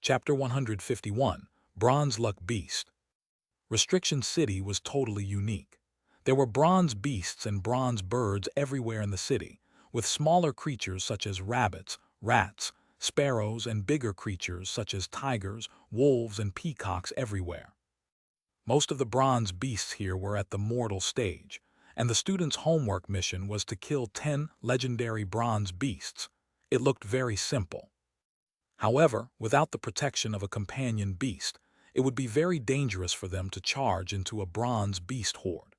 Chapter 151, Bronze Luck Beast. Restriction City was totally unique. There were bronze beasts and bronze birds everywhere in the city, with smaller creatures such as rabbits, rats, sparrows, and bigger creatures such as tigers, wolves, and peacocks everywhere. Most of the bronze beasts here were at the mortal stage, and the students' homework mission was to kill 10 legendary bronze beasts. It looked very simple. However, without the protection of a companion beast, it would be very dangerous for them to charge into a bronze beast horde.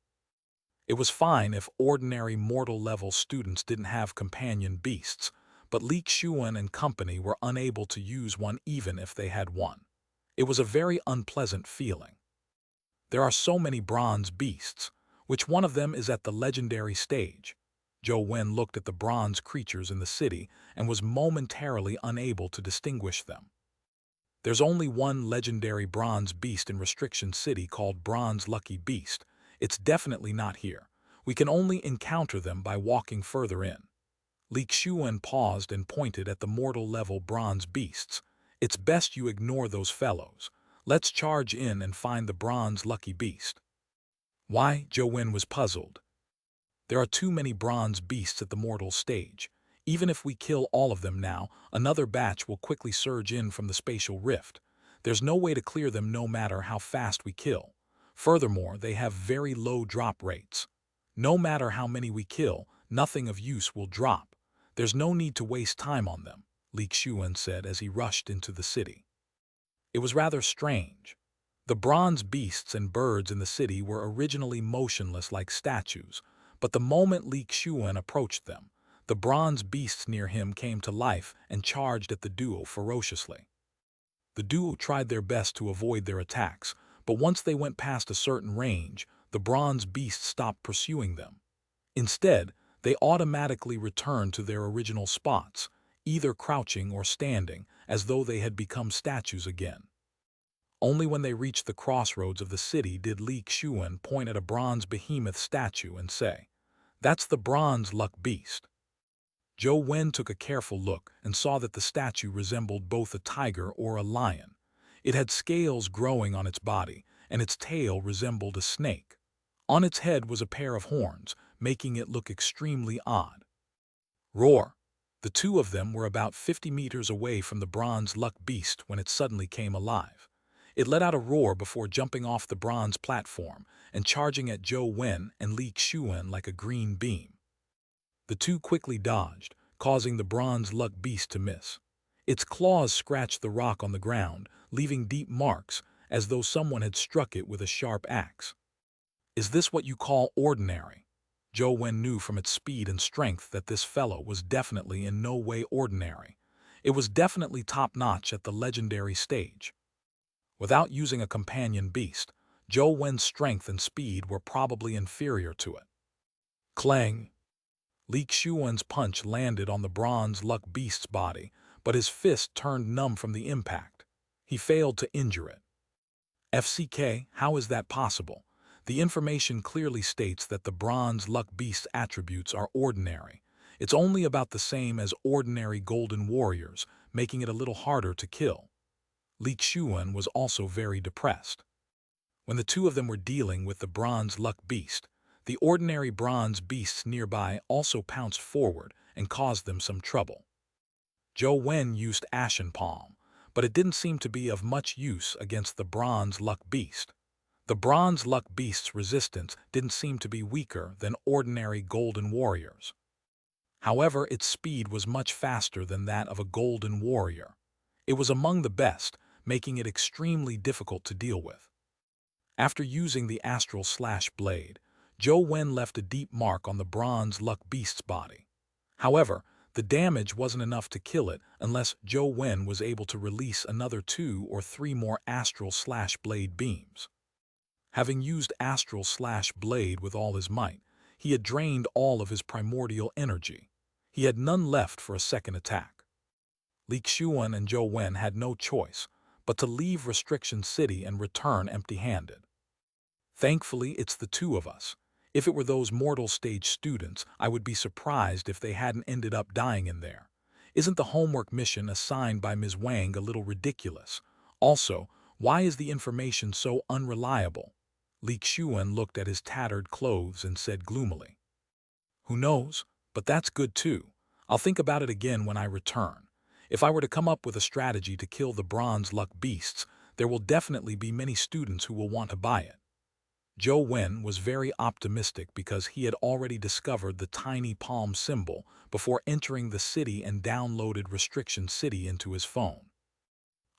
It was fine if ordinary mortal-level students didn't have companion beasts, but Xianxia and company were unable to use one even if they had one. It was a very unpleasant feeling. There are so many bronze beasts. Which one of them is at the legendary stage? Zhou Wen looked at the bronze creatures in the city and was momentarily unable to distinguish them. There's only one legendary bronze beast in Restriction City called Bronze Lucky Beast. It's definitely not here. We can only encounter them by walking further in. Xianxia paused and pointed at the mortal-level bronze beasts. It's best you ignore those fellows. Let's charge in and find the Bronze Lucky Beast. Why? Zhou Wen was puzzled. There are too many bronze beasts at the mortal stage. Even if we kill all of them now, another batch will quickly surge in from the spatial rift. There's no way to clear them no matter how fast we kill. Furthermore, they have very low drop rates. No matter how many we kill, nothing of use will drop. There's no need to waste time on them, Xianxia said as he rushed into the city. It was rather strange. The bronze beasts and birds in the city were originally motionless like statues, but the moment Xianxia approached them, the bronze beasts near him came to life and charged at the duo ferociously. The duo tried their best to avoid their attacks, but once they went past a certain range, the bronze beasts stopped pursuing them. Instead, they automatically returned to their original spots, either crouching or standing, as though they had become statues again. Only when they reached the crossroads of the city did Xianxia point at a bronze behemoth statue and say, "That's the Bronze Luck Beast." Zhou Wen took a careful look and saw that the statue resembled both a tiger or a lion. It had scales growing on its body, and its tail resembled a snake. On its head was a pair of horns, making it look extremely odd. Roar! The two of them were about 50 meters away from the Bronze Luck Beast when it suddenly came alive. It let out a roar before jumping off the bronze platform and charging at Zhou Wen and Xianxia like a green beam. The two quickly dodged, causing the Bronze Luck Beast to miss. Its claws scratched the rock on the ground, leaving deep marks, as though someone had struck it with a sharp axe. Is this what you call ordinary? Zhou Wen knew from its speed and strength that this fellow was definitely in no way ordinary. It was definitely top-notch at the legendary stage. Without using a companion beast, Zhou Wen's strength and speed were probably inferior to it. Clang! Xianxia's punch landed on the Bronze Luck Beast's body, but his fist turned numb from the impact. He failed to injure it. FCK, how is that possible? The information clearly states that the Bronze Luck Beast's attributes are ordinary. It's only about the same as ordinary golden warriors, making it a little harder to kill. Xianxia was also very depressed. When the two of them were dealing with the Bronze Luck Beast, the ordinary bronze beasts nearby also pounced forward and caused them some trouble. Zhou Wen used Ashen Palm, but it didn't seem to be of much use against the Bronze Luck Beast. The Bronze Luck Beast's resistance didn't seem to be weaker than ordinary golden warriors. However, its speed was much faster than that of a golden warrior. It was among the best, making it extremely difficult to deal with. After using the Astral Slash Blade, Zhou Wen left a deep mark on the Bronze Luck Beast's body. However, the damage wasn't enough to kill it unless Zhou Wen was able to release another 2 or 3 more Astral Slash Blade beams. Having used Astral Slash Blade with all his might, he had drained all of his primordial energy. He had none left for a second attack. Xianxia and Zhou Wen had no choice but to leave Restriction City and return empty-handed. Thankfully, it's the two of us. If it were those mortal stage students, I would be surprised if they hadn't ended up dying in there. Isn't the homework mission assigned by Ms. Wang a little ridiculous? Also, why is the information so unreliable? Li Xuan looked at his tattered clothes and said gloomily. Who knows? But that's good too. I'll think about it again when I return. If I were to come up with a strategy to kill the bronze luck beasts, there will definitely be many students who will want to buy it. Zhou Wen was very optimistic because he had already discovered the tiny palm symbol before entering the city and downloaded Restriction City into his phone.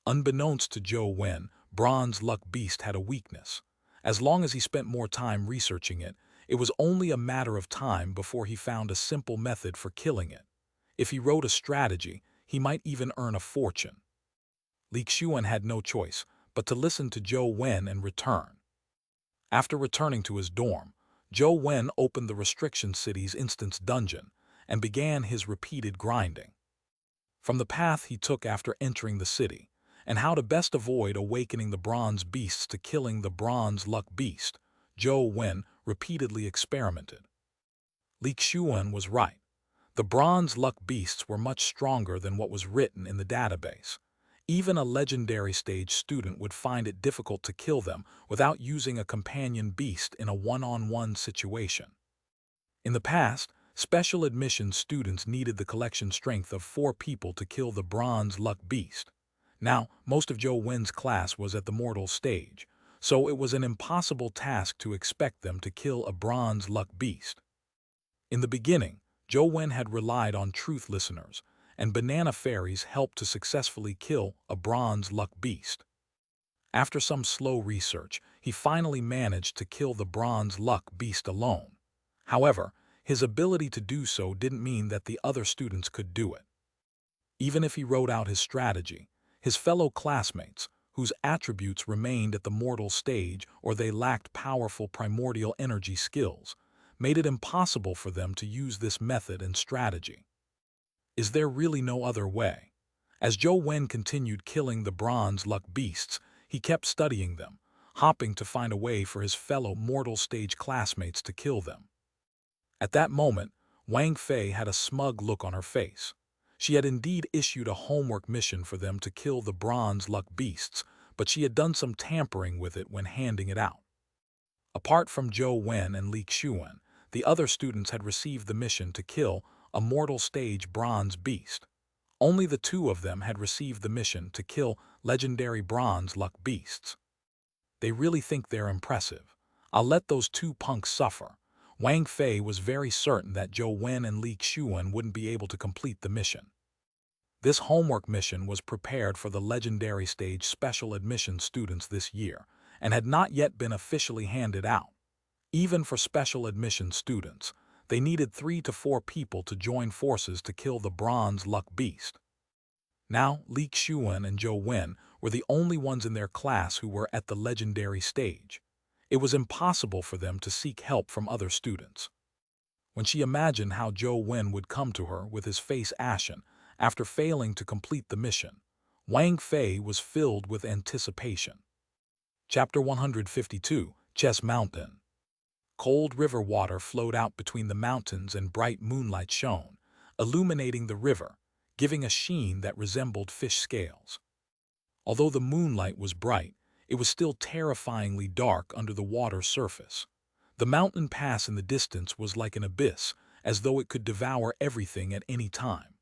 Unbeknownst to Zhou Wen, Bronze Luck Beast had a weakness. As long as he spent more time researching it, it was only a matter of time before he found a simple method for killing it. If he wrote a strategy, he might even earn a fortune. Li Xuan had no choice but to listen to Zhou Wen and return. After returning to his dorm, Zhou Wen opened the Restriction City's instance dungeon and began his repeated grinding. From the path he took after entering the city, and how to best avoid awakening the bronze beasts to killing the bronze luck beast, Zhou Wen repeatedly experimented. Li Xuan was right. The bronze luck beasts were much stronger than what was written in the database. Even a legendary stage student would find it difficult to kill them without using a companion beast in a one-on-one situation. In the past, special admission students needed the collection strength of 4 people to kill the bronze luck beast. Now, most of Zhou Wen's class was at the mortal stage, so it was an impossible task to expect them to kill a bronze luck beast. In the beginning, Zhou Wen had relied on truth listeners, and banana fairies helped to successfully kill a bronze luck beast. After some slow research, he finally managed to kill the bronze luck beast alone. However, his ability to do so didn't mean that the other students could do it. Even if he wrote out his strategy, his fellow classmates, whose attributes remained at the mortal stage or they lacked powerful primordial energy skills, made it impossible for them to use this method and strategy. Is there really no other way? As Zhou Wen continued killing the bronze luck beasts, he kept studying them, hoping to find a way for his fellow mortal stage classmates to kill them. At that moment, Wang Fei had a smug look on her face. She had indeed issued a homework mission for them to kill the bronze luck beasts, but she had done some tampering with it when handing it out. Apart from Zhou Wen and Li Xuan, the other students had received the mission to kill a mortal stage bronze beast. Only the 2 of them had received the mission to kill legendary bronze luck beasts. They really think they're impressive. I'll let those 2 punks suffer. Wang Fei was very certain that Zhou Wen and Li Xuan wouldn't be able to complete the mission. This homework mission was prepared for the legendary stage special admission students this year and had not yet been officially handed out. Even for special admission students, they needed 3 to 4 people to join forces to kill the bronze luck beast. Now, Li Xuan and Zhou Wen were the only ones in their class who were at the legendary stage. It was impossible for them to seek help from other students. When she imagined how Zhou Wen would come to her with his face ashen after failing to complete the mission, Wang Fei was filled with anticipation. Chapter 152, Chess Mountain. Cold river water flowed out between the mountains and bright moonlight shone, illuminating the river, giving a sheen that resembled fish scales. Although the moonlight was bright, it was still terrifyingly dark under the water's surface. The mountain pass in the distance was like an abyss, as though it could devour everything at any time.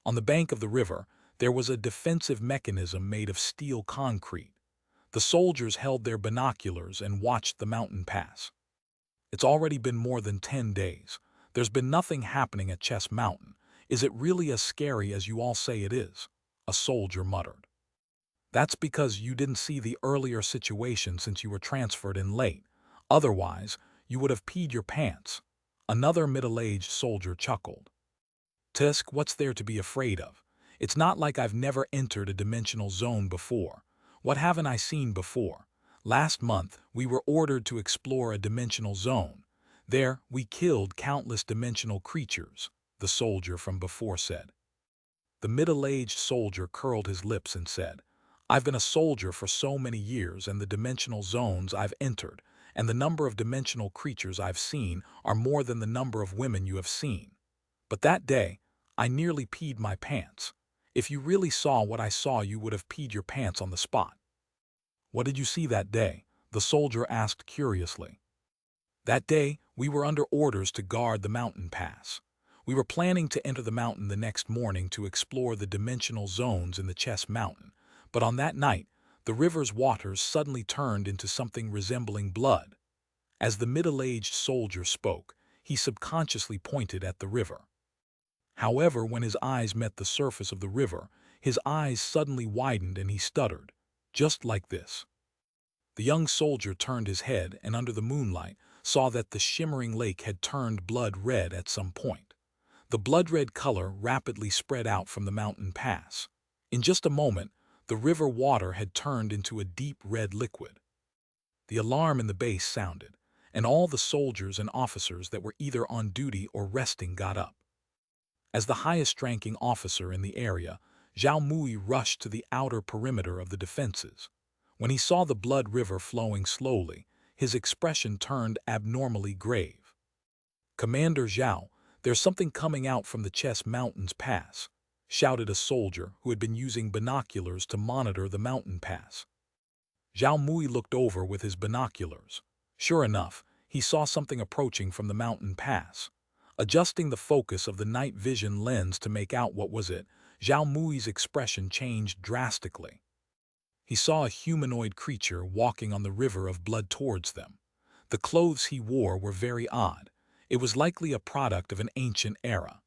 On the bank of the river, there was a defensive mechanism made of steel concrete. The soldiers held their binoculars and watched the mountain pass. It's already been more than 10 days. There's been nothing happening at Chess Mountain. Is it really as scary as you all say it is? A soldier muttered. That's because you didn't see the earlier situation since you were transferred in late. Otherwise, you would have peed your pants. Another middle-aged soldier chuckled. Tusk, what's there to be afraid of? It's not like I've never entered a dimensional zone before. What haven't I seen before? Last month, we were ordered to explore a dimensional zone. There, we killed countless dimensional creatures, the soldier from before said. The middle-aged soldier curled his lips and said, I've been a soldier for so many years, and the dimensional zones I've entered and the number of dimensional creatures I've seen are more than the number of women you have seen. But that day, I nearly peed my pants. If you really saw what I saw, you would have peed your pants on the spot." "What did you see that day?" the soldier asked curiously. "That day, we were under orders to guard the mountain pass. We were planning to enter the mountain the next morning to explore the dimensional zones in the Chess Mountain, but on that night, the river's waters suddenly turned into something resembling blood." As the middle-aged soldier spoke, he subconsciously pointed at the river. However, when his eyes met the surface of the river, his eyes suddenly widened and he stuttered, "Just like this." The young soldier turned his head and under the moonlight saw that the shimmering lake had turned blood red at some point. The blood-red color rapidly spread out from the mountain pass. In just a moment, the river water had turned into a deep red liquid. The alarm in the base sounded, and all the soldiers and officers that were either on duty or resting got up. As the highest-ranking officer in the area, Zhao Mui rushed to the outer perimeter of the defenses. When he saw the blood river flowing slowly, his expression turned abnormally grave. "Commander Zhao, there's something coming out from the Chess Mountains Pass," shouted a soldier who had been using binoculars to monitor the mountain pass. Zhao Mui looked over with his binoculars. Sure enough, he saw something approaching from the mountain pass. Adjusting the focus of the night vision lens to make out what was it, Zhao Mui's expression changed drastically. He saw a humanoid creature walking on the river of blood towards them. The clothes he wore were very odd. It was likely a product of an ancient era.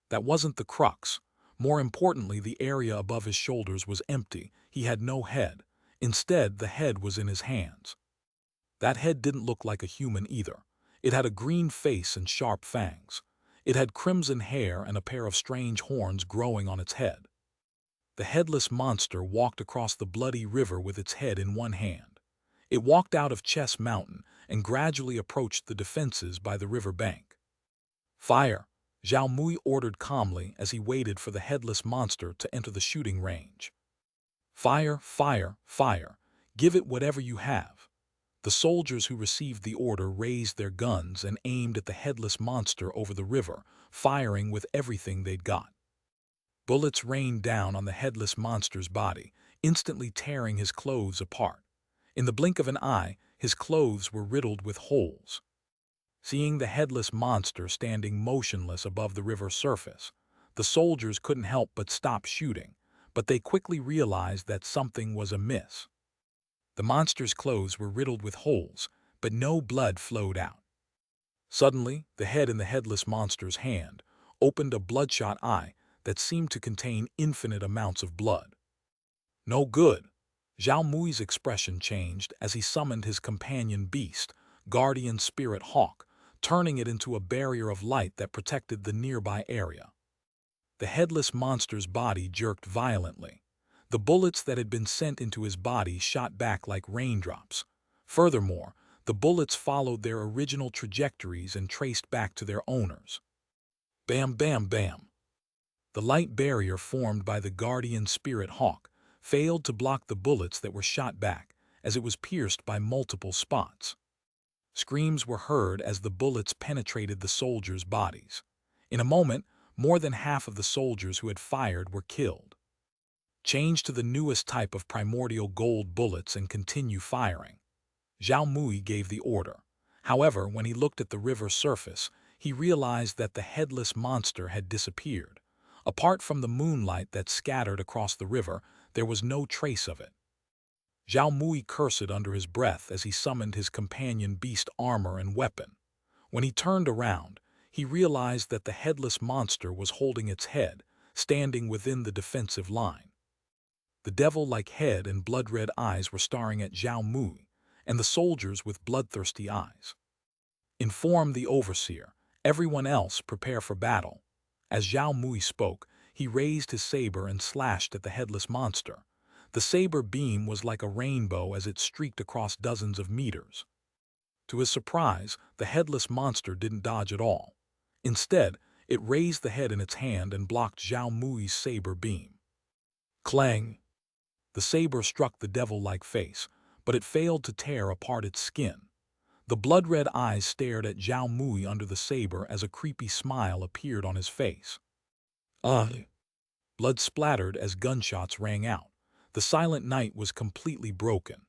That wasn't the crux. More importantly, the area above his shoulders was empty. He had no head. Instead, the head was in his hands. That head didn't look like a human either. It had a green face and sharp fangs. It had crimson hair and a pair of strange horns growing on its head. The headless monster walked across the bloody river with its head in one hand. It walked out of Chess Mountain and gradually approached the defenses by the river bank. "Fire!" Zhao Mui ordered calmly as he waited for the headless monster to enter the shooting range. "Fire, fire, fire! Give it whatever you have." The soldiers who received the order raised their guns and aimed at the headless monster over the river, firing with everything they'd got. Bullets rained down on the headless monster's body, instantly tearing his clothes apart. In the blink of an eye, his clothes were riddled with holes. Seeing the headless monster standing motionless above the river's surface, the soldiers couldn't help but stop shooting, but they quickly realized that something was amiss. The monster's clothes were riddled with holes, but no blood flowed out. Suddenly, the head in the headless monster's hand opened a bloodshot eye that seemed to contain infinite amounts of blood. "No good." Zhao Mui's expression changed as he summoned his companion beast, Guardian Spirit Hawk, turning it into a barrier of light that protected the nearby area. The headless monster's body jerked violently. The bullets that had been sent into his body shot back like raindrops. Furthermore, the bullets followed their original trajectories and traced back to their owners. Bam, bam, bam. The light barrier formed by the Guardian Spirit Hawk failed to block the bullets that were shot back, as it was pierced by multiple spots. Screams were heard as the bullets penetrated the soldiers' bodies. In a moment, more than half of the soldiers who had fired were killed. "Change to the newest type of primordial gold bullets and continue firing." Zhao Mui gave the order. However, when he looked at the river's surface, he realized that the headless monster had disappeared. Apart from the moonlight that scattered across the river, there was no trace of it. Zhao Mui cursed under his breath as he summoned his companion beast armor and weapon. When he turned around, he realized that the headless monster was holding its head, standing within the defensive line. The devil-like head and blood-red eyes were staring at Zhao Mui, and the soldiers with bloodthirsty eyes. "Inform the overseer. Everyone else prepare for battle." As Zhao Mui spoke, he raised his saber and slashed at the headless monster. The saber beam was like a rainbow as it streaked across dozens of meters. To his surprise, the headless monster didn't dodge at all. Instead, it raised the head in its hand and blocked Zhao Mui's saber beam. Clang! The saber struck the devil-like face, but it failed to tear apart its skin. The blood-red eyes stared at Zhao Mui under the saber as a creepy smile appeared on his face. Ugh! Blood splattered as gunshots rang out. The silent night was completely broken.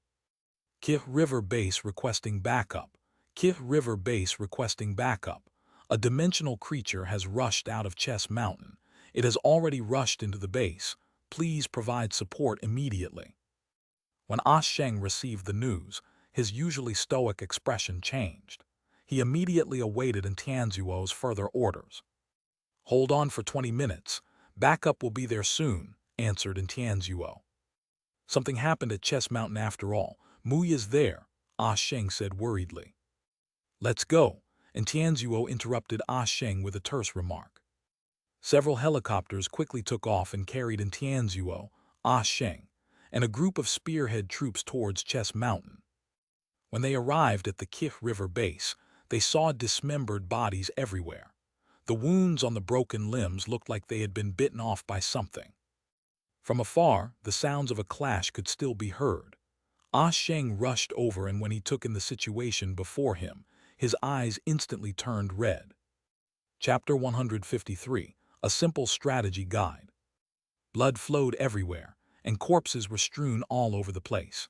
Kih River Base requesting backup. Kih River Base requesting backup. A dimensional creature has rushed out of Chess Mountain. It has already rushed into the base. Please provide support immediately. When Ah Sheng received the news, his usually stoic expression changed. He immediately awaited Tianzuo's further orders. Hold on for 20 minutes. Backup will be there soon, answered Tianzuo. Something happened at Chess Mountain after all. Mui is there, Ah Sheng said worriedly. Let's go, and Tianzuo interrupted Ah Sheng with a terse remark. Several helicopters quickly took off and carried Tianzuo, Ah Sheng, and a group of spearhead troops towards Chess Mountain. When they arrived at the Kih River base, they saw dismembered bodies everywhere. The wounds on the broken limbs looked like they had been bitten off by something. From afar, the sounds of a clash could still be heard. Ah Sheng rushed over, and when he took in the situation before him, his eyes instantly turned red. Chapter 153, A Simple Strategy Guide. Blood flowed everywhere, and corpses were strewn all over the place.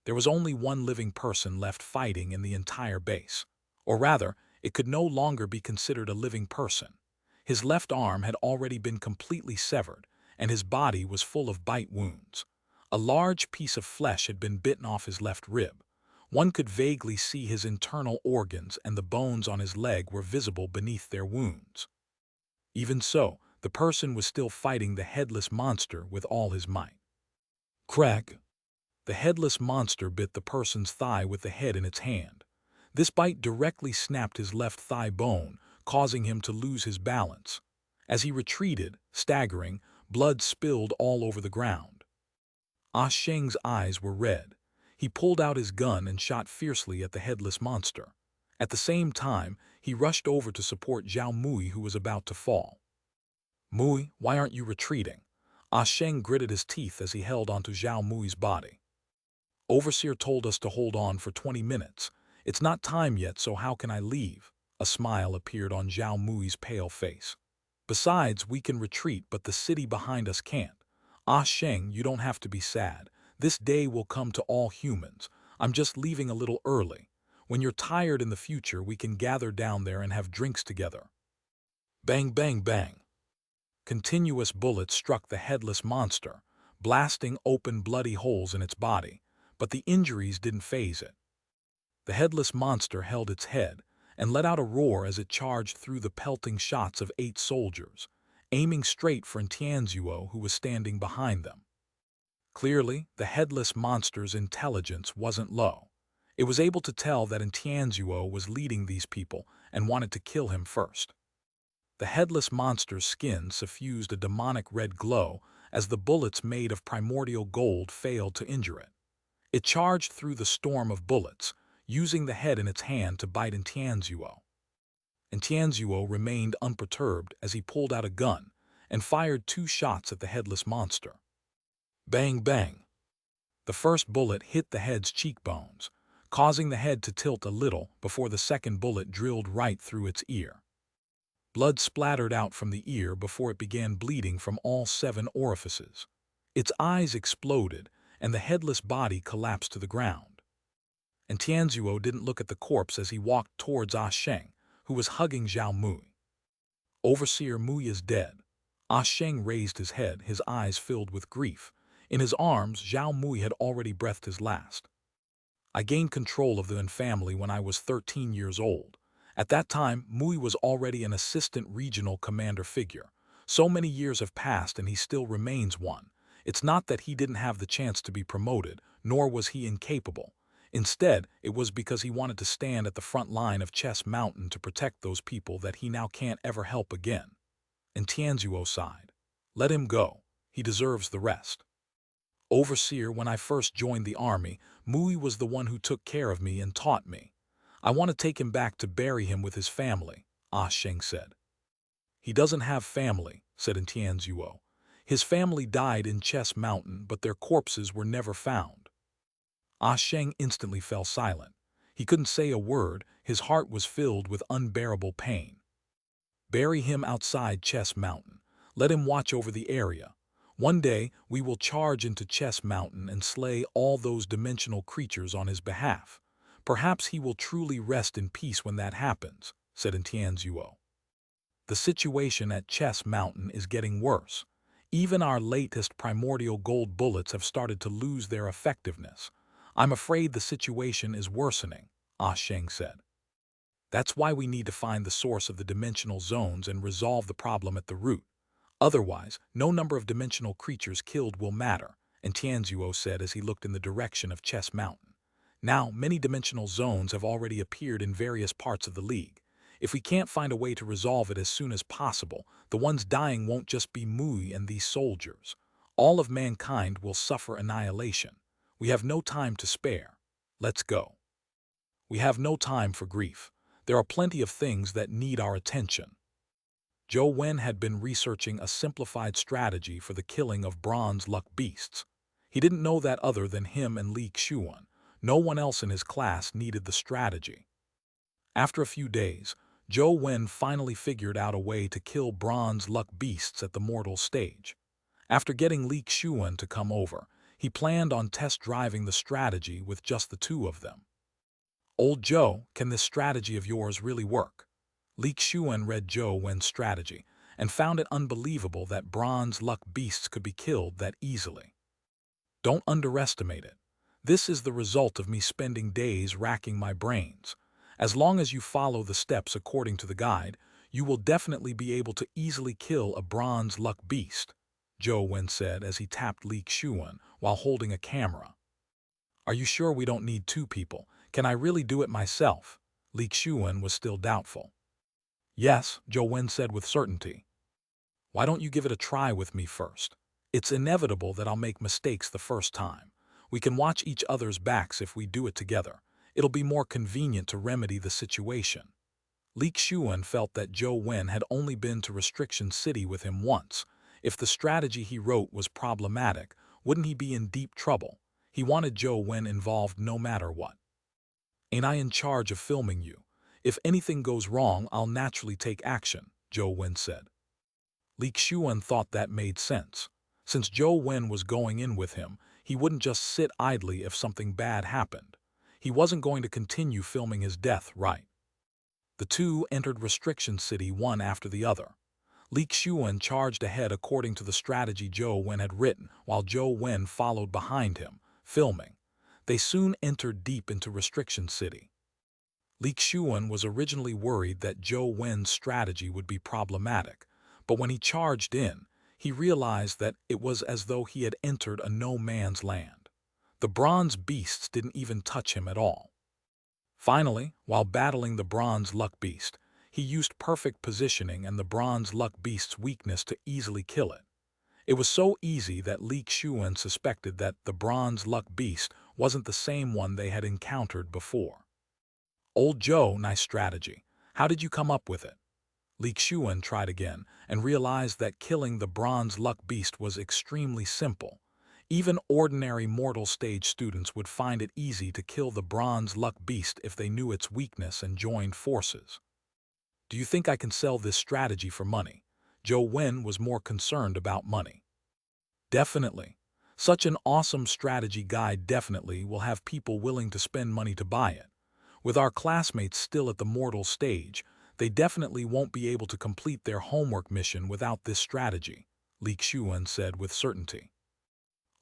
There was only one living person left fighting in the entire base. Or rather, it could no longer be considered a living person. His left arm had already been completely severed, and his body was full of bite wounds. A large piece of flesh had been bitten off his left rib. One could vaguely see his internal organs, and the bones on his leg were visible beneath their wounds. Even so, the person was still fighting the headless monster with all his might. Crack! The headless monster bit the person's thigh with the head in its hand. This bite directly snapped his left thigh bone, causing him to lose his balance. As he retreated, staggering, blood spilled all over the ground. Ah Sheng's eyes were red. He pulled out his gun and shot fiercely at the headless monster. At the same time, he rushed over to support Zhao Mui, who was about to fall. Mui, why aren't you retreating? Ah Sheng gritted his teeth as he held onto Zhao Mui's body. Overseer told us to hold on for 20 minutes. It's not time yet, so how can I leave? A smile appeared on Zhao Mui's pale face. Besides, we can retreat, but the city behind us can't. Ah Sheng, you don't have to be sad. This day will come to all humans. I'm just leaving a little early. When you're tired in the future, we can gather down there and have drinks together. Bang, bang, bang. Continuous bullets struck the headless monster, blasting open bloody holes in its body. But the injuries didn't faze it. The headless monster held its head and let out a roar as it charged through the pelting shots of 8 soldiers, aiming straight for Tianzuo, who was standing behind them. Clearly, the headless monster's intelligence wasn't low. It was able to tell that Tianzuo was leading these people and wanted to kill him first. The headless monster's skin suffused a demonic red glow as the bullets made of primordial gold failed to injure it. It charged through the storm of bullets, using the head in its hand to bite Tianzuo. Tianzuo remained unperturbed as he pulled out a gun and fired 2 shots at the headless monster. Bang, bang! The first bullet hit the head's cheekbones, causing the head to tilt a little before the second bullet drilled right through its ear. Blood splattered out from the ear before it began bleeding from all 7 orifices. Its eyes exploded, and the headless body collapsed to the ground. Tianzuo didn't look at the corpse as he walked towards Ah Sheng, who was hugging Zhao Mui. Overseer Mui is dead. Ah Sheng raised his head, his eyes filled with grief. In his arms, Zhao Mui had already breathed his last. I gained control of the Wen family when I was 13 years old. At that time, Mui was already an assistant regional commander figure. So many years have passed and he still remains one. It's not that he didn't have the chance to be promoted, nor was he incapable. Instead, it was because he wanted to stand at the front line of Chess Mountain to protect those people that he now can't ever help again. Tianzuo sighed. Let him go. He deserves the rest. Overseer, when I first joined the army, Mui was the one who took care of me and taught me. I want to take him back to bury him with his family, Ah Sheng said. He doesn't have family, said Tianzuo. His family died in Chess Mountain, but their corpses were never found. Ah Sheng instantly fell silent. He couldn't say a word, his heart was filled with unbearable pain. Bury him outside Chess Mountain. Let him watch over the area. One day, we will charge into Chess Mountain and slay all those dimensional creatures on his behalf. Perhaps he will truly rest in peace when that happens, said Xianxia. The situation at Chess Mountain is getting worse. Even our latest primordial gold bullets have started to lose their effectiveness. I'm afraid the situation is worsening, Ah Sheng said. That's why we need to find the source of the dimensional zones and resolve the problem at the root. Otherwise, no number of dimensional creatures killed will matter, and Tianzuo said as he looked in the direction of Chess Mountain. Now, many dimensional zones have already appeared in various parts of the League. If we can't find a way to resolve it as soon as possible, the ones dying won't just be Mui and these soldiers. All of mankind will suffer annihilation. We have no time to spare. Let's go. We have no time for grief. There are plenty of things that need our attention. Zhou Wen had been researching a simplified strategy for the killing of bronze luck beasts. He didn't know that other than him and Li Xuan. No one else in his class needed the strategy. After a few days, Zhou Wen finally figured out a way to kill bronze luck beasts at the mortal stage. After getting Li Xuan to come over, he planned on test driving the strategy with just the two of them. Old Zhou, can this strategy of yours really work? Li Xuan read Zhou Wen's strategy and found it unbelievable that bronze luck beasts could be killed that easily. Don't underestimate it. This is the result of me spending days racking my brains. As long as you follow the steps according to the guide, you will definitely be able to easily kill a bronze luck beast, Zhou Wen said as he tapped Li Xuan while holding a camera. Are you sure we don't need two people? Can I really do it myself? Li Xuan was still doubtful. Yes, Zhou Wen said with certainty. Why don't you give it a try with me first? It's inevitable that I'll make mistakes the first time. We can watch each other's backs if we do it together. It'll be more convenient to remedy the situation. Li Xuan felt that Zhou Wen had only been to Restriction City with him once. If the strategy he wrote was problematic, wouldn't he be in deep trouble? He wanted Zhou Wen involved no matter what. Ain't I in charge of filming you? If anything goes wrong, I'll naturally take action, Zhou Wen said. Li Xuan thought that made sense. Since Zhou Wen was going in with him, he wouldn't just sit idly if something bad happened. He wasn't going to continue filming his death, right? The two entered Restriction City one after the other. Li Xuan charged ahead according to the strategy Zhou Wen had written, while Zhou Wen followed behind him, filming. They soon entered deep into Restriction City. Li Xuan was originally worried that Zhou Wen's strategy would be problematic, but when he charged in, he realized that it was as though he had entered a no-man's land. The bronze beasts didn't even touch him at all. Finally, while battling the bronze luck beast, he used perfect positioning and the bronze luck beast's weakness to easily kill it. It was so easy that Li Xuan suspected that the bronze luck beast wasn't the same one they had encountered before. Old Zhou, nice strategy. How did you come up with it? Li Xuan tried again and realized that killing the bronze luck beast was extremely simple. Even ordinary mortal stage students would find it easy to kill the bronze luck beast if they knew its weakness and joined forces. Do you think I can sell this strategy for money? Zhou Wen was more concerned about money. Definitely. Such an awesome strategy guide definitely will have people willing to spend money to buy it. With our classmates still at the mortal stage, they definitely won't be able to complete their homework mission without this strategy, Li Xuan said with certainty.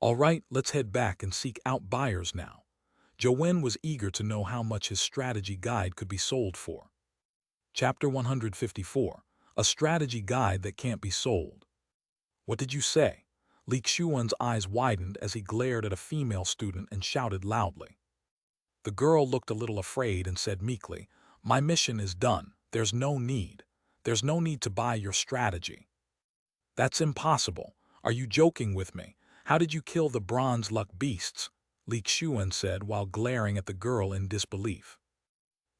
All right, let's head back and seek out buyers now. Zhou Wen was eager to know how much his strategy guide could be sold for. Chapter 154, A Strategy Guide That Can't Be Sold. What did you say? Li Xuan's eyes widened as he glared at a female student and shouted loudly. The girl looked a little afraid and said meekly, My mission is done. There's no need. There's no need to buy your strategy. That's impossible. Are you joking with me? How did you kill the bronze luck beasts? Li Xuan said while glaring at the girl in disbelief.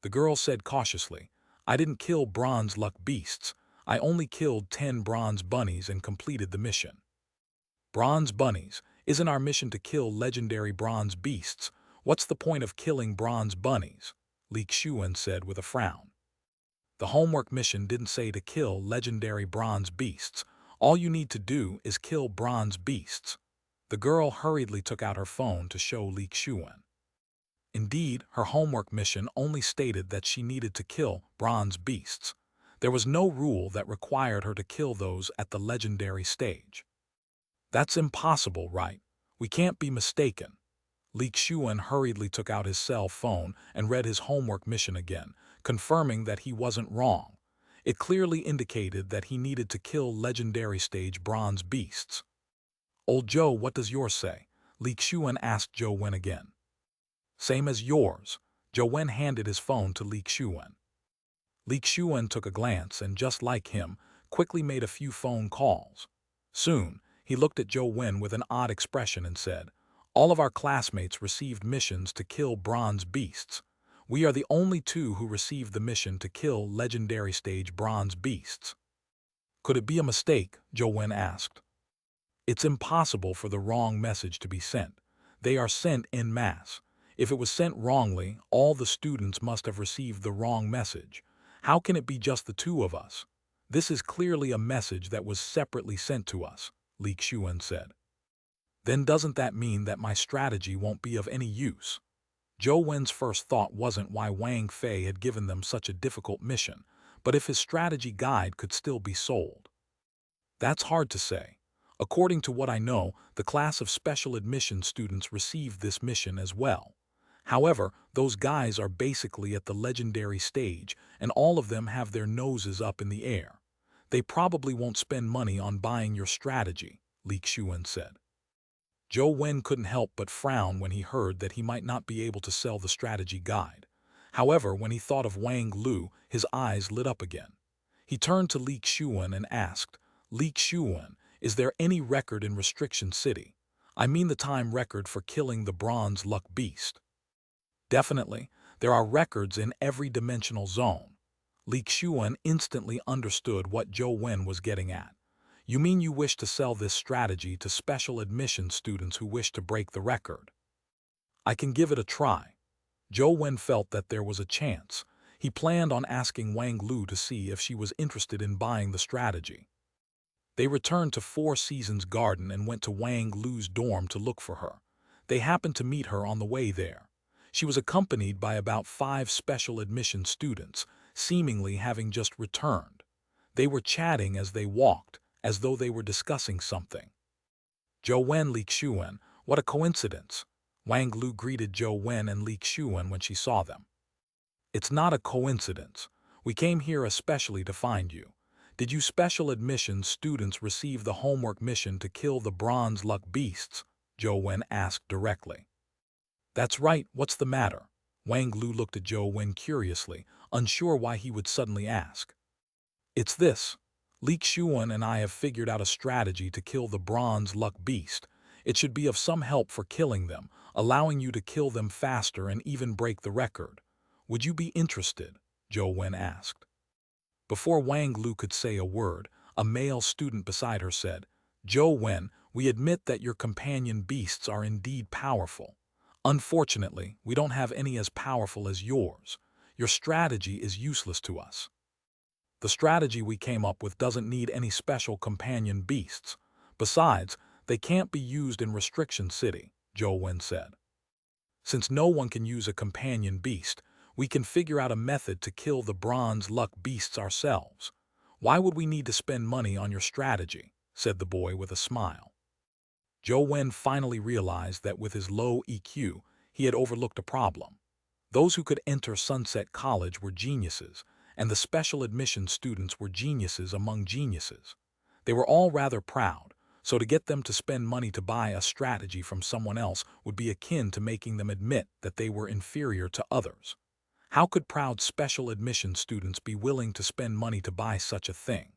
The girl said cautiously, I didn't kill bronze luck beasts. I only killed 10 bronze bunnies and completed the mission. Bronze bunnies? Isn't our mission to kill legendary bronze beasts? What's the point of killing bronze bunnies? Li Xuan said with a frown. The homework mission didn't say to kill legendary bronze beasts, All you need to do is kill bronze beasts. The girl hurriedly took out her phone to show Li Xian. Indeed, her homework mission only stated that she needed to kill bronze beasts. There was no rule that required her to kill those at the legendary stage. That's impossible, right? We can't be mistaken. Li Xian hurriedly took out his cell phone and read his homework mission again, confirming that he wasn't wrong. It clearly indicated that he needed to kill legendary stage bronze beasts. Old Joe, what does yours say? Li Xian asked Zhou Wen again. Same as yours. Zhou Wen handed his phone to Li Xian. Li Xian took a glance and, just like him, quickly made a few phone calls. Soon, he looked at Zhou Wen with an odd expression and said, "All of our classmates received missions to kill bronze beasts. We are the only two who received the mission to kill legendary stage bronze beasts." Could it be a mistake? Zhou Wen asked. It's impossible for the wrong message to be sent. They are sent en masse. If it was sent wrongly, all the students must have received the wrong message. How can it be just the two of us? This is clearly a message that was separately sent to us, Li Xian said. Then doesn't that mean that my strategy won't be of any use? Zhou Wen's first thought wasn't why Wang Fei had given them such a difficult mission, but if his strategy guide could still be sold. That's hard to say. According to what I know, the class of special admission students received this mission as well. However, those guys are basically at the legendary stage, and all of them have their noses up in the air. They probably won't spend money on buying your strategy, Li Xian said. Zhou Wen couldn't help but frown when he heard that he might not be able to sell the strategy guide. However, when he thought of Wang Lu, his eyes lit up again. He turned to Li Xian and asked, "Li Xian, is there any record in Restriction City? I mean the time record for killing the bronze luck beast." "Definitely. There are records in every dimensional zone." Li Xian instantly understood what Zhou Wen was getting at. "You mean you wish to sell this strategy to special admission students who wish to break the record?" "I can give it a try." Zhou Wen felt that there was a chance. He planned on asking Wang Lu to see if she was interested in buying the strategy. They returned to Four Seasons Garden and went to Wang Lu's dorm to look for her. They happened to meet her on the way there. She was accompanied by about 5 special admission students, seemingly having just returned. They were chatting as they walked, as though they were discussing something. "Zhou Wen, Li Xian, what a coincidence!" Wang Lu greeted Zhou Wen and Li Xian when she saw them. "It's not a coincidence. We came here especially to find you. Did you special admission students receive the homework mission to kill the bronze luck beasts?" Zhou Wen asked directly. "That's right, what's the matter?" Wang Lu looked at Zhou Wen curiously, unsure why he would suddenly ask. "It's this. Li Xian and I have figured out a strategy to kill the bronze luck beast. It should be of some help for killing them, allowing you to kill them faster and even break the record. Would you be interested?" Zhou Wen asked. Before Wang Lu could say a word, a male student beside her said, "Zhou Wen, we admit that your companion beasts are indeed powerful. Unfortunately, we don't have any as powerful as yours. Your strategy is useless to us." "The strategy we came up with doesn't need any special companion beasts. Besides, they can't be used in Restriction City," Zhou Wen said. "Since no one can use a companion beast, we can figure out a method to kill the bronze luck beasts ourselves. Why would we need to spend money on your strategy?" said the boy with a smile. Zhou Wen finally realized that with his low EQ, he had overlooked a problem. Those who could enter Sunset College were geniuses, and the special admission students were geniuses among geniuses. They were all rather proud, so to get them to spend money to buy a strategy from someone else would be akin to making them admit that they were inferior to others. How could proud special admission students be willing to spend money to buy such a thing?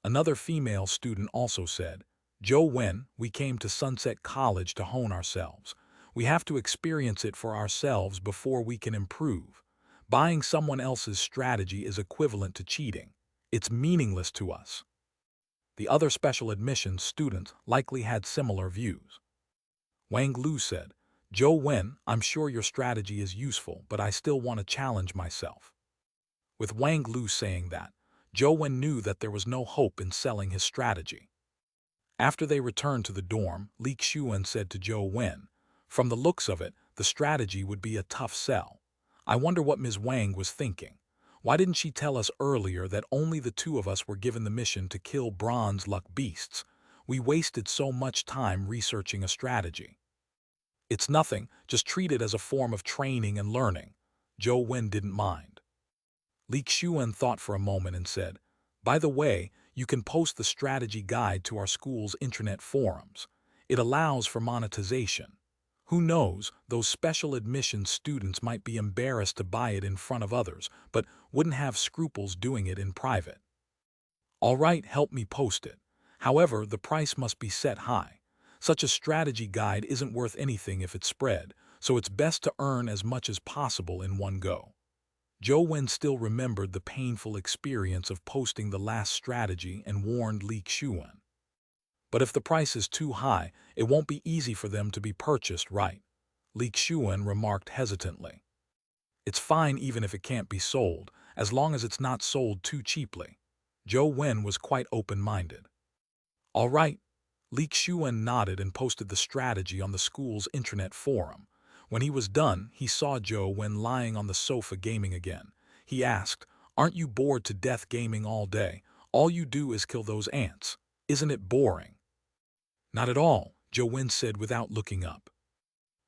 Another female student also said, "Zhou Wen, we came to Sunset College to hone ourselves. We have to experience it for ourselves before we can improve. Buying someone else's strategy is equivalent to cheating. It's meaningless to us." The other special admissions students likely had similar views. Wang Lu said, "Zhou Wen, I'm sure your strategy is useful, but I still want to challenge myself." With Wang Lu saying that, Zhou Wen knew that there was no hope in selling his strategy. After they returned to the dorm, Li Xian said to Zhou Wen, "From the looks of it, the strategy would be a tough sell. I wonder what Ms. Wang was thinking. Why didn't she tell us earlier that only the two of us were given the mission to kill bronze luck beasts? We wasted so much time researching a strategy." "It's nothing, just treat it as a form of training and learning." Zhou Wen didn't mind. Li Xian thought for a moment and said, "By the way, you can post the strategy guide to our school's intranet forums. It allows for monetization. Who knows, those special admissions students might be embarrassed to buy it in front of others, but wouldn't have scruples doing it in private." "All right, help me post it. However, the price must be set high. Such a strategy guide isn't worth anything if it's spread, so it's best to earn as much as possible in one go." Zhou Wen still remembered the painful experience of posting the last strategy and warned Li Xian. "But if the price is too high, it won't be easy for them to be purchased, right?" Li Xian remarked hesitantly. "It's fine even if it can't be sold, as long as it's not sold too cheaply." Zhou Wen was quite open-minded. "All right." Li Xian nodded and posted the strategy on the school's intranet forum. When he was done, he saw Zhou Wen lying on the sofa gaming again. He asked, "Aren't you bored to death gaming all day? All you do is kill those ants. Isn't it boring?" "Not at all," Zhou Wen said without looking up.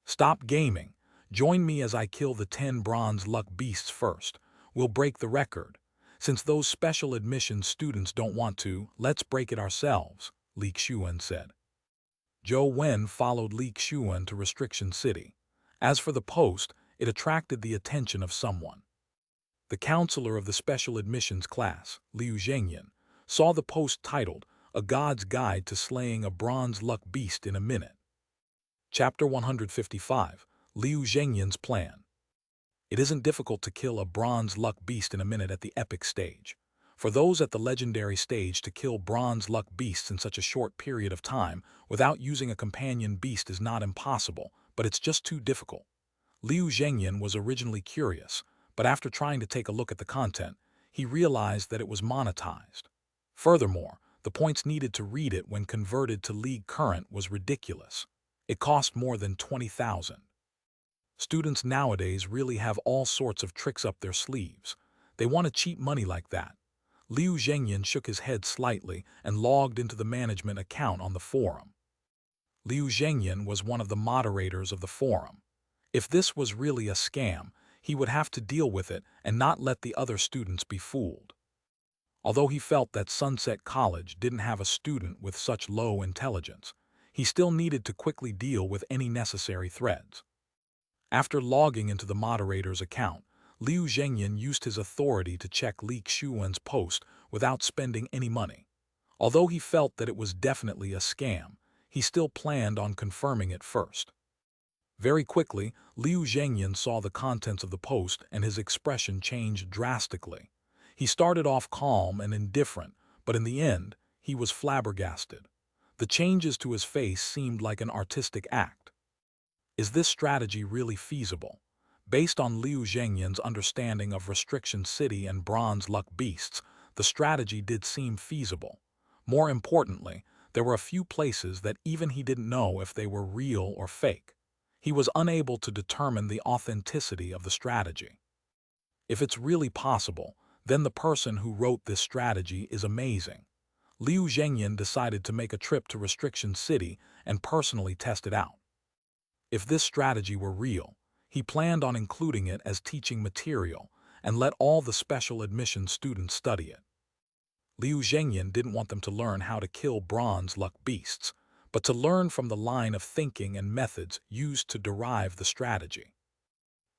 "Stop gaming. Join me as I kill the 10 bronze luck beasts first. We'll break the record. Since those special admissions students don't want to, let's break it ourselves," Li Xian said. Zhou Wen followed Li Xian to Restriction City. As for the post, it attracted the attention of someone. The counselor of the special admissions class, Liu Zhengyan, saw the post titled, "A God's Guide to Slaying a Bronze Luck Beast in a Minute." Chapter 155, Liu Zhengyan's Plan. It isn't difficult to kill a bronze luck beast in a minute at the epic stage. For those at the legendary stage, to kill bronze luck beasts in such a short period of time without using a companion beast is not impossible, but it's just too difficult. Liu Zhengyan was originally curious, but after trying to take a look at the content, he realized that it was monetized. Furthermore, the points needed to read it when converted to League Current was ridiculous. It cost more than 20,000. Students nowadays really have all sorts of tricks up their sleeves. They want to cheat money like that. Liu Zhengyan shook his head slightly and logged into the management account on the forum. Liu Zhengyan was one of the moderators of the forum. If this was really a scam, he would have to deal with it and not let the other students be fooled. Although he felt that Sunset College didn't have a student with such low intelligence, he still needed to quickly deal with any necessary threads. After logging into the moderator's account, Liu Zhengyan used his authority to check Li Xian's post without spending any money. Although he felt that it was definitely a scam, he still planned on confirming it first. Very quickly, Liu Zhengyan saw the contents of the post and his expression changed drastically. He started off calm and indifferent, but in the end, he was flabbergasted. The changes to his face seemed like an artistic act. Is this strategy really feasible? Based on Liu Zhengyan's understanding of Restriction City and Bronze Luck Beasts, the strategy did seem feasible. More importantly, there were a few places that even he didn't know if they were real or fake. He was unable to determine the authenticity of the strategy. If it's really possible, then the person who wrote this strategy is amazing. Liu Zhengyan decided to make a trip to Restriction City and personally test it out. If this strategy were real, he planned on including it as teaching material and let all the special admission students study it. Liu Zhengyan didn't want them to learn how to kill bronze luck beasts, but to learn from the line of thinking and methods used to derive the strategy.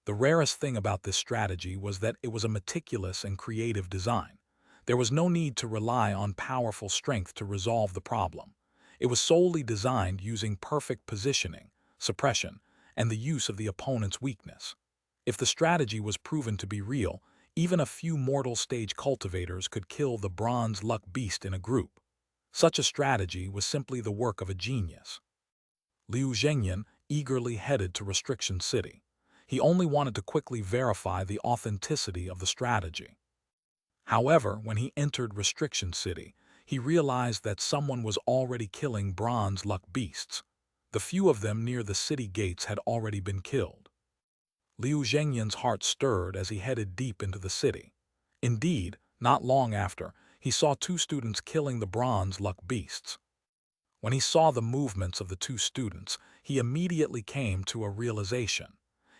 The rarest thing about this strategy was that it was a meticulous and creative design. There was no need to rely on powerful strength to resolve the problem. It was solely designed using perfect positioning, suppression, and the use of the opponent's weakness. If the strategy was proven to be real, even a few mortal stage cultivators could kill the bronze luck beast in a group. Such a strategy was simply the work of a genius. Liu Zhengyan eagerly headed to Restriction City. He only wanted to quickly verify the authenticity of the strategy. However, when he entered Restriction City, he realized that someone was already killing bronze luck beasts. The few of them near the city gates had already been killed. Liu Zhengyan's heart stirred as he headed deep into the city. Indeed, not long after, he saw two students killing the bronze luck beasts. When he saw the movements of the two students, he immediately came to a realization.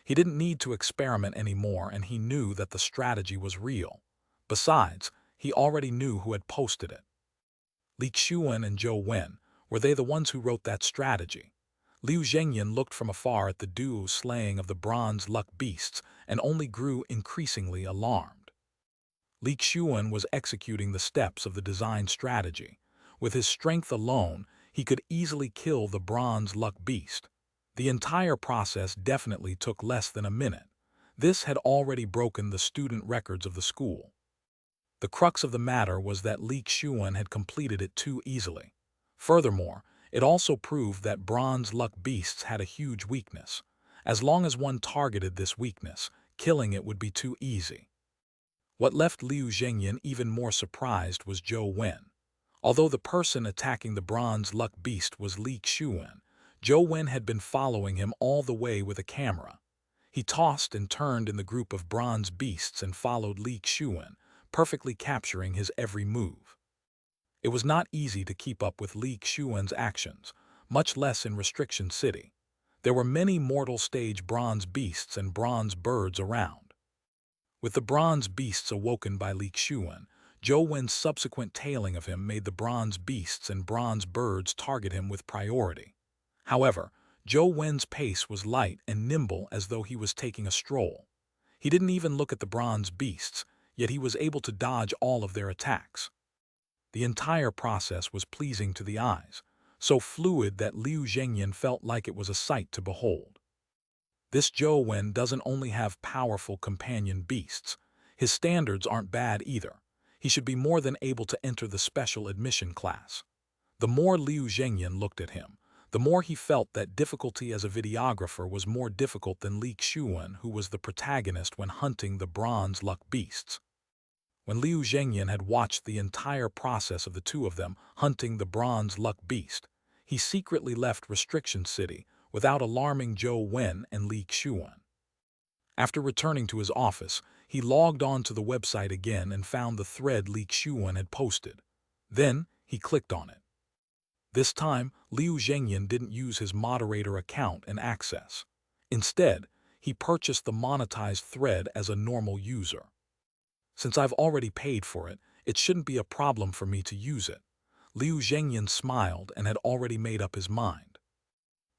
He didn't need to experiment anymore, and he knew that the strategy was real. Besides, he already knew who had posted it. Li Xian and Zhou Wen, were they the ones who wrote that strategy? Liu Zhengyan looked from afar at the duo slaying of the bronze luck beasts and only grew increasingly alarmed. Li Xian was executing the steps of the design strategy. With his strength alone, he could easily kill the bronze luck beast. The entire process definitely took less than a minute. This had already broken the student records of the school. The crux of the matter was that Li Xian had completed it too easily. Furthermore, it also proved that bronze luck beasts had a huge weakness. As long as one targeted this weakness, killing it would be too easy. What left Liu Zhengyan even more surprised was Zhou Wen. Although the person attacking the bronze luck beast was Li Xian, Zhou Wen had been following him all the way with a camera. He tossed and turned in the group of bronze beasts and followed Li Xian, perfectly capturing his every move. It was not easy to keep up with Li Xian's actions, much less in Restriction City. There were many mortal stage bronze beasts and bronze birds around. With the bronze beasts awoken by Li Xian, Zhou Wen's subsequent tailing of him made the bronze beasts and bronze birds target him with priority. However, Zhou Wen's pace was light and nimble as though he was taking a stroll. He didn't even look at the bronze beasts, yet he was able to dodge all of their attacks. The entire process was pleasing to the eyes, so fluid that Liu Zhengyan felt like it was a sight to behold. This Zhou Wen doesn't only have powerful companion beasts, his standards aren't bad either. He should be more than able to enter the special admission class. The more Liu Zhengyan looked at him, the more he felt that difficulty as a videographer was more difficult than Li Xian, who was the protagonist when hunting the bronze luck beasts. When Liu Zhengyan had watched the entire process of the two of them hunting the bronze luck beast, he secretly left Restriction City without alarming Zhou Wen and Li Xian. After returning to his office, he logged on to the website again and found the thread Li Xian had posted. Then, he clicked on it. This time, Liu Zhengyan didn't use his moderator account and access. Instead, he purchased the monetized thread as a normal user. Since I've already paid for it, it shouldn't be a problem for me to use it. Liu Zhengyan smiled and had already made up his mind.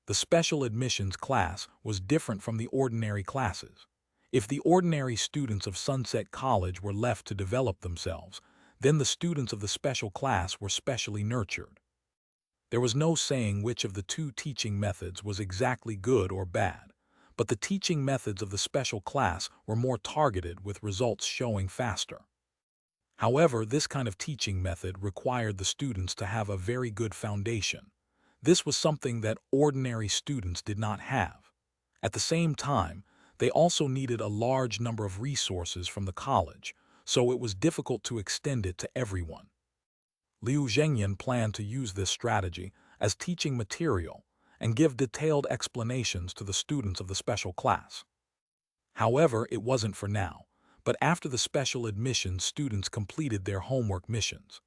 The special admissions class was different from the ordinary classes. If the ordinary students of Sunset College were left to develop themselves, then the students of the special class were specially nurtured. There was no saying which of the two teaching methods was exactly good or bad, but the teaching methods of the special class were more targeted with results showing faster. However, this kind of teaching method required the students to have a very good foundation. This was something that ordinary students did not have. At the same time, they also needed a large number of resources from the college, so it was difficult to extend it to everyone. Liu Zhengyan planned to use this strategy as teaching material and give detailed explanations to the students of the special class. However, it wasn't for now, but after the special admissions students completed their homework missions.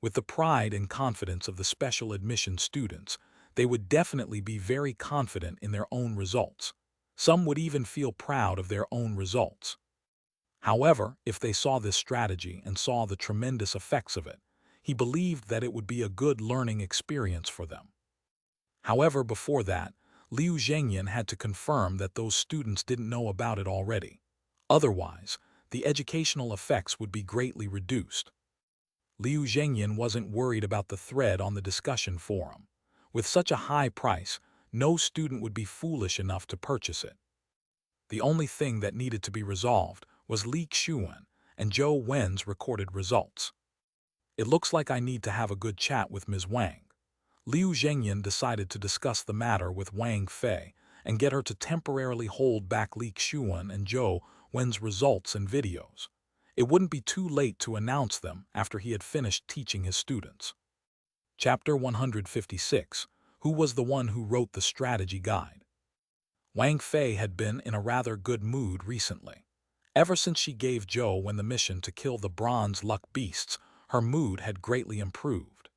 With the pride and confidence of the special admissions students, they would definitely be very confident in their own results. Some would even feel proud of their own results. However, if they saw this strategy and saw the tremendous effects of it, he believed that it would be a good learning experience for them. However, before that, Liu Zhengyan had to confirm that those students didn't know about it already. Otherwise, the educational effects would be greatly reduced. Liu Zhengyan wasn't worried about the thread on the discussion forum. With such a high price, no student would be foolish enough to purchase it. The only thing that needed to be resolved was Li Xian and Zhou Wen's recorded results. It looks like I need to have a good chat with Ms. Wang. Liu Zhengyan decided to discuss the matter with Wang Fei and get her to temporarily hold back Li Xian and Zhou Wen's results and videos. It wouldn't be too late to announce them after he had finished teaching his students. Chapter 156. Who was the one who wrote the strategy guide? Wang Fei had been in a rather good mood recently. Ever since she gave Zhou Wen the mission to kill the bronze luck beasts, her mood had greatly improved.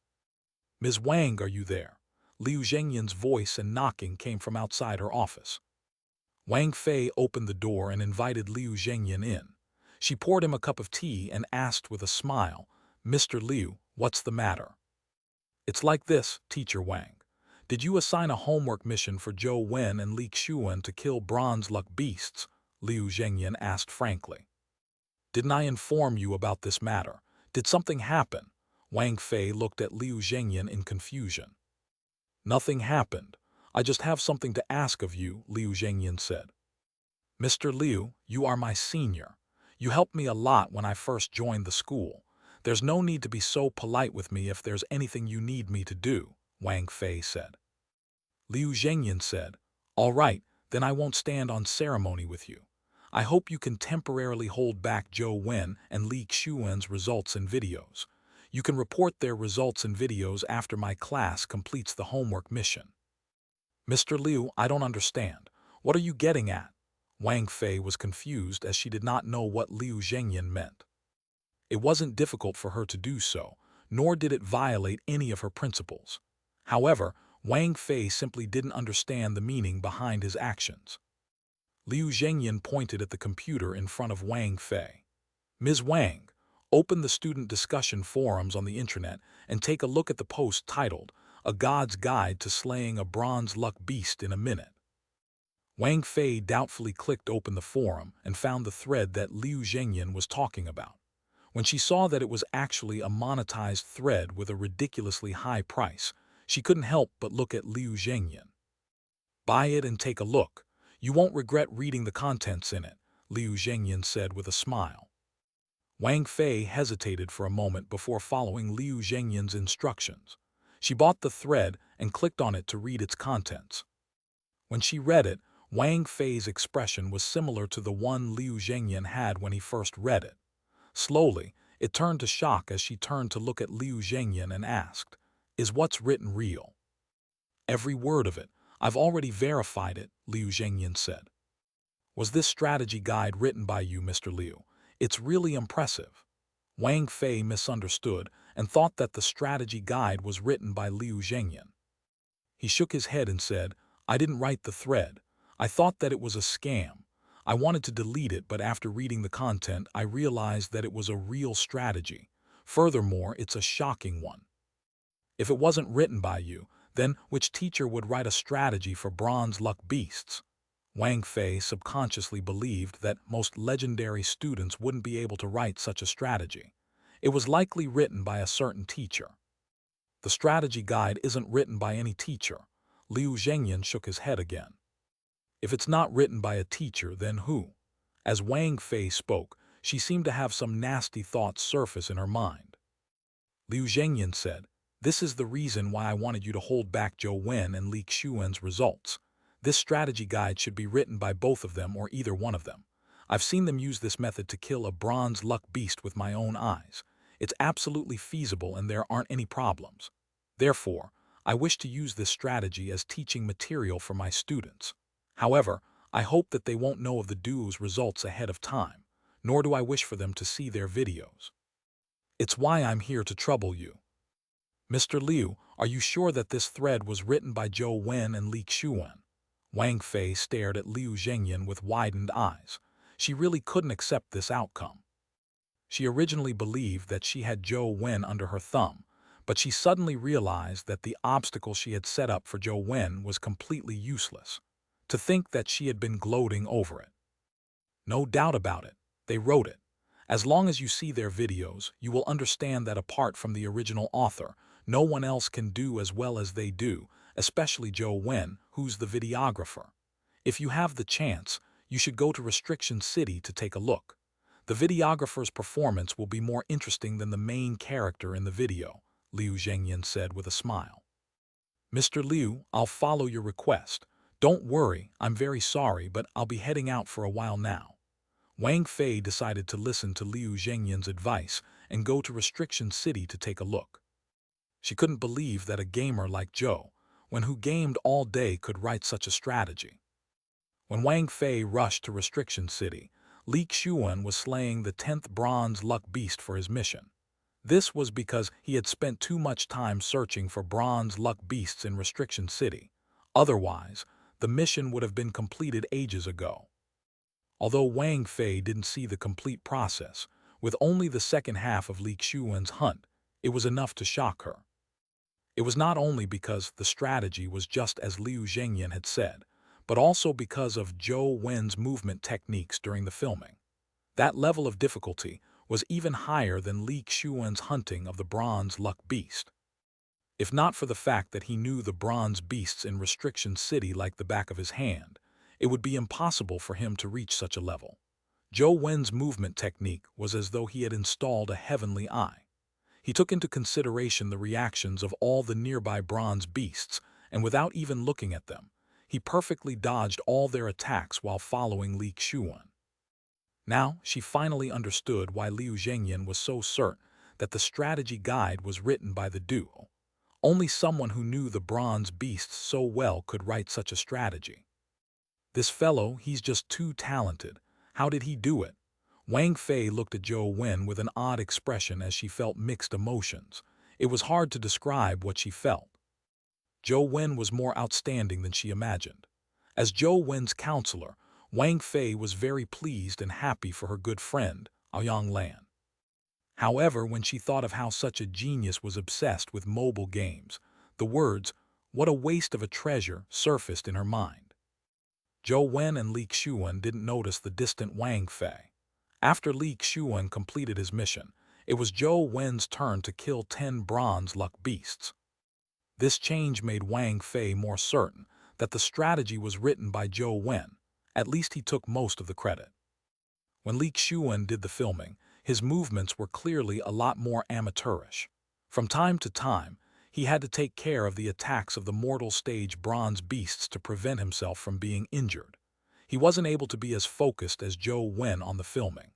"Ms. Wang, are you there?" Liu Zhengyan's voice and knocking came from outside her office. Wang Fei opened the door and invited Liu Zhengyan in. She poured him a cup of tea and asked with a smile, "Mr. Liu, what's the matter?" "It's like this, Teacher Wang. Did you assign a homework mission for Zhou Wen and Li Xuan to kill bronze luck beasts?" Liu Zhengyan asked frankly. "Didn't I inform you about this matter? Did something happen?" Wang Fei looked at Liu Zhengyan in confusion. "Nothing happened. I just have something to ask of you," Liu Zhengyan said. "Mr. Liu, you are my senior. You helped me a lot when I first joined the school. There's no need to be so polite with me if there's anything you need me to do," Wang Fei said. Liu Zhengyan said, "All right, then I won't stand on ceremony with you. I hope you can temporarily hold back Zhou Wen and Li Xuan's results and videos. You can report their results and videos after my class completes the homework mission." "Mr. Liu, I don't understand. What are you getting at?" Wang Fei was confused as she did not know what Liu Zhengyan meant. It wasn't difficult for her to do so, nor did it violate any of her principles. However, Wang Fei simply didn't understand the meaning behind his actions. Liu Zhengyan pointed at the computer in front of Wang Fei. "Ms. Wang, open the student discussion forums on the internet and take a look at the post titled, 'A God's Guide to Slaying a Bronze Luck Beast in a Minute.'" Wang Fei doubtfully clicked open the forum and found the thread that Liu Zhengyan was talking about. When she saw that it was actually a monetized thread with a ridiculously high price, she couldn't help but look at Liu Zhengyan. "Buy it and take a look. You won't regret reading the contents in it," Liu Zhengyan said with a smile. Wang Fei hesitated for a moment before following Liu Zhengyan's instructions. She bought the thread and clicked on it to read its contents. When she read it, Wang Fei's expression was similar to the one Liu Zhengyan had when he first read it. Slowly, it turned to shock as she turned to look at Liu Zhengyan and asked, "Is what's written real?" "Every word of it. I've already verified it," Liu Zhengyan said. "Was this strategy guide written by you, Mr. Liu? It's really impressive." Wang Fei misunderstood and thought that the strategy guide was written by Liu Zhengyan. He shook his head and said, "I didn't write the thread. I thought that it was a scam. I wanted to delete it, but after reading the content, I realized that it was a real strategy. Furthermore, it's a shocking one." "If it wasn't written by you, then which teacher would write a strategy for bronze luck beasts?" Wang Fei subconsciously believed that most legendary students wouldn't be able to write such a strategy. It was likely written by a certain teacher. "The strategy guide isn't written by any teacher." Liu Zhengyan shook his head again. "If it's not written by a teacher, then who?" As Wang Fei spoke, she seemed to have some nasty thoughts surface in her mind. Liu Zhengyan said, "This is the reason why I wanted you to hold back Zhou Wen and Li Xuan's results. This strategy guide should be written by both of them or either one of them. I've seen them use this method to kill a bronze luck beast with my own eyes. It's absolutely feasible and there aren't any problems. Therefore, I wish to use this strategy as teaching material for my students. However, I hope that they won't know of the duo's results ahead of time, nor do I wish for them to see their videos. It's why I'm here to trouble you." "Mr. Liu, are you sure that this thread was written by Zhou Wen and Li Xuan?" Wang Fei stared at Liu Zhengyan with widened eyes. She really couldn't accept this outcome. She originally believed that she had Zhou Wen under her thumb, but she suddenly realized that the obstacle she had set up for Zhou Wen was completely useless. To think that she had been gloating over it. "No doubt about it, they wrote it. As long as you see their videos, you will understand that apart from the original author, no one else can do as well as they do, especially Zhou Wen, who's the videographer. If you have the chance, you should go to Restriction City to take a look. The videographer's performance will be more interesting than the main character in the video," Liu Zhengyan said with a smile. "Mr. Liu, I'll follow your request. Don't worry, I'm very sorry, but I'll be heading out for a while now." Wang Fei decided to listen to Liu Zhengyan's advice and go to Restriction City to take a look. She couldn't believe that a gamer like Zhou Wen, who gamed all day, could write such a strategy. When Wang Fei rushed to Restriction City, Li Xuan was slaying the 10th bronze luck beast for his mission. This was because he had spent too much time searching for bronze luck beasts in Restriction City. Otherwise, the mission would have been completed ages ago. Although Wang Fei didn't see the complete process, with only the second half of Li Xuan's hunt, it was enough to shock her. It was not only because the strategy was just as Liu Zhengyan had said, but also because of Zhou Wen's movement techniques during the filming. That level of difficulty was even higher than Li Xuan's hunting of the bronze luck beast. If not for the fact that he knew the bronze beasts in Restriction City like the back of his hand, it would be impossible for him to reach such a level. Zhou Wen's movement technique was as though he had installed a heavenly eye. He took into consideration the reactions of all the nearby bronze beasts, and without even looking at them, he perfectly dodged all their attacks while following Li Xuan. Now she finally understood why Liu Zhengyan was so certain that the strategy guide was written by the duo. Only someone who knew the bronze beasts so well could write such a strategy. This fellow, he's just too talented. How did he do it? Wang Fei looked at Zhou Wen with an odd expression as she felt mixed emotions. It was hard to describe what she felt. Zhou Wen was more outstanding than she imagined. As Zhou Wen's counselor, Wang Fei was very pleased and happy for her good friend, Aoyang Lan. However, when she thought of how such a genius was obsessed with mobile games, the words, "What a waste of a treasure," surfaced in her mind. Zhou Wen and Li Xuan didn't notice the distant Wang Fei. After Li Xuan completed his mission, it was Zhou Wen's turn to kill 10 bronze luck beasts. This change made Wang Fei more certain that the strategy was written by Zhou Wen. At least he took most of the credit. When Li Xuan did the filming, his movements were clearly a lot more amateurish. From time to time, he had to take care of the attacks of the mortal stage bronze beasts to prevent himself from being injured. He wasn't able to be as focused as Zhou Wen on the filming.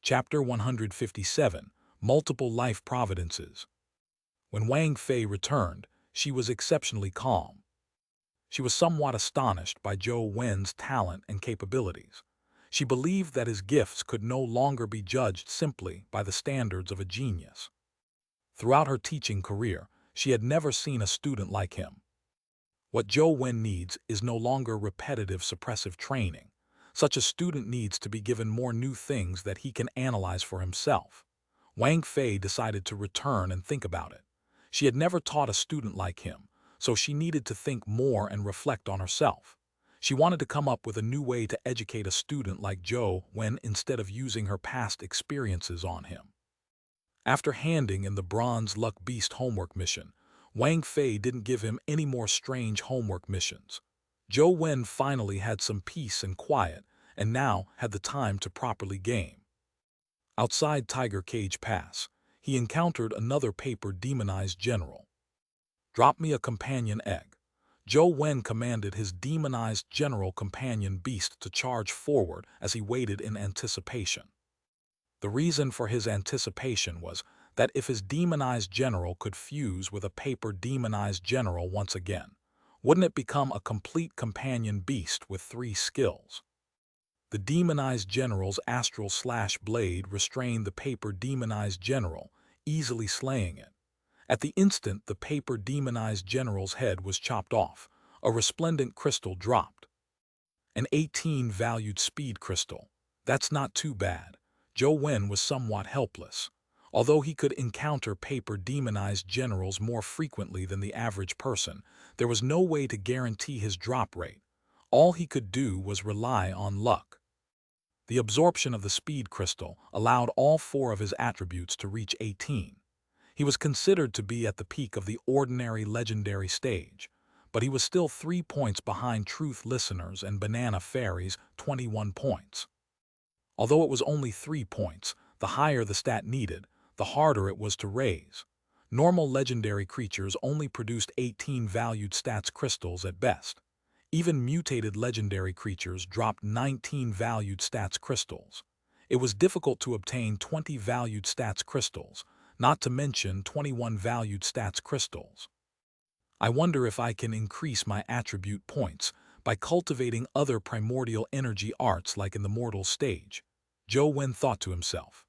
Chapter 157, Multiple Life Providences. When Wang Fei returned, she was exceptionally calm. She was somewhat astonished by Zhou Wen's talent and capabilities. She believed that his gifts could no longer be judged simply by the standards of a genius. Throughout her teaching career, she had never seen a student like him. What Zhou Wen needs is no longer repetitive suppressive training. Such a student needs to be given more new things that he can analyze for himself. Wang Fei decided to return and think about it. She had never taught a student like him, so she needed to think more and reflect on herself. She wanted to come up with a new way to educate a student like Zhou Wen instead of using her past experiences on him. After handing in the bronze luck beast homework mission, Wang Fei didn't give him any more strange homework missions. Zhou Wen finally had some peace and quiet, and now had the time to properly game. Outside Tiger Cage Pass, he encountered another paper demonized general. "Drop me a companion egg." Zhou Wen commanded his demonized general companion beast to charge forward as he waited in anticipation. The reason for his anticipation was that if his demonized general could fuse with a paper demonized general once again, wouldn't it become a complete companion beast with 3 skills? The demonized general's astral slash blade restrained the paper demonized general, easily slaying it. At the instant the paper demonized general's head was chopped off, a resplendent crystal dropped. An 18-valued speed crystal. That's not too bad. Zhou Wen was somewhat helpless. Although he could encounter paper demonized generals more frequently than the average person, there was no way to guarantee his drop rate. All he could do was rely on luck. The absorption of the speed crystal allowed all 4 of his attributes to reach 18. He was considered to be at the peak of the ordinary legendary stage, but he was still 3 points behind Truth Listeners and Banana Fairies, 21 points. Although it was only 3 points, the higher the stat needed, the harder it was to raise. Normal legendary creatures only produced 18 valued stats crystals at best. Even mutated legendary creatures dropped 19 valued stats crystals. It was difficult to obtain 20 valued stats crystals, not to mention 21 valued stats crystals. I wonder if I can increase my attribute points by cultivating other primordial energy arts like in the mortal stage, Zhou Wen thought to himself.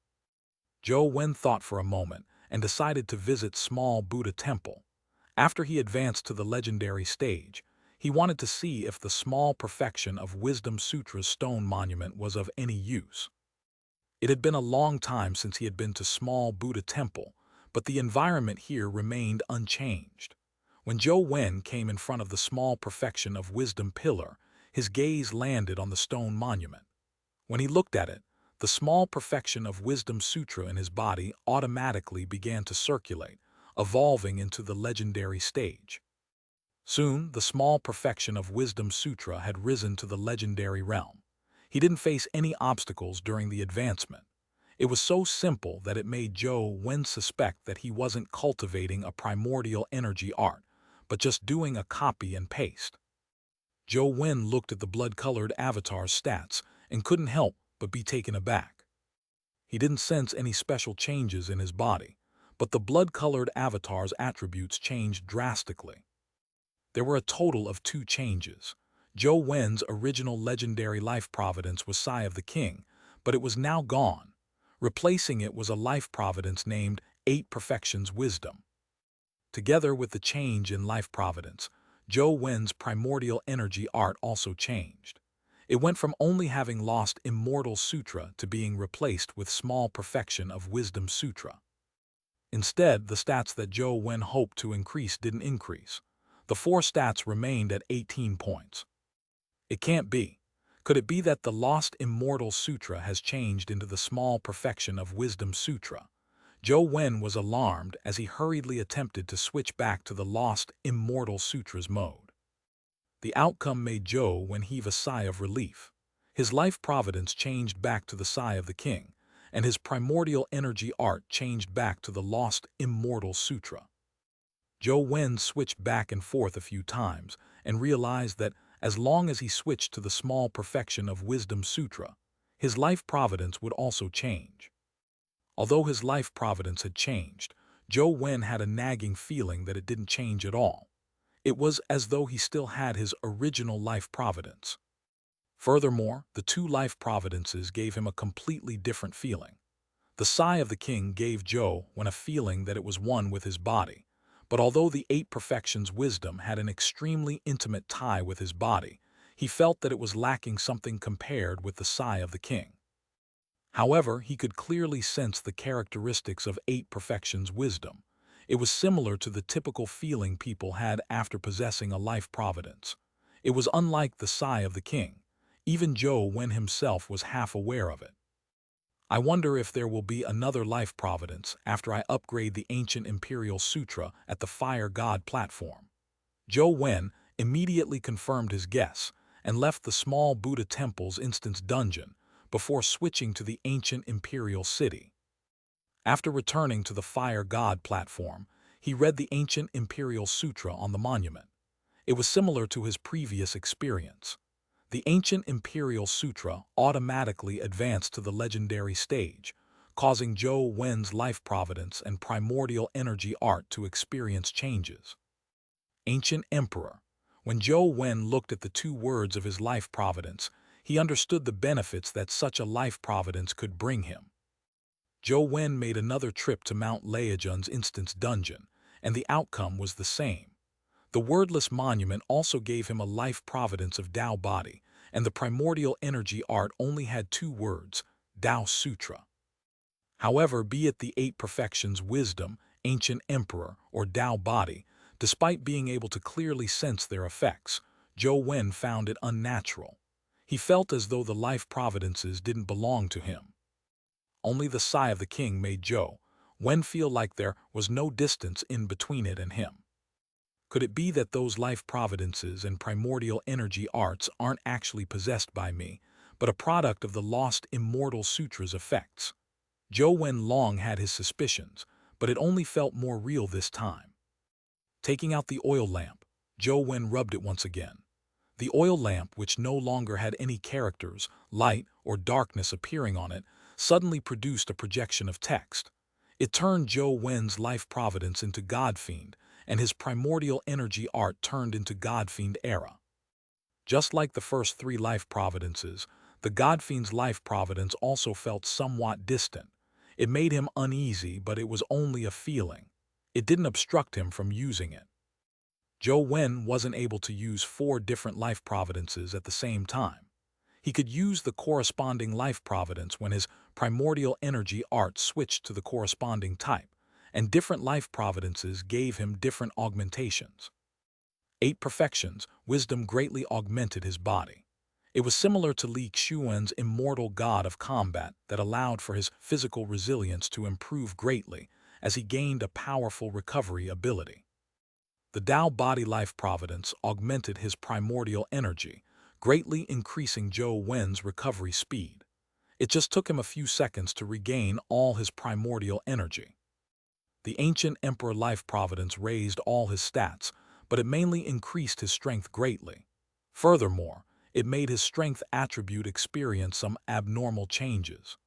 Zhou Wen thought for a moment and decided to visit small Buddha temple. After he advanced to the legendary stage, he wanted to see if the small perfection of Wisdom Sutra's stone monument was of any use. It had been a long time since he had been to small Buddha temple, but the environment here remained unchanged. When Zhou Wen came in front of the small perfection of Wisdom pillar, his gaze landed on the stone monument. When he looked at it, the small perfection of Wisdom Sutra in his body automatically began to circulate, evolving into the legendary stage. Soon, the small perfection of Wisdom Sutra had risen to the legendary realm. He didn't face any obstacles during the advancement. It was so simple that it made Zhou Wen suspect that he wasn't cultivating a primordial energy art, but just doing a copy and paste. Zhou Wen looked at the blood-colored avatar's stats and couldn't help but be taken aback. He didn't sense any special changes in his body, but the blood-colored avatar's attributes changed drastically. There were a total of 2 changes. Zhou Wen's original legendary life providence was Sigh of the King, but it was now gone. Replacing it was a life providence named 8 Perfections Wisdom. Together with the change in life providence, Zhou Wen's primordial energy art also changed. It went from only having lost Immortal Sutra to being replaced with small perfection of Wisdom Sutra. Instead, the stats that Zhou Wen hoped to increase didn't increase. The 4 stats remained at 18 points. It can't be. Could it be that the lost Immortal Sutra has changed into the small perfection of Wisdom Sutra? Zhou Wen was alarmed as he hurriedly attempted to switch back to the lost Immortal Sutra's mode. The outcome made Zhou Wen heave a sigh of relief. His life providence changed back to the Sigh of the King, and his primordial energy art changed back to the lost Immortal Sutra. Zhou Wen switched back and forth a few times and realized that as long as he switched to the small perfection of Wisdom Sutra, his life providence would also change. Although his life providence had changed, Zhou Wen had a nagging feeling that it didn't change at all. It was as though he still had his original life providence. Furthermore, the 2 life providences gave him a completely different feeling. The Sigh of the King gave Zhou Wen a feeling that it was one with his body, but although the 8 Perfections Wisdom had an extremely intimate tie with his body, he felt that it was lacking something compared with the Sigh of the King. However, he could clearly sense the characteristics of 8 Perfections Wisdom. It was similar to the typical feeling people had after possessing a life providence. It was unlike the Sigh of the King. Even Zhou Wen himself was half aware of it. I wonder if there will be another life providence after I upgrade the Ancient Imperial Sutra at the Fire God platform. Zhou Wen immediately confirmed his guess and left the small Buddha temple's instance dungeon before switching to the Ancient Imperial City. After returning to the Fire God platform, he read the Ancient Imperial Sutra on the monument. It was similar to his previous experience. The Ancient Imperial Sutra automatically advanced to the legendary stage, causing Zhou Wen's life providence and primordial energy art to experience changes. Ancient Emperor. When Zhou Wen looked at the 2 words of his life providence, he understood the benefits that such a life providence could bring him. Zhou Wen made another trip to Mount Leijun's instance dungeon, and the outcome was the same. The wordless monument also gave him a life providence of Tao body, and the primordial energy art only had 2 words, Tao Sutra. However, be it the 8 Perfections Wisdom, Ancient Emperor, or Tao body, despite being able to clearly sense their effects, Zhou Wen found it unnatural. He felt as though the life providences didn't belong to him. Only the Sigh of the King made Zhou Wen feel like there was no distance in between it and him. Could it be that those life providences and primordial energy arts aren't actually possessed by me, but a product of the lost Immortal Sutra's effects? Zhou Wen long had his suspicions, but it only felt more real this time. Taking out the oil lamp, Zhou Wen rubbed it once again. The oil lamp, which no longer had any characters, light, or darkness appearing on it, suddenly produced a projection of text. It turned Zhou Wen's life providence into Godfiend, and his primordial energy art turned into Godfiend era. Just like the first three life providences, the Godfiend's life providence also felt somewhat distant. It made him uneasy, but it was only a feeling. It didn't obstruct him from using it. Zhou Wen wasn't able to use 4 different life providences at the same time. He could use the corresponding life providence when his primordial energy art switched to the corresponding type, and different life providences gave him different augmentations. 8 perfections, wisdom greatly augmented his body. It was similar to Li Xuan's immortal god of combat that allowed for his physical resilience to improve greatly as he gained a powerful recovery ability. The Dao body life providence augmented his primordial energy, greatly increasing Zhou Wen's recovery speed. It just took him a few seconds to regain all his primordial energy. The ancient emperor life providence raised all his stats, but it mainly increased his strength greatly. Furthermore, it made his strength attribute experience some abnormal changes.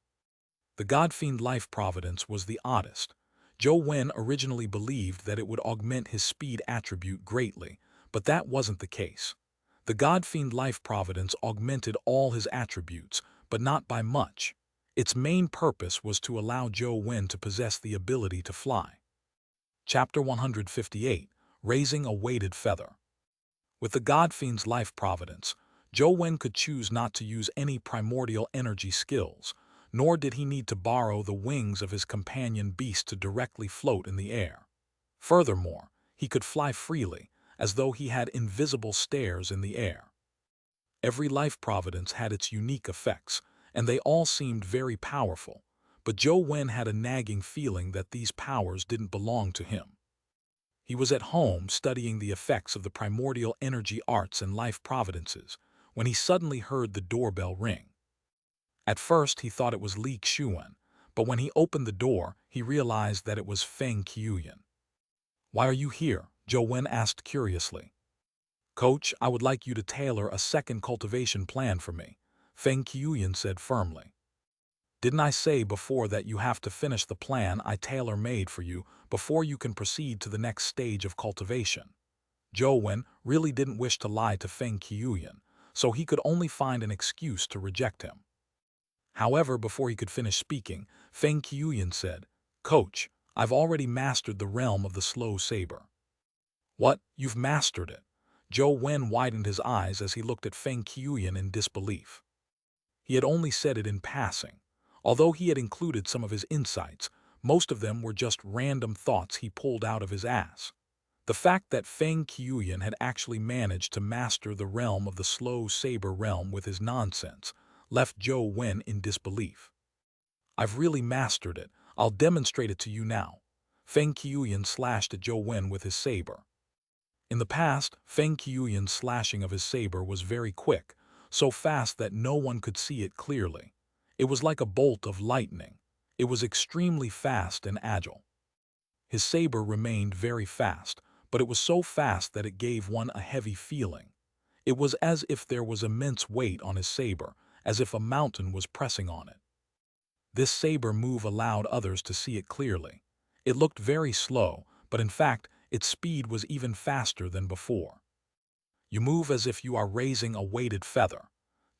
The Godfiend life providence was the oddest. Zhou Wen originally believed that it would augment his speed attribute greatly, but that wasn't the case. The Godfiend life providence augmented all his attributes, but not by much. Its main purpose was to allow Zhou Wen to possess the ability to fly. Chapter 158, Raising a Weighted Feather. With the Godfiend's life providence, Zhou Wen could choose not to use any primordial energy skills, nor did he need to borrow the wings of his companion beast to directly float in the air. Furthermore, he could fly freely, as though he had invisible stairs in the air. Every life providence had its unique effects, and they all seemed very powerful, but Zhou Wen had a nagging feeling that these powers didn't belong to him. He was at home studying the effects of the primordial energy arts and life providences when he suddenly heard the doorbell ring. At first he thought it was Li Xuan, but when he opened the door, he realized that it was Feng Qiuyan. "Why are you here?" Zhou Wen asked curiously. "Coach, I would like you to tailor a second cultivation plan for me," Feng Qiuyan said firmly. "Didn't I say before that you have to finish the plan I tailor-made for you before you can proceed to the next stage of cultivation?" Zhou Wen really didn't wish to lie to Feng Qiuyan, so he could only find an excuse to reject him. However, before he could finish speaking, Feng Qiuyan said, "Coach, I've already mastered the realm of the slow saber." "What? You've mastered it?" Zhou Wen widened his eyes as he looked at Feng Qiuyan in disbelief. He had only said it in passing. Although he had included some of his insights, most of them were just random thoughts he pulled out of his ass. The fact that Feng Qiuyan had actually managed to master the realm of the slow saber realm with his nonsense left Zhou Wen in disbelief. "I've really mastered it. I'll demonstrate it to you now." Feng Qiuyan slashed at Zhou Wen with his saber. In the past, Feng Qiuyan's slashing of his saber was very quick, so fast that no one could see it clearly. It was like a bolt of lightning. It was extremely fast and agile. His saber remained very fast, but it was so fast that it gave one a heavy feeling. It was as if there was immense weight on his saber, as if a mountain was pressing on it. This saber move allowed others to see it clearly. It looked very slow, but in fact, its speed was even faster than before. "You move as if you are raising a weighted feather."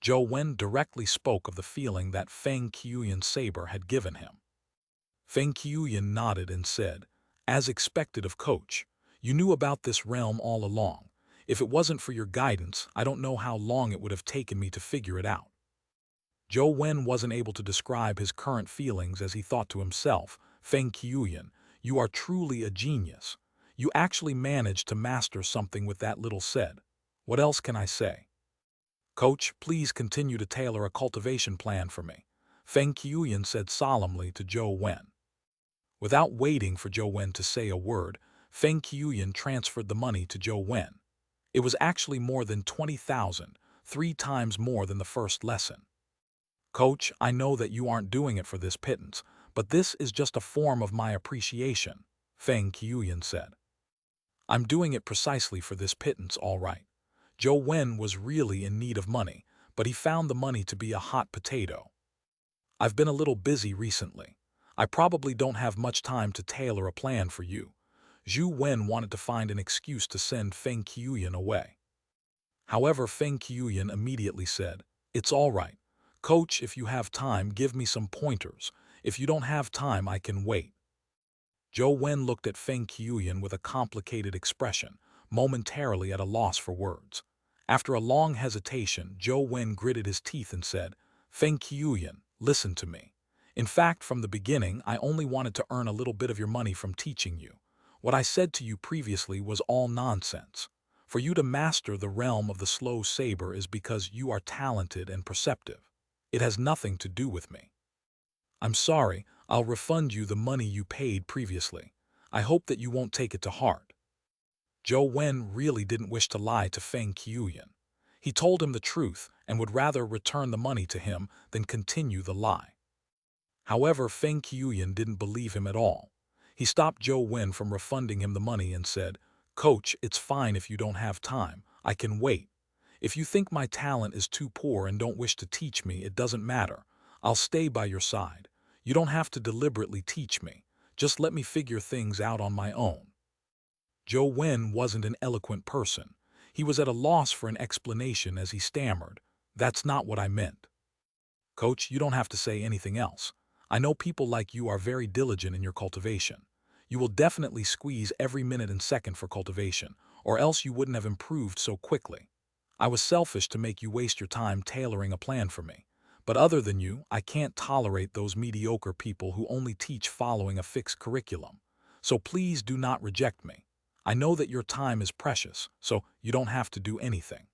Zhou Wen directly spoke of the feeling that Feng Qiuyan's saber had given him. Feng Qiuyan nodded and said, "As expected of Coach, you knew about this realm all along. If it wasn't for your guidance, I don't know how long it would have taken me to figure it out." Zhou Wen wasn't able to describe his current feelings as he thought to himself, "Feng Qiuyan, you are truly a genius. You actually managed to master something with that little said. What else can I say?" "Coach, please continue to tailor a cultivation plan for me," Feng Qiuyan said solemnly to Zhou Wen. Without waiting for Zhou Wen to say a word, Feng Qiuyan transferred the money to Zhou Wen. It was actually more than 20,000, 3 times more than the first lesson. "Coach, I know that you aren't doing it for this pittance, but this is just a form of my appreciation," Feng Qiuyan said. "I'm doing it precisely for this pittance, all right." Zhou Wen was really in need of money, but he found the money to be a hot potato. I've been a little busy recently. I probably don't have much time to tailor a plan for you. Zhou Wen wanted to find an excuse to send Feng Qiuyan away. However, Feng Qiuyan immediately said, "It's all right. Coach, if you have time, give me some pointers. If you don't have time, I can wait." Zhou Wen looked at Feng Qiuyan with a complicated expression, momentarily at a loss for words. After a long hesitation, Zhou Wen gritted his teeth and said, "Feng Qiuyan, listen to me. In fact, from the beginning, I only wanted to earn a little bit of your money from teaching you. What I said to you previously was all nonsense. For you to master the realm of the slow saber is because you are talented and perceptive. It has nothing to do with me. I'm sorry, I'll refund you the money you paid previously. I hope that you won't take it to heart." Zhou Wen really didn't wish to lie to Feng Qiuyan. He told him the truth and would rather return the money to him than continue the lie. However, Feng Qiuyan didn't believe him at all. He stopped Zhou Wen from refunding him the money and said, "Coach, it's fine if you don't have time. I can wait. If you think my talent is too poor and don't wish to teach me, it doesn't matter. I'll stay by your side. You don't have to deliberately teach me. Just let me figure things out on my own." Zhou Wen wasn't an eloquent person. He was at a loss for an explanation as he stammered, "That's not what I meant." "Coach, you don't have to say anything else. I know people like you are very diligent in your cultivation. You will definitely squeeze every minute and second for cultivation, or else you wouldn't have improved so quickly. I was selfish to make you waste your time tailoring a plan for me. But other than you, I can't tolerate those mediocre people who only teach following a fixed curriculum. So please do not reject me. I know that your time is precious, so you don't have to do anything.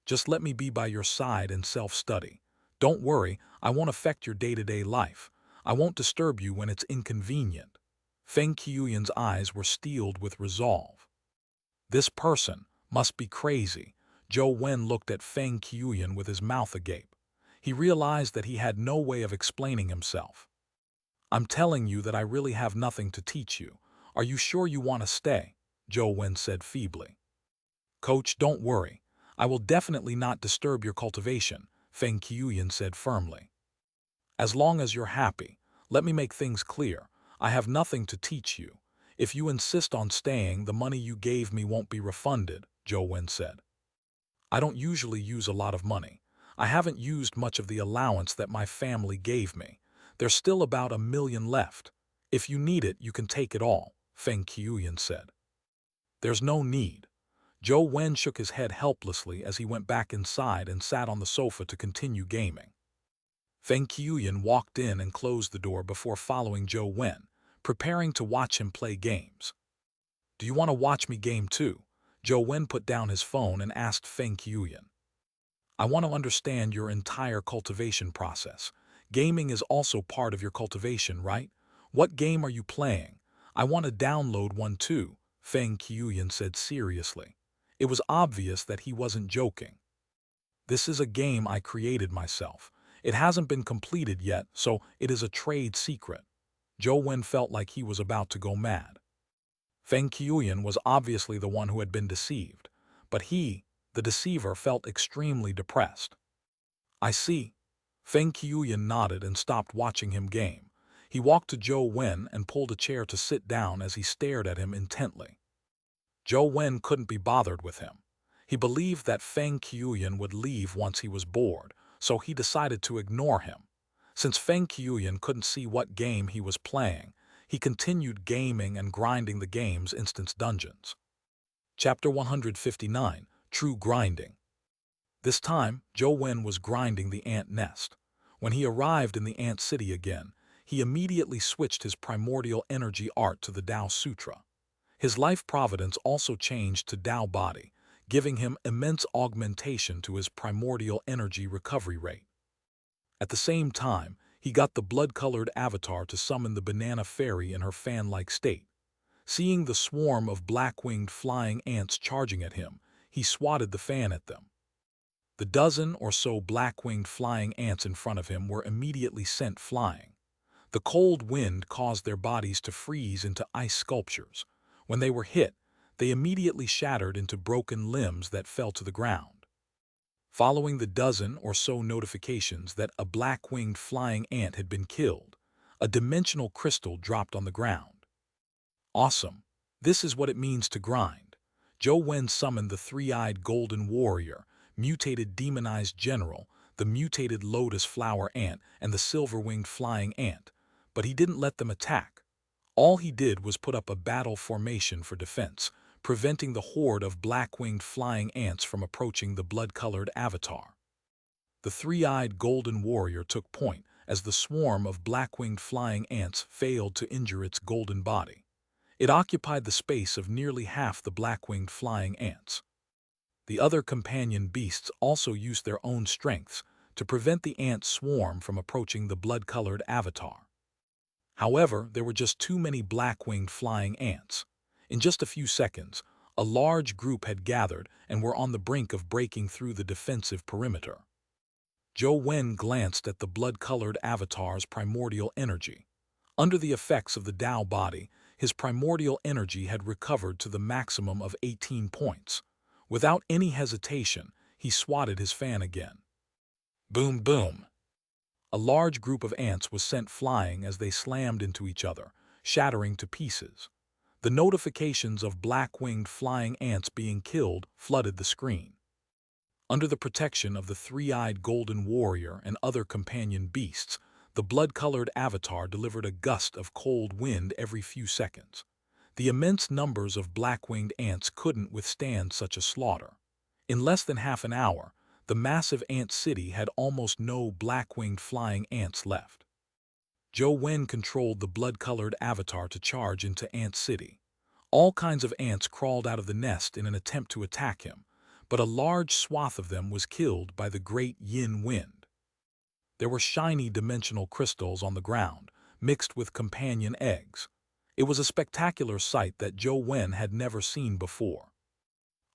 Just let me be by your side and self-study. Don't worry, I won't affect your day-to-day life. I won't disturb you when it's inconvenient." Feng Qiuyan's eyes were steeled with resolve. This person must be crazy. Zhou Wen looked at Feng Qiuyan with his mouth agape. He realized that he had no way of explaining himself. "I'm telling you that I really have nothing to teach you. Are you sure you want to stay?" Zhou Wen said feebly. "Coach, don't worry. I will definitely not disturb your cultivation," Feng Qiuyan said firmly. "As long as you're happy, let me make things clear. I have nothing to teach you. If you insist on staying, the money you gave me won't be refunded," Zhou Wen said. "I don't usually use a lot of money. I haven't used much of the allowance that my family gave me. There's still about 1 million left. If you need it, you can take it all," Feng Qiuyan said. "There's no need." Zhou Wen shook his head helplessly as he went back inside and sat on the sofa to continue gaming. Feng Qiuyan walked in and closed the door before following Zhou Wen, preparing to watch him play games. "Do you want to watch me game too?" Zhou Wen put down his phone and asked Feng Qiuyan. "I want to understand your entire cultivation process. Gaming is also part of your cultivation, right? What game are you playing? I want to download one too," Feng Qiuyan said seriously. It was obvious that he wasn't joking. "This is a game I created myself. It hasn't been completed yet, so it is a trade secret." Zhou Wen felt like he was about to go mad. Feng Qiuyan was obviously the one who had been deceived, but he, the deceiver, felt extremely depressed. "I see." Feng Qiuyan nodded and stopped watching him game. He walked to Zhou Wen and pulled a chair to sit down as he stared at him intently. Zhou Wen couldn't be bothered with him. He believed that Feng Qiuyan would leave once he was bored, so he decided to ignore him. Since Feng Qiuyan couldn't see what game he was playing, he continued gaming and grinding the game's instance dungeons. Chapter 159, True Grinding. This time, Zhou Wen was grinding the ant nest. When he arrived in the ant city again, he immediately switched his primordial energy art to the Tao Sutra. His life providence also changed to Tao Body, giving him immense augmentation to his primordial energy recovery rate. At the same time, he got the blood-colored avatar to summon the banana fairy in her fan-like state. Seeing the swarm of black-winged flying ants charging at him, he swatted the fan at them. The dozen or so black-winged flying ants in front of him were immediately sent flying. The cold wind caused their bodies to freeze into ice sculptures. When they were hit, They immediately shattered into broken limbs that fell to the ground. Following the dozen or so notifications that a black-winged flying ant had been killed, a dimensional crystal dropped on the ground. Awesome. This is what it means to grind. Zhou Wen summoned the three-eyed golden warrior, mutated demonized general, the mutated lotus flower ant, and the silver-winged flying ant, but he didn't let them attack. All he did was put up a battle formation for defense, preventing the horde of black-winged flying ants from approaching the blood-colored avatar. The three-eyed golden warrior took point as the swarm of black-winged flying ants failed to injure its golden body. It occupied the space of nearly half the black-winged flying ants. The other companion beasts also used their own strengths to prevent the ant swarm from approaching the blood-colored avatar. However, there were just too many black-winged flying ants. In just a few seconds, a large group had gathered and were on the brink of breaking through the defensive perimeter. Zhou Wen glanced at the blood-colored avatar's primordial energy. Under the effects of the Tao body, his primordial energy had recovered to the maximum of 18 points. Without any hesitation, he swatted his fan again. Boom, boom. A large group of ants was sent flying as they slammed into each other, shattering to pieces. The notifications of black-winged flying ants being killed flooded the screen. Under the protection of the three-eyed golden warrior and other companion beasts, the blood-colored avatar delivered a gust of cold wind every few seconds. The immense numbers of black-winged ants couldn't withstand such a slaughter. In less than half an hour, the massive ant city had almost no black-winged flying ants left. Zhou Wen controlled the blood-colored avatar to charge into Ant City. All kinds of ants crawled out of the nest in an attempt to attack him, but a large swath of them was killed by the great yin wind. There were shiny dimensional crystals on the ground, mixed with companion eggs. It was a spectacular sight that Zhou Wen had never seen before.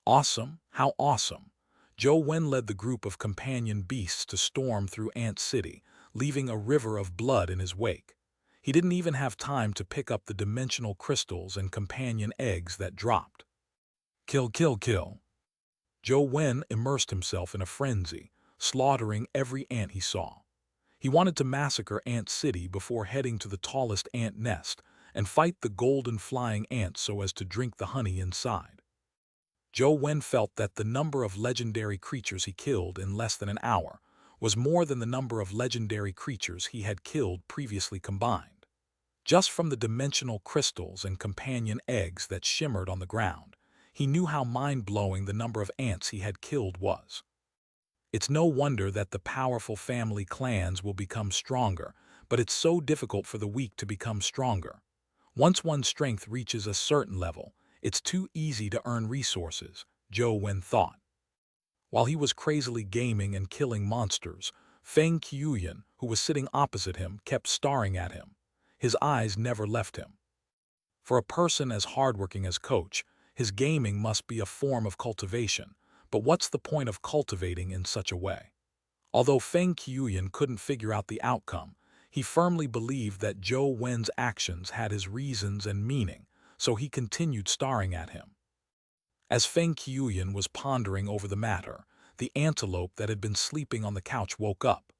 Awesome, how awesome! Zhou Wen led the group of companion beasts to storm through Ant City, leaving a river of blood in his wake. He didn't even have time to pick up the dimensional crystals and companion eggs that dropped. Kill, kill, kill! Zhou Wen immersed himself in a frenzy, slaughtering every ant he saw. He wanted to massacre Ant City before heading to the tallest ant nest and fight the golden flying ants so as to drink the honey inside. Zhou Wen felt that the number of legendary creatures he killed in less than an hour was more than the number of legendary creatures he had killed previously combined. Just from the dimensional crystals and companion eggs that shimmered on the ground, he knew how mind-blowing the number of ants he had killed was. It's no wonder that the powerful family clans will become stronger, but it's so difficult for the weak to become stronger. Once one's strength reaches a certain level, it's too easy to earn resources, Zhou Wen thought. While he was crazily gaming and killing monsters, Feng Qiuyan, who was sitting opposite him, kept staring at him. His eyes never left him. For a person as hardworking as Coach, his gaming must be a form of cultivation, but what's the point of cultivating in such a way? Although Feng Qiuyan couldn't figure out the outcome, he firmly believed that Zhou Wen's actions had his reasons and meaning, so he continued staring at him. As Feng Qiuyan was pondering over the matter, the antelope that had been sleeping on the couch woke up.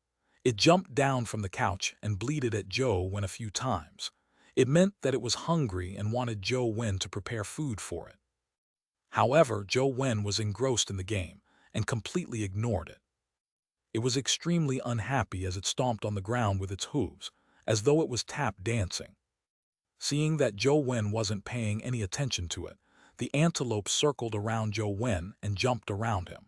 It jumped down from the couch and bleated at Zhou Wen a few times. It meant that it was hungry and wanted Zhou Wen to prepare food for it. However, Zhou Wen was engrossed in the game and completely ignored it. It was extremely unhappy as it stomped on the ground with its hooves, as though it was tap dancing. Seeing that Zhou Wen wasn't paying any attention to it, the antelope circled around Zhou Wen and jumped around him.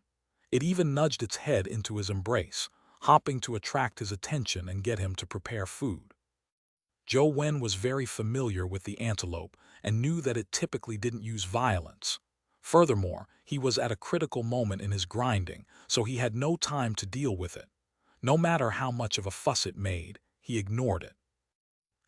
It even nudged its head into his embrace, hopping to attract his attention and get him to prepare food. Zhou Wen was very familiar with the antelope and knew that it typically didn't use violence. Furthermore, he was at a critical moment in his grinding, so he had no time to deal with it. No matter how much of a fuss it made, he ignored it.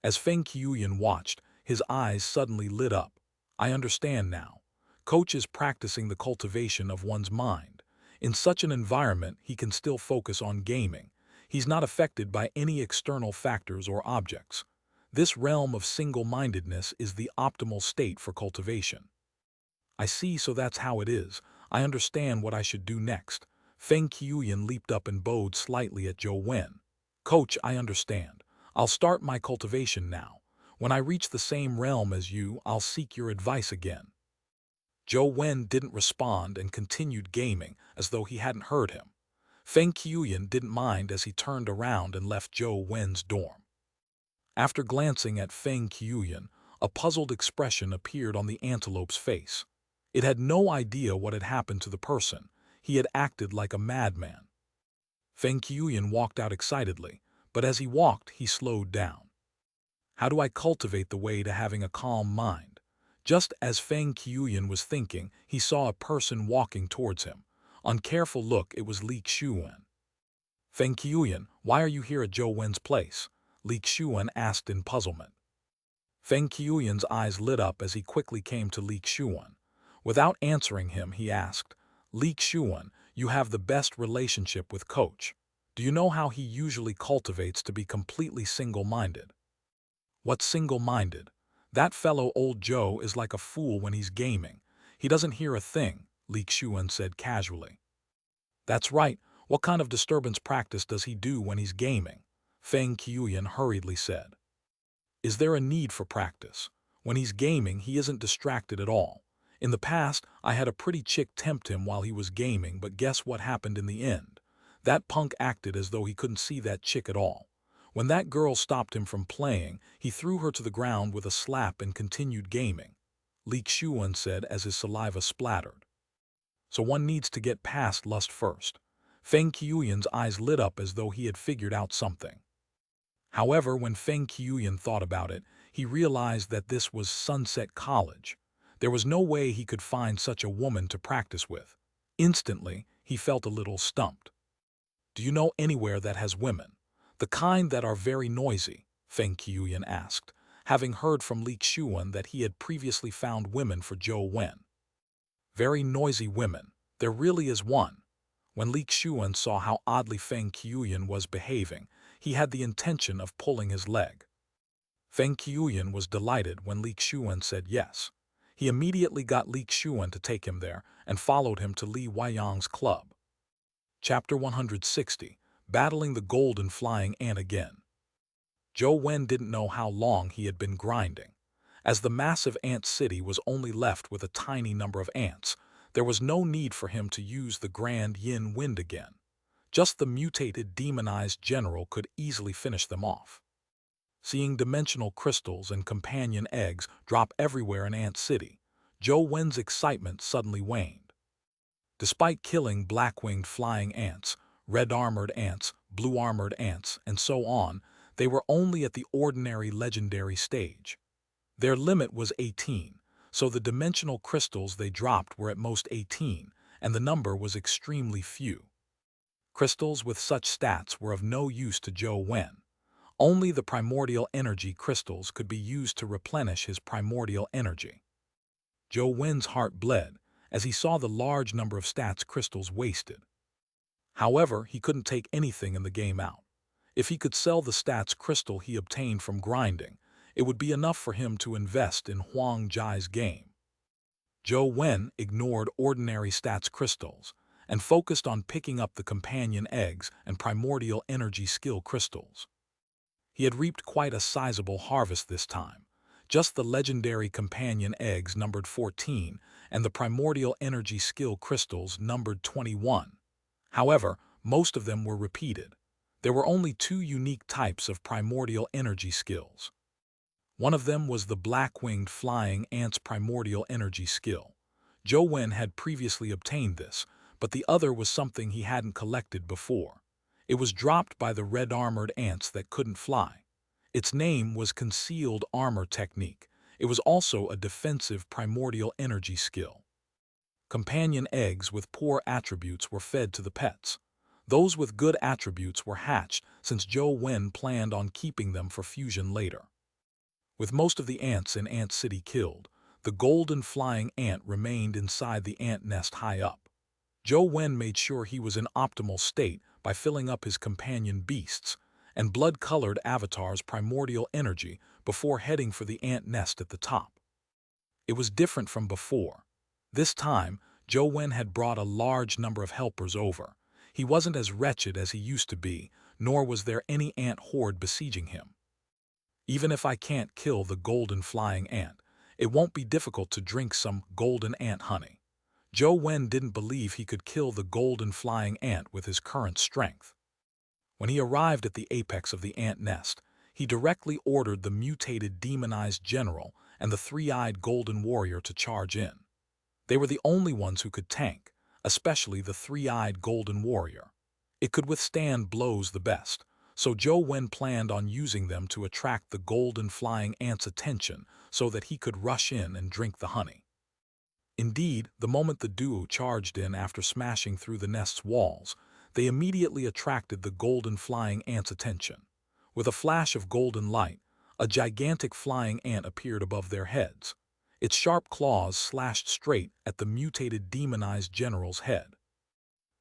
As Feng Qiuyan watched, his eyes suddenly lit up. I understand now. Coach is practicing the cultivation of one's mind. In such an environment, he can still focus on gaming. He's not affected by any external factors or objects. This realm of single-mindedness is the optimal state for cultivation. I see, so that's how it is. I understand what I should do next. Feng Qiuyan leaped up and bowed slightly at Zhou Wen. Coach, I understand. I'll start my cultivation now. When I reach the same realm as you, I'll seek your advice again. Zhou Wen didn't respond and continued gaming as though he hadn't heard him. Feng Qiuyan didn't mind as he turned around and left Zhou Wen's dorm. After glancing at Feng Qiuyan, a puzzled expression appeared on the antelope's face. It had no idea what had happened to the person. He had acted like a madman. Feng Qiuyan walked out excitedly, but as he walked, he slowed down. How do I cultivate the way to having a calm mind? Just as Feng Qiuyan was thinking, he saw a person walking towards him. On careful look, it was Li Xiuan. Feng Qiuyan, why are you here at Zhou Wen's place? Li Xiuan asked in puzzlement. Feng Qiuyan's eyes lit up as he quickly came to Li Xiuan. Without answering him, he asked, Li Xiuan, you have the best relationship with Coach. Do you know how he usually cultivates to be completely single-minded? What's single-minded? That fellow old Zhou is like a fool when he's gaming. He doesn't hear a thing, Li Xiuan said casually. That's right. What kind of disturbance practice does he do when he's gaming? Feng Qiuyan hurriedly said. Is there a need for practice? When he's gaming, he isn't distracted at all. In the past, I had a pretty chick tempt him while he was gaming, but guess what happened in the end? That punk acted as though he couldn't see that chick at all. When that girl stopped him from playing, he threw her to the ground with a slap and continued gaming, Li Xiuan said as his saliva splattered. So one needs to get past lust first. Feng Qiuyan's eyes lit up as though he had figured out something. However, when Feng Qiuyan thought about it, he realized that this was Sunset College. There was no way he could find such a woman to practice with. Instantly, he felt a little stumped. Do you know anywhere that has women? The kind that are very noisy, Feng Qiuyan asked, having heard from Li Xiuan that he had previously found women for Zhou Wen. Very noisy women. There really is one. When Li Xiuan saw how oddly Feng Qiuyan was behaving, he had the intention of pulling his leg. Feng Qiuyan was delighted when Li Xiuan said yes. He immediately got Li Xiuan to take him there and followed him to Li Weiyang's club. Chapter 160, Battling the Golden Flying Ant Again. Zhou Wen didn't know how long he had been grinding. As the massive ant city was only left with a tiny number of ants, there was no need for him to use the Grand Yin Wind again. Just the mutated, demonized general could easily finish them off. Seeing dimensional crystals and companion eggs drop everywhere in Ant City, Zhou Wen's excitement suddenly waned. Despite killing black-winged flying ants, red-armored ants, blue-armored ants, and so on, they were only at the ordinary legendary stage. Their limit was 18, so the dimensional crystals they dropped were at most 18, and the number was extremely few. Crystals with such stats were of no use to Zhou Wen. Only the primordial energy crystals could be used to replenish his primordial energy. Zhou Wen's heart bled as he saw the large number of stats crystals wasted. However, he couldn't take anything in the game out. If he could sell the stats crystal he obtained from grinding, it would be enough for him to invest in Huang Jai's game. Zhou Wen ignored ordinary stats crystals and focused on picking up the companion eggs and primordial energy skill crystals. He had reaped quite a sizable harvest this time. Just the legendary companion eggs numbered 14 and the primordial energy skill crystals numbered 21. However, most of them were repeated. There were only 2 unique types of primordial energy skills. One of them was the black-winged flying ant's primordial energy skill. Zhou Wen had previously obtained this, but the other was something he hadn't collected before. It was dropped by the red-armored ants that couldn't fly. Its name was Concealed Armor Technique. It was also a defensive primordial energy skill. Companion eggs with poor attributes were fed to the pets. Those with good attributes were hatched since Zhou Wen planned on keeping them for fusion later. With most of the ants in Ant City killed, the golden flying ant remained inside the ant nest high up. Zhou Wen made sure he was in optimal state by filling up his companion beasts and blood-colored avatars' primordial energy before heading for the ant nest at the top. It was different from before. This time, Zhou Wen had brought a large number of helpers over. He wasn't as wretched as he used to be, nor was there any ant horde besieging him. Even if I can't kill the golden flying ant, it won't be difficult to drink some golden ant honey. Zhou Wen didn't believe he could kill the golden flying ant with his current strength. When he arrived at the apex of the ant nest, he directly ordered the mutated demonized general and the three-eyed golden warrior to charge in. They were the only ones who could tank, especially the three-eyed golden warrior. It could withstand blows the best, so Zhou Wen planned on using them to attract the golden flying ant's attention so that he could rush in and drink the honey. Indeed, the moment the duo charged in after smashing through the nest's walls, they immediately attracted the golden flying ant's attention. With a flash of golden light, a gigantic flying ant appeared above their heads. Its sharp claws slashed straight at the mutated demonized general's head.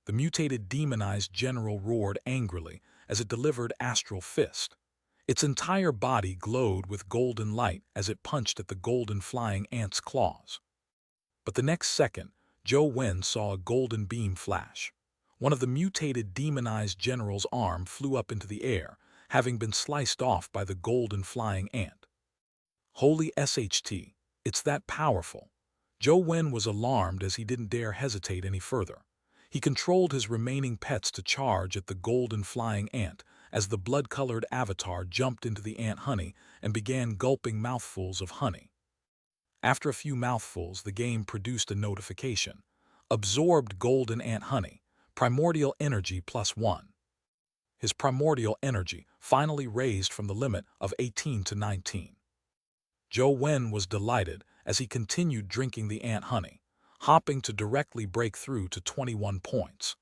The mutated demonized general roared angrily as it delivered astral fist. Its entire body glowed with golden light as it punched at the golden flying ant's claws. But the next second, Zhou Wen saw a golden beam flash. One of the mutated demonized general's arm flew up into the air, having been sliced off by the golden flying ant. Holy SHT, it's that powerful. Zhou Wen was alarmed as he didn't dare hesitate any further. He controlled his remaining pets to charge at the golden flying ant as the blood-colored avatar jumped into the ant honey and began gulping mouthfuls of honey. After a few mouthfuls, the game produced a notification. Absorbed golden ant honey, primordial energy +1. His primordial energy finally raised from the limit of 18 to 19. Zhou Wen was delighted as he continued drinking the ant honey, hopping to directly break through to 21 points.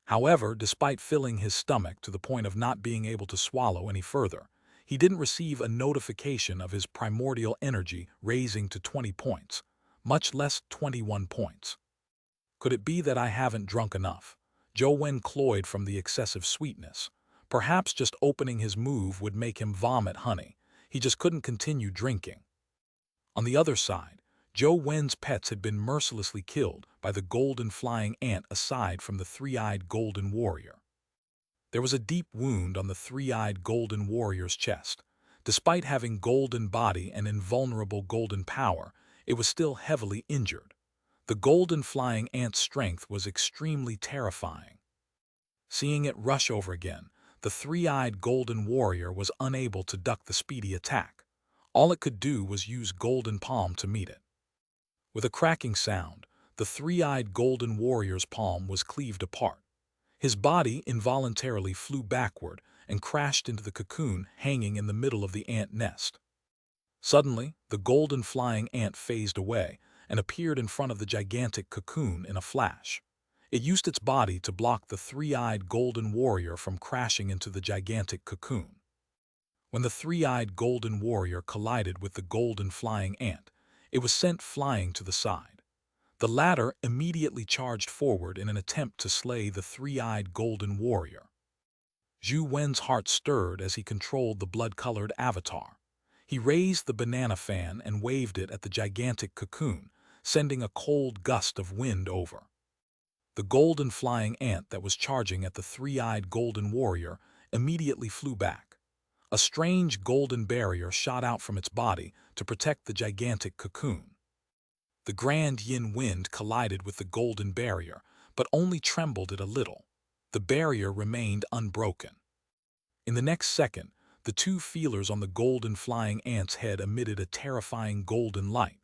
However, despite filling his stomach to the point of not being able to swallow any further, he didn't receive a notification of his primordial energy raising to 20 points, much less 21 points. Could it be that I haven't drunk enough? Zhou Wen cloyed from the excessive sweetness. Perhaps just opening his move would make him vomit honey. He just couldn't continue drinking. On the other side, Zhou Wen's pets had been mercilessly killed by the golden flying ant aside from the three-eyed golden warrior. There was a deep wound on the three-eyed golden warrior's chest. Despite having golden body and invulnerable golden power, it was still heavily injured. The golden flying ant's strength was extremely terrifying. Seeing it rush over again, the three-eyed golden warrior was unable to duck the speedy attack. All it could do was use golden palm to meet it. With a cracking sound, the three-eyed golden warrior's palm was cleaved apart. His body involuntarily flew backward and crashed into the cocoon hanging in the middle of the ant nest. Suddenly, the golden flying ant phased away and appeared in front of the gigantic cocoon in a flash. It used its body to block the three-eyed golden warrior from crashing into the gigantic cocoon. When the three-eyed golden warrior collided with the golden flying ant, it was sent flying to the side. The latter immediately charged forward in an attempt to slay the three-eyed golden warrior. Zhou Wen's heart stirred as he controlled the blood-colored avatar. He raised the banana fan and waved it at the gigantic cocoon, sending a cold gust of wind over. The golden flying ant that was charging at the three-eyed golden warrior immediately flew back. A strange golden barrier shot out from its body to protect the gigantic cocoon. The grand yin wind collided with the golden barrier, but only trembled it a little. The barrier remained unbroken. In the next second, the two feelers on the golden flying ant's head emitted a terrifying golden light.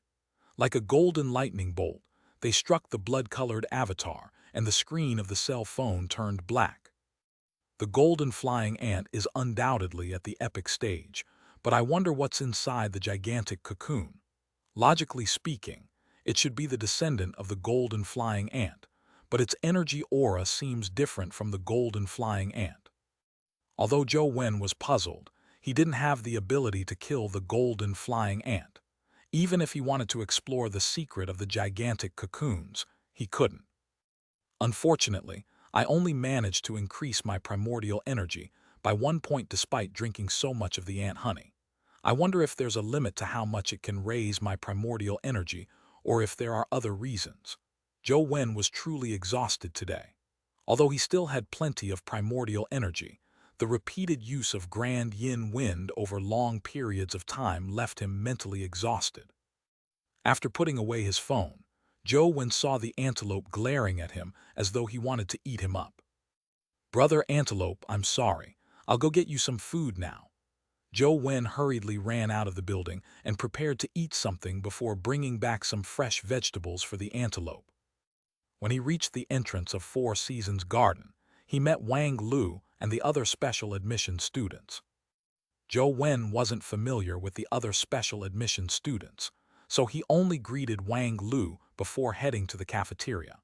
Like a golden lightning bolt, they struck the blood-colored avatar, and the screen of the cell phone turned black. The golden flying ant is undoubtedly at the epic stage, but I wonder what's inside the gigantic cocoon. Logically speaking, it should be the descendant of the golden flying ant, but its energy aura seems different from the golden flying ant. Although Zhou Wen was puzzled, he didn't have the ability to kill the golden flying ant. Even if he wanted to explore the secret of the gigantic cocoons, he couldn't. Unfortunately, I only managed to increase my primordial energy by 1 point despite drinking so much of the ant honey. I wonder if there's a limit to how much it can raise my primordial energy, or if there are other reasons. Zhou Wen was truly exhausted today. Although he still had plenty of primordial energy, the repeated use of grand yin wind over long periods of time left him mentally exhausted. After putting away his phone, Zhou Wen saw the antelope glaring at him as though he wanted to eat him up. "Brother Antelope, I'm sorry. I'll go get you some food now." Zhou Wen hurriedly ran out of the building and prepared to eat something before bringing back some fresh vegetables for the antelope. When he reached the entrance of Four Seasons Garden, he met Wang Lu and the other special admission students. Zhou Wen wasn't familiar with the other special admission students, so he only greeted Wang Lu before heading to the cafeteria.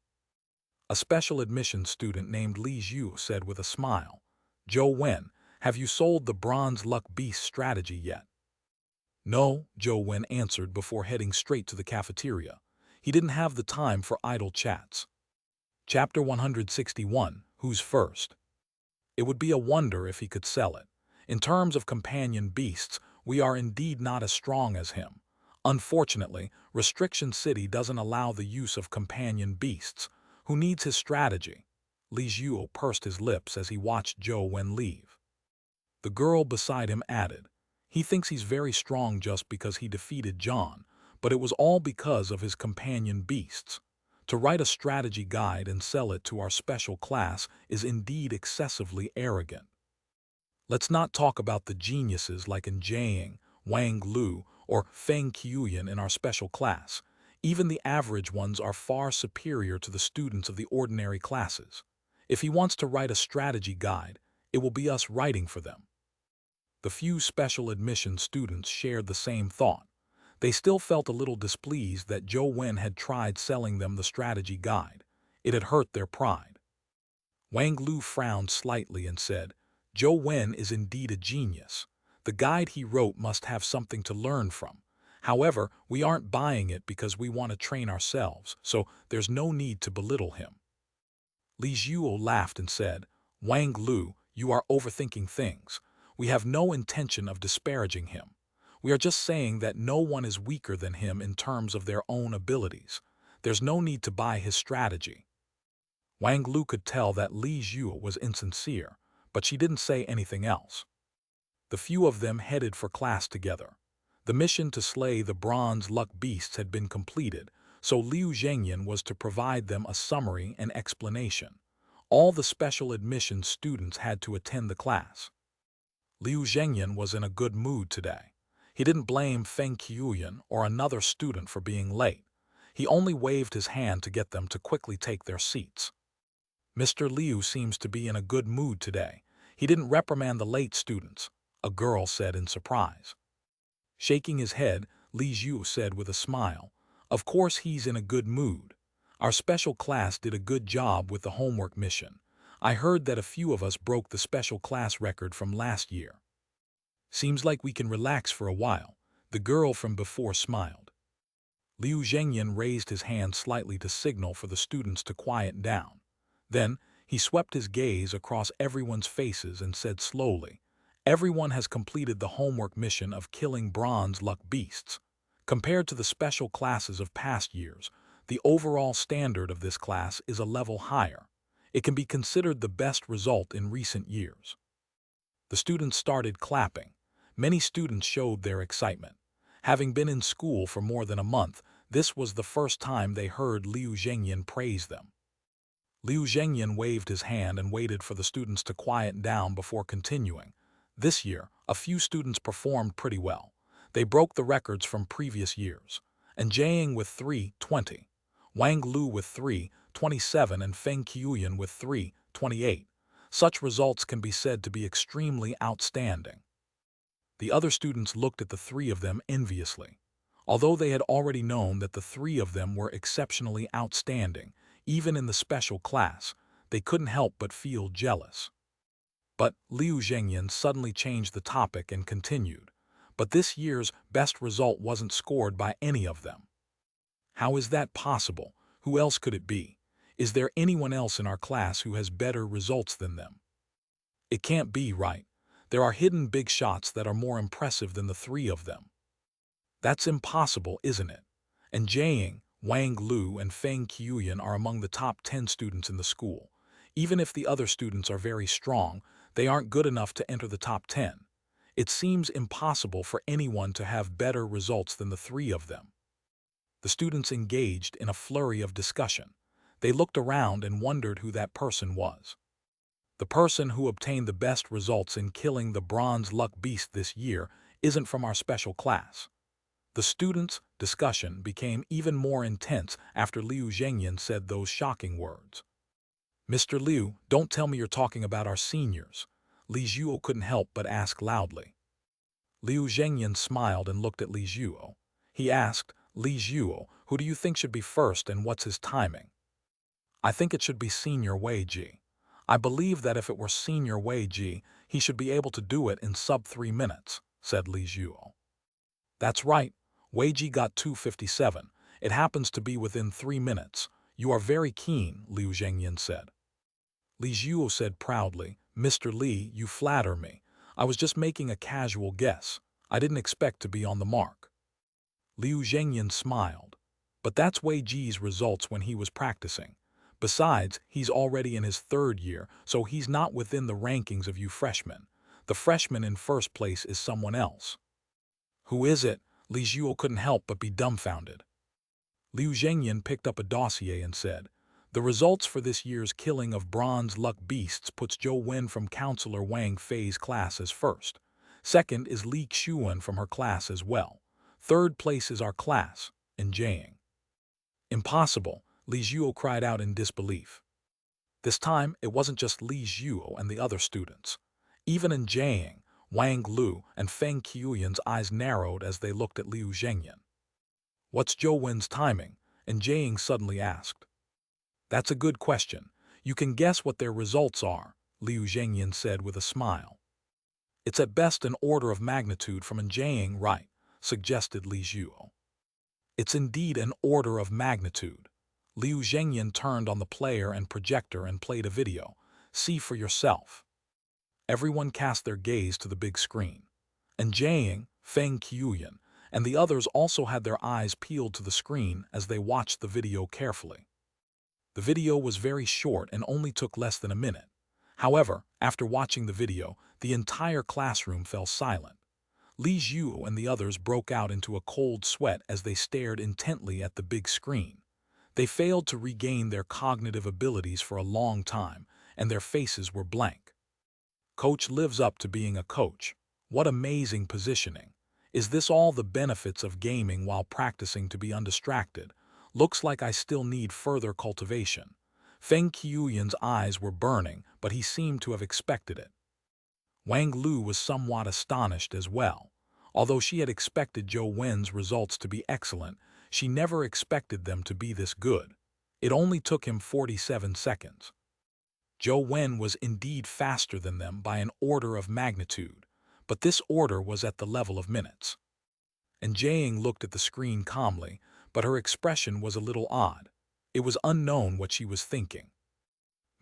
A special admission student named Li Zhu said with a smile, "Zhou Wen, have you sold the Bronze Luck Beast strategy yet?" "No," Zhou Wen answered before heading straight to the cafeteria. He didn't have the time for idle chats. Chapter 161, Who's First? It would be a wonder if he could sell it. In terms of companion beasts, we are indeed not as strong as him. Unfortunately, Restriction City doesn't allow the use of companion beasts. Who needs his strategy? Li Zhuo pursed his lips as he watched Zhou Wen leave. The girl beside him added, "He thinks he's very strong just because he defeated John, but it was all because of his companion beasts. To write a strategy guide and sell it to our special class is indeed excessively arrogant. Let's not talk about the geniuses like Jiang, Wang Lu, or Feng Qiuyan in our special class. Even the average ones are far superior to the students of the ordinary classes. If he wants to write a strategy guide, it will be us writing for them." The few special admission students shared the same thought. They still felt a little displeased that Zhou Wen had tried selling them the strategy guide. It had hurt their pride. Wang Lu frowned slightly and said, "Zhou Wen is indeed a genius. The guide he wrote must have something to learn from. However, we aren't buying it because we want to train ourselves, so there's no need to belittle him." Li Zhuo laughed and said, "Wang Lu, you are overthinking things. We have no intention of disparaging him. We are just saying that no one is weaker than him in terms of their own abilities. There's no need to buy his strategy." Wang Lu could tell that Li Zhuo was insincere, but she didn't say anything else. The few of them headed for class together. The mission to slay the Bronze Luck Beasts had been completed, so Liu Zhengyan was to provide them a summary and explanation. All the special admission students had to attend the class. Liu Zhengyan was in a good mood today. He didn't blame Feng Qiuyan or another student for being late. He only waved his hand to get them to quickly take their seats. "Mr. Liu seems to be in a good mood today. He didn't reprimand the late students," a girl said in surprise. Shaking his head, Li Zhu said with a smile, "Of course he's in a good mood. Our special class did a good job with the homework mission. I heard that a few of us broke the special class record from last year. Seems like we can relax for a while." The girl from before smiled. Liu Zhengyan raised his hand slightly to signal for the students to quiet down. Then, he swept his gaze across everyone's faces and said slowly, "Everyone has completed the homework mission of killing Bronze Luck Beasts. Compared to the special classes of past years, the overall standard of this class is a level higher. It can be considered the best result in recent years." The students started clapping. Many students showed their excitement. Having been in school for more than a month, this was the first time they heard Liu Zhengyan praise them. Liu Zhengyan waved his hand and waited for the students to quiet down before continuing. This year, a few students performed pretty well. They broke the records from previous years. And Jiang with 3:20, Wang Lu with 3:27, and Feng Qiuyan with 3:28. Such results can be said to be extremely outstanding. The other students looked at the three of them enviously. Although they had already known that the three of them were exceptionally outstanding, even in the special class, they couldn't help but feel jealous. But Liu Zhengyan suddenly changed the topic and continued, "But this year's best result wasn't scored by any of them." "How is that possible? Who else could it be? Is there anyone else in our class who has better results than them? It can't be, right? There are hidden big shots that are more impressive than the three of them." "That's impossible, isn't it?" And Jiang, Wang Lu and Feng Qiuyan are among the top 10 students in the school. Even if the other students are very strong, they aren't good enough to enter the top 10. It seems impossible for anyone to have better results than the three of them. The students engaged in a flurry of discussion. They looked around and wondered who that person was. The person who obtained the best results in killing the bronze luck beast this year isn't from our special class. The students' discussion became even more intense after Liu Zhengyan said those shocking words. "Mr. Liu, don't tell me you're talking about our seniors." Li Zhuo couldn't help but ask loudly. Liu Zhengyan smiled and looked at Li Zhuo. He asked, "Li Zhuo, who do you think should be first and what's his timing?" "I think it should be Senior Wei Ji. I believe that if it were Senior Wei Ji, he should be able to do it in sub 3 minutes, said Li Zhuo. "That's right. Wei Ji got 2:57. It happens to be within 3 minutes. You are very keen," Liu Zhengyan said. Li Zhuo said proudly, "Mr. Li, you flatter me. I was just making a casual guess. I didn't expect to be on the mark." Liu Zhengyan smiled. "But that's Wei Ji's results when he was practicing. Besides, he's already in his 3rd year, so he's not within the rankings of you freshmen. The freshman in first place is someone else." "Who is it?" Li Zhuo couldn't help but be dumbfounded. Liu Zhengyan picked up a dossier and said, "The results for this year's killing of bronze luck beasts puts Zhou Wen from Counselor Wang Fei's class as first. Second is Li Qiuan from her class as well. 3rd place is our class, and Jiang." "Impossible," Li Zhuo cried out in disbelief. This time, it wasn't just Li Zhuo and the other students. Even in Jiang, Wang Lu and Feng Qiuyan's eyes narrowed as they looked at Liu Zhengyan. "What's Zhou Wen's timing?" and Jiang suddenly asked. "That's a good question. You can guess what their results are," Liu Zhengyan said with a smile. "It's at best an order of magnitude from Jiang, right?" suggested Li Zhuo. "It's indeed an order of magnitude." Liu Zhengyan turned on the player and projector and played a video. "See for yourself." Everyone cast their gaze to the big screen. And Jiang, Feng Qiuyan, and the others also had their eyes peeled to the screen as they watched the video carefully. The video was very short and only took less than a minute. However, after watching the video, the entire classroom fell silent. Li Zhuo and the others broke out into a cold sweat as they stared intently at the big screen. They failed to regain their cognitive abilities for a long time, and their faces were blank. Coach lives up to being a coach. What amazing positioning. Is this all the benefits of gaming while practicing to be undistracted? Looks like I still need further cultivation. Feng Qiuyan's eyes were burning, but he seemed to have expected it. Wang Lu was somewhat astonished as well. Although she had expected Zhou Wen's results to be excellent, she never expected them to be this good. It only took him 47 seconds. Zhou Wen was indeed faster than them by an order of magnitude, but this order was at the level of minutes. And Jiang looked at the screen calmly, but her expression was a little odd. It was unknown what she was thinking.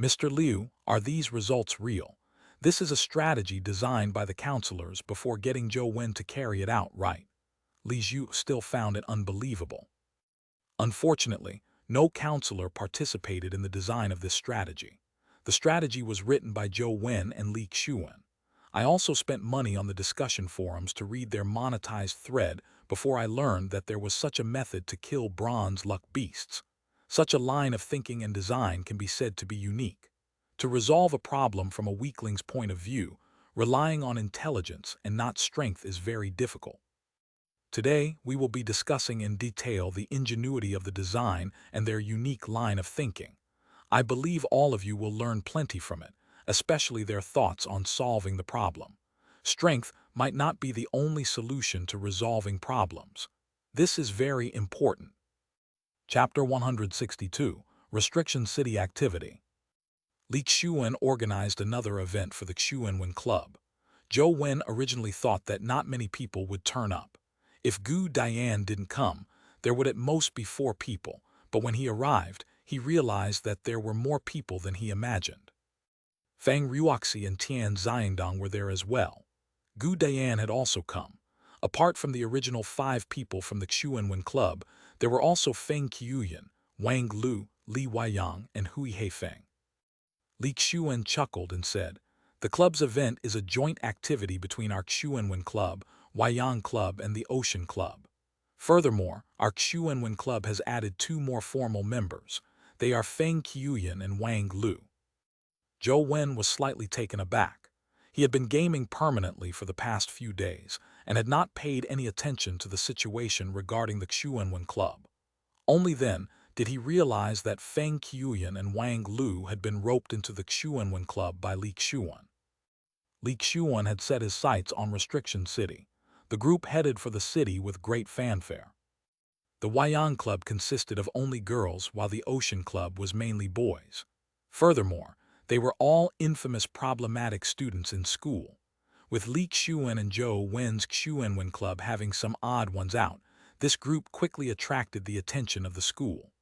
"Mr. Liu, are these results real? This is a strategy designed by the counselors before getting Zhou Wen to carry it out, right?" Li Zhu still found it unbelievable. Unfortunately, no counselor participated in the design of this strategy. The strategy was written by Zhou Wen and Li Qiuan. I also spent money on the discussion forums to read their monetized thread before I learned that there was such a method to kill bronze luck beasts. Such a line of thinking and design can be said to be unique. To resolve a problem from a weakling's point of view, relying on intelligence and not strength is very difficult. Today, we will be discussing in detail the ingenuity of the design and their unique line of thinking. I believe all of you will learn plenty from it, especially their thoughts on solving the problem. Strength might not be the only solution to resolving problems. This is very important. Chapter 162, Restriction City Activity. Li Qiuan organized another event for the Xianxia Club. Zhou Wen originally thought that not many people would turn up. If Gu Dian didn't come, there would at most be 4 people, but when he arrived, he realized that there were more people than he imagined. Fang Ruoxi and Tian Xiangdong were there as well. Gu Dian had also come. Apart from the original 5 people from the Xianxia Club, there were also Feng Qiuyan, Wang Lu, Li Weiyang, and Hui Heifeng. Li Qiuyan chuckled and said, "The club's event is a joint activity between our Xianxia Club, Weiyang Club, and the Ocean Club. Furthermore, our Xianxia Club has added 2 more formal members. They are Feng Qiuyan and Wang Lu." Zhou Wen was slightly taken aback. He had been gaming permanently for the past few days and had not paid any attention to the situation regarding the Xianxia Club. Only then did he realize that Feng Qiuyan and Wang Lu had been roped into the Xianxia Club by Li Qiuyan. Li Qiuyan had set his sights on Restriction City. The group headed for the city with great fanfare. The Weiyang Club consisted of only girls while the Ocean Club was mainly boys. Furthermore, they were all infamous problematic students in school. With Li Qiuyan and Zhou Wen's Xianxia Club having some odd ones out, this group quickly attracted the attention of the school.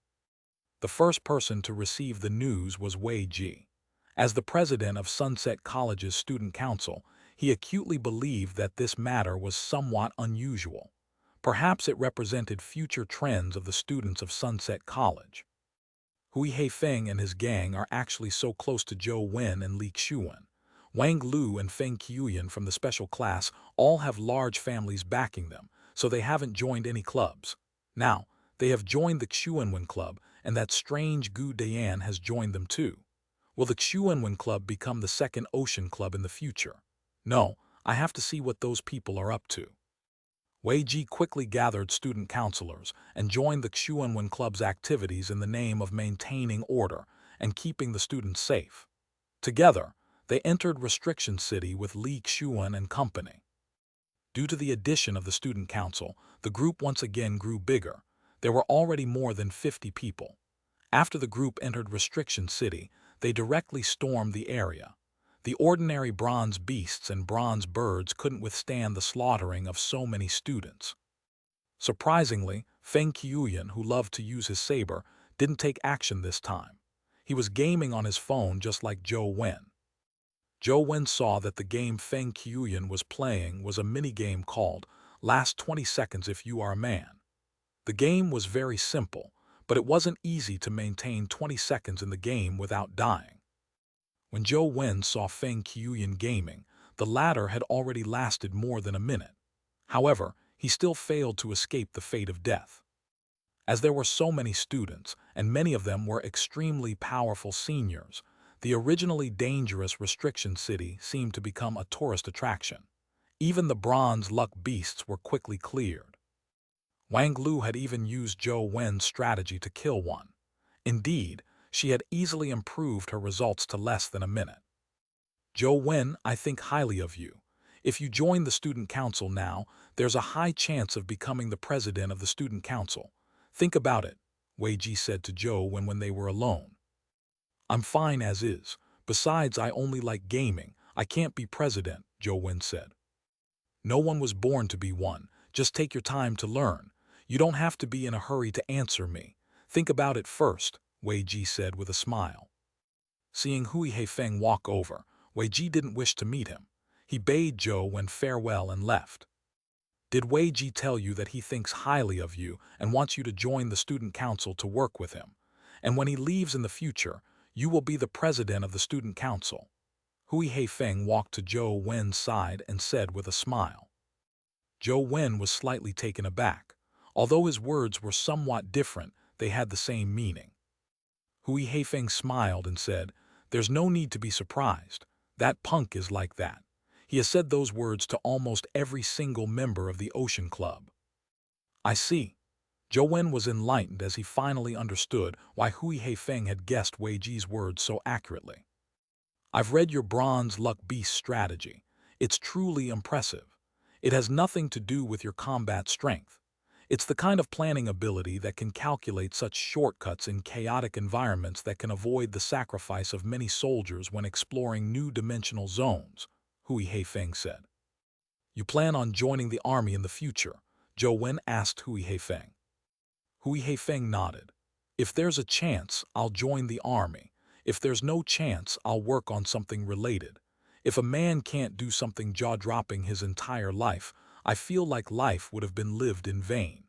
The first person to receive the news was Wei Ji. As the president of Sunset College's student council, he acutely believed that this matter was somewhat unusual. Perhaps it represented future trends of the students of Sunset College. Hui Heifeng and his gang are actually so close to Zhou Wen and Li Qiuyan. Wang Lu and Feng Qiuyan from the special class all have large families backing them, so they haven't joined any clubs. Now, they have joined the Xianxia Club, and that strange Gu Dian has joined them too. Will the Xianxia Club become the second Ocean Club in the future? No, I have to see what those people are up to. Wei Ji quickly gathered student counselors and joined the Xianxia Club's activities in the name of maintaining order and keeping the students safe. Together, they entered Restriction City with Li Qiuyan and company. Due to the addition of the student council, the group once again grew bigger. There were already more than 50 people. After the group entered Restriction City, they directly stormed the area. The ordinary bronze beasts and bronze birds couldn't withstand the slaughtering of so many students. Surprisingly, Feng Qiuyan, who loved to use his saber, didn't take action this time. He was gaming on his phone just like Zhou Wen. Zhou Wen saw that the game Feng Qiuyan was playing was a minigame called Last 20 Seconds If You Are a Man. The game was very simple, but it wasn't easy to maintain 20 seconds in the game without dying. When Zhou Wen saw Feng Qiuyan gaming, the latter had already lasted more than a minute. However, he still failed to escape the fate of death. As there were so many students, and many of them were extremely powerful seniors, the originally dangerous Restriction City seemed to become a tourist attraction. Even the bronze luck beasts were quickly cleared. Wang Lu had even used Zhou Wen's strategy to kill one. Indeed, she had easily improved her results to less than a minute. "Zhou Wen, I think highly of you. If you join the student council now, there's a high chance of becoming the president of the student council. Think about it," Wei Ji said to Zhou Wen when they were alone. "I'm fine as is. Besides, I only like gaming. I can't be president," Zhou Wen said. "No one was born to be one. Just take your time to learn. You don't have to be in a hurry to answer me. Think about it first," Wei Ji said with a smile. Seeing Hui Heifeng walk over, Wei Ji didn't wish to meet him. He bade Zhou Wen farewell and left. "Did Wei Ji tell you that he thinks highly of you and wants you to join the student council to work with him? And when he leaves in the future, you will be the president of the student council?" Hui Heifeng walked to Zhou Wen's side and said with a smile. Zhou Wen was slightly taken aback. Although his words were somewhat different, they had the same meaning. Hui Heifeng smiled and said, "There's no need to be surprised. That punk is like that. He has said those words to almost every single member of the Ocean Club." "I see." Zhou Wen was enlightened as he finally understood why Hui Heifeng had guessed Wei Ji's words so accurately. "I've read your bronze luck beast strategy. It's truly impressive. It has nothing to do with your combat strength. It's the kind of planning ability that can calculate such shortcuts in chaotic environments that can avoid the sacrifice of many soldiers when exploring new dimensional zones," Hui Heifeng said. "You plan on joining the army in the future?" Zhou Wen asked Hui Heifeng. Hui Heifeng nodded. "If there's a chance, I'll join the army. If there's no chance, I'll work on something related. If a man can't do something jaw-dropping his entire life, I feel like life would have been lived in vain.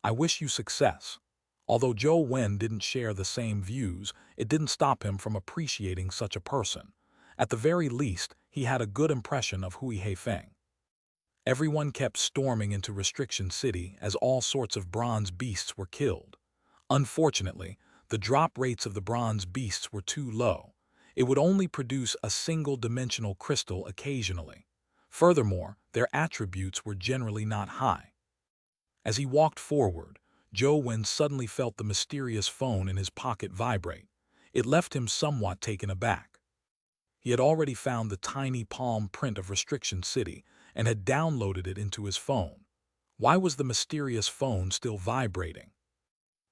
I wish you success." Although Zhou Wen didn't share the same views, it didn't stop him from appreciating such a person. At the very least, he had a good impression of Hui Heifeng. Everyone kept storming into Restriction City as all sorts of bronze beasts were killed. Unfortunately, the drop rates of the bronze beasts were too low. It would only produce a single-dimensional crystal occasionally. Furthermore, their attributes were generally not high. As he walked forward, Zhou Wen suddenly felt the mysterious phone in his pocket vibrate. It left him somewhat taken aback. He had already found the tiny palm print of Restriction City and had downloaded it into his phone. Why was the mysterious phone still vibrating?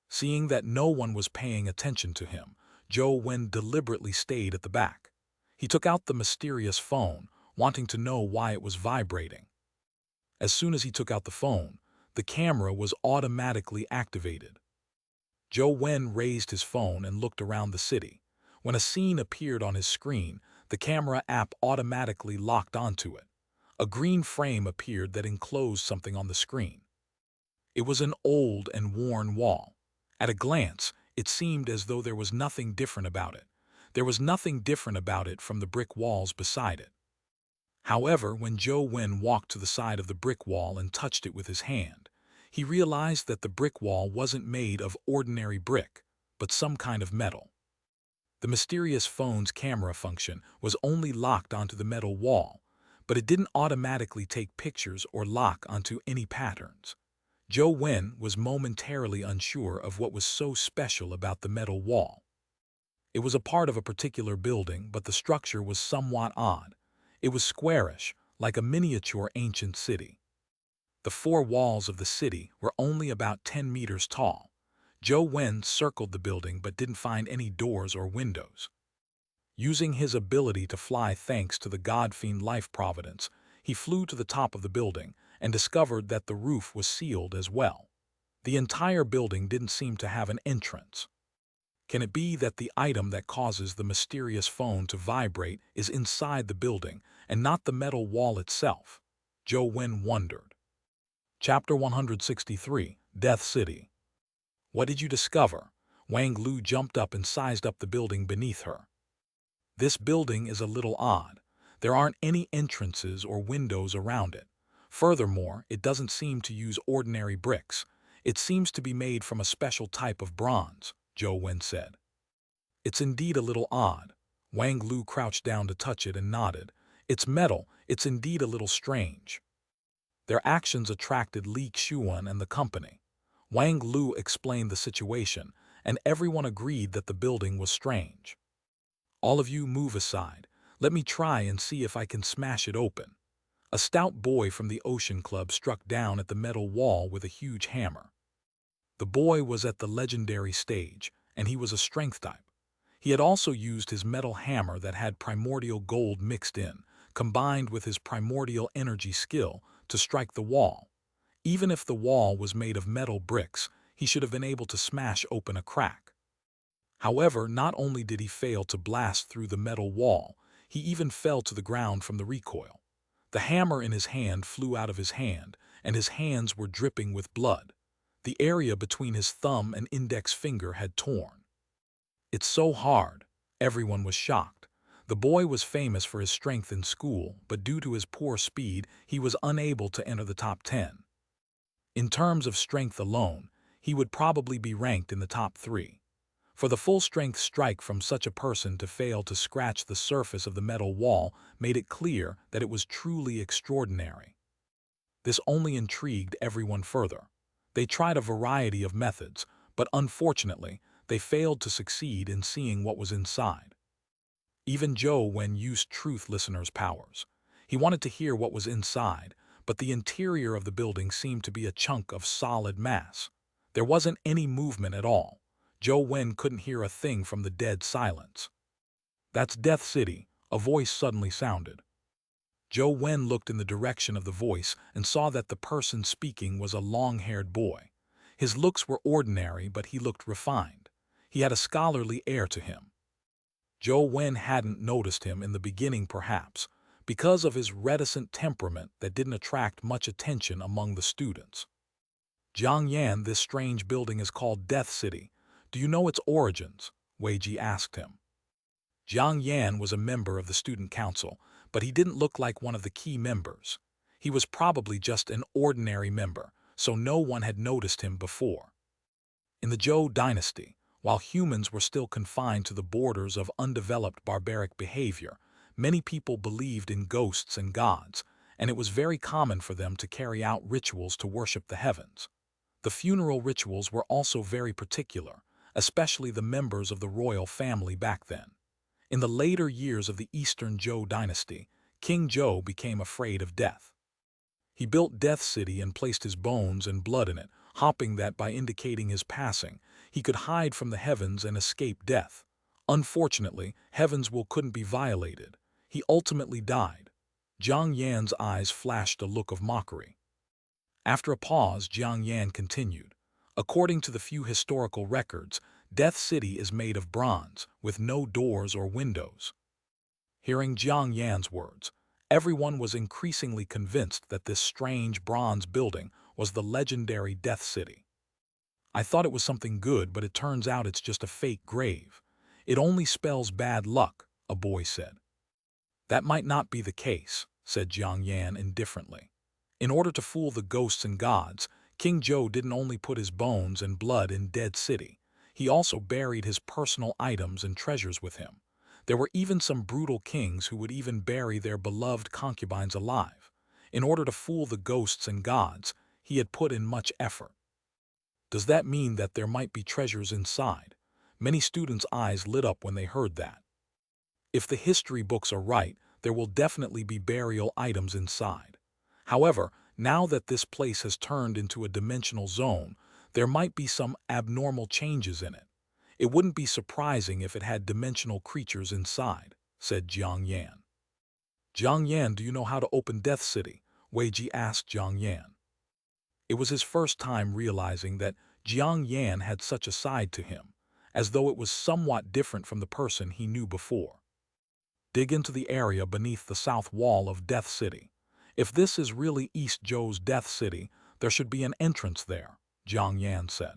Seeing that no one was paying attention to him, Zhou Wen deliberately stayed at the back. He took out the mysterious phone, wanting to know why it was vibrating. As soon as he took out the phone, the camera was automatically activated. Zhou Wen raised his phone and looked around the city. When a scene appeared on his screen, the camera app automatically locked onto it. A green frame appeared that enclosed something on the screen. It was an old and worn wall. At a glance, it seemed as though there was nothing different about it. There was nothing different about it from the brick walls beside it. However, when Zhou Wen walked to the side of the brick wall and touched it with his hand, he realized that the brick wall wasn't made of ordinary brick, but some kind of metal. The mysterious phone's camera function was only locked onto the metal wall, but it didn't automatically take pictures or lock onto any patterns. Zhou Wen was momentarily unsure of what was so special about the metal wall. It was a part of a particular building, but the structure was somewhat odd. It was squarish, like a miniature ancient city. The four walls of the city were only about 10 meters tall. Zhou Wen circled the building but didn't find any doors or windows. Using his ability to fly thanks to the God-fiend life providence, he flew to the top of the building and discovered that the roof was sealed as well. The entire building didn't seem to have an entrance. Can it be that the item that causes the mysterious phone to vibrate is inside the building and not the metal wall itself? Zhou Wen wondered. Chapter 163, Death City. What did you discover? Wang Lu jumped up and sized up the building beneath her. This building is a little odd. There aren't any entrances or windows around it. Furthermore, it doesn't seem to use ordinary bricks. It seems to be made from a special type of bronze, Zhou Wen said. It's indeed a little odd. Wang Lu crouched down to touch it and nodded. It's metal. It's indeed a little strange. Their actions attracted Li Xuan and the company. Wang Lu explained the situation, and everyone agreed that the building was strange. All of you move aside. Let me try and see if I can smash it open. A stout boy from the Ocean Club struck down at the metal wall with a huge hammer. The boy was at the legendary stage, and he was a strength type. He had also used his metal hammer that had primordial gold mixed in, combined with his primordial energy skill, to strike the wall. Even if the wall was made of metal bricks, he should have been able to smash open a crack. However, not only did he fail to blast through the metal wall, he even fell to the ground from the recoil. The hammer in his hand flew out of his hand, and his hands were dripping with blood. The area between his thumb and index finger had torn. It's so hard. Everyone was shocked. The boy was famous for his strength in school, but due to his poor speed, he was unable to enter the top 10. In terms of strength alone, he would probably be ranked in the top 3. For the full-strength strike from such a person to fail to scratch the surface of the metal wall made it clear that it was truly extraordinary. This only intrigued everyone further. They tried a variety of methods, but unfortunately, they failed to succeed in seeing what was inside. Even Zhou Wen used truth listener's powers. He wanted to hear what was inside, but the interior of the building seemed to be a chunk of solid mass. There wasn't any movement at all. Zhou Wen couldn't hear a thing from the dead silence. "That's Death City," a voice suddenly sounded. Zhou Wen looked in the direction of the voice and saw that the person speaking was a long-haired boy. His looks were ordinary, but he looked refined. He had a scholarly air to him. Zhou Wen hadn't noticed him in the beginning perhaps, because of his reticent temperament that didn't attract much attention among the students. Xianxia, this strange building is called Death City. Do you know its origins? Wei Ji asked him. Xianxia was a member of the student council, but he didn't look like one of the key members. He was probably just an ordinary member, so no one had noticed him before. In the Zhou dynasty, while humans were still confined to the borders of undeveloped barbaric behavior, many people believed in ghosts and gods, and it was very common for them to carry out rituals to worship the heavens. The funeral rituals were also very particular, especially the members of the royal family back then. In the later years of the Eastern Zhou dynasty, King Zhou became afraid of death. He built Death City and placed his bones and blood in it, hoping that by indicating his passing, he could hide from the heavens and escape death. Unfortunately, heaven's will couldn't be violated. He ultimately died. Zhang Yan's eyes flashed a look of mockery. After a pause, Zhang Yan continued. According to the few historical records, Death City is made of bronze, with no doors or windows. Hearing Zhang Yan's words, everyone was increasingly convinced that this strange bronze building was the legendary Death City. I thought it was something good, but it turns out it's just a fake grave. It only spells bad luck, a boy said. That might not be the case, said Zhang Yan indifferently. In order to fool the ghosts and gods, King Zhou didn't only put his bones and blood in Dead City, he also buried his personal items and treasures with him. There were even some brutal kings who would even bury their beloved concubines alive. In order to fool the ghosts and gods, he had put in much effort. Does that mean that there might be treasures inside? Many students' eyes lit up when they heard that. If the history books are right, there will definitely be burial items inside. However, now that this place has turned into a dimensional zone, there might be some abnormal changes in it. It wouldn't be surprising if it had dimensional creatures inside, said Jiang Yan. Jiang Yan, do you know how to open Death City? Wei Ji asked Jiang Yan. It was his first time realizing that Jiang Yan had such a side to him, as though it was somewhat different from the person he knew before. Dig into the area beneath the south wall of Death City. If this is really East Zhou's Death City, there should be an entrance there, Jiang Yan said.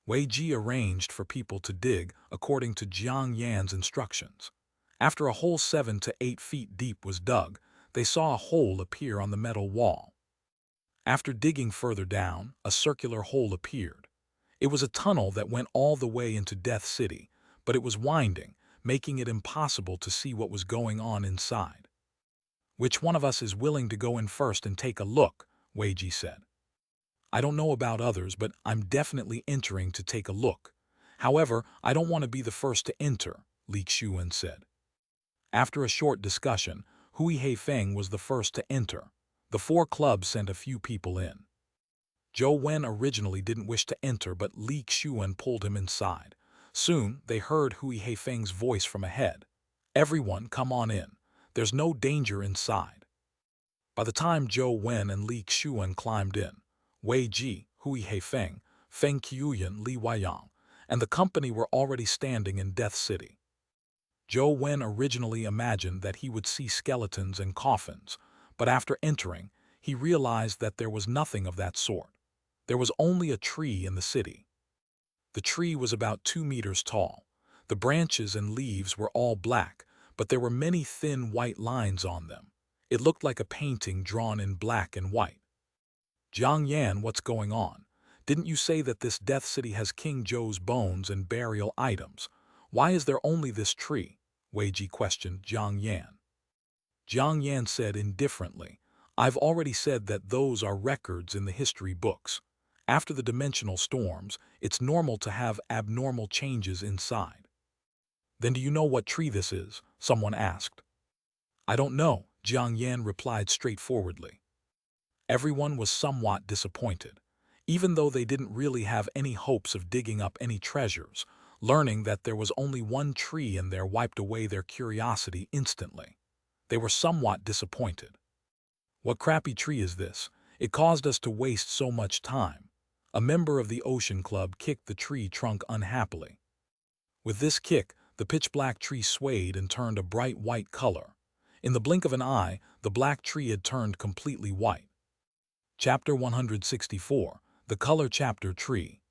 Wei Ji arranged for people to dig according to Jiang Yan's instructions. After a hole 7 to 8 feet deep was dug, they saw a hole appear on the metal wall. After digging further down, a circular hole appeared. It was a tunnel that went all the way into Death City, but it was winding, making it impossible to see what was going on inside. Which one of us is willing to go in first and take a look? Wei Ji said. I don't know about others, but I'm definitely entering to take a look. However, I don't want to be the first to enter, Li Xuan said. After a short discussion, Hui Heifeng was the first to enter. The 4 clubs sent a few people in. Zhou Wen originally didn't wish to enter, but Li Xuan pulled him inside. Soon, they heard Hui Heifeng's voice from ahead. Everyone, come on in. There's no danger inside. By the time Zhou Wen and Li Xuan climbed in, Wei Ji, Hui Heifeng, Feng Qiuyan, Li Weiyang, and the company were already standing in Death City. Zhou Wen originally imagined that he would see skeletons and coffins, but after entering, he realized that there was nothing of that sort. There was only a tree in the city. The tree was about 2 meters tall. The branches and leaves were all black, but there were many thin white lines on them. It looked like a painting drawn in black and white. Jiang Yan, what's going on? Didn't you say that this Death City has King Zhou's bones and burial items? Why is there only this tree? Wei Ji questioned Jiang Yan. Jiang Yan said indifferently, I've already said that those are records in the history books. After the dimensional storms, it's normal to have abnormal changes inside. Then do you know what tree this is? Someone asked. I don't know, Jiang Yan replied straightforwardly. Everyone was somewhat disappointed. Even though they didn't really have any hopes of digging up any treasures, learning that there was only one tree in there wiped away their curiosity instantly. They were somewhat disappointed. What crappy tree is this? It caused us to waste so much time. A member of the Ocean Club kicked the tree trunk unhappily. With this kick, the pitch-black tree swayed and turned a bright white color. In the blink of an eye, the black tree had turned completely white. Chapter 164, The Color Chapter Tree.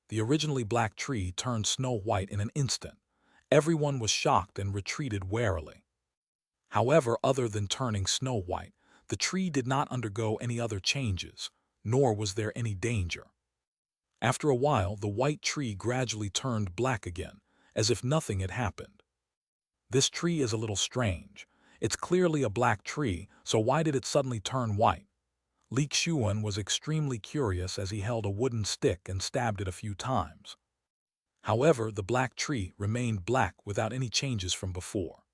The originally black tree turned snow white in an instant. Everyone was shocked and retreated warily. However, other than turning snow white, the tree did not undergo any other changes, nor was there any danger. After a while, the white tree gradually turned black again, as if nothing had happened. This tree is a little strange. It's clearly a black tree, so why did it suddenly turn white? Zhou Wen was extremely curious as he held a wooden stick and stabbed it a few times. However, the black tree remained black without any changes from before.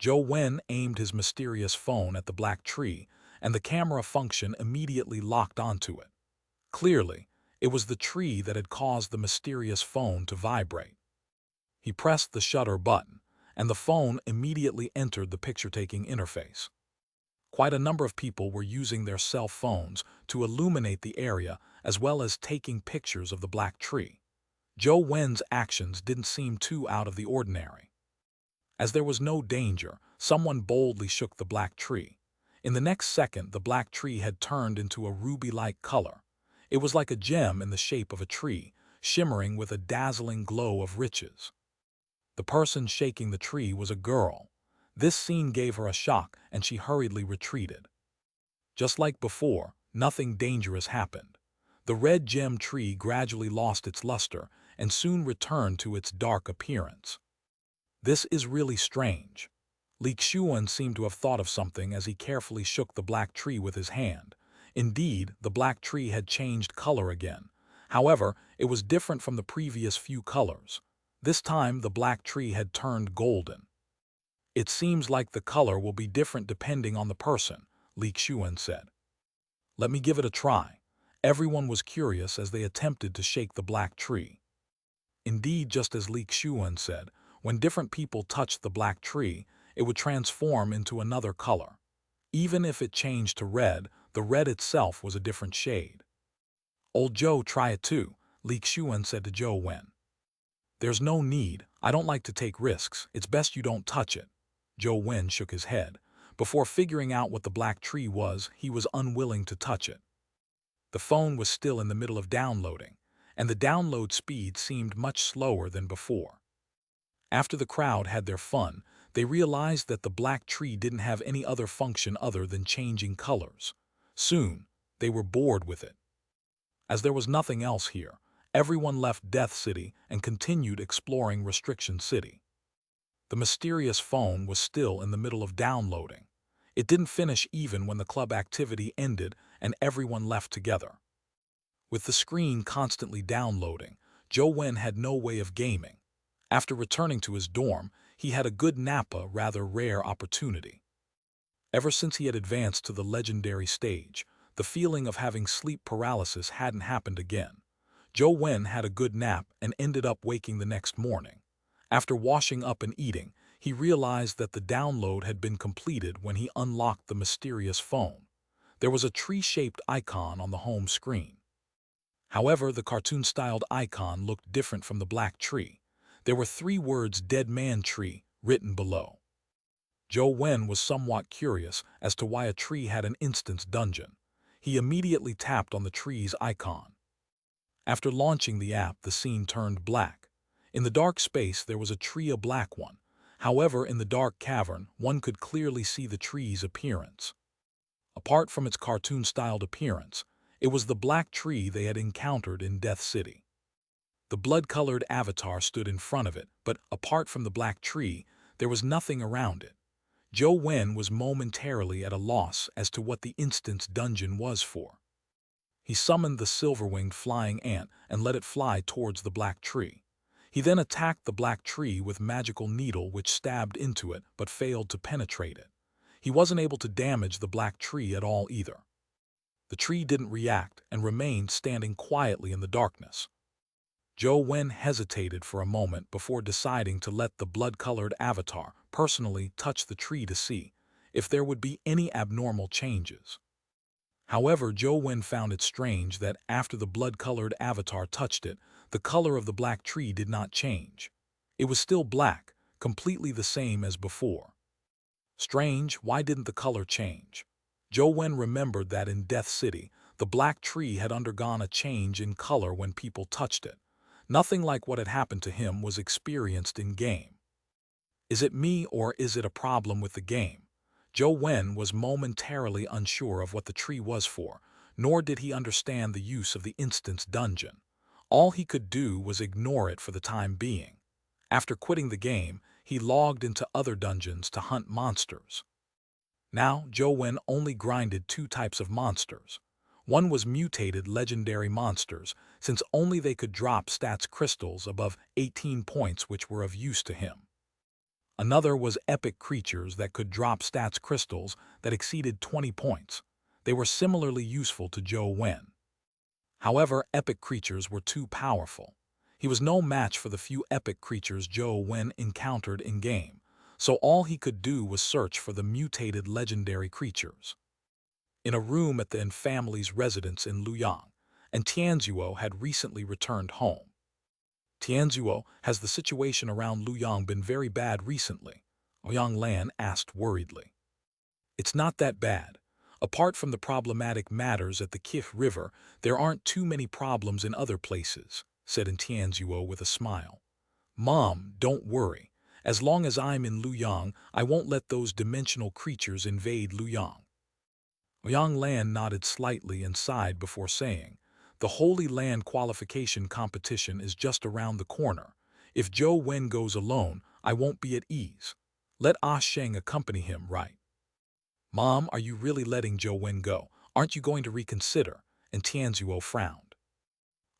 Zhou Wen aimed his mysterious phone at the black tree, and the camera function immediately locked onto it. Clearly, it was the tree that had caused the mysterious phone to vibrate. He pressed the shutter button, and the phone immediately entered the picture-taking interface. Quite a number of people were using their cell phones to illuminate the area as well as taking pictures of the black tree. Zhou Wen's actions didn't seem too out of the ordinary. As there was no danger, someone boldly shook the black tree. In the next second, the black tree had turned into a ruby-like color. It was like a gem in the shape of a tree, shimmering with a dazzling glow of riches. The person shaking the tree was a girl. This scene gave her a shock, and she hurriedly retreated. Just like before, nothing dangerous happened. The red gem tree gradually lost its luster and soon returned to its dark appearance. This is really strange. Zhou Wen seemed to have thought of something as he carefully shook the black tree with his hand. Indeed, the black tree had changed color again. However, it was different from the previous few colors. This time, the black tree had turned golden. It seems like the color will be different depending on the person, Zhou Wen said. Let me give it a try. Everyone was curious as they attempted to shake the black tree. Indeed, just as Zhou Wen said, when different people touched the black tree, it would transform into another color. Even if it changed to red, the red itself was a different shade. Old Joe, try it too, Zhou Wen said to Zhou Wen. There's no need. I don't like to take risks. It's best you don't touch it. Zhou Wen shook his head. Before figuring out what the black tree was, he was unwilling to touch it. The phone was still in the middle of downloading, and the download speed seemed much slower than before. After the crowd had their fun, they realized that the black tree didn't have any other function other than changing colors. Soon, they were bored with it. As there was nothing else here, everyone left Death City and continued exploring Restriction City. The mysterious phone was still in the middle of downloading. It didn't finish even when the club activity ended and everyone left together. With the screen constantly downloading, Zhou Wen had no way of gaming. After returning to his dorm, he had a good Napa, rather rare opportunity. Ever since he had advanced to the legendary stage, the feeling of having sleep paralysis hadn't happened again. Zhou Wen had a good nap and ended up waking the next morning. After washing up and eating, he realized that the download had been completed when he unlocked the mysterious phone. There was a tree-shaped icon on the home screen. However, the cartoon-styled icon looked different from the black tree. There were 3 words "Dead Man Tree" written below. Zhou Wen was somewhat curious as to why a tree had an instance dungeon. He immediately tapped on the tree's icon. After launching the app, the scene turned black. In the dark space, there was a tree, a black one. However, in the dark cavern, one could clearly see the tree's appearance. Apart from its cartoon-styled appearance, it was the black tree they had encountered in Death City. The blood-colored avatar stood in front of it, but apart from the black tree, there was nothing around it. Zhou Wen was momentarily at a loss as to what the instance dungeon was for. He summoned the silver-winged flying ant and let it fly towards the black tree. He then attacked the black tree with magical needle which stabbed into it but failed to penetrate it. He wasn't able to damage the black tree at all either. The tree didn't react and remained standing quietly in the darkness. Zhou Wen hesitated for a moment before deciding to let the blood-colored avatar personally touch the tree to see if there would be any abnormal changes. However, Zhou Wen found it strange that after the blood-colored avatar touched it, the color of the black tree did not change. It was still black, completely the same as before. Strange, why didn't the color change? Zhou Wen remembered that in Death City, the black tree had undergone a change in color when people touched it. Nothing like what had happened to him was experienced in-game. Is it me or is it a problem with the game? Zhou Wen was momentarily unsure of what the tree was for, nor did he understand the use of the instance dungeon. All he could do was ignore it for the time being. After quitting the game, he logged into other dungeons to hunt monsters. Now, Zhou Wen only grinded two types of monsters. One was mutated legendary monsters, since only they could drop stats crystals above 18 points which were of use to him. Another was epic creatures that could drop stats crystals that exceeded 20 points. They were similarly useful to Zhou Wen. However, epic creatures were too powerful. He was no match for the few epic creatures Zhou Wen encountered in-game, so all he could do was search for the mutated legendary creatures. In a room at the Yin family's residence in Luoyang, and Tianzuo had recently returned home. Tianzuo, has the situation around Luoyang been very bad recently? Ouyang Lan asked worriedly. It's not that bad. Apart from the problematic matters at the Kif River, there aren't too many problems in other places, said Tianzuo with a smile. Mom, don't worry. As long as I'm in Luoyang, I won't let those dimensional creatures invade Luoyang. Ouyang Lan nodded slightly and sighed before saying, the Holy Land qualification competition is just around the corner. If Zhou Wen goes alone, I won't be at ease. Let Ah Sheng accompany him, right? Mom, are you really letting Zhou Wen go? Aren't you going to reconsider? And Tianzuo frowned.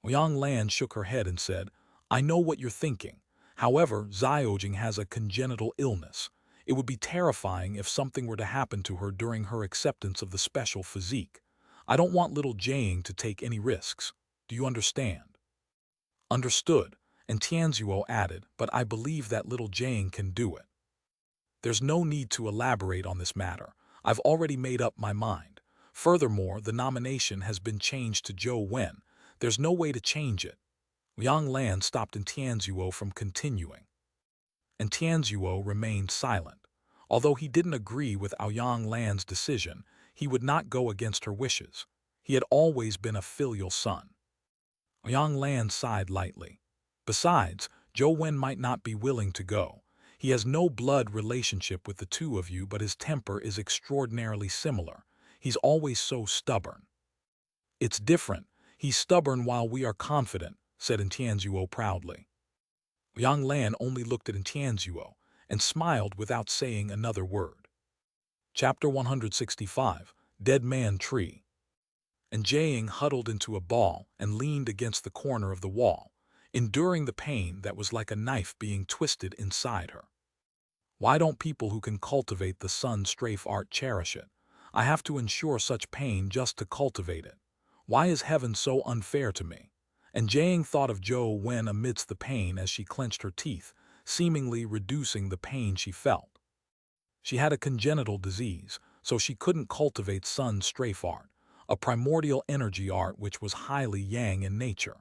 Ouyang Lan shook her head and said, I know what you're thinking. However, Xiaojing has a congenital illness. It would be terrifying if something were to happen to her during her acceptance of the special physique. I don't want little Jane to take any risks. Do you understand? Understood, and Tianzuo added, but I believe that little Jane can do it. There's no need to elaborate on this matter. I've already made up my mind. Furthermore, the nomination has been changed to Zhou Wen. There's no way to change it. Yang Lan stopped Tianzuo from continuing. And Tianzuo remained silent. Although he didn't agree with Ouyang Lan's decision, he would not go against her wishes. He had always been a filial son. Ouyang Lan sighed lightly. Besides, Zhou Wen might not be willing to go. He has no blood relationship with the two of you, but his temper is extraordinarily similar. He's always so stubborn. It's different. He's stubborn while we are confident, said Tianzuo proudly. Yang Lan only looked at Tianzuo and smiled without saying another word. Chapter 165, Dead Man Tree. And Jiang huddled into a ball and leaned against the corner of the wall, enduring the pain that was like a knife being twisted inside her. Why don't people who can cultivate the sun strafe art cherish it? I have to endure such pain just to cultivate it. Why is heaven so unfair to me? And Jiang thought of Zhou Wen amidst the pain as she clenched her teeth, seemingly reducing the pain she felt. She had a congenital disease, so she couldn't cultivate sun strafe art, a primordial energy art which was highly yang in nature.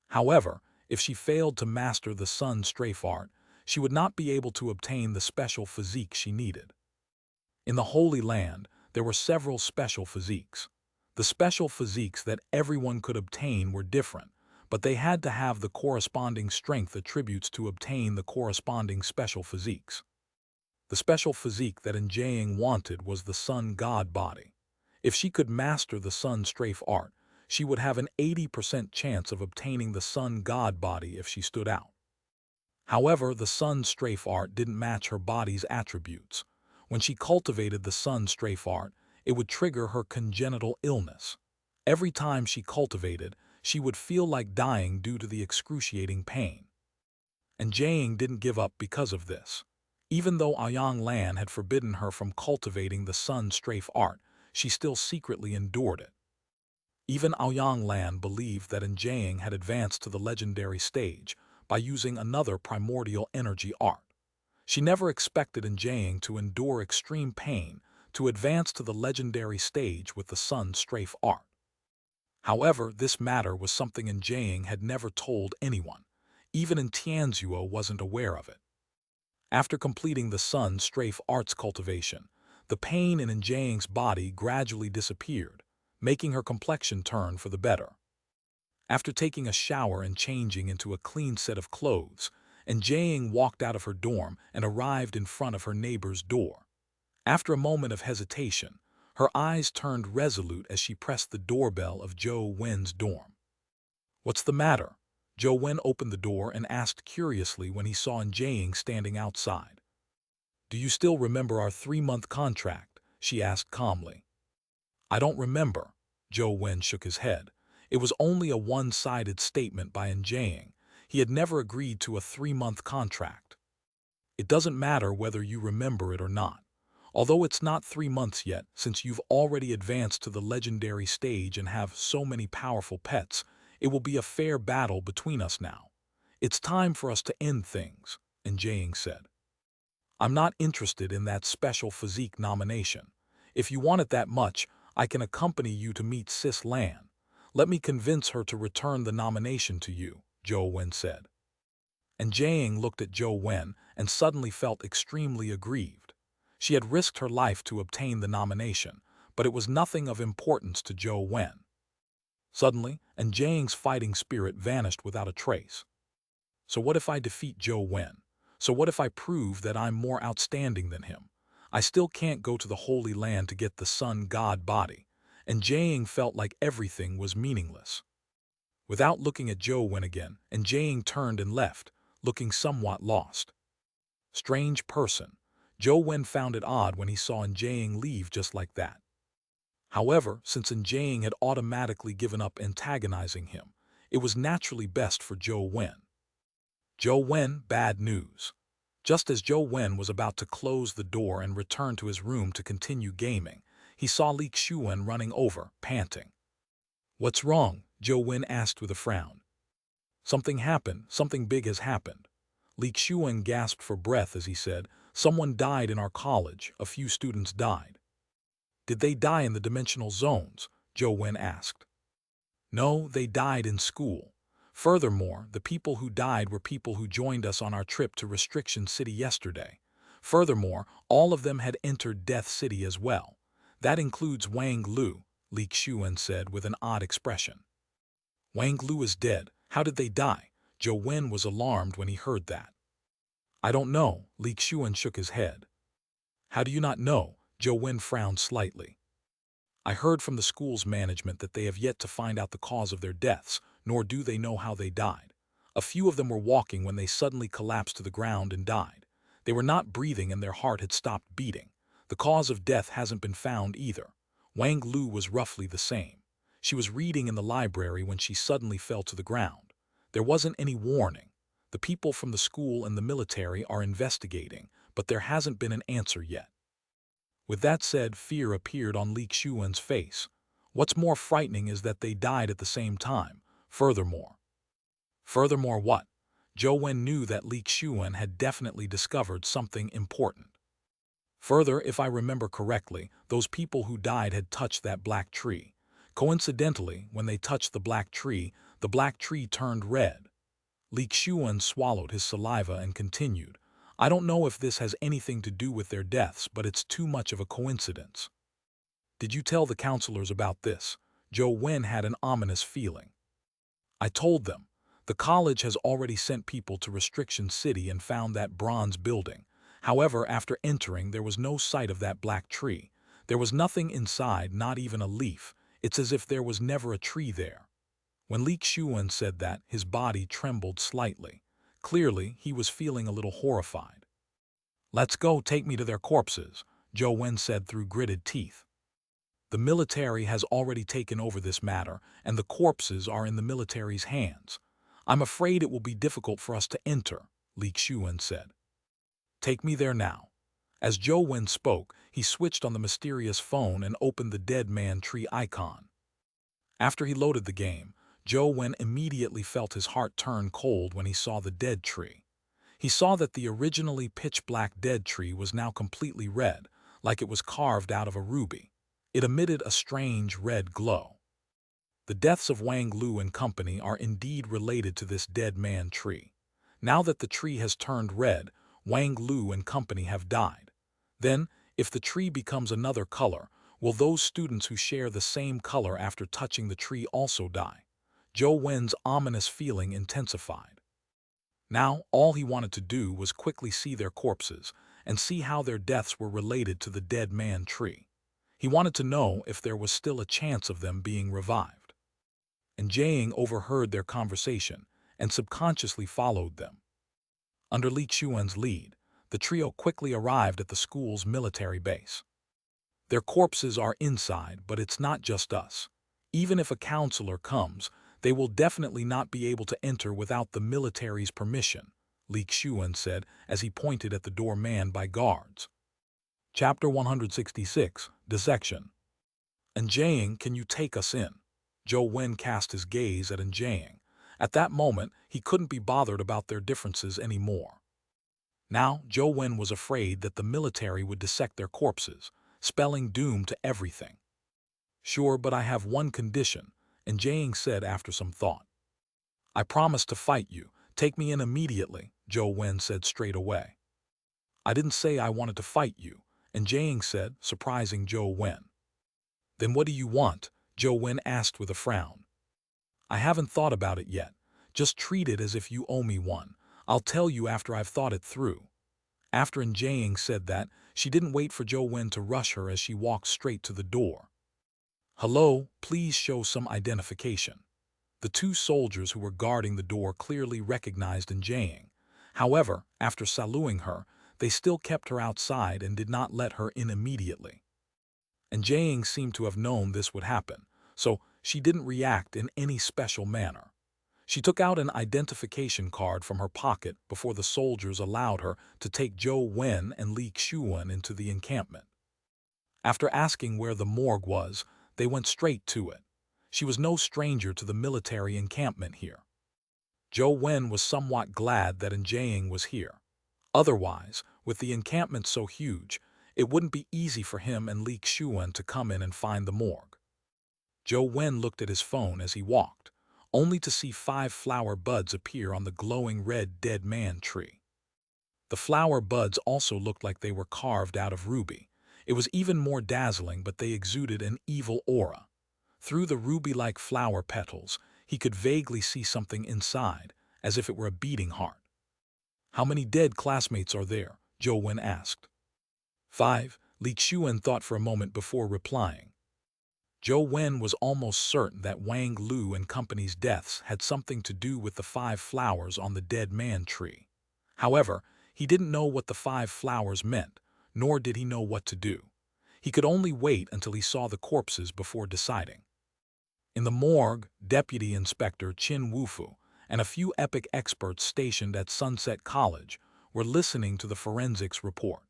However, if she failed to master the sun strafe art, she would not be able to obtain the special physique she needed. In the Holy Land, there were several special physiques. The special physiques that everyone could obtain were different, but they had to have the corresponding strength attributes to obtain the corresponding special physiques. The special physique that Jiang wanted was the Sun God body. If she could master the Sun strafe art, she would have an 80% chance of obtaining the Sun God body if she stood out. However, the Sun strafe art didn't match her body's attributes. When she cultivated the Sun strafe art, it would trigger her congenital illness. Every time she cultivated, she would feel like dying due to the excruciating pain. And Jiang didn't give up because of this. Even though Ouyang Lan had forbidden her from cultivating the sun strafe art, she still secretly endured it. Even Ouyang Lan believed that Jiang had advanced to the legendary stage by using another primordial energy art. She never expected Jiang to endure extreme pain to advance to the legendary stage with the sun strafe art. However, this matter was something Jiang had never told anyone. Even Tianzuo wasn't aware of it. After completing the Sun Strafe Arts cultivation, the pain in Jiang's body gradually disappeared, making her complexion turn for the better. After taking a shower and changing into a clean set of clothes, Jiang walked out of her dorm and arrived in front of her neighbor's door. After a moment of hesitation, her eyes turned resolute as she pressed the doorbell of Zhou Wen's dorm. "What's the matter?" Zhou Wen opened the door and asked curiously when he saw Jiang standing outside. "Do you still remember our 3-month contract?" she asked calmly. "I don't remember." Zhou Wen shook his head. It was only a one-sided statement by Jiang. He had never agreed to a 3-month contract. "It doesn't matter whether you remember it or not. Although it's not 3 months yet, since you've already advanced to the legendary stage and have so many powerful pets, it will be a fair battle between us now. It's time for us to end things," Jiang said. "I'm not interested in that special physique nomination. If you want it that much, I can accompany you to meet Sis Lan. Let me convince her to return the nomination to you," Zhou Wen said. Jiang looked at Zhou Wen and suddenly felt extremely aggrieved. She had risked her life to obtain the nomination, but it was nothing of importance to Zhou Wen. Suddenly, Jiang's fighting spirit vanished without a trace. "So what if I defeat Zhou Wen? So what if I prove that I'm more outstanding than him? I still can't go to the Holy Land to get the Sun God body." Jiang felt like everything was meaningless. Without looking at Zhou Wen again, Jiang turned and left, looking somewhat lost. Strange person. Zhou Wen found it odd when he saw Jiang leave just like that. However, since Jiang had automatically given up antagonizing him, it was naturally best for Zhou Wen. Zhou Wen, bad news. Just as Zhou Wen was about to close the door and return to his room to continue gaming, he saw Xianxia running over, panting. "What's wrong?" Zhou Wen asked with a frown. "Something happened. Something big has happened." Xianxia gasped for breath as he said, "Someone died in our college. A few students died." "Did they die in the dimensional zones?" Zhou Wen asked. "No, they died in school. Furthermore, the people who died were people who joined us on our trip to Restriction City yesterday. Furthermore, all of them had entered Death City as well. That includes Wang Lu," Xianxia said with an odd expression. "Wang Lu is dead. How did they die?" Zhou Wen was alarmed when he heard that. "I don't know," Xianxia shook his head. "How do you not know?" Zhou Wen frowned slightly. "I heard from the school's management that they have yet to find out the cause of their deaths, nor do they know how they died. A few of them were walking when they suddenly collapsed to the ground and died. They were not breathing and their heart had stopped beating. The cause of death hasn't been found either. Wang Lu was roughly the same. She was reading in the library when she suddenly fell to the ground. There wasn't any warning. The people from the school and the military are investigating, but there hasn't been an answer yet." With that said, fear appeared on Xianxia's face. "What's more frightening is that they died at the same time. Furthermore." "Furthermore what?" Zhou Wen knew that Xianxia had definitely discovered something important. "Further, if I remember correctly, those people who died had touched that black tree. Coincidentally, when they touched the black tree turned red." Xianxia swallowed his saliva and continued, "I don't know if this has anything to do with their deaths, but it's too much of a coincidence." "Did you tell the counselors about this?" Zhou Wen had an ominous feeling. "I told them. The college has already sent people to Restriction City and found that bronze building. However, after entering, there was no sight of that black tree. There was nothing inside, not even a leaf. It's as if there was never a tree there." When Xianxia said that, his body trembled slightly. Clearly, he was feeling a little horrified. "Let's go, take me to their corpses," Zhou Wen said through gritted teeth. "The military has already taken over this matter, and the corpses are in the military's hands. I'm afraid it will be difficult for us to enter," Xianxia said. "Take me there now." As Zhou Wen spoke, he switched on the mysterious phone and opened the dead man tree icon. After he loaded the game, Zhou Wen immediately felt his heart turn cold when he saw the dead tree. He saw that the originally pitch-black dead tree was now completely red, like it was carved out of a ruby. It emitted a strange red glow. The deaths of Wang Lu and company are indeed related to this dead man tree. Now that the tree has turned red, Wang Lu and company have died. Then, if the tree becomes another color, will those students who share the same color after touching the tree also die? Zhou Wen's ominous feeling intensified. Now, all he wanted to do was quickly see their corpses and see how their deaths were related to the dead man tree. He wanted to know if there was still a chance of them being revived. And Jiang overheard their conversation and subconsciously followed them. Under Li Xuan's lead, the trio quickly arrived at the school's military base. Their corpses are inside, but it's not just us. Even if a counselor comes, they will definitely not be able to enter without the military's permission, Li Xuan said as he pointed at the door manned by guards. Chapter 166, Dissection. Jiang, can you take us in? Zhou Wen cast his gaze at Jiang. At that moment, he couldn't be bothered about their differences anymore. Now, Zhou Wen was afraid that the military would dissect their corpses, spelling doom to everything. Sure, but I have one condition, Jiang said after some thought. I promise to fight you. Take me in immediately, Zhou Wen said straight away. I didn't say I wanted to fight you, Jiang said, surprising Zhou Wen. Then what do you want? Zhou Wen asked with a frown. I haven't thought about it yet. Just treat it as if you owe me one. I'll tell you after I've thought it through. After Jiang said that, she didn't wait for Zhou Wen to rush her as she walked straight to the door. Hello, please show some identification. The two soldiers who were guarding the door clearly recognized Jiang. However, after saluting her, they still kept her outside and did not let her in immediately. Jiang seemed to have known this would happen, so she didn't react in any special manner. She took out an identification card from her pocket before the soldiers allowed her to take Zhou Wen and Li Xuan into the encampment. After asking where the morgue was, they went straight to it. She was no stranger to the military encampment here. Zhou Wen was somewhat glad that Jiang was here. Otherwise, with the encampment so huge, it wouldn't be easy for him and Li Xuan to come in and find the morgue. Zhou Wen looked at his phone as he walked, only to see 5 flower buds appear on the glowing red dead man tree. The flower buds also looked like they were carved out of ruby. It was even more dazzling, but they exuded an evil aura. Through the ruby-like flower petals, he could vaguely see something inside, as if it were a beating heart. How many dead classmates are there? Zhou Wen asked. 5, Li Xuan thought for a moment before replying. Zhou Wen was almost certain that Wang Lu and company's deaths had something to do with the 5 flowers on the dead man tree. However, he didn't know what the 5 flowers meant, nor did he know what to do. He could only wait until he saw the corpses before deciding. In the morgue, Deputy Inspector Qin Wufu and a few epic experts stationed at Sunset College were listening to the forensics report.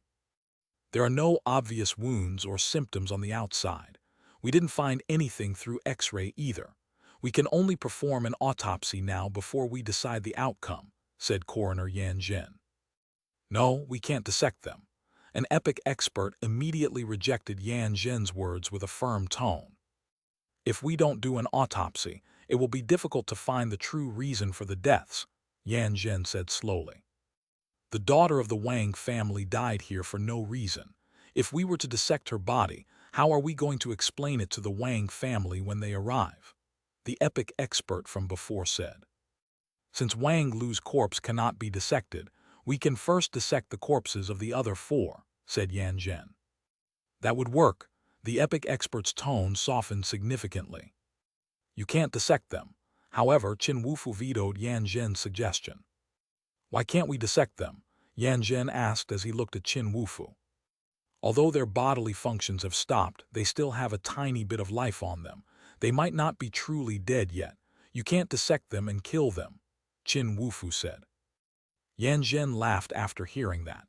There are no obvious wounds or symptoms on the outside. We didn't find anything through X-ray either. We can only perform an autopsy now before we decide the outcome, said Coroner Yan Zhen. No, we can't dissect them. An epic expert immediately rejected Yan Zhen's words with a firm tone. If we don't do an autopsy, it will be difficult to find the true reason for the deaths, Yan Zhen said slowly. The daughter of the Wang family died here for no reason. If we were to dissect her body, how are we going to explain it to the Wang family when they arrive? The epic expert from before said. Since Wang Lu's corpse cannot be dissected, we can first dissect the corpses of the other 4, said Yan Zhen. That would work. The epic expert's tone softened significantly. You can't dissect them. However, Qin Wufu vetoed Yan Zhen's suggestion. Why can't we dissect them? Yan Zhen asked as he looked at Qin Wufu. Although their bodily functions have stopped, they still have a tiny bit of life on them. They might not be truly dead yet. You can't dissect them and kill them, Qin Wufu said. Yan Zhen laughed after hearing that.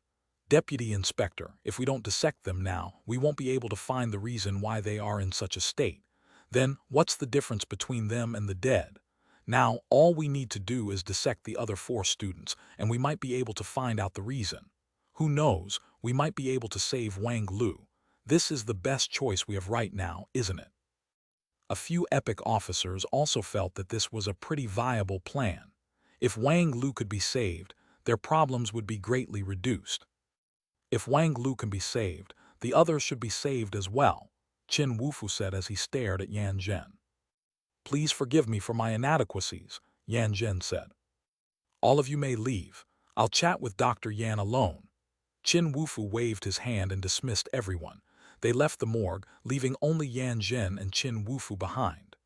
Deputy Inspector, if we don't dissect them now, we won't be able to find the reason why they are in such a state. Then, what's the difference between them and the dead? Now, all we need to do is dissect the other 4 students, and we might be able to find out the reason. Who knows, we might be able to save Wang Lu. This is the best choice we have right now, isn't it? A few epic officers also felt that this was a pretty viable plan. If Wang Lu could be saved, their problems would be greatly reduced. If Wang Lu can be saved, the others should be saved as well, Qin Wufu said as he stared at Yan Zhen. Please forgive me for my inadequacies, Yan Zhen said. All of you may leave. I'll chat with Dr. Yan alone. Qin Wufu waved his hand and dismissed everyone. They left the morgue, leaving only Yan Zhen and Qin Wufu behind.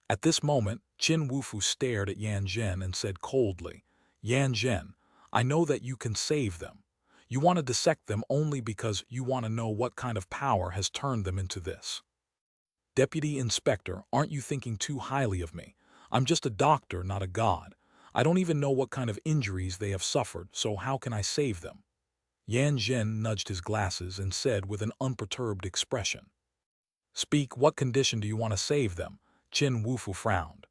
At this moment, Qin Wufu stared at Yan Zhen and said coldly, Yan Zhen, I know that you can save them. You want to dissect them only because you want to know what kind of power has turned them into this. Deputy Inspector, aren't you thinking too highly of me? I'm just a doctor, not a god. I don't even know what kind of injuries they have suffered, so how can I save them? Yan Zhen nudged his glasses and said with an unperturbed expression. Speak, what condition do you want to save them? Qin Wufu frowned.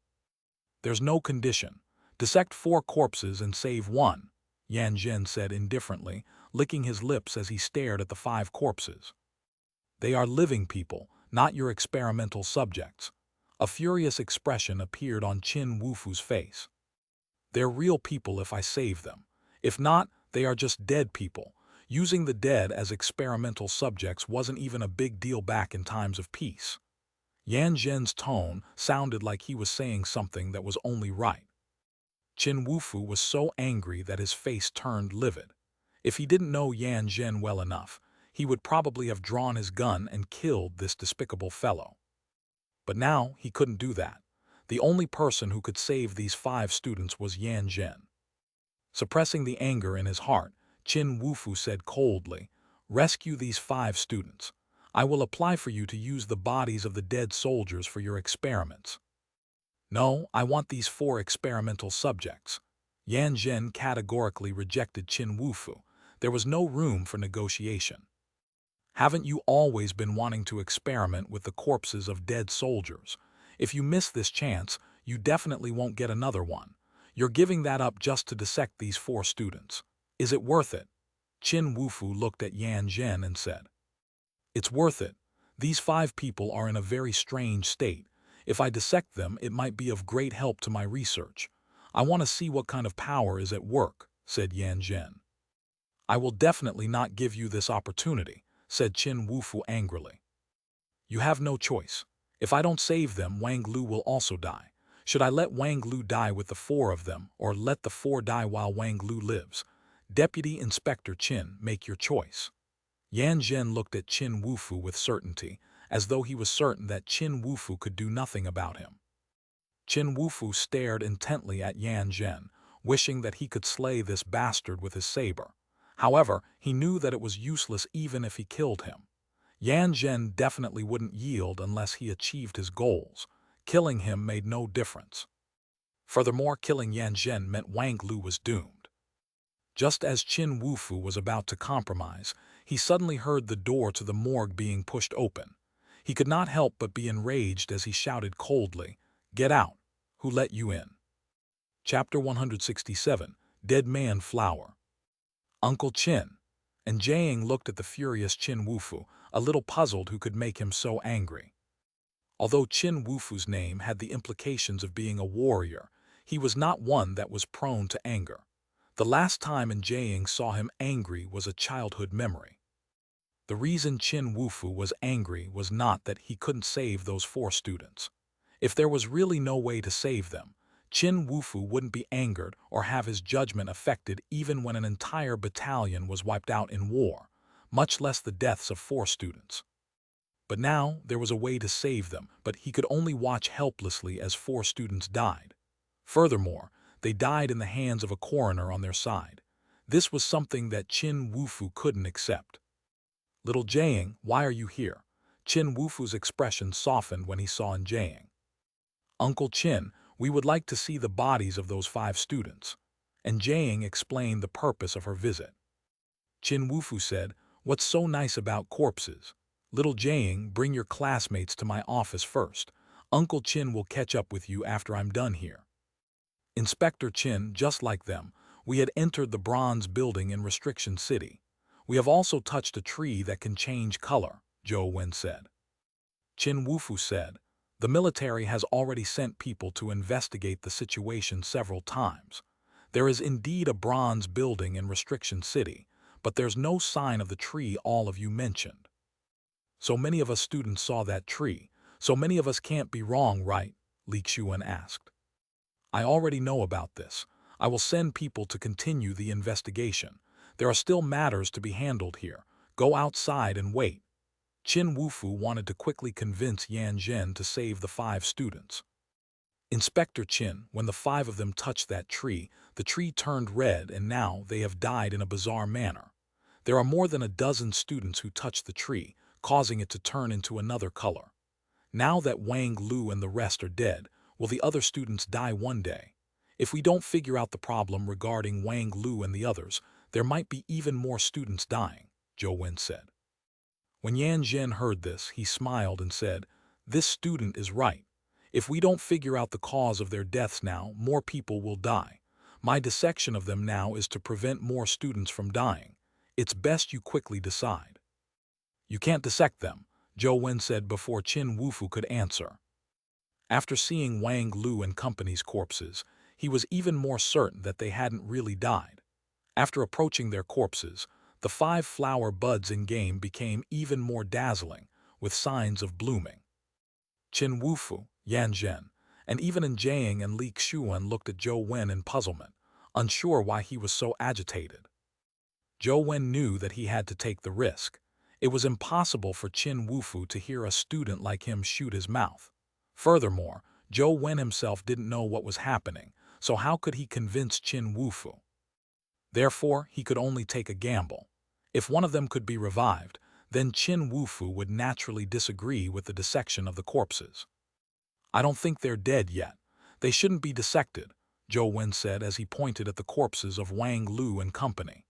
There's no condition. Dissect 4 corpses and save 1, Yan Zhen said indifferently, licking his lips as he stared at the 5 corpses. They are living people, not your experimental subjects. A furious expression appeared on Qin Wufu's face. They're real people if I save them. If not, they are just dead people. Using the dead as experimental subjects wasn't even a big deal back in times of peace. Yan Zhen's tone sounded like he was saying something that was only right. Qin Wufu was so angry that his face turned livid. If he didn't know Yan Zhen well enough, he would probably have drawn his gun and killed this despicable fellow. But now he couldn't do that. The only person who could save these 5 students was Yan Zhen. Suppressing the anger in his heart, Qin Wufu said coldly, rescue these 5 students. I will apply for you to use the bodies of the dead soldiers for your experiments. No, I want these 4 experimental subjects. Yan Zhen categorically rejected Qin Wufu. There was no room for negotiation. Haven't you always been wanting to experiment with the corpses of dead soldiers? If you miss this chance, you definitely won't get another one. You're giving that up just to dissect these 4 students. Is it worth it? Qin Wufu looked at Yan Zhen and said. It's worth it. These 5 people are in a very strange state. If I dissect them, it might be of great help to my research. I want to see what kind of power is at work, said Yan Zhen. I will definitely not give you this opportunity, said Qin Wufu angrily. You have no choice. If I don't save them, Wang Lu will also die. Should I let Wang Lu die with the 4 of them, or let the 4 die while Wang Lu lives? Deputy Inspector Qin, make your choice. Yan Zhen looked at Qin Wufu with certainty, as though he was certain that Qin Wufu could do nothing about him. Qin Wufu stared intently at Yan Zhen, wishing that he could slay this bastard with his saber. However, he knew that it was useless even if he killed him. Yan Zhen definitely wouldn't yield unless he achieved his goals. Killing him made no difference. Furthermore, killing Yan Zhen meant Wang Lu was doomed. Just as Qin Wufu was about to compromise, he suddenly heard the door to the morgue being pushed open. He could not help but be enraged as he shouted coldly, "Get out! Who let you in?" Chapter 167, Dead Man Flower. Uncle Qin and Jiang looked at the furious Qin Wufu, a little puzzled who could make him so angry. Although Qin Wufu's name had the implications of being a warrior, he was not one that was prone to anger. The last time Jiang saw him angry was a childhood memory. The reason Qin Wufu was angry was not that he couldn't save those 4 students. If there was really no way to save them, Qin Wufu wouldn't be angered or have his judgment affected even when an entire battalion was wiped out in war, much less the deaths of 4 students. But now there was a way to save them, but he could only watch helplessly as 4 students died. Furthermore, they died in the hands of a coroner on their side. This was something that Qin Wufu couldn't accept. Little Jiang, why are you here? Qin Wufu's expression softened when he saw Jiang. Uncle Qin, we would like to see the bodies of those 5 students. And Jiang explained the purpose of her visit. Qin Wufu said, what's so nice about corpses? Little Jiang, bring your classmates to my office first. Uncle Qin will catch up with you after I'm done here. Inspector Qin, just like them, we had entered the bronze building in Restriction City. We have also touched a tree that can change color, Zhou Wen said. Qin Wufu said, the military has already sent people to investigate the situation several times. There is indeed a bronze building in Restriction City, but there's no sign of the tree all of you mentioned. So many of us students saw that tree, so many of us can't be wrong, right? Xiu Wen asked. I already know about this. I will send people to continue the investigation. There are still matters to be handled here. Go outside and wait. Qin Wufu wanted to quickly convince Yan Zhen to save the 5 students. Inspector Qin, when the 5 of them touched that tree, the tree turned red and now they have died in a bizarre manner. There are more than a dozen students who touched the tree, causing it to turn into another color. Now that Wang Lu and the rest are dead, will the other students die one day? If we don't figure out the problem regarding Wang Lu and the others, there might be even more students dying, Zhou Wen said. When Yan Zhen heard this, he smiled and said, "This student is right. If we don't figure out the cause of their deaths now, more people will die. My dissection of them now is to prevent more students from dying. It's best you quickly decide." "You can't dissect them," Zhou Wen said before Qin Wufu could answer. After seeing Wang Lu and company's corpses, he was even more certain that they hadn't really died. After approaching their corpses, the 5 flower buds in-game became even more dazzling, with signs of blooming. Qin Wufu, Yan Zhen, and even Jiang and Xiu Wen looked at Zhou Wen in puzzlement, unsure why he was so agitated. Zhou Wen knew that he had to take the risk. It was impossible for Qin Wufu to hear a student like him shoot his mouth. Furthermore, Zhou Wen himself didn't know what was happening, so how could he convince Qin Wufu? Therefore, he could only take a gamble. If one of them could be revived, then Qin Wufu would naturally disagree with the dissection of the corpses. "I don't think they're dead yet. They shouldn't be dissected," Zhou Wen said as he pointed at the corpses of Wang Lu and company.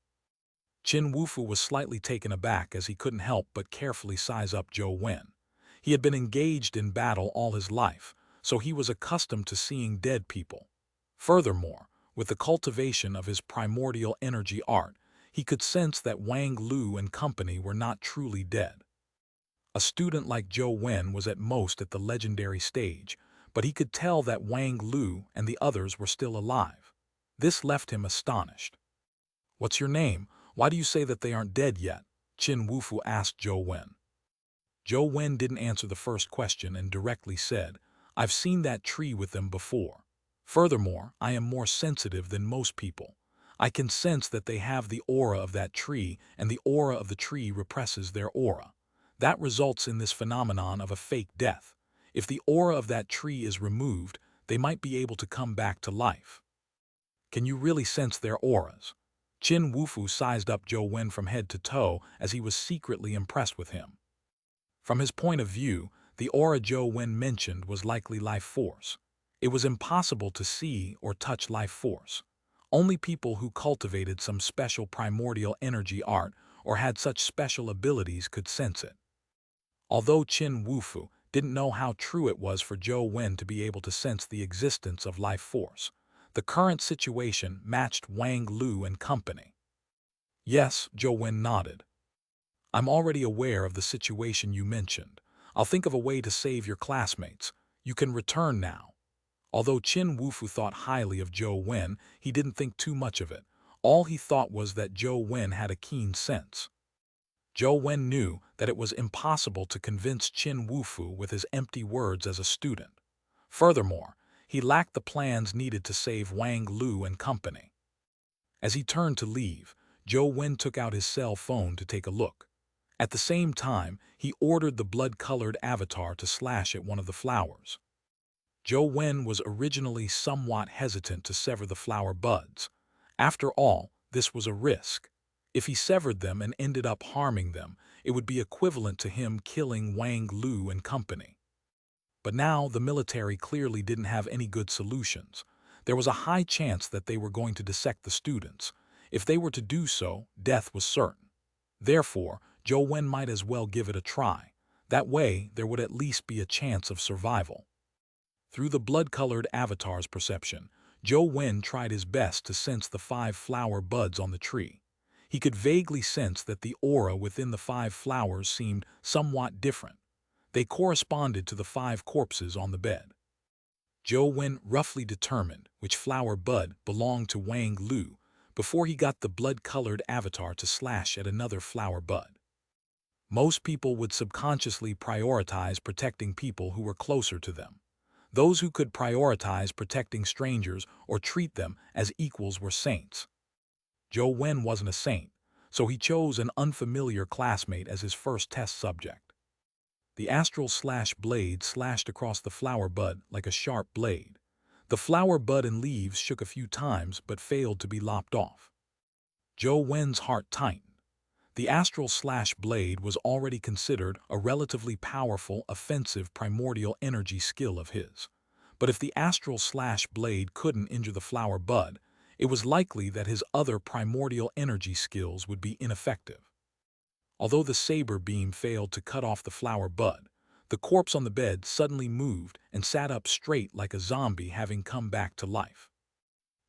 Qin Wufu was slightly taken aback as he couldn't help but carefully size up Zhou Wen. He had been engaged in battle all his life, so he was accustomed to seeing dead people. Furthermore, with the cultivation of his primordial energy art, he could sense that Wang Lu and company were not truly dead. A student like Zhou Wen was at most at the legendary stage, but he could tell that Wang Lu and the others were still alive. This left him astonished. "What's your name? Why do you say that they aren't dead yet?" Qin Wufu asked Zhou Wen. Zhou Wen didn't answer the first question and directly said, "I've seen that tree with them before. Furthermore, I am more sensitive than most people. I can sense that they have the aura of that tree, and the aura of the tree represses their aura. That results in this phenomenon of a fake death. If the aura of that tree is removed, they might be able to come back to life." "Can you really sense their auras?" Qin Wufu sized up Zhou Wen from head to toe as he was secretly impressed with him. From his point of view, the aura Zhou Wen mentioned was likely life force. It was impossible to see or touch life force. Only people who cultivated some special primordial energy art or had such special abilities could sense it. Although Qin Wufu didn't know how true it was for Zhou Wen to be able to sense the existence of life force, the current situation matched Wang Lu and company. "Yes," Zhou Wen nodded. "I'm already aware of the situation you mentioned. I'll think of a way to save your classmates. You can return now." Although Qin Wufu thought highly of Zhou Wen, he didn't think too much of it. All he thought was that Zhou Wen had a keen sense. Zhou Wen knew that it was impossible to convince Qin Wufu with his empty words as a student. Furthermore, he lacked the plans needed to save Wang Lu and company. As he turned to leave, Zhou Wen took out his cell phone to take a look. At the same time, he ordered the blood-colored avatar to slash at one of the flowers. Zhou Wen was originally somewhat hesitant to sever the flower buds. After all, this was a risk. If he severed them and ended up harming them, it would be equivalent to him killing Wang Lu and company. But now the military clearly didn't have any good solutions. There was a high chance that they were going to dissect the students. If they were to do so, death was certain. Therefore, Zhou Wen might as well give it a try. That way, there would at least be a chance of survival. Through the blood-colored avatar's perception, Zhou Wen tried his best to sense the 5 flower buds on the tree. He could vaguely sense that the aura within the 5 flowers seemed somewhat different. They corresponded to the 5 corpses on the bed. Zhou Wen roughly determined which flower bud belonged to Wang Lu before he got the blood-colored avatar to slash at another flower bud. Most people would subconsciously prioritize protecting people who were closer to them. Those who could prioritize protecting strangers or treat them as equals were saints. Zhou Wen wasn't a saint, so he chose an unfamiliar classmate as his first test subject. The astral slash blade slashed across the flower bud like a sharp blade. The flower bud and leaves shook a few times but failed to be lopped off. Zhou Wen's heart tightened. The astral slash blade was already considered a relatively powerful, offensive primordial energy skill of his. But if the astral slash blade couldn't injure the flower bud, it was likely that his other primordial energy skills would be ineffective. Although the saber beam failed to cut off the flower bud, the corpse on the bed suddenly moved and sat up straight like a zombie having come back to life.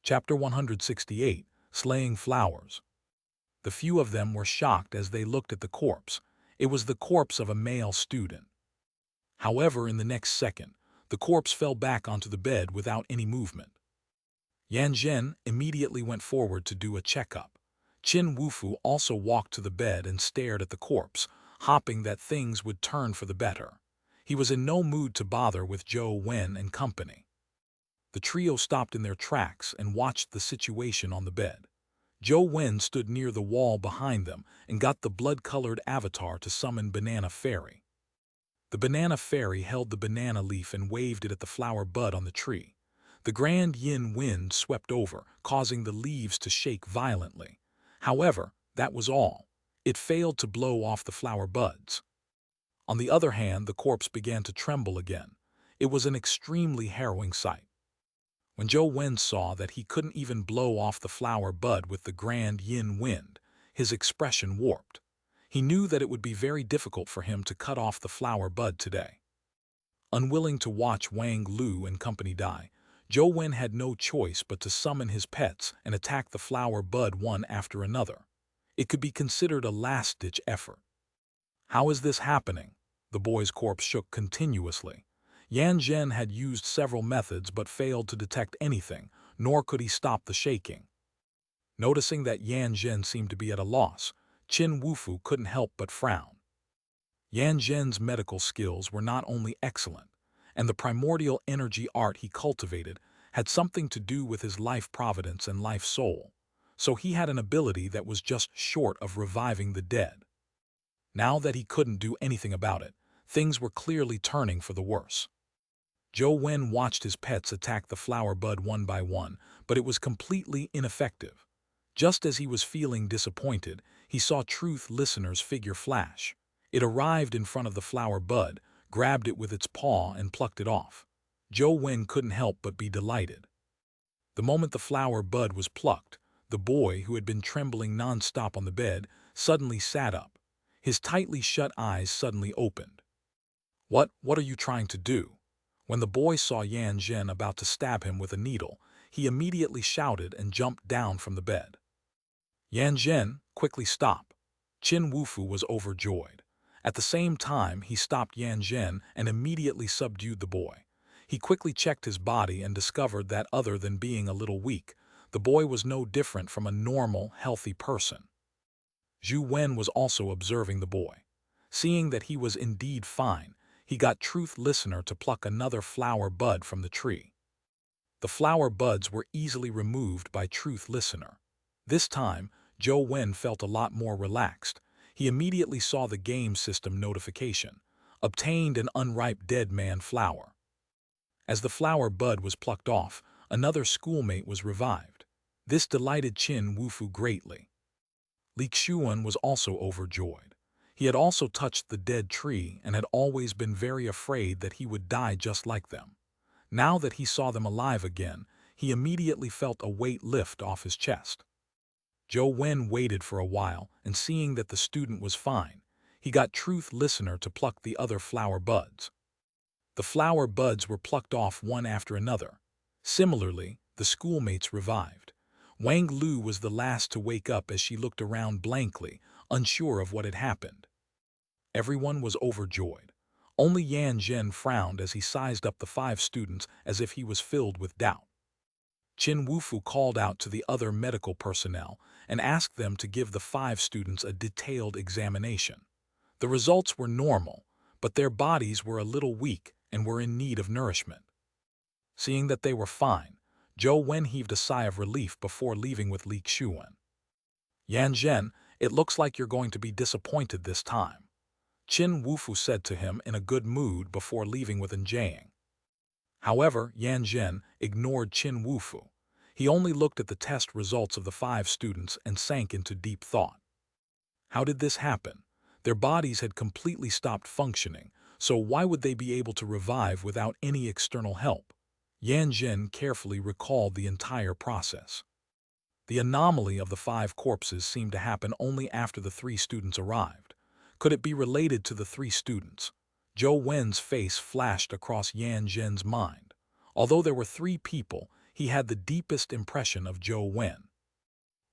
Chapter 168, Slaying Flowers. The few of them were shocked as they looked at the corpse. It was the corpse of a male student. However, in the next second, the corpse fell back onto the bed without any movement. Yan Zhen immediately went forward to do a checkup. Qin Wufu also walked to the bed and stared at the corpse, hoping that things would turn for the better. He was in no mood to bother with Zhou Wen and company. The trio stopped in their tracks and watched the situation on the bed. Zhou Wen stood near the wall behind them and got the blood-colored avatar to summon Banana Fairy. The Banana Fairy held the banana leaf and waved it at the flower bud on the tree. The grand yin wind swept over, causing the leaves to shake violently. However, that was all. It failed to blow off the flower buds. On the other hand, the corpse began to tremble again. It was an extremely harrowing sight. When Zhou Wen saw that he couldn't even blow off the flower bud with the grand yin wind, his expression warped. He knew that it would be very difficult for him to cut off the flower bud today. Unwilling to watch Wang Lu and company die, Zhou Wen had no choice but to summon his pets and attack the flower bud one after another. It could be considered a last-ditch effort. How is this happening? The boy's corpse shook continuously. Yan Zhen had used several methods but failed to detect anything, nor could he stop the shaking. Noticing that Yan Zhen seemed to be at a loss, Qin Wufu couldn't help but frown. Yan Zhen's medical skills were not only excellent, and the primordial energy art he cultivated had something to do with his life providence and life soul, so he had an ability that was just short of reviving the dead. Now that he couldn't do anything about it, things were clearly turning for the worse. Zhou Wen watched his pets attack the flower bud one by one, but it was completely ineffective. Just as he was feeling disappointed, he saw Truth Listener's figure flash. It arrived in front of the flower bud, grabbed it with its paw and plucked it off. Zhou Wen couldn't help but be delighted. The moment the flower bud was plucked, the boy, who had been trembling non-stop on the bed, suddenly sat up. His tightly shut eyes suddenly opened. What are you trying to do?" When the boy saw Yan Zhen about to stab him with a needle, he immediately shouted and jumped down from the bed. Yan Zhen, quickly stop. Qin Wufu was overjoyed. At the same time, he stopped Yan Zhen and immediately subdued the boy. He quickly checked his body and discovered that other than being a little weak, the boy was no different from a normal, healthy person. Zhou Wen was also observing the boy. Seeing that he was indeed fine, he got Truth Listener to pluck another flower bud from the tree. The flower buds were easily removed by Truth Listener. This time, Zhou Wen felt a lot more relaxed. He immediately saw the game system notification. Obtained an unripe dead man flower. As the flower bud was plucked off, another schoolmate was revived. This delighted Qin Wufu greatly. Li Xuan was also overjoyed. He had also touched the dead tree and had always been very afraid that he would die just like them. Now that he saw them alive again, he immediately felt a weight lift off his chest. Zhou Wen waited for a while, and seeing that the student was fine, he got Truth Listener to pluck the other flower buds. The flower buds were plucked off one after another. Similarly, the schoolmates revived. Wang Lu was the last to wake up as she looked around blankly, unsure of what had happened. Everyone was overjoyed. Only Yan Zhen frowned as he sized up the 5 students as if he was filled with doubt. Qin Wufu called out to the other medical personnel and asked them to give the 5 students a detailed examination. The results were normal, but their bodies were a little weak and were in need of nourishment. Seeing that they were fine, Zhou Wen heaved a sigh of relief before leaving with Li Xuan. Yan Zhen, it looks like you're going to be disappointed this time, Qin Wufu said to him in a good mood before leaving with Jiang. However, Yan Zhen ignored Qin Wufu. He only looked at the test results of the 5 students and sank into deep thought. How did this happen? Their bodies had completely stopped functioning, so why would they be able to revive without any external help? Yan Zhen carefully recalled the entire process. The anomaly of the 5 corpses seemed to happen only after the 3 students arrived. Could it be related to the 3 students? Zhou Wen's face flashed across Yan Zhen's mind. Although there were 3 people, he had the deepest impression of Zhou Wen.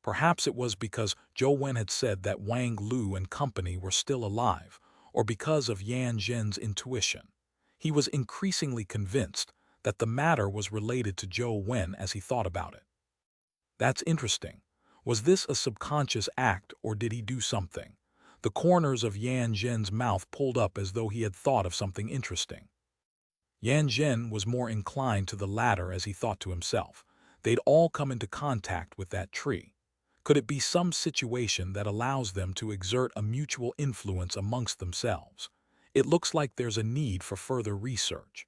Perhaps it was because Zhou Wen had said that Wang Lu and company were still alive, or because of Yan Zhen's intuition. He was increasingly convinced that the matter was related to Zhou Wen as he thought about it. That's interesting. Was this a subconscious act or did he do something? The corners of Yan Zhen's mouth pulled up as though he had thought of something interesting. Yan Zhen was more inclined to the latter as he thought to himself. They'd all come into contact with that tree. Could it be some situation that allows them to exert a mutual influence amongst themselves? It looks like there's a need for further research.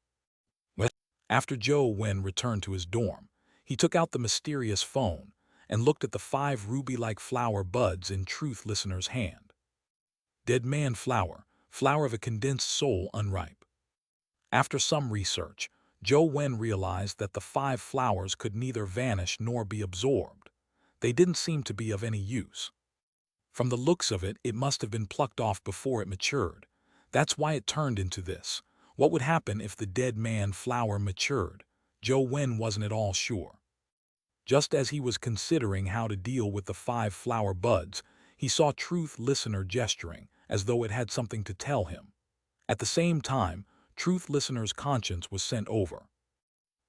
After Zhou Wen returned to his dorm, he took out the mysterious phone and looked at the 5 ruby-like flower buds in Truth Listener's hand. Dead man flower, flower of a condensed soul unripe. After some research, Zhou Wen realized that the 5 flowers could neither vanish nor be absorbed. They didn't seem to be of any use. From the looks of it, it must have been plucked off before it matured. That's why it turned into this. What would happen if the dead man flower matured? Zhou Wen wasn't at all sure. Just as he was considering how to deal with the 5 flower buds, he saw Truth Listener gesturing, as though it had something to tell him. At the same time, Truth Listener's conscience was sent over.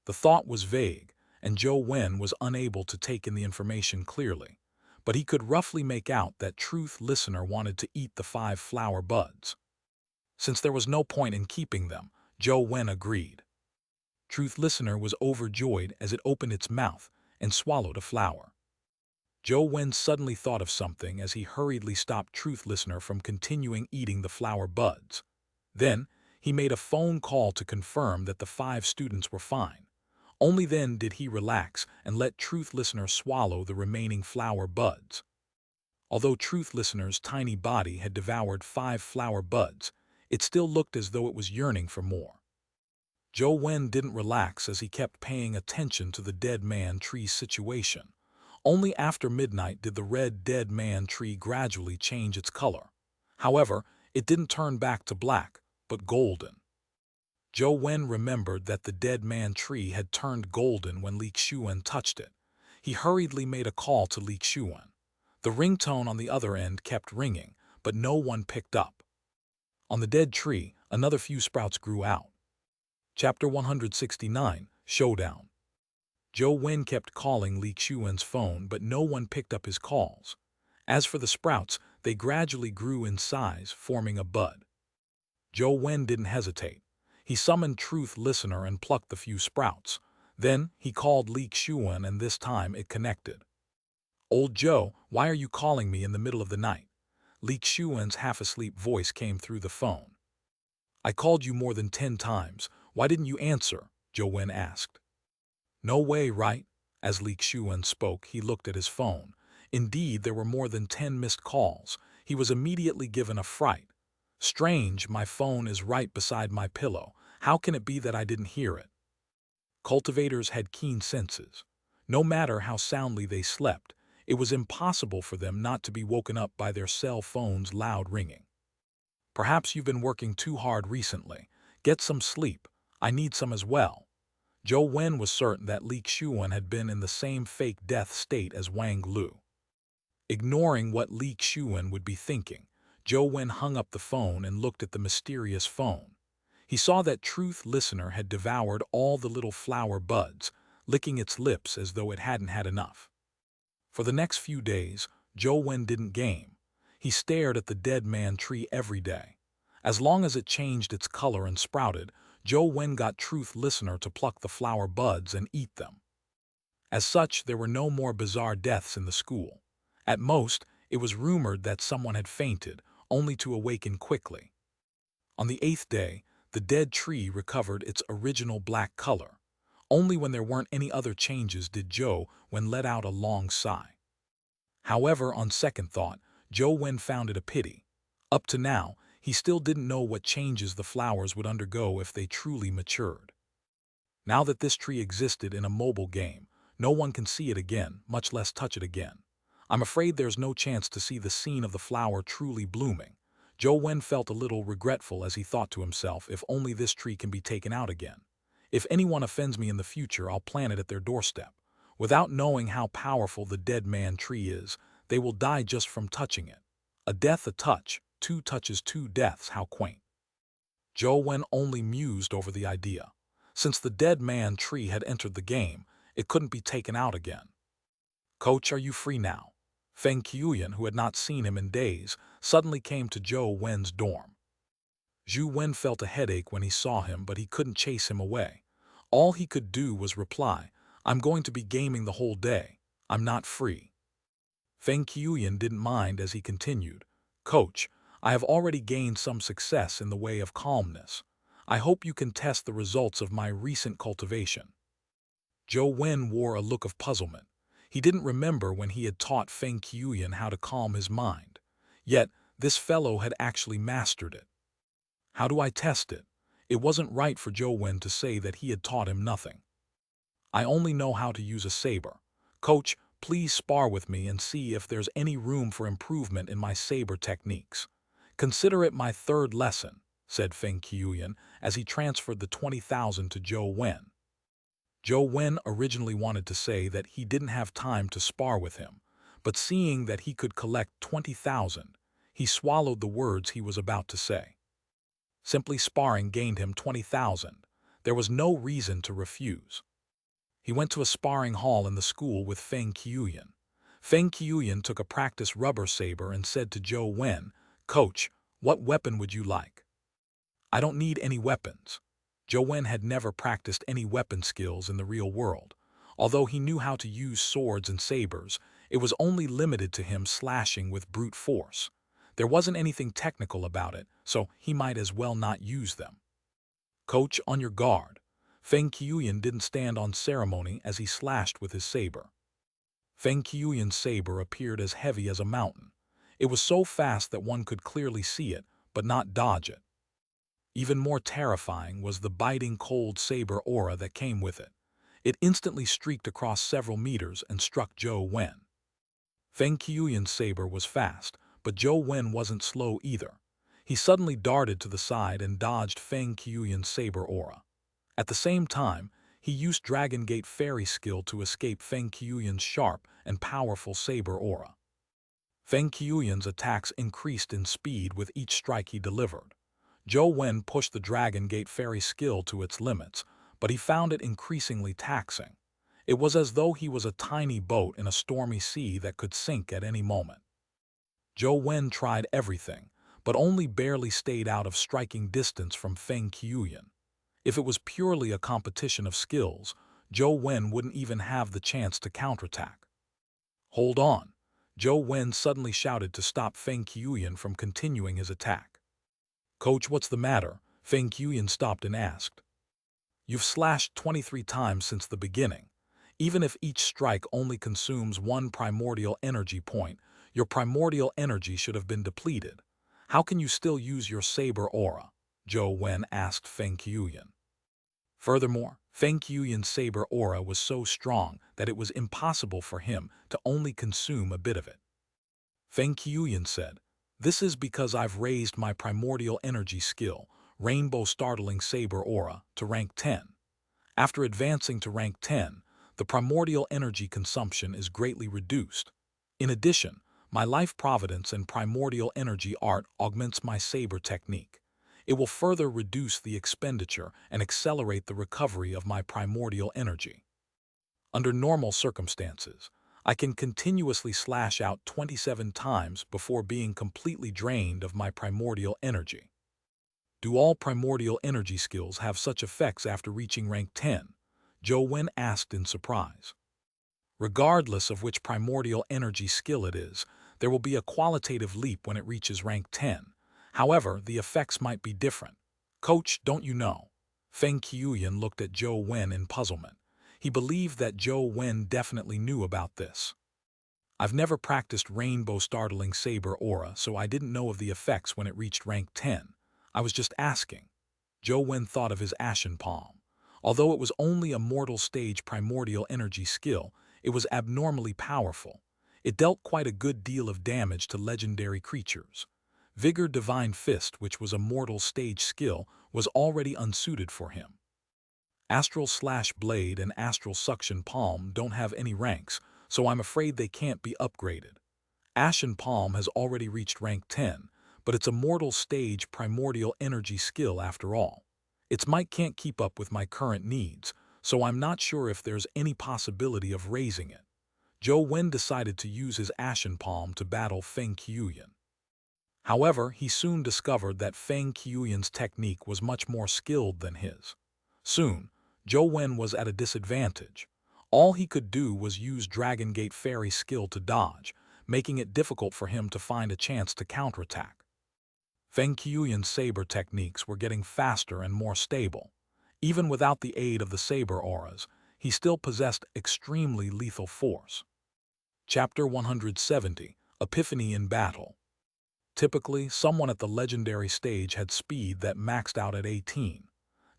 The thought was vague, and Zhou Wen was unable to take in the information clearly, but he could roughly make out that Truth Listener wanted to eat the 5 flower buds. Since there was no point in keeping them, Zhou Wen agreed. Truth Listener was overjoyed as it opened its mouth and swallowed a flower. Zhou Wen suddenly thought of something as he hurriedly stopped Truth Listener from continuing eating the flower buds. Then, he made a phone call to confirm that the 5 students were fine. Only then did he relax and let Truth Listener swallow the remaining flower buds. Although Truth Listener's tiny body had devoured 5 flower buds, it still looked as though it was yearning for more. Zhou Wen didn't relax as he kept paying attention to the dead man tree's situation. Only after midnight did the red dead man tree gradually change its color. However, it didn't turn back to black, but golden. Zhou Wen remembered that the dead man tree had turned golden when Li Xuan touched it. He hurriedly made a call to Li Xuan. The ringtone on the other end kept ringing, but no one picked up. On the dead tree, another few sprouts grew out. Chapter 169, Showdown. Zhou Wen kept calling Li Xuan's phone, but no one picked up his calls. As for the sprouts, they gradually grew in size, forming a bud. Zhou Wen didn't hesitate. He summoned Truth Listener and plucked the few sprouts. Then, he called Li Xuan and this time it connected. "Old Zhou, why are you calling me in the middle of the night?" Li Xuan's half-asleep voice came through the phone. "I called you more than 10 times. Why didn't you answer?" Zhou Wen asked. "No way, right?" As Li Xuan spoke, he looked at his phone. Indeed, there were more than 10 missed calls. He was immediately given a fright. "Strange, my phone is right beside my pillow. How can it be that I didn't hear it?" Cultivators had keen senses. No matter how soundly they slept, it was impossible for them not to be woken up by their cell phone's loud ringing. "Perhaps you've been working too hard recently. Get some sleep. I need some as well." Zhou Wen was certain that Li Xuan had been in the same fake death state as Wang Lu. Ignoring what Li Xuan would be thinking, Zhou Wen hung up the phone and looked at the mysterious phone. He saw that Truth Listener had devoured all the little flower buds, licking its lips as though it hadn't had enough. For the next few days, Zhou Wen didn't game. He stared at the dead man tree every day. As long as it changed its color and sprouted, Zhou Wen got Truth Listener to pluck the flower buds and eat them. As such, there were no more bizarre deaths in the school. At most, it was rumored that someone had fainted, only to awaken quickly. On the 8th day, the dead tree recovered its original black color. Only when there weren't any other changes did Zhou Wen let out a long sigh. However, on second thought, Zhou Wen found it a pity. Up to now, he still didn't know what changes the flowers would undergo if they truly matured. Now that this tree existed in a mobile game, no one can see it again, much less touch it again. I'm afraid there's no chance to see the scene of the flower truly blooming. Zhou Wen felt a little regretful as he thought to himself, if only this tree can be taken out again. If anyone offends me in the future, I'll plant it at their doorstep. Without knowing how powerful the dead man tree is, they will die just from touching it. A death a touch, two touches two deaths, how quaint. Zhou Wen only mused over the idea. Since the dead man tree had entered the game, it couldn't be taken out again. "Coach, are you free now?" Feng Qiuyan, who had not seen him in days, suddenly came to Zhou Wen's dorm. Zhou Wen felt a headache when he saw him, but he couldn't chase him away. All he could do was reply, "I'm going to be gaming the whole day. I'm not free." Feng Qiuyan didn't mind as he continued, "Coach, I have already gained some success in the way of calmness. I hope you can test the results of my recent cultivation." Zhou Wen wore a look of puzzlement. He didn't remember when he had taught Feng Qiuyan how to calm his mind. Yet, this fellow had actually mastered it. How do I test it? It wasn't right for Zhou Wen to say that he had taught him nothing. "I only know how to use a saber. Coach, please spar with me and see if there's any room for improvement in my saber techniques. Consider it my third lesson," said Feng Qiuyan as he transferred the 20,000 to Zhou Wen. Zhou Wen originally wanted to say that he didn't have time to spar with him, but seeing that he could collect 20,000, he swallowed the words he was about to say. Simply sparring gained him 20,000. There was no reason to refuse. He went to a sparring hall in the school with Feng Qiuyan. Feng Qiuyan took a practice rubber saber and said to Zhou Wen, "Coach, what weapon would you like?" "I don't need any weapons." Zhou Wen had never practiced any weapon skills in the real world. Although he knew how to use swords and sabers, it was only limited to him slashing with brute force. There wasn't anything technical about it, so he might as well not use them. "Coach, on your guard." Feng Qiuyan didn't stand on ceremony as he slashed with his saber. Feng Qiuyan's saber appeared as heavy as a mountain. It was so fast that one could clearly see it, but not dodge it. Even more terrifying was the biting cold saber aura that came with it. It instantly streaked across several meters and struck Zhou Wen. Feng Qiuyan's saber was fast, but Zhou Wen wasn't slow either. He suddenly darted to the side and dodged Feng Qiuyan's saber aura. At the same time, he used Dragon Gate Fairy skill to escape Feng Qiuyan's sharp and powerful saber aura. Feng Qiuyan's attacks increased in speed with each strike he delivered. Zhou Wen pushed the Dragon Gate Fairy skill to its limits, but he found it increasingly taxing. It was as though he was a tiny boat in a stormy sea that could sink at any moment. Zhou Wen tried everything, but only barely stayed out of striking distance from Feng Qiuyan. If it was purely a competition of skills, Zhou Wen wouldn't even have the chance to counterattack. "Hold on!" Zhou Wen suddenly shouted to stop Feng Qiuyan from continuing his attack. "Coach, what's the matter?" Feng Qiuyan stopped and asked. "You've slashed 23 times since the beginning. Even if each strike only consumes one primordial energy point, your primordial energy should have been depleted. How can you still use your saber aura?" Zhou Wen asked Feng Qiuyan. Furthermore, Feng Qiuyan's saber aura was so strong that it was impossible for him to only consume a bit of it. Feng Qiuyan said, "This is because I've raised my primordial energy skill, Rainbow Startling Saber Aura, to rank 10. After advancing to rank 10, the primordial energy consumption is greatly reduced. In addition, my Life Providence and Primordial Energy Art augments my saber technique. It will further reduce the expenditure and accelerate the recovery of my primordial energy. Under normal circumstances, I can continuously slash out 27 times before being completely drained of my primordial energy. Do all primordial energy skills have such effects after reaching rank 10? Zhou Wen asked in surprise. Regardless of which primordial energy skill it is, there will be a qualitative leap when it reaches rank 10. However, the effects might be different. Coach, don't you know? Feng Qiuyan looked at Zhou Wen in puzzlement. He believed that Zhou Wen definitely knew about this. I've never practiced Rainbow Startling Saber Aura, so I didn't know of the effects when it reached rank 10. I was just asking. Zhou Wen thought of his Ashen Palm. Although it was only a mortal stage primordial energy skill, it was abnormally powerful. It dealt quite a good deal of damage to legendary creatures. Vigor Divine Fist, which was a mortal stage skill, was already unsuited for him. Astral Slash Blade and Astral Suction Palm don't have any ranks, so I'm afraid they can't be upgraded. Ashen Palm has already reached rank 10, but it's a mortal stage primordial energy skill after all. Its might can't keep up with my current needs, so I'm not sure if there's any possibility of raising it. Zhou Wen decided to use his Ashen Palm to battle Feng Qiuyan. However, he soon discovered that Feng Qiuyan's technique was much more skilled than his. Soon, Zhou Wen was at a disadvantage. All he could do was use Dragon Gate Fairy skill to dodge, making it difficult for him to find a chance to counterattack. Feng Qiuyan's saber techniques were getting faster and more stable. Even without the aid of the saber auras, he still possessed extremely lethal force. Chapter 170, Epiphany in Battle. Typically, someone at the legendary stage had speed that maxed out at 18.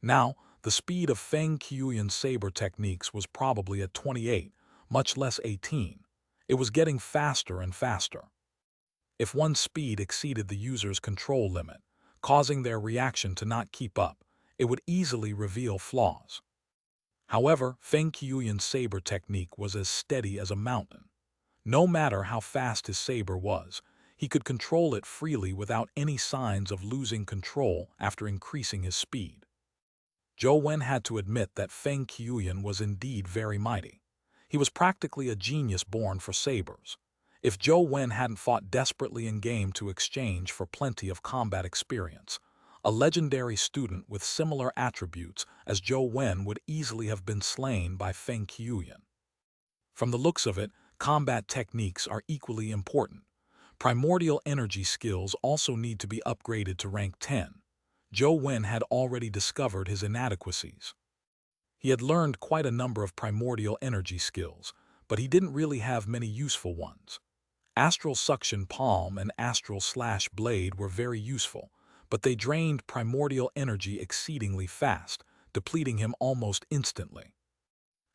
Now, the speed of Feng Qiuyan's saber techniques was probably at 28, much less 18. It was getting faster and faster. If one's speed exceeded the user's control limit, causing their reaction to not keep up, it would easily reveal flaws. However, Feng Qiuyan's saber technique was as steady as a mountain. No matter how fast his saber was, he could control it freely without any signs of losing control after increasing his speed. Zhou Wen had to admit that Feng Qiuyan was indeed very mighty. He was practically a genius born for sabers. If Zhou Wen hadn't fought desperately in game to exchange for plenty of combat experience, a legendary student with similar attributes as Zhou Wen would easily have been slain by Feng Qiuyan. From the looks of it, combat techniques are equally important. Primordial energy skills also need to be upgraded to rank 10. Zhou Wen had already discovered his inadequacies. He had learned quite a number of primordial energy skills, but he didn't really have many useful ones. Astral Suction Palm and Astral Slash Blade were very useful, but they drained primordial energy exceedingly fast, depleting him almost instantly.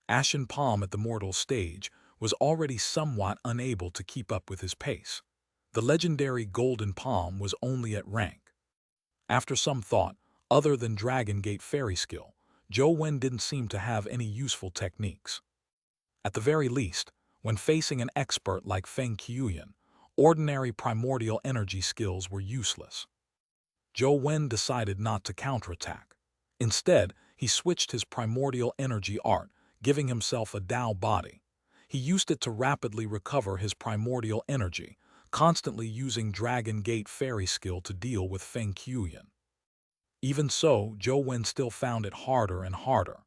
Ashen Palm at the mortal stage was already somewhat unable to keep up with his pace. The legendary Golden Palm was only at rank. After some thought, other than Dragon Gate Fairy skill, Zhou Wen didn't seem to have any useful techniques. At the very least, when facing an expert like Feng Qiuyan, ordinary primordial energy skills were useless. Zhou Wen decided not to counterattack. Instead, he switched his primordial energy art, giving himself a Dao body. He used it to rapidly recover his primordial energy, constantly using Dragon Gate Fairy skill to deal with Feng Qiuyan. Even so, Zhou Wen still found it harder and harder.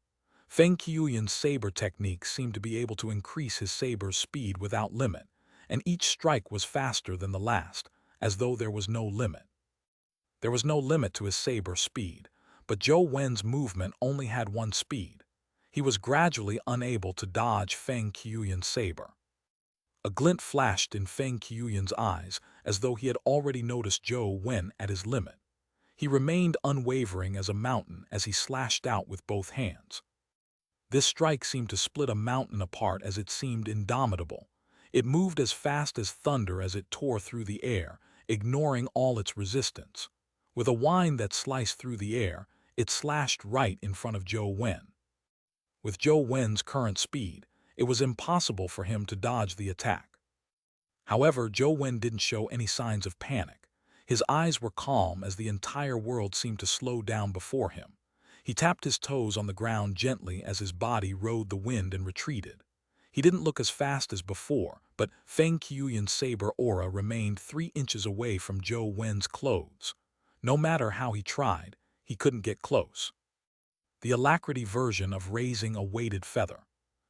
Feng Qiuyan's saber technique seemed to be able to increase his saber's speed without limit, and each strike was faster than the last, as though there was no limit. There was no limit to his saber speed, but Zhou Wen's movement only had one speed. He was gradually unable to dodge Feng Qiuyan's saber. A glint flashed in Feng Qiuyan's eyes, as though he had already noticed Zhou Wen at his limit. He remained unwavering as a mountain as he slashed out with both hands. This strike seemed to split a mountain apart as it seemed indomitable. It moved as fast as thunder as it tore through the air, ignoring all its resistance. With a whine that sliced through the air, it slashed right in front of Zhou Wen. With Zhou Wen's current speed, it was impossible for him to dodge the attack. However, Zhou Wen didn't show any signs of panic. His eyes were calm as the entire world seemed to slow down before him. He tapped his toes on the ground gently as his body rode the wind and retreated. He didn't look as fast as before, but Feng Qiuyan's saber aura remained 3 inches away from Zhou Wen's clothes. No matter how he tried, he couldn't get close. The alacrity version of raising a weighted feather.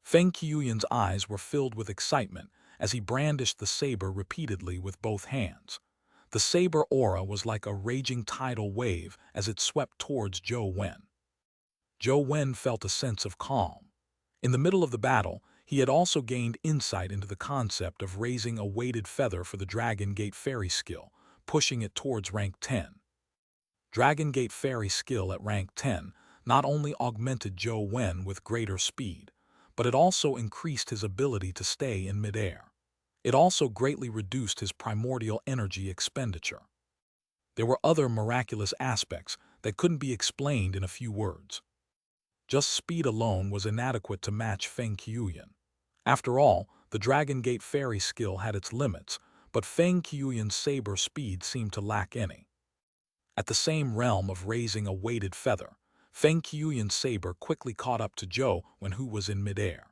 Feng Qiuyan's eyes were filled with excitement as he brandished the saber repeatedly with both hands. The saber aura was like a raging tidal wave as it swept towards Zhou Wen. Zhou Wen felt a sense of calm. In the middle of the battle, he had also gained insight into the concept of raising a weighted feather for the Dragon Gate Fairy skill, pushing it towards rank 10. Dragon Gate Fairy skill at rank 10 not only augmented Zhou Wen with greater speed, but it also increased his ability to stay in midair. It also greatly reduced his primordial energy expenditure. There were other miraculous aspects that couldn't be explained in a few words. Just speed alone was inadequate to match Feng Qiuyan. After all, the Dragon Gate Fairy skill had its limits, but Feng Qiuyan's saber speed seemed to lack any. At the same realm of raising a weighted feather, Feng Qiuyan's saber quickly caught up to Zhou Wen, who was in midair.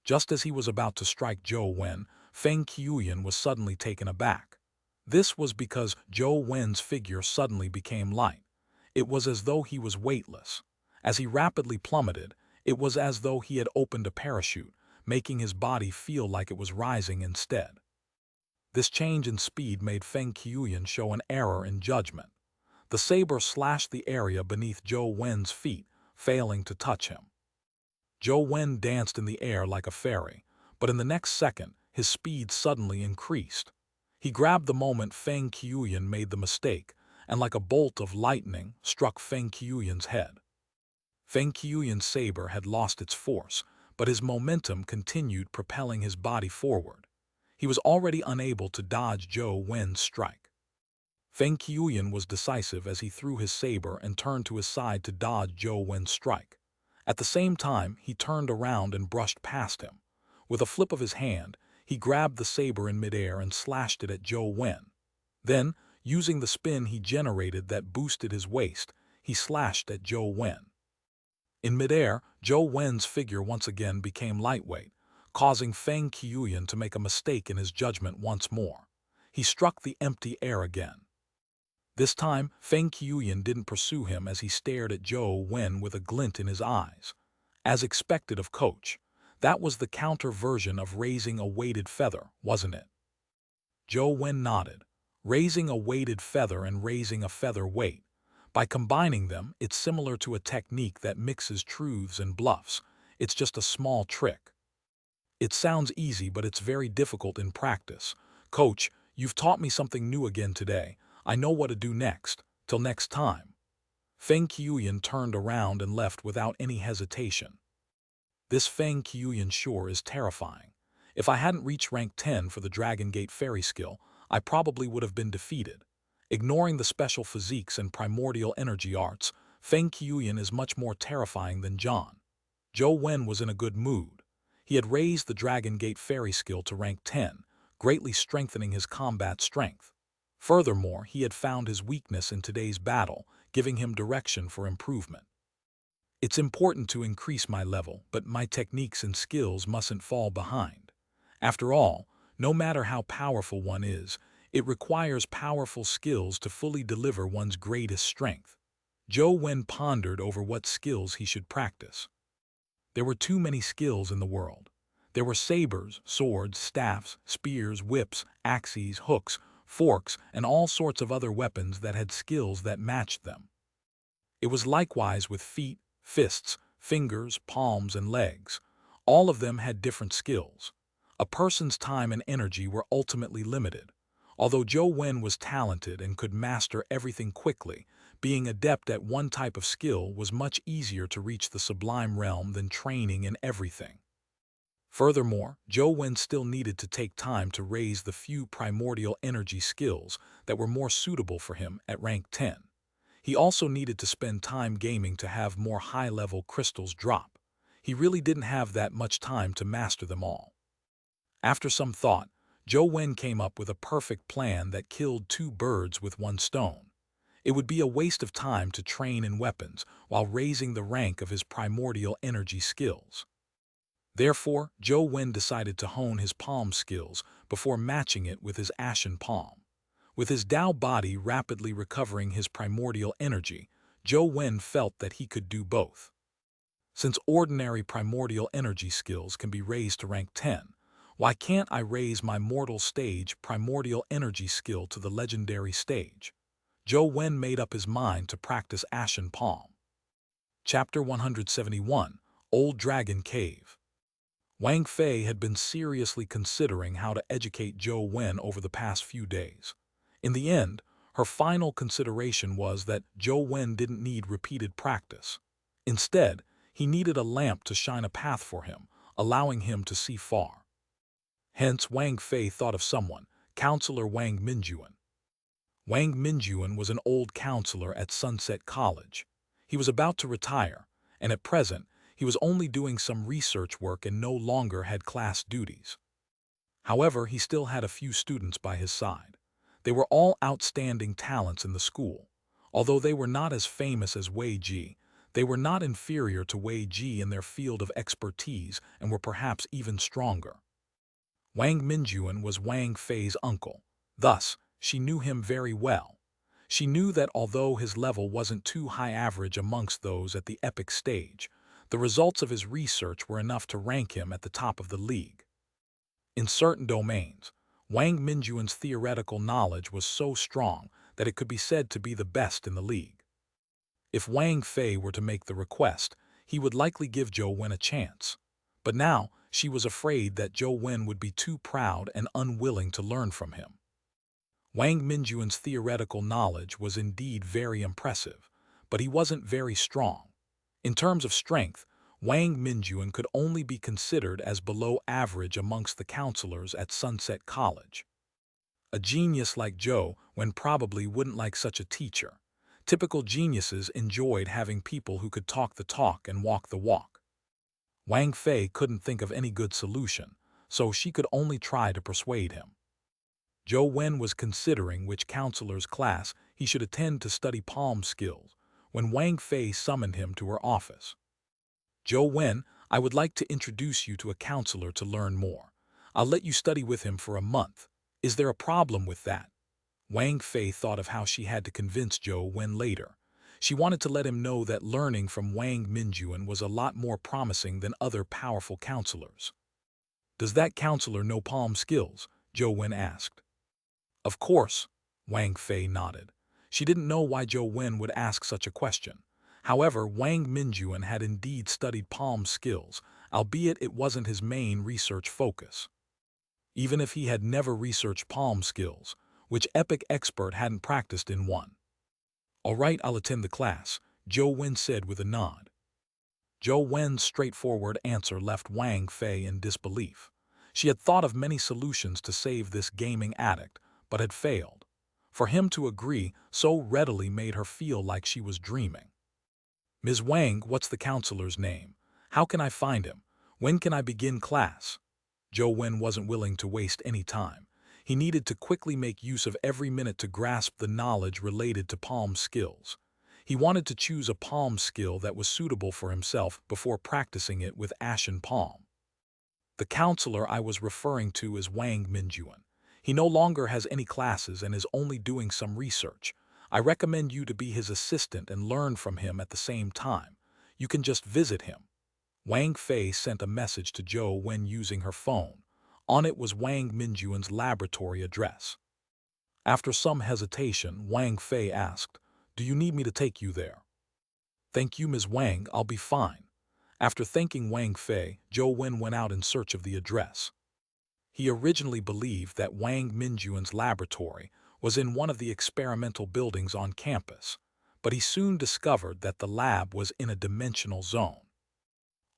Just as he was about to strike Zhou Wen, Feng Qiuyan was suddenly taken aback. This was because Zhou Wen's figure suddenly became light. It was as though he was weightless. As he rapidly plummeted, it was as though he had opened a parachute, making his body feel like it was rising instead. This change in speed made Feng Qiuyan show an error in judgment. The saber slashed the area beneath Zhou Wen's feet, failing to touch him. Zhou Wen danced in the air like a fairy, but in the next second, his speed suddenly increased. He grabbed the moment Feng Qiuyan made the mistake, and like a bolt of lightning, struck Feng Qiuyan's head. Feng Qiuyan's saber had lost its force, but his momentum continued propelling his body forward. He was already unable to dodge Zhou Wen's strike. Feng Qiuyan was decisive as he threw his saber and turned to his side to dodge Zhou Wen's strike. At the same time, he turned around and brushed past him. With a flip of his hand, he grabbed the saber in midair and slashed it at Zhou Wen. Then, using the spin he generated that boosted his waist, he slashed at Zhou Wen. In midair, Zhou Wen's figure once again became lightweight, causing Feng Qiuyan to make a mistake in his judgment once more. He struck the empty air again. This time, Feng Qiuyan didn't pursue him as he stared at Zhou Wen with a glint in his eyes. As expected of Coach, that was the counter version of raising a weighted feather, wasn't it? Zhou Wen nodded. Raising a weighted feather and raising a feather weight. By combining them, it's similar to a technique that mixes truths and bluffs. It's just a small trick. It sounds easy, but it's very difficult in practice. Coach, you've taught me something new again today. I know what to do next. Till next time. Feng Qiuyan turned around and left without any hesitation. This Feng Qiuyan sure is terrifying. If I hadn't reached rank 10 for the Dragon Gate Fairy skill, I probably would have been defeated. Ignoring the special physiques and primordial energy arts, Feng Qiuyan is much more terrifying than John. Zhou Wen was in a good mood. He had raised the Dragon Gate Fairy skill to rank 10, greatly strengthening his combat strength. Furthermore, he had found his weakness in today's battle, giving him direction for improvement. It's important to increase my level, but my techniques and skills mustn't fall behind. After all, no matter how powerful one is, it requires powerful skills to fully deliver one's greatest strength. Zhou Wen pondered over what skills he should practice. There were too many skills in the world. There were sabers, swords, staffs, spears, whips, axes, hooks, forks, and all sorts of other weapons that had skills that matched them. It was likewise with feet, fists, fingers, palms, and legs. All of them had different skills. A person's time and energy were ultimately limited. Although Zhou Wen was talented and could master everything quickly, being adept at one type of skill was much easier to reach the sublime realm than training in everything. Furthermore, Zhou Wen still needed to take time to raise the few primordial energy skills that were more suitable for him at rank 10. He also needed to spend time gaming to have more high-level crystals drop. He really didn't have that much time to master them all. After some thought, Zhou Wen came up with a perfect plan that killed two birds with one stone. It would be a waste of time to train in weapons while raising the rank of his primordial energy skills. Therefore, Zhou Wen decided to hone his palm skills before matching it with his ashen palm. With his Dao body rapidly recovering his primordial energy, Zhou Wen felt that he could do both. Since ordinary primordial energy skills can be raised to rank 10, why can't I raise my mortal stage primordial energy skill to the legendary stage? Zhou Wen made up his mind to practice Ashen Palm. Chapter 171, Old Dragon Cave. Wang Fei had been seriously considering how to educate Zhou Wen over the past few days. In the end, her final consideration was that Zhou Wen didn't need repeated practice. Instead, he needed a lamp to shine a path for him, allowing him to see far. Hence, Wang Fei thought of someone, Counselor Wang Minjuan. Wang Minjuan was an old counselor at Sunset College. He was about to retire, and at present, he was only doing some research work and no longer had class duties. However, he still had a few students by his side. They were all outstanding talents in the school. Although they were not as famous as Wei Ji, they were not inferior to Wei Ji in their field of expertise and were perhaps even stronger. Wang Minjuan was Wang Fei's uncle. Thus, she knew him very well. She knew that although his level wasn't too high average amongst those at the epic stage, the results of his research were enough to rank him at the top of the league. In certain domains, Wang Minjuan's theoretical knowledge was so strong that it could be said to be the best in the league. If Wang Fei were to make the request, he would likely give Zhou Wen a chance. But now, she was afraid that Zhou Wen would be too proud and unwilling to learn from him. Wang Minjuan's theoretical knowledge was indeed very impressive, but he wasn't very strong. In terms of strength, Wang Minjuan could only be considered as below average amongst the counselors at Sunset College. A genius like Zhou Wen probably wouldn't like such a teacher. Typical geniuses enjoyed having people who could talk the talk and walk the walk. Wang Fei couldn't think of any good solution, so she could only try to persuade him. Zhou Wen was considering which counselor's class he should attend to study palm skills when Wang Fei summoned him to her office. "Zhou Wen, I would like to introduce you to a counselor to learn more. I'll let you study with him for a month. Is there a problem with that?" Wang Fei thought of how she had to convince Zhou Wen later. She wanted to let him know that learning from Wang Minjuan was a lot more promising than other powerful counselors. "Does that counselor know palm skills?" Zhou Wen asked. "Of course," Wang Fei nodded. She didn't know why Zhou Wen would ask such a question. However, Wang Minjuan had indeed studied palm skills, albeit it wasn't his main research focus. Even if he had never researched palm skills, which epic expert hadn't practiced in one? "All right, I'll attend the class," Zhou Wen said with a nod. Zhou Wen's straightforward answer left Wang Fei in disbelief. She had thought of many solutions to save this gaming addict, but had failed. For him to agree so readily made her feel like she was dreaming. "Ms. Wang, what's the counselor's name? How can I find him? When can I begin class?" Zhou Wen wasn't willing to waste any time. He needed to quickly make use of every minute to grasp the knowledge related to palm skills. He wanted to choose a palm skill that was suitable for himself before practicing it with Ashen Palm. "The counselor I was referring to is Wang Minjuan. He no longer has any classes and is only doing some research. I recommend you to be his assistant and learn from him at the same time. You can just visit him." Wang Fei sent a message to Zhou Wen using her phone. On it was Wang Minjuan's laboratory address. After some hesitation, Wang Fei asked, "Do you need me to take you there?" "Thank you, Ms. Wang, I'll be fine." After thanking Wang Fei, Zhou Wen went out in search of the address. He originally believed that Wang Minjuan's laboratory was in one of the experimental buildings on campus, but he soon discovered that the lab was in a dimensional zone.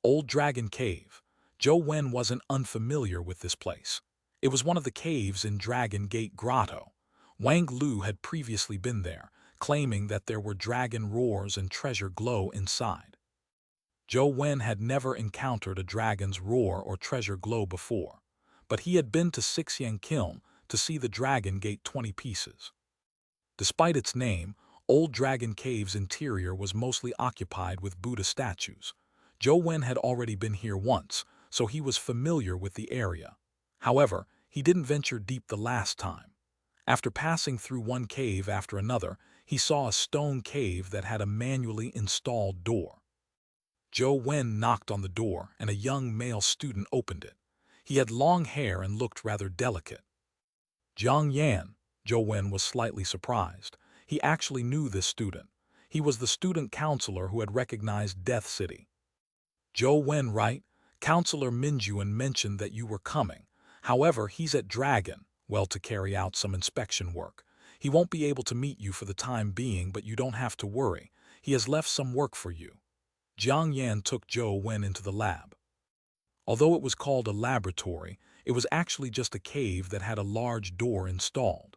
Old Dragon Cave. Zhou Wen wasn't unfamiliar with this place. It was one of the caves in Dragon Gate Grotto. Wang Lu had previously been there, claiming that there were dragon roars and treasure glow inside. Zhou Wen had never encountered a dragon's roar or treasure glow before, but he had been to Xianxia to see the Dragon Gate 20 pieces. Despite its name, Old Dragon Cave's interior was mostly occupied with Buddha statues. Zhou Wen had already been here once, so he was familiar with the area. However, he didn't venture deep the last time. After passing through one cave after another, he saw a stone cave that had a manually installed door. Zhou Wen knocked on the door, and a young male student opened it. He had long hair and looked rather delicate. Jiang Yan, Zhou Wen was slightly surprised. He actually knew this student. He was the student counselor who had recognized Death City. Zhou Wen, right? Counselor Minjuan mentioned that you were coming. However, he's at Dragon, well, to carry out some inspection work. He won't be able to meet you for the time being, but you don't have to worry. He has left some work for you. Jiang Yan took Zhou Wen into the lab. Although it was called a laboratory, it was actually just a cave that had a large door installed.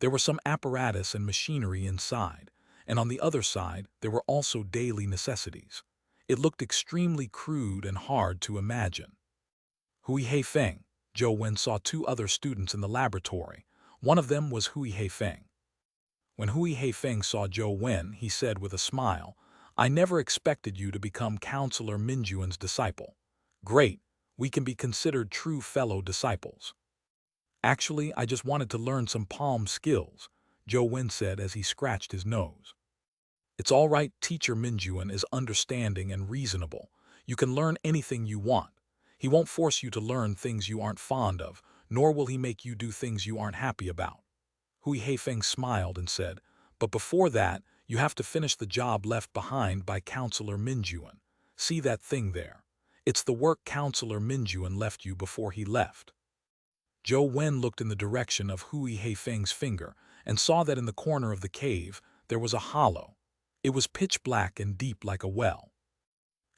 There were some apparatus and machinery inside, and on the other side there were also daily necessities. It looked extremely crude and hard to imagine. Hui Heifeng, Zhou Wen saw two other students in the laboratory. One of them was Hui Heifeng. When Hui Heifeng saw Zhou Wen, he said with a smile, "I never expected you to become Counselor Minjuan's disciple. Great, we can be considered true fellow disciples." "Actually, I just wanted to learn some palm skills," Zhou Wen said as he scratched his nose. "It's all right, Teacher Minjuan is understanding and reasonable. You can learn anything you want. He won't force you to learn things you aren't fond of, nor will he make you do things you aren't happy about." Hui Heifeng smiled and said, "But before that, you have to finish the job left behind by Counselor Minjuan. See that thing there? It's the work Counselor Minjuan left you before he left." Zhou Wen looked in the direction of Hui Heifeng's finger and saw that in the corner of the cave there was a hollow. It was pitch black and deep like a well.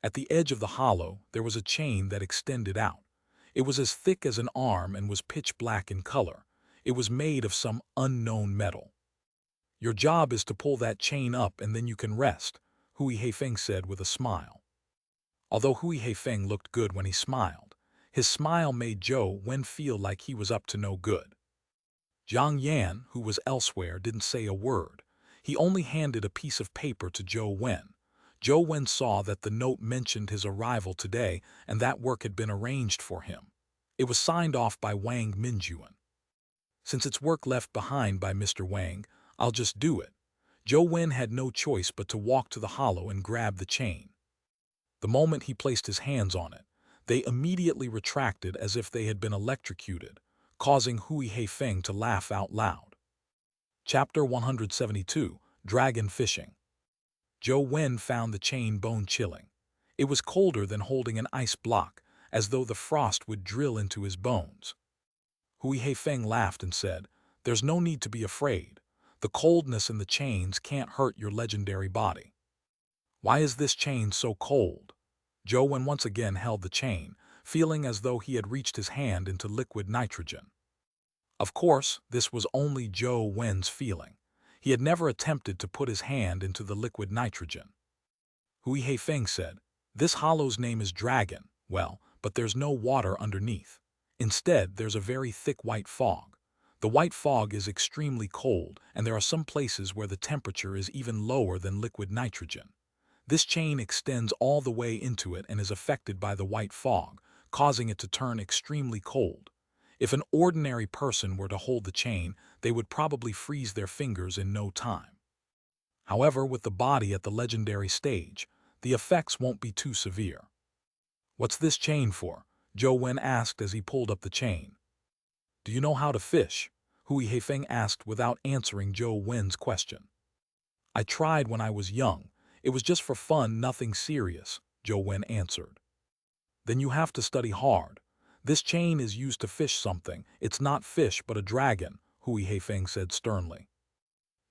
At the edge of the hollow there was a chain that extended out. It was as thick as an arm and was pitch black in color. It was made of some unknown metal. "Your job is to pull that chain up and then you can rest," Hui Heifeng said with a smile. Although Hui Heifeng looked good when he smiled, his smile made Zhou Wen feel like he was up to no good. Jiang Yan, who was elsewhere, didn't say a word. He only handed a piece of paper to Zhou Wen. Zhou Wen saw that the note mentioned his arrival today and that work had been arranged for him. It was signed off by Wang Minjuan. "Since it's work left behind by Mr. Wang, I'll just do it." Zhou Wen had no choice but to walk to the hollow and grab the chain. The moment he placed his hands on it, they immediately retracted as if they had been electrocuted, causing Hui Heifeng to laugh out loud. Chapter 172, Dragon Fishing. Zhou Wen found the chain bone-chilling. It was colder than holding an ice block, as though the frost would drill into his bones. Hui Heifeng laughed and said, "There's no need to be afraid. The coldness in the chains can't hurt your legendary body." "Why is this chain so cold?" Zhou Wen once again held the chain, feeling as though he had reached his hand into liquid nitrogen. Of course, this was only Zhou Wen's feeling. He had never attempted to put his hand into the liquid nitrogen. Hui Heifeng said, "This hollow's name is Dragon. Well, but there's no water underneath. Instead, there's a very thick white fog. The white fog is extremely cold, and there are some places where the temperature is even lower than liquid nitrogen. This chain extends all the way into it and is affected by the white fog, causing it to turn extremely cold. If an ordinary person were to hold the chain, they would probably freeze their fingers in no time. However, with the body at the legendary stage, the effects won't be too severe." "What's this chain for?" Zhou Wen asked as he pulled up the chain. "Do you know how to fish?" Hui Heifeng asked without answering Zhou Wen's question. "I tried when I was young. It was just for fun, nothing serious," Zhou Wen answered. "Then you have to study hard. This chain is used to fish something. It's not fish but a dragon," Hui Heifeng said sternly.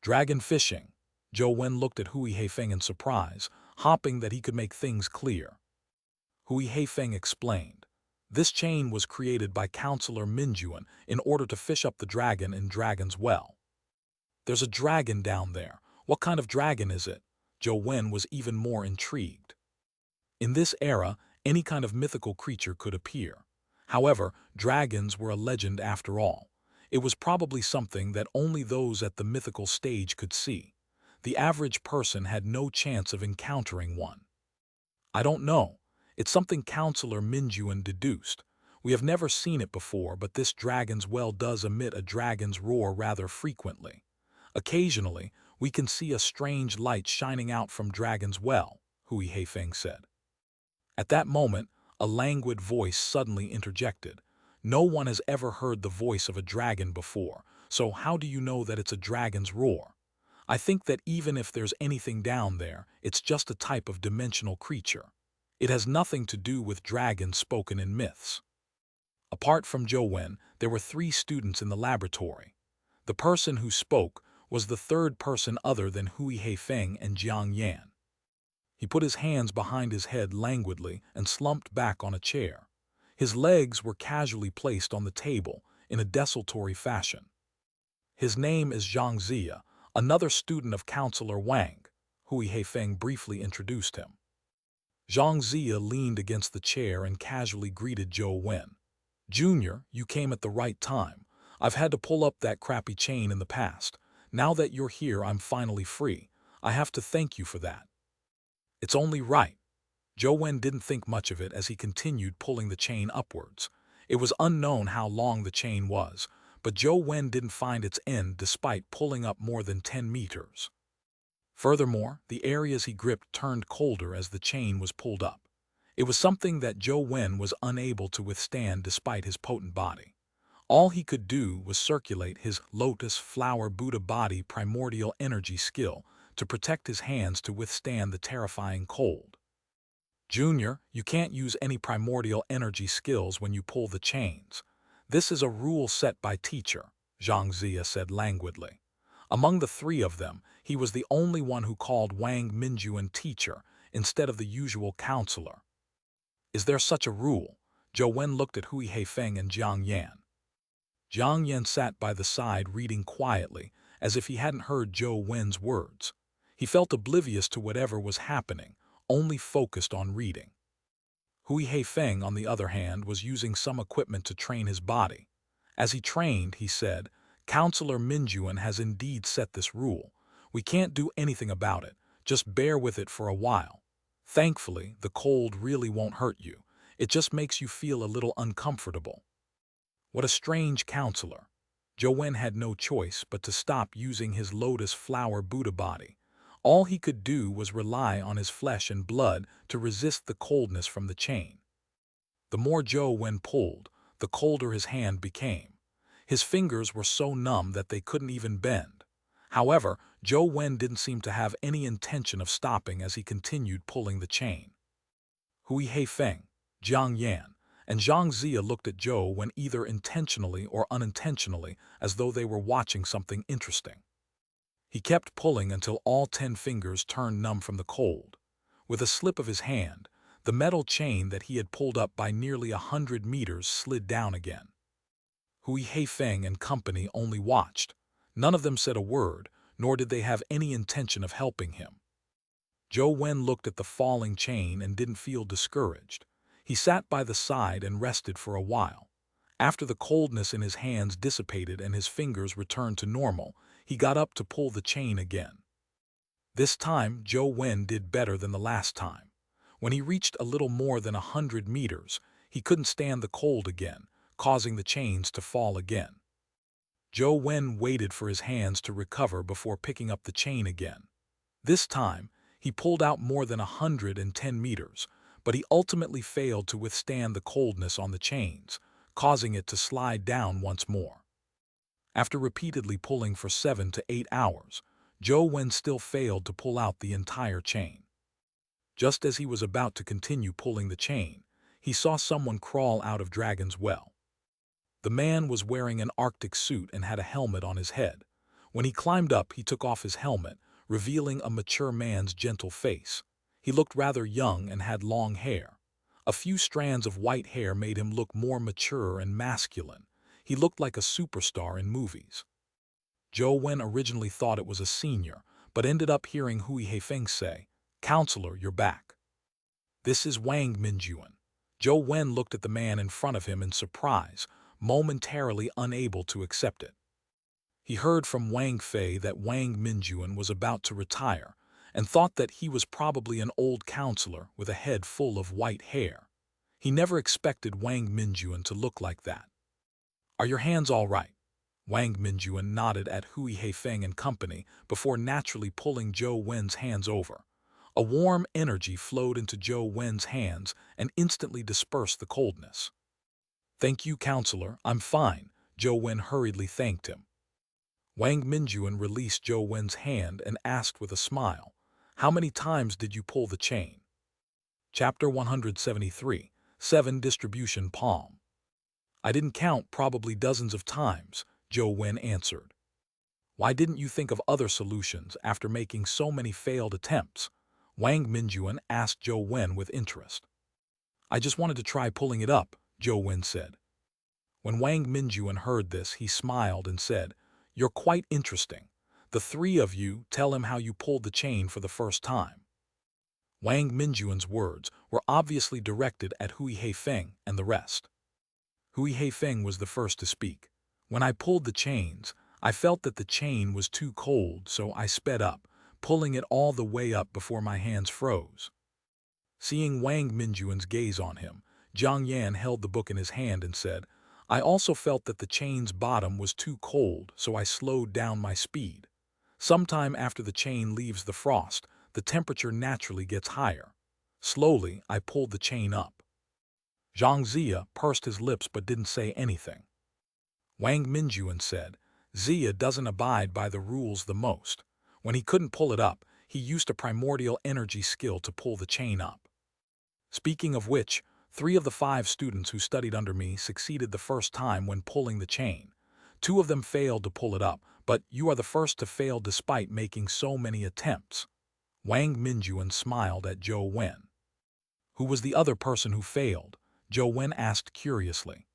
"Dragon fishing." Zhou Wen looked at Hui Heifeng in surprise, hoping that he could make things clear. Hui Heifeng explained, "This chain was created by Counselor Minjuan in order to fish up the dragon in Dragon's Well." "There's a dragon down there. What kind of dragon is it?" Zhou Wen was even more intrigued. In this era, any kind of mythical creature could appear. However, dragons were a legend after all. It was probably something that only those at the mythical stage could see. The average person had no chance of encountering one. I don't know. It's something Counselor Minjuan deduced. We have never seen it before, but this dragon's well does emit a dragon's roar rather frequently. Occasionally, we can see a strange light shining out from dragon's well, Hui Heifeng said. At that moment, a languid voice suddenly interjected. No one has ever heard the voice of a dragon before, so how do you know that it's a dragon's roar? I think that even if there's anything down there, it's just a type of dimensional creature. It has nothing to do with dragons spoken in myths. Apart from Zhou Wen, there were 3 students in the laboratory. The person who spoke was the third person other than Hui Heifeng and Xianxia. He put his hands behind his head languidly and slumped back on a chair. His legs were casually placed on the table in a desultory fashion. His name is Xianxia, another student of Counselor Wang. Hui Heifeng briefly introduced him. Xianxia leaned against the chair and casually greeted Zhou Wen. Junior, you came at the right time. I've had to pull up that crappy chain in the past. Now that you're here, I'm finally free. I have to thank you for that. It's only right. Zhou Wen didn't think much of it as he continued pulling the chain upwards. It was unknown how long the chain was, but Zhou Wen didn't find its end despite pulling up more than 10 meters. Furthermore, the areas he gripped turned colder as the chain was pulled up. It was something that Zhou Wen was unable to withstand despite his potent body. All he could do was circulate his lotus flower Buddha body primordial energy skill to protect his hands to withstand the terrifying cold. Junior, you can't use any primordial energy skills when you pull the chains. This is a rule set by teacher, Xianxia said languidly. Among the 3 of them, he was the only one who called Wang Minjuan teacher instead of the usual counselor. Is there such a rule? Zhou Wen looked at Hui Heifeng and Jiang Yan sat by the side reading quietly, as if he hadn't heard Zhou Wen's words. He felt oblivious to whatever was happening, only focused on reading. Hui Heifeng, on the other hand, was using some equipment to train his body. As he trained, he said, Counselor Minjuan has indeed set this rule. We can't do anything about it, just bear with it for a while. Thankfully, the cold really won't hurt you. It just makes you feel a little uncomfortable. What a strange counselor. Zhou Wen had no choice but to stop using his lotus flower Buddha body. All he could do was rely on his flesh and blood to resist the coldness from the chain. The more Zhou Wen pulled, the colder his hand became. His fingers were so numb that they couldn't even bend. However, Zhou Wen didn't seem to have any intention of stopping as he continued pulling the chain. Hui Heifeng, Jiang and Xianxia looked at Zhou Wen either intentionally or unintentionally as though they were watching something interesting. He kept pulling until all 10 fingers turned numb from the cold. With a slip of his hand, the metal chain that he had pulled up by nearly 100 meters slid down again. Hui Heifeng and company only watched. None of them said a word, nor did they have any intention of helping him. Zhou Wen looked at the falling chain and didn't feel discouraged. He sat by the side and rested for a while. After the coldness in his hands dissipated and his fingers returned to normal, he got up to pull the chain again. This time, Zhou Wen did better than the last time. When he reached a little more than 100 meters, he couldn't stand the cold again, causing the chains to fall again. Zhou Wen waited for his hands to recover before picking up the chain again. This time, he pulled out more than 110 meters, but he ultimately failed to withstand the coldness on the chains, causing it to slide down once more. After repeatedly pulling for 7 to 8 hours, Zhou Wen still failed to pull out the entire chain. Just as he was about to continue pulling the chain, he saw someone crawl out of Dragon's Well. The man was wearing an Arctic suit and had a helmet on his head. When he climbed up, he took off his helmet, revealing a mature man's gentle face. He looked rather young and had long hair. A few strands of white hair made him look more mature and masculine. He looked like a superstar in movies. Zhou Wen originally thought it was a senior, but ended up hearing Hui Heifeng say, "Counselor, you're back." "This is Wang Minjuan." Zhou Wen looked at the man in front of him in surprise, momentarily unable to accept it. He heard from Wang Fei that Wang Minjuan was about to retire, and thought that he was probably an old counselor with a head full of white hair. He never expected Wang Minjuan to look like that. "Are your hands all right?" Wang Minjuan nodded at Hui Heifeng and company before naturally pulling Zhou Wen's hands over. A warm energy flowed into Zhou Wen's hands and instantly dispersed the coldness. "Thank you, counselor, I'm fine," Zhou Wen hurriedly thanked him. Wang Minjuan released Zhou Wen's hand and asked with a smile, "How many times did you pull the chain?" Chapter 173, 7 Distribution Palm. "I didn't count, probably dozens of times," Zhou Wen answered. "Why didn't you think of other solutions after making so many failed attempts?" Wang Minjuan asked Zhou Wen with interest. "I just wanted to try pulling it up," Zhou Wen said. When Wang Minjuan heard this, he smiled and said, "You're quite interesting. The three of you, tell him how you pulled the chain for the first time." Wang Minjuan's words were obviously directed at Hui Heifeng and the rest. Hui Heifeng was the first to speak. "When I pulled the chains, I felt that the chain was too cold, so I sped up, pulling it all the way up before my hands froze." Seeing Wang Minjuan's gaze on him, Zhang Yan held the book in his hand and said, "I also felt that the chain's bottom was too cold, so I slowed down my speed. Sometime after the chain leaves the frost, the temperature naturally gets higher. Slowly, I pulled the chain up." Xianxia pursed his lips but didn't say anything. Wang Minjuan said, "Xia doesn't abide by the rules the most. When he couldn't pull it up, he used a primordial energy skill to pull the chain up. Speaking of which, 3 of the 5 students who studied under me succeeded the first time when pulling the chain. 2 of them failed to pull it up, but you are the first to fail despite making so many attempts." Wang Minjuan smiled at Zhou Wen. "Who was the other person who failed?" Zhou Wen asked curiously.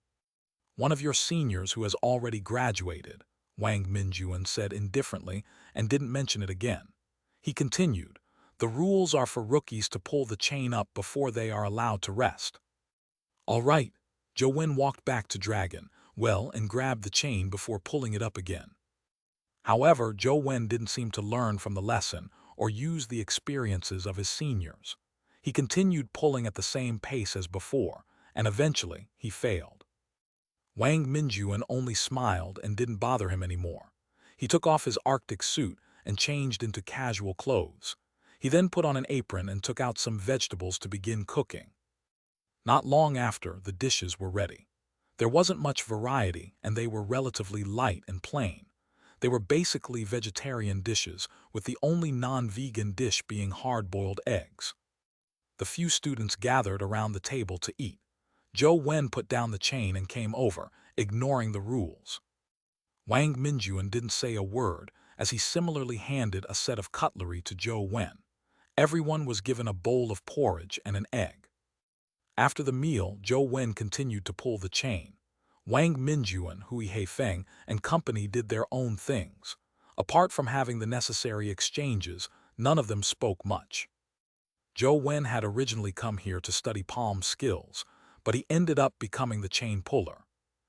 "One of your seniors who has already graduated," Wang Minjuan said indifferently and didn't mention it again. He continued, "The rules are for rookies to pull the chain up before they are allowed to rest." "All right." Zhou Wen walked back to Dragon Well and grabbed the chain before pulling it up again. However, Zhou Wen didn't seem to learn from the lesson or use the experiences of his seniors. He continued pulling at the same pace as before, and eventually he failed. Wang Minjuan only smiled and didn't bother him anymore. He took off his Arctic suit and changed into casual clothes. He then put on an apron and took out some vegetables to begin cooking. Not long after, the dishes were ready. There wasn't much variety, and they were relatively light and plain. They were basically vegetarian dishes, with the only non-vegan dish being hard-boiled eggs. The few students gathered around the table to eat. Zhou Wen put down the chain and came over, ignoring the rules. Wang Minjuan didn't say a word, as he similarly handed a set of cutlery to Zhou Wen. Everyone was given a bowl of porridge and an egg. After the meal, Zhou Wen continued to pull the chain. Wang Minjuan, Hui Heifeng, and company did their own things. Apart from having the necessary exchanges, none of them spoke much. Zhou Wen had originally come here to study palm skills, but he ended up becoming the chain puller.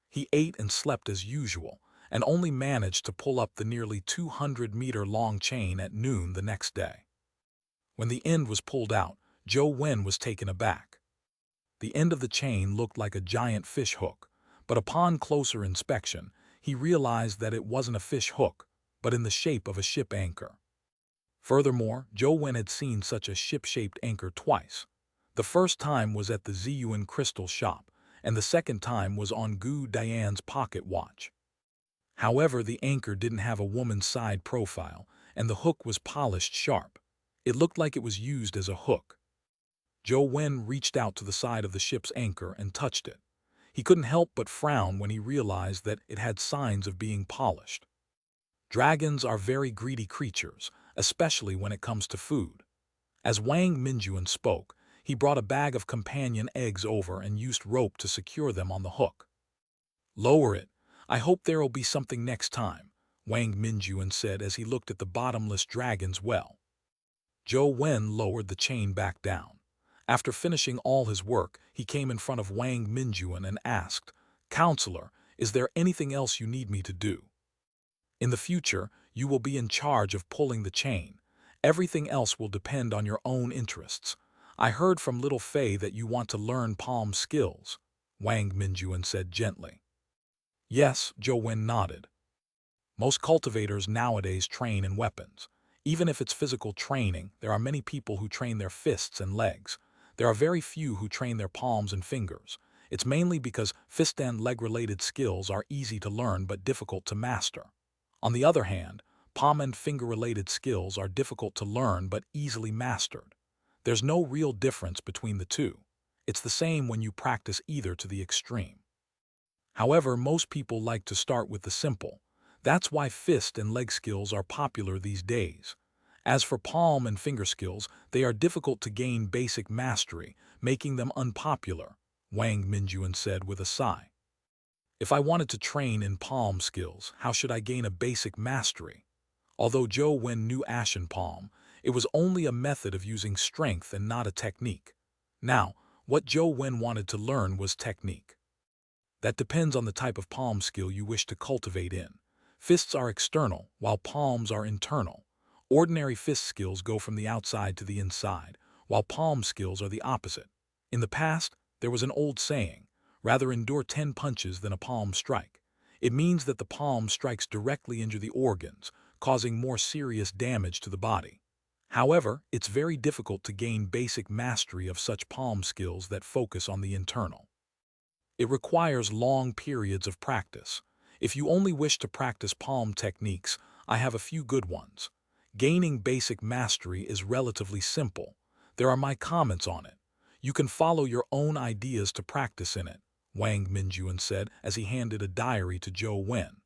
He ate and slept as usual, and only managed to pull up the nearly 200-meter-long chain at noon the next day. When the end was pulled out, Zhou Wen was taken aback. The end of the chain looked like a giant fish hook, but upon closer inspection, he realized that it wasn't a fish hook, but in the shape of a ship anchor. Furthermore, Zhou Wen had seen such a ship-shaped anchor twice. The first time was at the Ziyuan crystal shop, and the second time was on Gu Dian's pocket watch. However, the anchor didn't have a woman's side profile, and the hook was polished sharp. It looked like it was used as a hook. Zhou Wen reached out to the side of the ship's anchor and touched it. He couldn't help but frown when he realized that it had signs of being polished. Dragons are very greedy creatures, especially when it comes to food. As Wang Minjuan spoke, he brought a bag of companion eggs over and used rope to secure them on the hook. "Lower it. I hope there'll be something next time," Wang Minjuan said as he looked at the bottomless dragon's well. Zhou Wen lowered the chain back down. After finishing all his work, he came in front of Wang Minjuan and asked, "Counselor, is there anything else you need me to do? In the future, you will be in charge of pulling the chain. Everything else will depend on your own interests. I heard from little Fei that you want to learn palm skills," Wang Minjuan said gently. Yes, Zhou Wen nodded. Most cultivators nowadays train in weapons. Even if it's physical training, there are many people who train their fists and legs. There are very few who train their palms and fingers. It's mainly because fist and leg-related skills are easy to learn but difficult to master. On the other hand, palm and finger-related skills are difficult to learn but easily mastered. There's no real difference between the two. It's the same when you practice either to the extreme. However, most people like to start with the simple. That's why fist and leg skills are popular these days. As for palm and finger skills, they are difficult to gain basic mastery, making them unpopular, Wang Minjuan said with a sigh. If I wanted to train in palm skills, how should I gain a basic mastery? Although Zhou Wen knew Ashen Palm, it was only a method of using strength and not a technique. Now, what Zhou Wen wanted to learn was technique. That depends on the type of palm skill you wish to cultivate in. Fists are external, while palms are internal. Ordinary fist skills go from the outside to the inside, while palm skills are the opposite. In the past, there was an old saying, "Rather endure 10 punches than a palm strike." It means that the palm strikes directly into the organs, causing more serious damage to the body. However, it's very difficult to gain basic mastery of such palm skills that focus on the internal. It requires long periods of practice. If you only wish to practice palm techniques, I have a few good ones. Gaining basic mastery is relatively simple. There are my comments on it. You can follow your own ideas to practice in it, Wang Minjuan said as he handed a diary to Zhou Wen.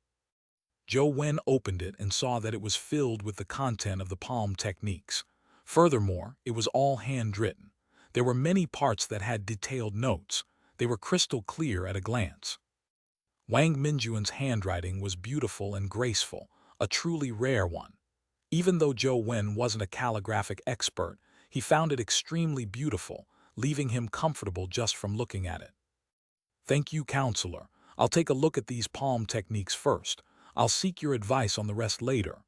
Zhou Wen opened it and saw that it was filled with the content of the palm techniques. Furthermore, it was all handwritten. There were many parts that had detailed notes. They were crystal clear at a glance. Wang Minjuan's handwriting was beautiful and graceful, a truly rare one. Even though Zhou Wen wasn't a calligraphic expert, he found it extremely beautiful, leaving him comfortable just from looking at it. "Thank you, counselor. I'll take a look at these palm techniques first. I'll seek your advice on the rest later."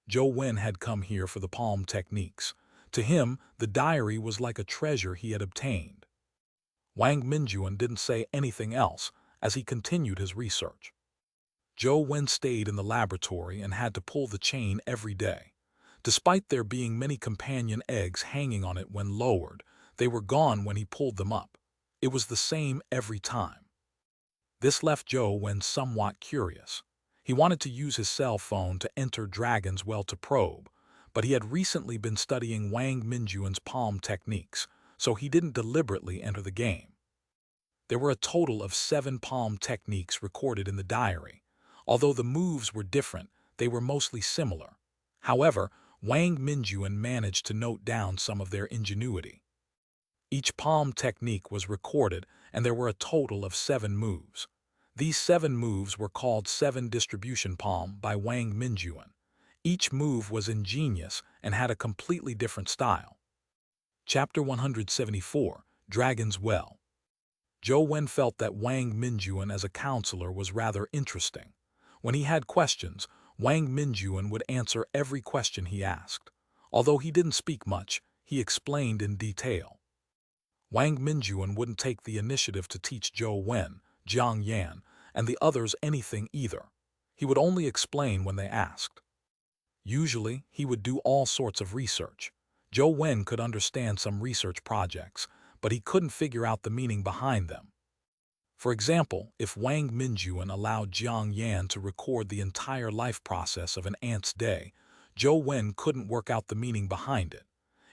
Zhou Wen had come here for the palm techniques. To him, the diary was like a treasure he had obtained. Wang Minjuan didn't say anything else as he continued his research. Zhou Wen stayed in the laboratory and had to pull the chain every day. Despite there being many companion eggs hanging on it when lowered, they were gone when he pulled them up. It was the same every time. This left Zhou Wen somewhat curious. He wanted to use his cell phone to enter Dragon's Well to probe, but he had recently been studying Wang Minjuan's palm techniques, so he didn't deliberately enter the game. There were a total of 7 palm techniques recorded in the diary. Although the moves were different, they were mostly similar. However, Wang Minjuan managed to note down some of their ingenuity. Each palm technique was recorded, and there were a total of 7 moves. These 7 moves were called 7 Distribution Palm by Wang Minjuan. Each move was ingenious and had a completely different style. Chapter 174, Dragon's Well. Zhou Wen felt that Wang Minjuan as a counselor was rather interesting. When he had questions, Wang Minjuan would answer every question he asked. Although he didn't speak much, he explained in detail. Wang Minjuan wouldn't take the initiative to teach Zhou Wen, Jiang Yan, and the others anything either. He would only explain when they asked. Usually, he would do all sorts of research. Zhou Wen could understand some research projects, but he couldn't figure out the meaning behind them. For example, if Wang Minjuan allowed Jiang Yan to record the entire life process of an ant's day, Zhou Wen couldn't work out the meaning behind it.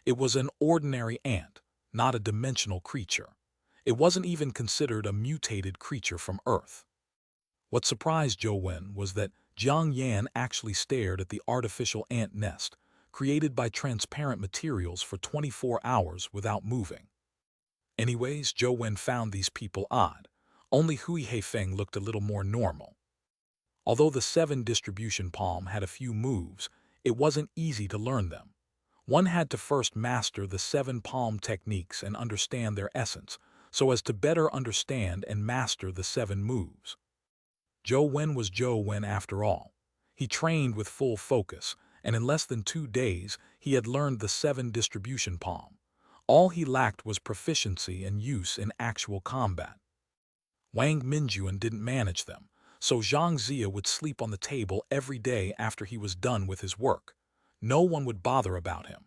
It was an ordinary ant, not a dimensional creature. It wasn't even considered a mutated creature from Earth. What surprised Zhou Wen was that Jiang Yan actually stared at the artificial ant nest, created by transparent materials for 24 hours without moving. Anyways, Zhou Wen found these people odd. Only Hui Heifeng looked a little more normal. Although the 7 Distribution Palm had a few moves, it wasn't easy to learn them. One had to first master the 7 palm techniques and understand their essence, so as to better understand and master the 7 moves. Zhou Wen was Zhou Wen after all. He trained with full focus, and in less than 2 days he had learned the 7 distribution palm. All he lacked was proficiency and use in actual combat. Wang Minjuan didn't manage them, so Xianxia would sleep on the table every day after he was done with his work. No one would bother about him.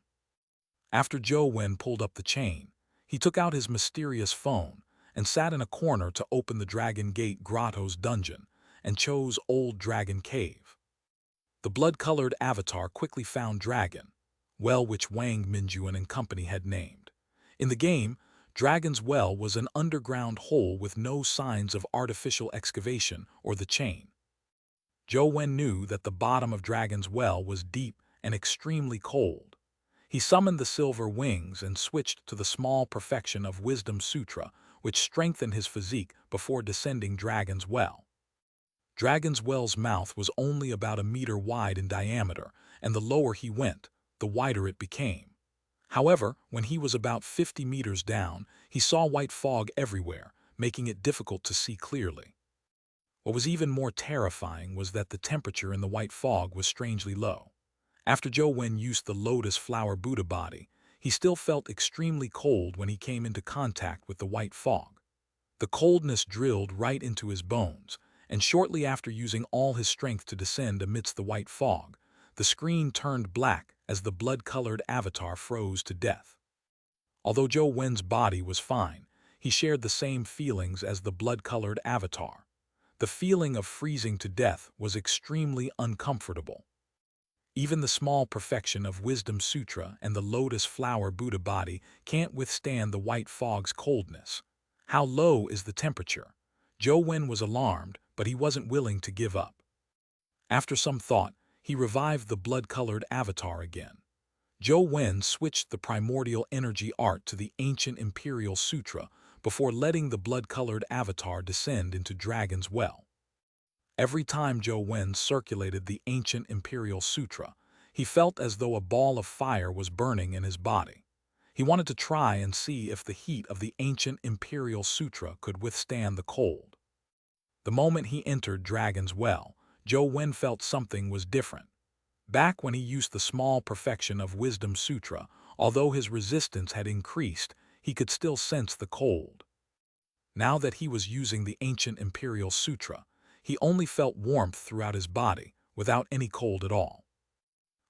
After Zhou Wen pulled up the chain, he took out his mysterious phone and sat in a corner to open the Dragon Gate Grotto's dungeon and chose Old Dragon Cave. The blood-colored avatar quickly found Dragon, well, which Wang Minjuan and company had named. In the game, Dragon's Well was an underground hole with no signs of artificial excavation or the chain. Zhou Wen knew that the bottom of Dragon's Well was deep and extremely cold. He summoned the silver wings and switched to the small perfection of Wisdom Sutra, which strengthened his physique before descending Dragon's Well. Dragon's Well's mouth was only about a meter wide in diameter, and the lower he went, the wider it became. However, when he was about 50 meters down, he saw white fog everywhere, making it difficult to see clearly. What was even more terrifying was that the temperature in the white fog was strangely low. After Zhou Wen used the lotus flower Buddha body, he still felt extremely cold when he came into contact with the white fog. The coldness drilled right into his bones, and shortly after using all his strength to descend amidst the white fog, the screen turned black as the blood-colored avatar froze to death. Although Zhou Wen's body was fine, he shared the same feelings as the blood-colored avatar. The feeling of freezing to death was extremely uncomfortable. Even the small perfection of Wisdom Sutra and the lotus flower Buddha body can't withstand the white fog's coldness. How low is the temperature? Zhou Wen was alarmed, but he wasn't willing to give up. After some thought, he revived the blood-colored avatar again. Zhou Wen switched the primordial energy art to the ancient Imperial Sutra before letting the blood-colored avatar descend into Dragon's Well. Every time Zhou Wen circulated the ancient Imperial Sutra, he felt as though a ball of fire was burning in his body. He wanted to try and see if the heat of the ancient Imperial Sutra could withstand the cold. The moment he entered Dragon's Well, Zhou Wen felt something was different. Back when he used the small perfection of Wisdom Sutra, although his resistance had increased, he could still sense the cold. Now that he was using the ancient Imperial Sutra, he only felt warmth throughout his body, without any cold at all.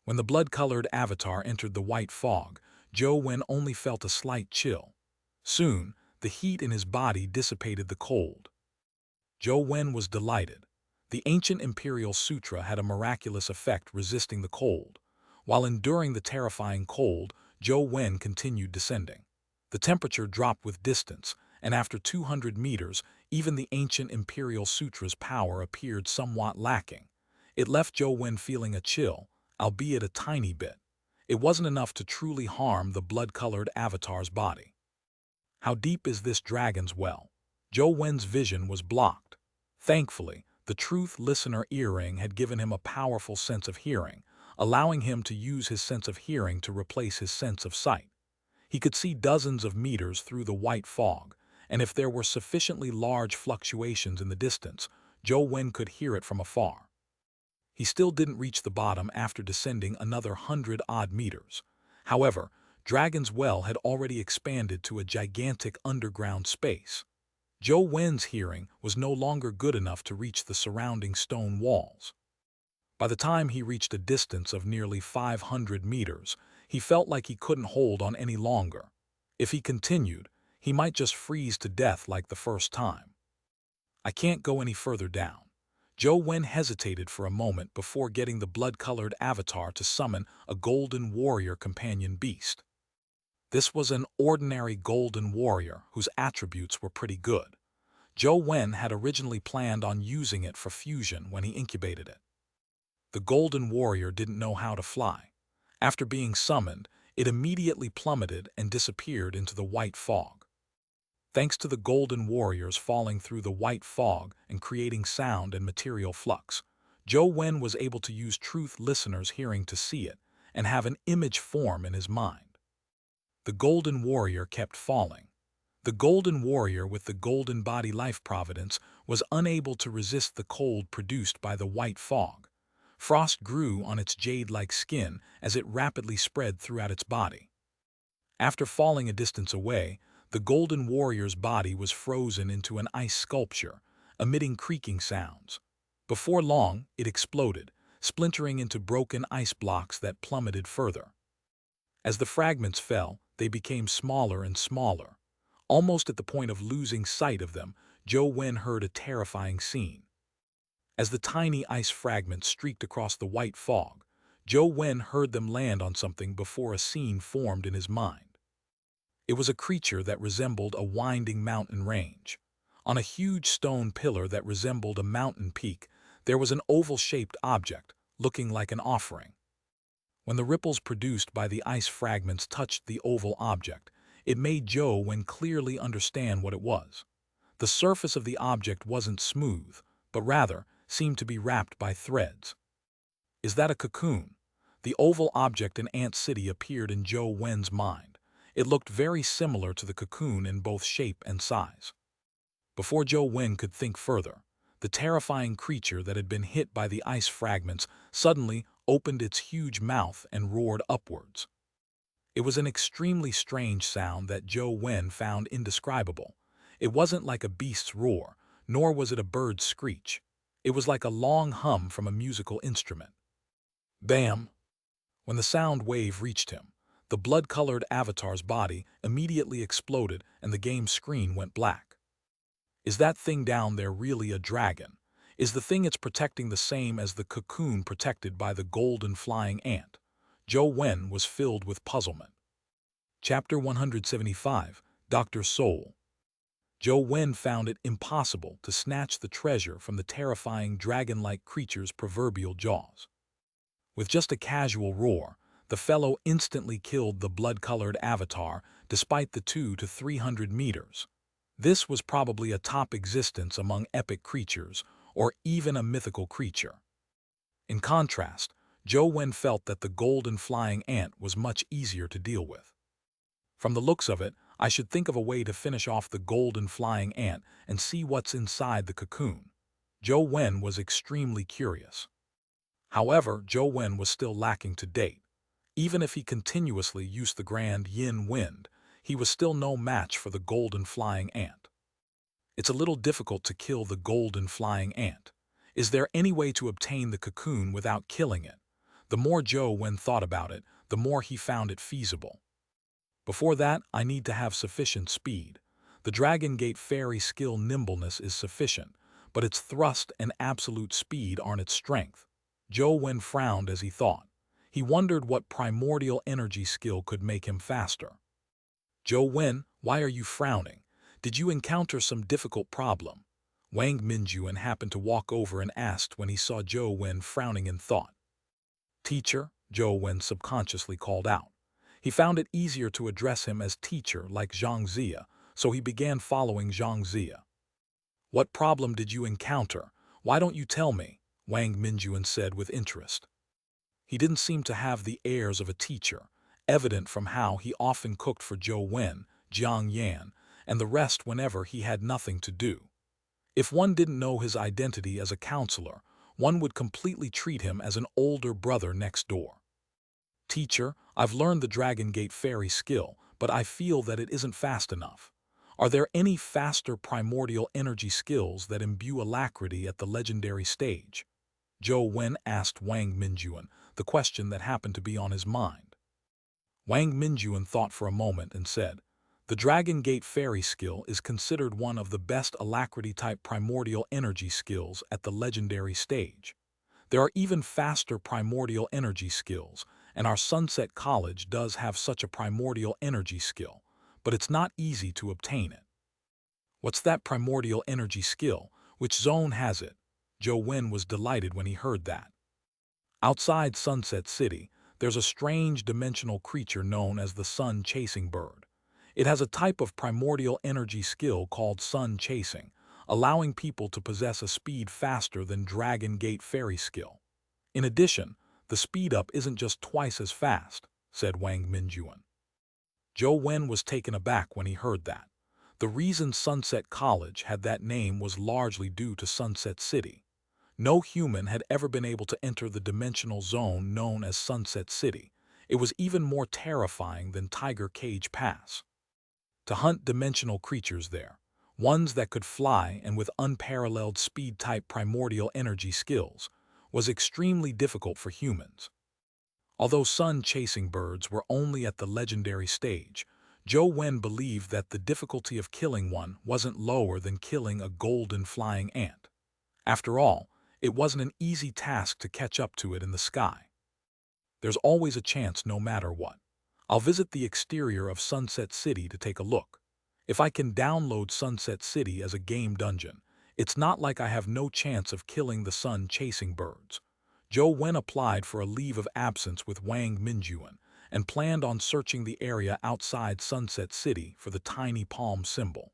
When the blood-colored avatar entered the white fog, Zhou Wen only felt a slight chill. Soon, the heat in his body dissipated the cold. Zhou Wen was delighted. The ancient Imperial Sutra had a miraculous effect resisting the cold. While enduring the terrifying cold, Zhou Wen continued descending. The temperature dropped with distance, and after 200 meters, even the ancient Imperial Sutra's power appeared somewhat lacking. It left Zhou Wen feeling a chill, albeit a tiny bit. It wasn't enough to truly harm the blood-colored avatar's body. How deep is this Dragon's Well? Zhou Wen's vision was blocked. Thankfully, the Truth Listener earring had given him a powerful sense of hearing, allowing him to use his sense of hearing to replace his sense of sight. He could see dozens of meters through the white fog, and if there were sufficiently large fluctuations in the distance, Zhou Wen could hear it from afar. He still didn't reach the bottom after descending another 100-odd meters. However, Dragon's Well had already expanded to a gigantic underground space. Zhou Wen's hearing was no longer good enough to reach the surrounding stone walls. By the time he reached a distance of nearly 500 meters, he felt like he couldn't hold on any longer. If he continued, he might just freeze to death like the first time. I can't go any further down. Zhou Wen hesitated for a moment before getting the blood-colored avatar to summon a golden warrior companion beast. This was an ordinary golden warrior whose attributes were pretty good. Zhou Wen had originally planned on using it for fusion when he incubated it. The golden warrior didn't know how to fly. After being summoned, it immediately plummeted and disappeared into the white fog. Thanks to the golden warriors falling through the white fog and creating sound and material flux, Zhou Wen was able to use Truth Listener's hearing to see it, and have an image form in his mind. The Golden Warrior kept falling. The Golden Warrior with the golden body life providence was unable to resist the cold produced by the white fog. Frost grew on its jade-like skin as it rapidly spread throughout its body. After falling a distance away, the Golden Warrior's body was frozen into an ice sculpture, emitting creaking sounds. Before long, it exploded, splintering into broken ice blocks that plummeted further. As the fragments fell, they became smaller and smaller. Almost at the point of losing sight of them, Zhou Wen heard a terrifying scene. As the tiny ice fragments streaked across the white fog, Zhou Wen heard them land on something before a scene formed in his mind. It was a creature that resembled a winding mountain range. On a huge stone pillar that resembled a mountain peak, there was an oval-shaped object, looking like an offering. When the ripples produced by the ice fragments touched the oval object, it made Zhou Wen clearly understand what it was. The surface of the object wasn't smooth, but rather seemed to be wrapped by threads. Is that a cocoon? The oval object in Ant City appeared in Zhou Wen's mind. It looked very similar to the cocoon in both shape and size. Before Zhou Wen could think further, the terrifying creature that had been hit by the ice fragments suddenly opened its huge mouth and roared upwards. It was an extremely strange sound that Zhou Wen found indescribable. It wasn't like a beast's roar, nor was it a bird's screech. It was like a long hum from a musical instrument. Bam! When the sound wave reached him, the blood-colored avatar's body immediately exploded and the game screen went black. Is that thing down there really a dragon? Is the thing it's protecting the same as the cocoon protected by the golden flying ant? Zhou Wen was filled with puzzlement. Chapter 175, Dr. Soul. Zhou Wen found it impossible to snatch the treasure from the terrifying dragon-like creature's proverbial jaws. With just a casual roar, the fellow instantly killed the blood-colored avatar despite the 200 to 300 meters. This was probably a top existence among epic creatures, or even a mythical creature. In contrast, Zhou Wen felt that the golden flying ant was much easier to deal with. From the looks of it, I should think of a way to finish off the golden flying ant and see what's inside the cocoon. Zhou Wen was extremely curious. However, Zhou Wen was still lacking to date. Even if he continuously used the grand yin wind, he was still no match for the golden flying ant. It's a little difficult to kill the golden flying ant. Is there any way to obtain the cocoon without killing it? The more Zhou Wen thought about it, the more he found it feasible. Before that, I need to have sufficient speed. The Dragon Gate Fairy skill nimbleness is sufficient, but its thrust and absolute speed aren't its strength. Zhou Wen frowned as he thought. He wondered what primordial energy skill could make him faster. Zhou Wen, why are you frowning? Did you encounter some difficult problem? Wang Minjuan happened to walk over and asked when he saw Zhou Wen frowning in thought. Teacher, Zhou Wen subconsciously called out. He found it easier to address him as teacher like Xianxia, so he began following Xianxia. What problem did you encounter? Why don't you tell me? Wang Minjuan said with interest. He didn't seem to have the airs of a teacher, evident from how he often cooked for Zhou Wen, Jiang Yan, and the rest whenever he had nothing to do. If one didn't know his identity as a counselor, one would completely treat him as an older brother next door. Teacher, I've learned the Dragon Gate Fairy skill, but I feel that it isn't fast enough. Are there any faster primordial energy skills that imbue alacrity at the legendary stage? Zhou Wen asked Wang Minjuan the question that happened to be on his mind. Wang Minjuan thought for a moment and said, the Dragon Gate Fairy skill is considered one of the best alacrity-type primordial energy skills at the legendary stage. There are even faster primordial energy skills, and our Sunset College does have such a primordial energy skill, but it's not easy to obtain it. What's that primordial energy skill? Which zone has it? Zhou Wen was delighted when he heard that. Outside Sunset City, there's a strange dimensional creature known as the Sun Chasing Bird. It has a type of primordial energy skill called Sun Chasing, allowing people to possess a speed faster than Dragon Gate Fairy skill. In addition, The speed up isn't just twice as fast, said Wang Minjuan. Zhou Wen was taken aback when he heard that. The reason Sunset College had that name was largely due to Sunset City. No human had ever been able to enter the dimensional zone known as Sunset City. It was even more terrifying than Tiger Cage Pass. To hunt dimensional creatures there, ones that could fly and with unparalleled speed-type primordial energy skills, was extremely difficult for humans. Although sun-chasing birds were only at the legendary stage, Zhou Wen believed that the difficulty of killing one wasn't lower than killing a golden flying ant. After all, it wasn't an easy task to catch up to it in the sky. There's always a chance no matter what. I'll visit the exterior of Sunset City to take a look. If I can download Sunset City as a game dungeon, it's not like I have no chance of killing the sun-chasing birds. Zhou Wen applied for a leave of absence with Wang Minjuan and planned on searching the area outside Sunset City for the tiny palm symbol.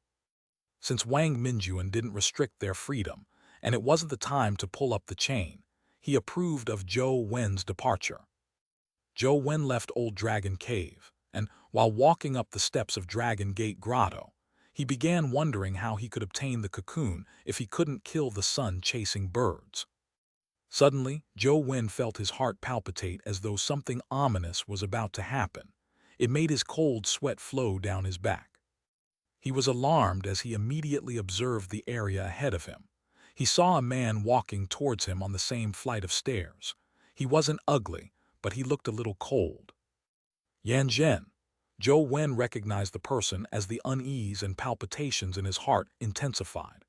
Since Wang Minjuan didn't restrict their freedom, and it wasn't the time to pull up the chain, he approved of Zhou Wen's departure. Zhou Wen left Old Dragon Cave, and while walking up the steps of Dragon Gate Grotto, he began wondering how he could obtain the cocoon if he couldn't kill the sun-chasing birds. Suddenly, Zhou Wen felt his heart palpitate as though something ominous was about to happen. It made his cold sweat flow down his back. He was alarmed as he immediately observed the area ahead of him. He saw a man walking towards him on the same flight of stairs. He wasn't ugly, but he looked a little cold. Yan Zhen. Zhou Wen recognized the person as the unease and palpitations in his heart intensified.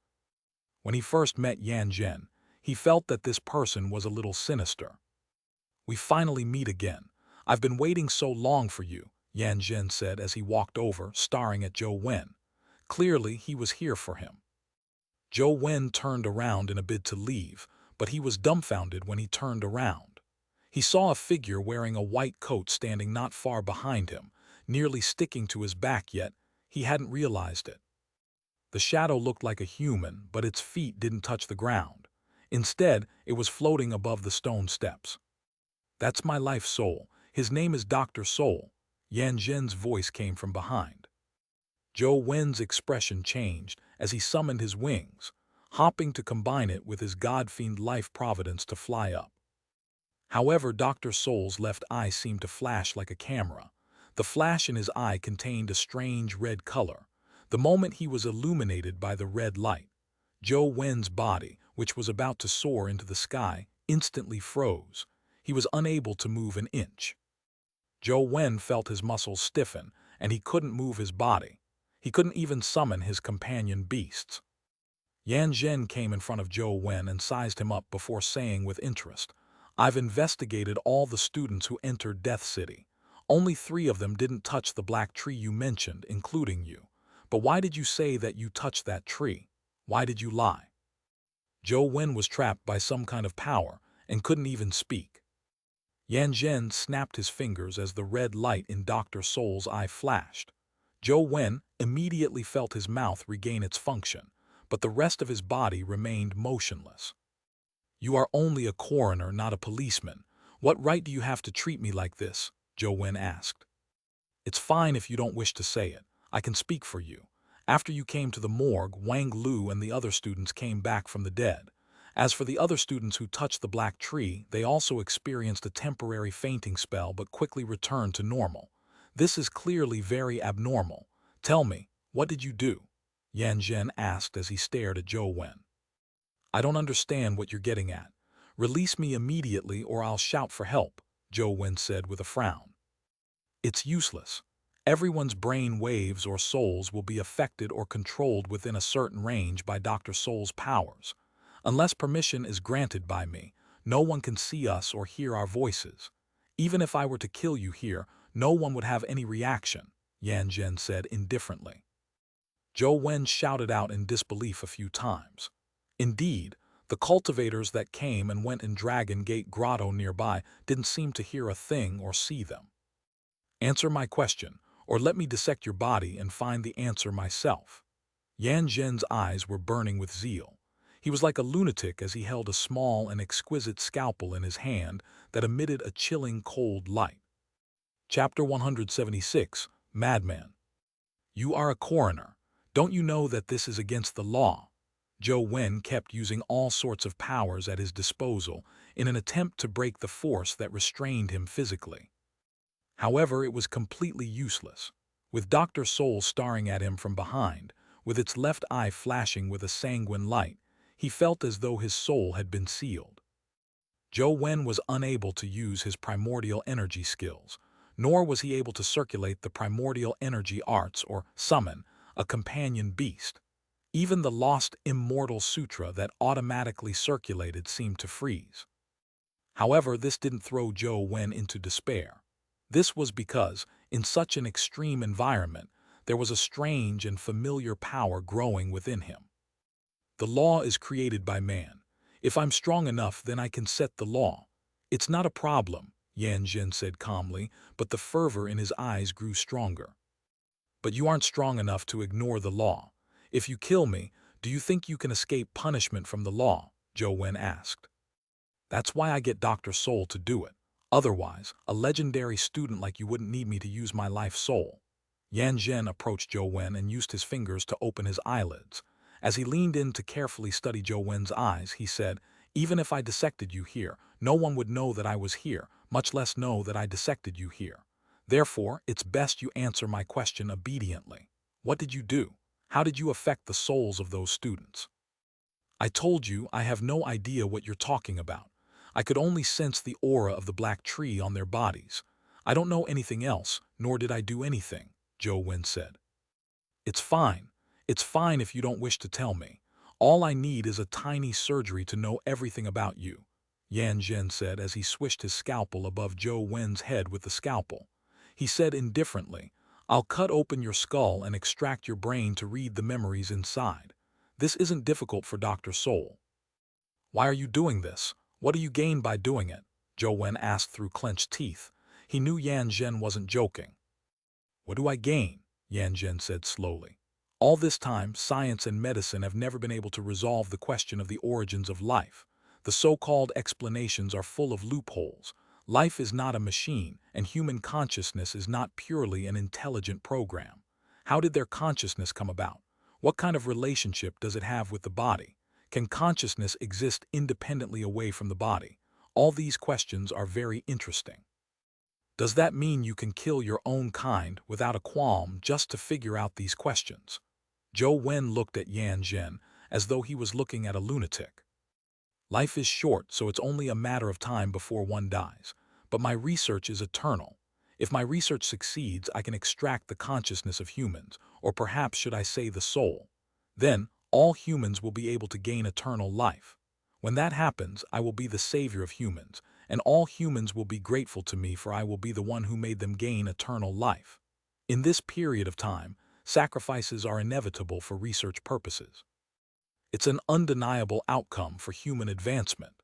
When he first met Yan Zhen, he felt that this person was a little sinister. "We finally meet again. I've been waiting so long for you," Yan Zhen said as he walked over, staring at Zhou Wen. Clearly, he was here for him. Zhou Wen turned around in a bid to leave, but he was dumbfounded when he turned around. He saw a figure wearing a white coat standing not far behind him, nearly sticking to his back, yet he hadn't realized it. The shadow looked like a human, but its feet didn't touch the ground. Instead, it was floating above the stone steps. "That's my life soul. His name is Dr. Soul," Yan Zhen's voice came from behind. Zhou Wen's expression changed as he summoned his wings, hopping to combine it with his god-fiend life providence to fly up. However, Dr. Soul's left eye seemed to flash like a camera. The flash in his eye contained a strange red color. The moment he was illuminated by the red light, Zhou Wen's body, which was about to soar into the sky, instantly froze. He was unable to move an inch. Zhou Wen felt his muscles stiffen, and he couldn't move his body. He couldn't even summon his companion beasts. Yan Zhen came in front of Zhou Wen and sized him up before saying with interest, "I've investigated all the students who entered Death City. Only 3 of them didn't touch the black tree you mentioned, including you. But why did you say that you touched that tree? Why did you lie?" Zhou Wen was trapped by some kind of power and couldn't even speak. Yan Zhen snapped his fingers as the red light in Dr. Soul's eye flashed. Zhou Wen immediately felt his mouth regain its function, but the rest of his body remained motionless. "You are only a coroner, not a policeman. What right do you have to treat me like this?" Zhou Wen asked. "It's fine if you don't wish to say it. I can speak for you. After you came to the morgue, Wang Lu and the other students came back from the dead. As for the other students who touched the black tree, they also experienced a temporary fainting spell but quickly returned to normal. This is clearly very abnormal. Tell me, what did you do?" Yan Zhen asked as he stared at Zhou Wen. "I don't understand what you're getting at. Release me immediately or I'll shout for help," Zhou Wen said with a frown. "It's useless. Everyone's brain waves or souls will be affected or controlled within a certain range by Dr. Soul's powers. Unless permission is granted by me, no one can see us or hear our voices. Even if I were to kill you here, no one would have any reaction," Yan Zhen said indifferently. Zhou Wen shouted out in disbelief a few times. Indeed, the cultivators that came and went in Dragon Gate Grotto nearby didn't seem to hear a thing or see them. "Answer my question, or let me dissect your body and find the answer myself." Yan Zhen's eyes were burning with zeal. He was like a lunatic as he held a small and exquisite scalpel in his hand that emitted a chilling cold light. Chapter 176, Madman. You are a coroner. Don't you know that this is against the law? Zhou Wen kept using all sorts of powers at his disposal in an attempt to break the force that restrained him physically. However, it was completely useless. With Dr. Soul staring at him from behind, with its left eye flashing with a sanguine light, he felt as though his soul had been sealed. Zhou Wen was unable to use his primordial energy skills, nor was he able to circulate the primordial energy arts or summon a companion beast. Even the lost immortal sutra that automatically circulated seemed to freeze. However, this didn't throw Zhou Wen into despair. This was because, in such an extreme environment, there was a strange and familiar power growing within him. The law is created by man. If I'm strong enough, then I can set the law. It's not a problem, Xianxia said calmly, but the fervor in his eyes grew stronger. But you aren't strong enough to ignore the law. If you kill me, do you think you can escape punishment from the law? Zhou Wen asked. That's why I get Dr. Soul to do it. Otherwise, a legendary student like you wouldn't need me to use my life soul. Yan Zhen approached Zhou Wen and used his fingers to open his eyelids. As he leaned in to carefully study Zhou Wen's eyes, he said, "Even if I dissected you here, no one would know that I was here, much less know that I dissected you here. Therefore, it's best you answer my question obediently. What did you do? How did you affect the souls of those students?" "I told you I have no idea what you're talking about. I could only sense the aura of the black tree on their bodies. I don't know anything else, nor did I do anything," Zhou Wen said. "It's fine. It's fine if you don't wish to tell me. All I need is a tiny surgery to know everything about you," Yan Zhen said as he swished his scalpel above Zhou Wen's head with the scalpel. He said indifferently, "I'll cut open your skull and extract your brain to read the memories inside. This isn't difficult for Dr. Soul." "Why are you doing this? What do you gain by doing it?" Zhou Wen asked through clenched teeth. He knew Yan Zhen wasn't joking. "What do I gain?" Yan Zhen said slowly. "All this time, science and medicine have never been able to resolve the question of the origins of life. The so-called explanations are full of loopholes. Life is not a machine, and human consciousness is not purely an intelligent program. How did their consciousness come about? What kind of relationship does it have with the body? Can consciousness exist independently away from the body? All these questions are very interesting. Does that mean you can kill your own kind without a qualm just to figure out these questions?" Zhou Wen looked at Yan Zhen as though he was looking at a lunatic. "Life is short, so it's only a matter of time before one dies. But my research is eternal. If my research succeeds, I can extract the consciousness of humans, or perhaps should I say the soul. Then, all humans will be able to gain eternal life. When that happens, I will be the savior of humans, and all humans will be grateful to me, for I will be the one who made them gain eternal life. In this period of time, sacrifices are inevitable for research purposes. It's an undeniable outcome for human advancement."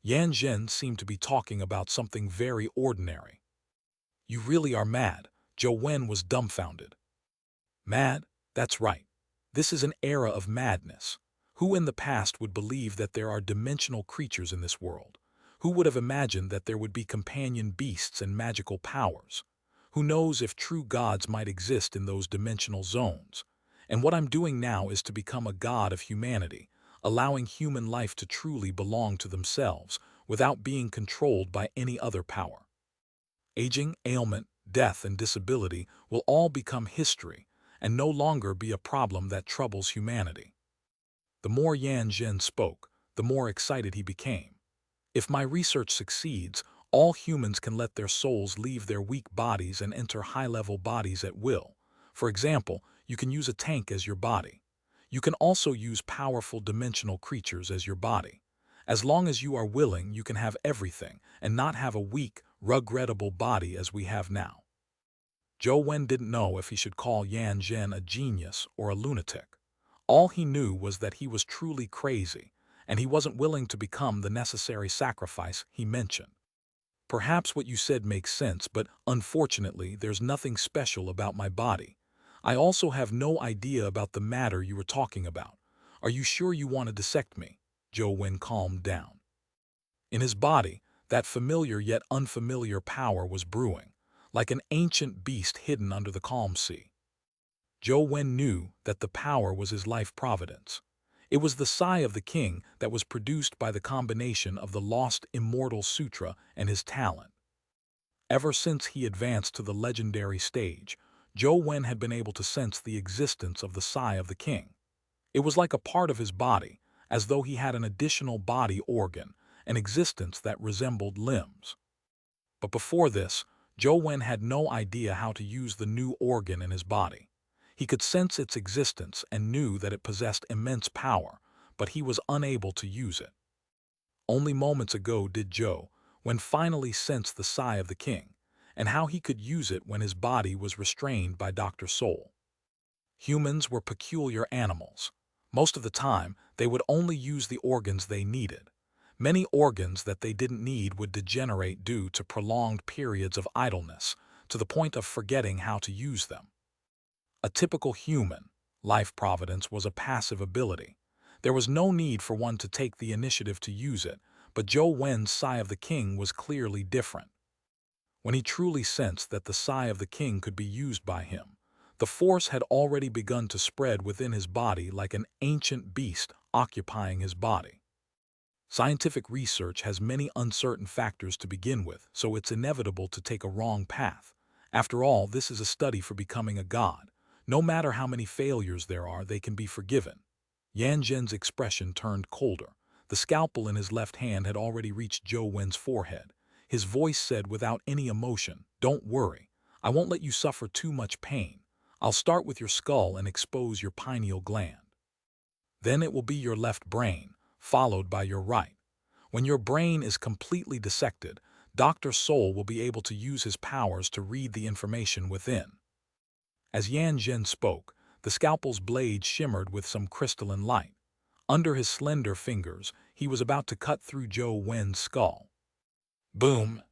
Yan Zhen seemed to be talking about something very ordinary. "You really are mad." Zhou Wen was dumbfounded. "Mad? That's right. This is an era of madness. Who in the past would believe that there are dimensional creatures in this world? Who would have imagined that there would be companion beasts and magical powers? Who knows if true gods might exist in those dimensional zones? And what I'm doing now is to become a god of humanity, allowing human life to truly belong to themselves without being controlled by any other power. Aging, ailment, death, and disability will all become history and no longer be a problem that troubles humanity." The more Yan Zhen spoke, the more excited he became. "If my research succeeds, all humans can let their souls leave their weak bodies and enter high-level bodies at will. For example, you can use a tank as your body. You can also use powerful dimensional creatures as your body. As long as you are willing, you can have everything and not have a weak, regrettable body as we have now." Zhou Wen didn't know if he should call Yan Zhen a genius or a lunatic. All he knew was that he was truly crazy, and he wasn't willing to become the necessary sacrifice he mentioned. "Perhaps what you said makes sense, but unfortunately there's nothing special about my body. I also have no idea about the matter you were talking about. Are you sure you want to dissect me?" Zhou Wen calmed down. In his body, that familiar yet unfamiliar power was brewing, like an ancient beast hidden under the calm sea. Zhou Wen knew that the power was his life providence. It was the sigh of the king that was produced by the combination of the lost immortal sutra and his talent. Ever since he advanced to the legendary stage, Zhou Wen had been able to sense the existence of the sigh of the king. It was like a part of his body, as though he had an additional body organ, an existence that resembled limbs. But before this, Zhou Wen had no idea how to use the new organ in his body. He could sense its existence and knew that it possessed immense power, but he was unable to use it. Only moments ago did Zhou Wen finally sense the sigh of the king, and how he could use it when his body was restrained by Dr. Soul. Humans were peculiar animals. Most of the time, they would only use the organs they needed. Many organs that they didn't need would degenerate due to prolonged periods of idleness, to the point of forgetting how to use them. A typical human life providence was a passive ability. There was no need for one to take the initiative to use it, but Zhou Wen's sigh of the king was clearly different. When he truly sensed that the sigh of the king could be used by him, the force had already begun to spread within his body like an ancient beast occupying his body. Scientific research has many uncertain factors to begin with, so it's inevitable to take a wrong path. After all, this is a study for becoming a god. No matter how many failures there are, they can be forgiven. Yan Zhen's expression turned colder. The scalpel in his left hand had already reached Zhou Wen's forehead. His voice said without any emotion, "Don't worry. I won't let you suffer too much pain. I'll start with your skull and expose your pineal gland. Then it will be your left brain, followed by your right. When your brain is completely dissected, Dr. Soul will be able to use his powers to read the information within." As Yan Zhen spoke, the scalpel's blade shimmered with some crystalline light. Under his slender fingers, he was about to cut through Zhou Wen's skull. Boom!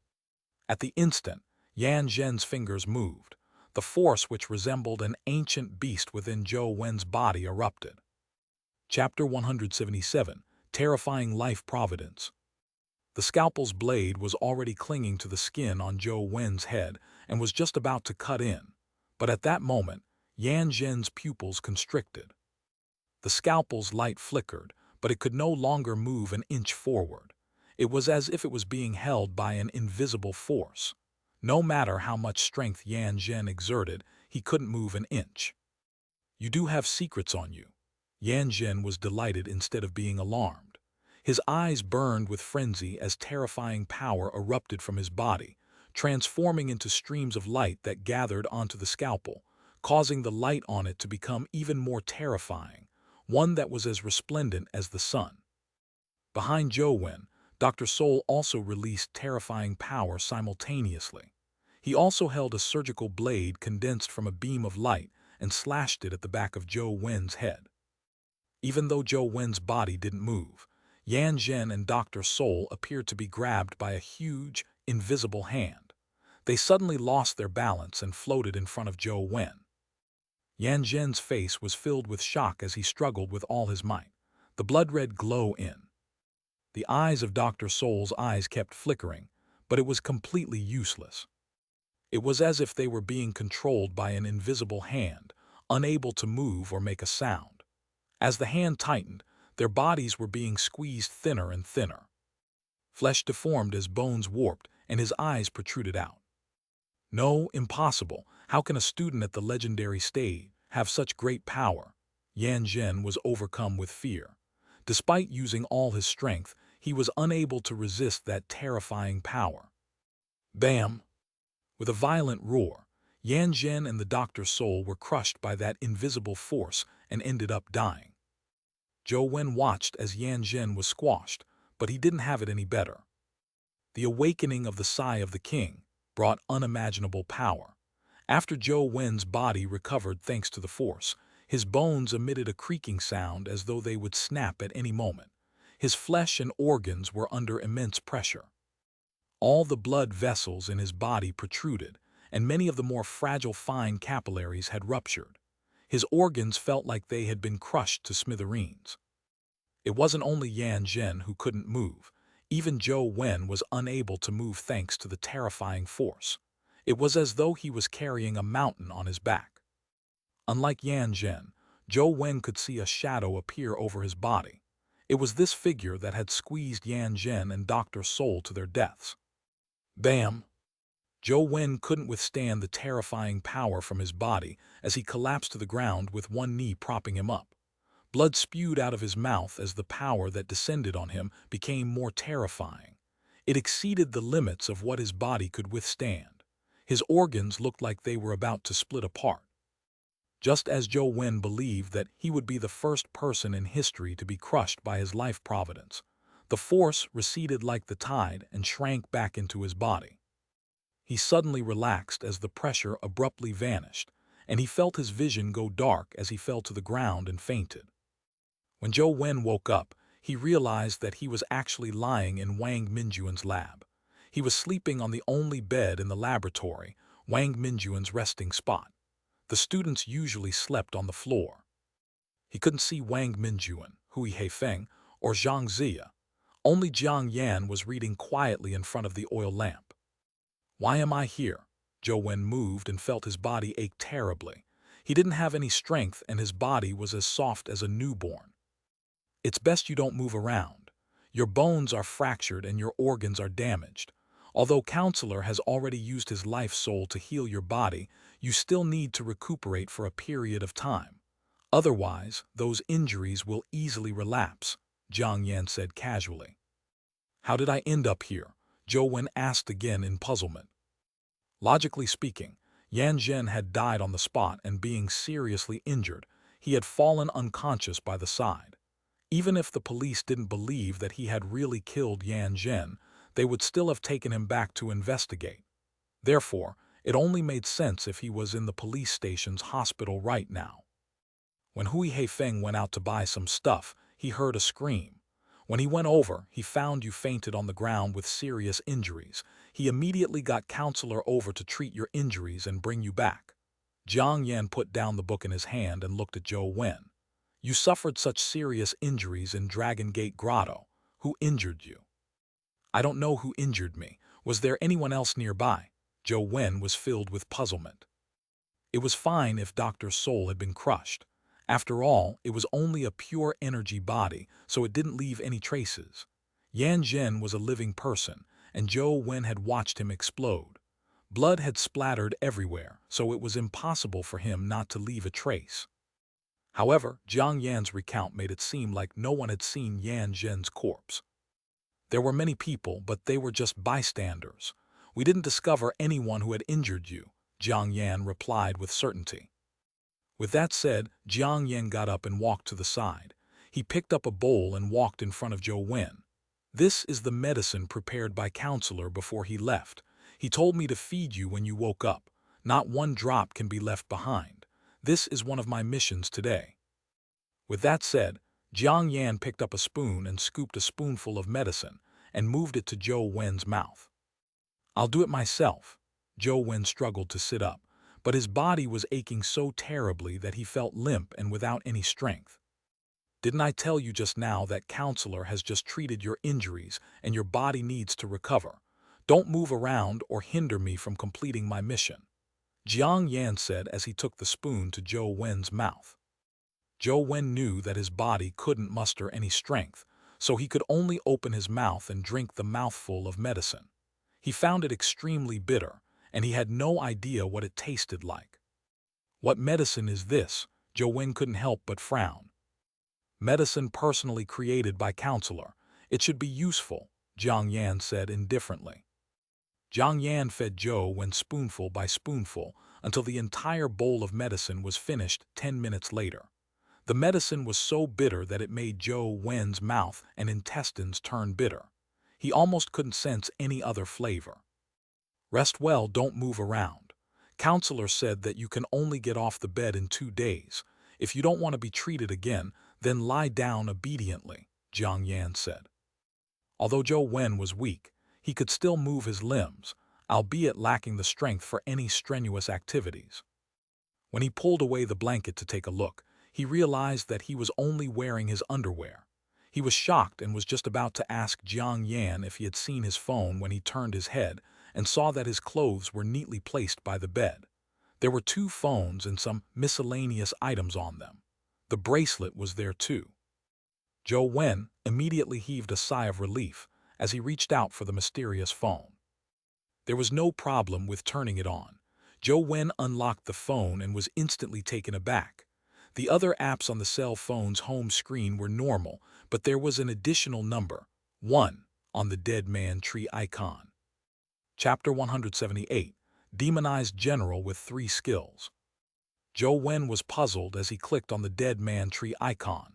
At the instant, Yan Zhen's fingers moved. The force which resembled an ancient beast within Zhou Wen's body erupted. Chapter 177, Terrifying Life Providence. The scalpel's blade was already clinging to the skin on Zhou Wen's head and was just about to cut in. But at that moment, Yan Zhen's pupils constricted. The scalpel's light flickered, but it could no longer move an inch forward. It was as if it was being held by an invisible force. No matter how much strength Yan Zhen exerted, he couldn't move an inch. "You do have secrets on you." Yan Zhen was delighted instead of being alarmed. His eyes burned with frenzy as terrifying power erupted from his body, transforming into streams of light that gathered onto the scalpel, causing the light on it to become even more terrifying, one that was as resplendent as the sun. Behind Zhou Wen, Dr. Soul also released terrifying power simultaneously. He also held a surgical blade condensed from a beam of light and slashed it at the back of Zhou Wen's head. Even though Zhou Wen's body didn't move, Yan Zhen and Dr. Soul appeared to be grabbed by a huge, invisible hand. They suddenly lost their balance and floated in front of Zhou Wen. Yan Zhen's face was filled with shock as he struggled with all his might, the blood-red glow in. The eyes of Dr. Soul's eyes kept flickering, but it was completely useless. It was as if they were being controlled by an invisible hand, unable to move or make a sound. As the hand tightened, their bodies were being squeezed thinner and thinner. Flesh deformed as bones warped, and his eyes protruded out. "No, impossible. How can a student at the legendary stage have such great power?" Yan Zhen was overcome with fear. Despite using all his strength, he was unable to resist that terrifying power. Bam! With a violent roar, Yan Zhen and the Dr. Soul were crushed by that invisible force and ended up dying. Zhou Wen watched as Yan Zhen was squashed, but he didn't have it any better. The awakening of the sigh of the king brought unimaginable power. After Zhou Wen's body recovered thanks to the force, his bones emitted a creaking sound as though they would snap at any moment. His flesh and organs were under immense pressure. All the blood vessels in his body protruded, and many of the more fragile fine capillaries had ruptured. His organs felt like they had been crushed to smithereens. It wasn't only Yan Zhen who couldn't move. Even Zhou Wen was unable to move thanks to the terrifying force. It was as though he was carrying a mountain on his back. Unlike Yan Zhen, Zhou Wen could see a shadow appear over his body. It was this figure that had squeezed Yan Zhen and Dr. Soul to their deaths. Bam! Zhou Wen couldn't withstand the terrifying power from his body as he collapsed to the ground with one knee propping him up. Blood spewed out of his mouth as the power that descended on him became more terrifying. It exceeded the limits of what his body could withstand. His organs looked like they were about to split apart. Just as Zhou Wen believed that he would be the first person in history to be crushed by his life providence, the force receded like the tide and shrank back into his body. He suddenly relaxed as the pressure abruptly vanished, and he felt his vision go dark as he fell to the ground and fainted. When Zhou Wen woke up, he realized that he was actually lying in Wang Minjuan's lab. He was sleeping on the only bed in the laboratory, Wang Minjuan's resting spot. The students usually slept on the floor. He couldn't see Wang Minjuan, Hui Heifeng, or Xianxia. Only Jiang Yan was reading quietly in front of the oil lamp. "Why am I here?" Zhou Wen moved and felt his body ache terribly. He didn't have any strength and his body was as soft as a newborn. "It's best you don't move around. Your bones are fractured and your organs are damaged. Although Counselor has already used his life soul to heal your body, you still need to recuperate for a period of time. Otherwise, those injuries will easily relapse," Jiang Yan said casually. "How did I end up here?" Zhou Wen asked again in puzzlement. Logically speaking, Yan Zhen had died on the spot and being seriously injured, he had fallen unconscious by the side. Even if the police didn't believe that he had really killed Yan Zhen, they would still have taken him back to investigate. Therefore, it only made sense if he was in the police station's hospital right now. When Hui Heifeng went out to buy some stuff, he heard a scream. When he went over, he found you fainted on the ground with serious injuries. He immediately got Counselor over to treat your injuries and bring you back. Jiang Yan put down the book in his hand and looked at Zhou Wen. "You suffered such serious injuries in Dragon Gate Grotto. Who injured you?" "I don't know who injured me. Was there anyone else nearby?" Zhou Wen was filled with puzzlement. It was fine if Dr. Soul had been crushed. After all, it was only a pure energy body, so it didn't leave any traces. Yan Zhen was a living person, and Zhou Wen had watched him explode. Blood had splattered everywhere, so it was impossible for him not to leave a trace. However, Jiang Yan's recount made it seem like no one had seen Yan Zhen's corpse. "There were many people, but they were just bystanders. We didn't discover anyone who had injured you," Jiang Yan replied with certainty. With that said, Jiang Yan got up and walked to the side. He picked up a bowl and walked in front of Zhou Wen. "This is the medicine prepared by Counselor before he left. He told me to feed you when you woke up. Not one drop can be left behind. This is one of my missions today." With that said, Jiang Yan picked up a spoon and scooped a spoonful of medicine and moved it to Zhou Wen's mouth. "I'll do it myself." Zhou Wen struggled to sit up, but his body was aching so terribly that he felt limp and without any strength. "Didn't I tell you just now that Counselor has just treated your injuries and your body needs to recover? Don't move around or hinder me from completing my mission," Jiang Yan said as he took the spoon to Zhou Wen's mouth. Zhou Wen knew that his body couldn't muster any strength, so he could only open his mouth and drink the mouthful of medicine. He found it extremely bitter, and he had no idea what it tasted like. "What medicine is this?" Zhou Wen couldn't help but frown. "Medicine personally created by Counselor. It should be useful," Jiang Yan said indifferently. Jiang Yan fed Zhou Wen spoonful by spoonful until the entire bowl of medicine was finished 10 minutes later. The medicine was so bitter that it made Zhou Wen's mouth and intestines turn bitter. He almost couldn't sense any other flavor. "Rest well, don't move around. Counselor said that you can only get off the bed in 2 days. If you don't want to be treated again, then lie down obediently," Jiang Yan said. Although Zhou Wen was weak, he could still move his limbs, albeit lacking the strength for any strenuous activities. When he pulled away the blanket to take a look, he realized that he was only wearing his underwear. He was shocked and was just about to ask Jiang Yan if he had seen his phone when he turned his head and saw that his clothes were neatly placed by the bed. There were 2 phones and some miscellaneous items on them. The bracelet was there too. Zhou Wen immediately heaved a sigh of relief as he reached out for the mysterious phone. There was no problem with turning it on. Zhou Wen unlocked the phone and was instantly taken aback. The other apps on the cell phone's home screen were normal, but there was an additional number, 1, on the dead man tree icon. Chapter 178, Demonized General with 3 Skills. Zhou Wen was puzzled as he clicked on the dead man tree icon.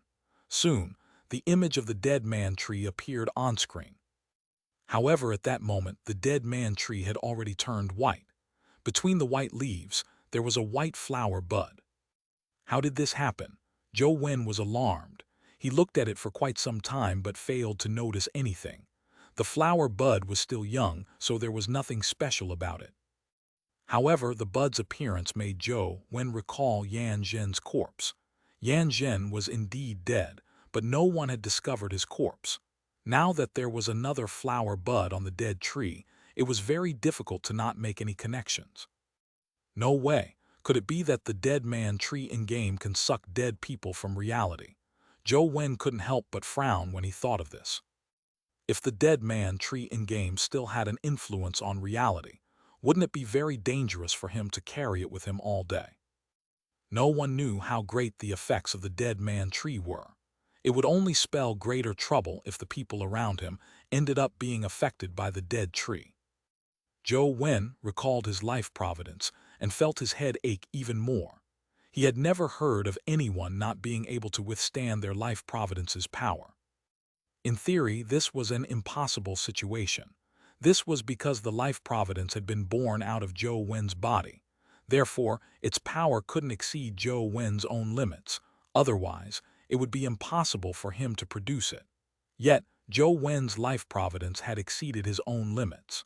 Soon, the image of the dead man tree appeared on screen. However, at that moment, the dead man tree had already turned white. Between the white leaves, there was a white flower bud. How did this happen? Zhou Wen was alarmed. He looked at it for quite some time but failed to notice anything. The flower bud was still young, so there was nothing special about it. However, the bud's appearance made Zhou Wen recall Yan Zhen's corpse. Yan Zhen was indeed dead, but no one had discovered his corpse. Now that there was another flower bud on the dead tree, it was very difficult to not make any connections. No way. Could it be that the dead man tree in-game can suck dead people from reality? Zhou Wen couldn't help but frown when he thought of this. If the dead man tree in-game still had an influence on reality, wouldn't it be very dangerous for him to carry it with him all day? No one knew how great the effects of the dead man tree were. It would only spell greater trouble if the people around him ended up being affected by the dead tree. Zhou Wen recalled his life providence and felt his head ache even more. He had never heard of anyone not being able to withstand their life providence's power. In theory, this was an impossible situation. This was because the life providence had been born out of Zhou Wen's body. Therefore, its power couldn't exceed Zhou Wen's own limits. Otherwise, it would be impossible for him to produce it. Yet, Zhou Wen's life providence had exceeded his own limits.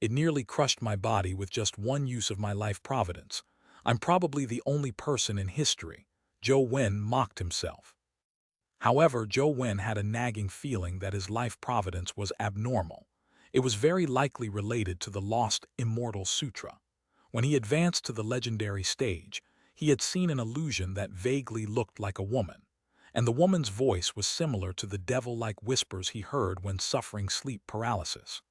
It nearly crushed my body with just one use of my life providence. I'm probably the only person in history. Zhou Wen mocked himself. However, Zhou Wen had a nagging feeling that his life providence was abnormal. It was very likely related to the lost Immortal Sutra. When he advanced to the legendary stage, he had seen an illusion that vaguely looked like a woman, and the woman's voice was similar to the devil-like whispers he heard when suffering sleep paralysis.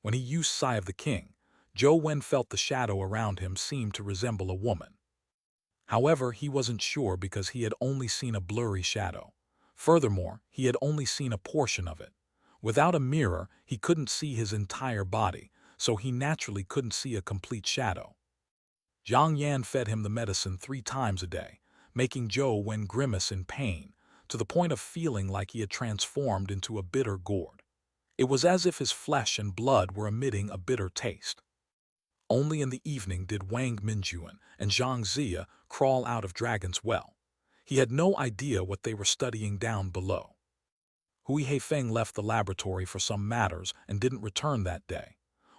When he used Sigh of the King, Zhou Wen felt the shadow around him seemed to resemble a woman. However, he wasn't sure because he had only seen a blurry shadow. Furthermore, he had only seen a portion of it. Without a mirror, he couldn't see his entire body, so he naturally couldn't see a complete shadow. Jiang Yan fed him the medicine 3 times a day, making Zhou Wen grimace in pain, to the point of feeling like he had transformed into a bitter gourd. It was as if his flesh and blood were emitting a bitter taste. Only in the evening did Wang Minjuan and Xianxia crawl out of Dragon's Well. He had no idea what they were studying down below. Hui Heifeng left the laboratory for some matters and didn't return that day.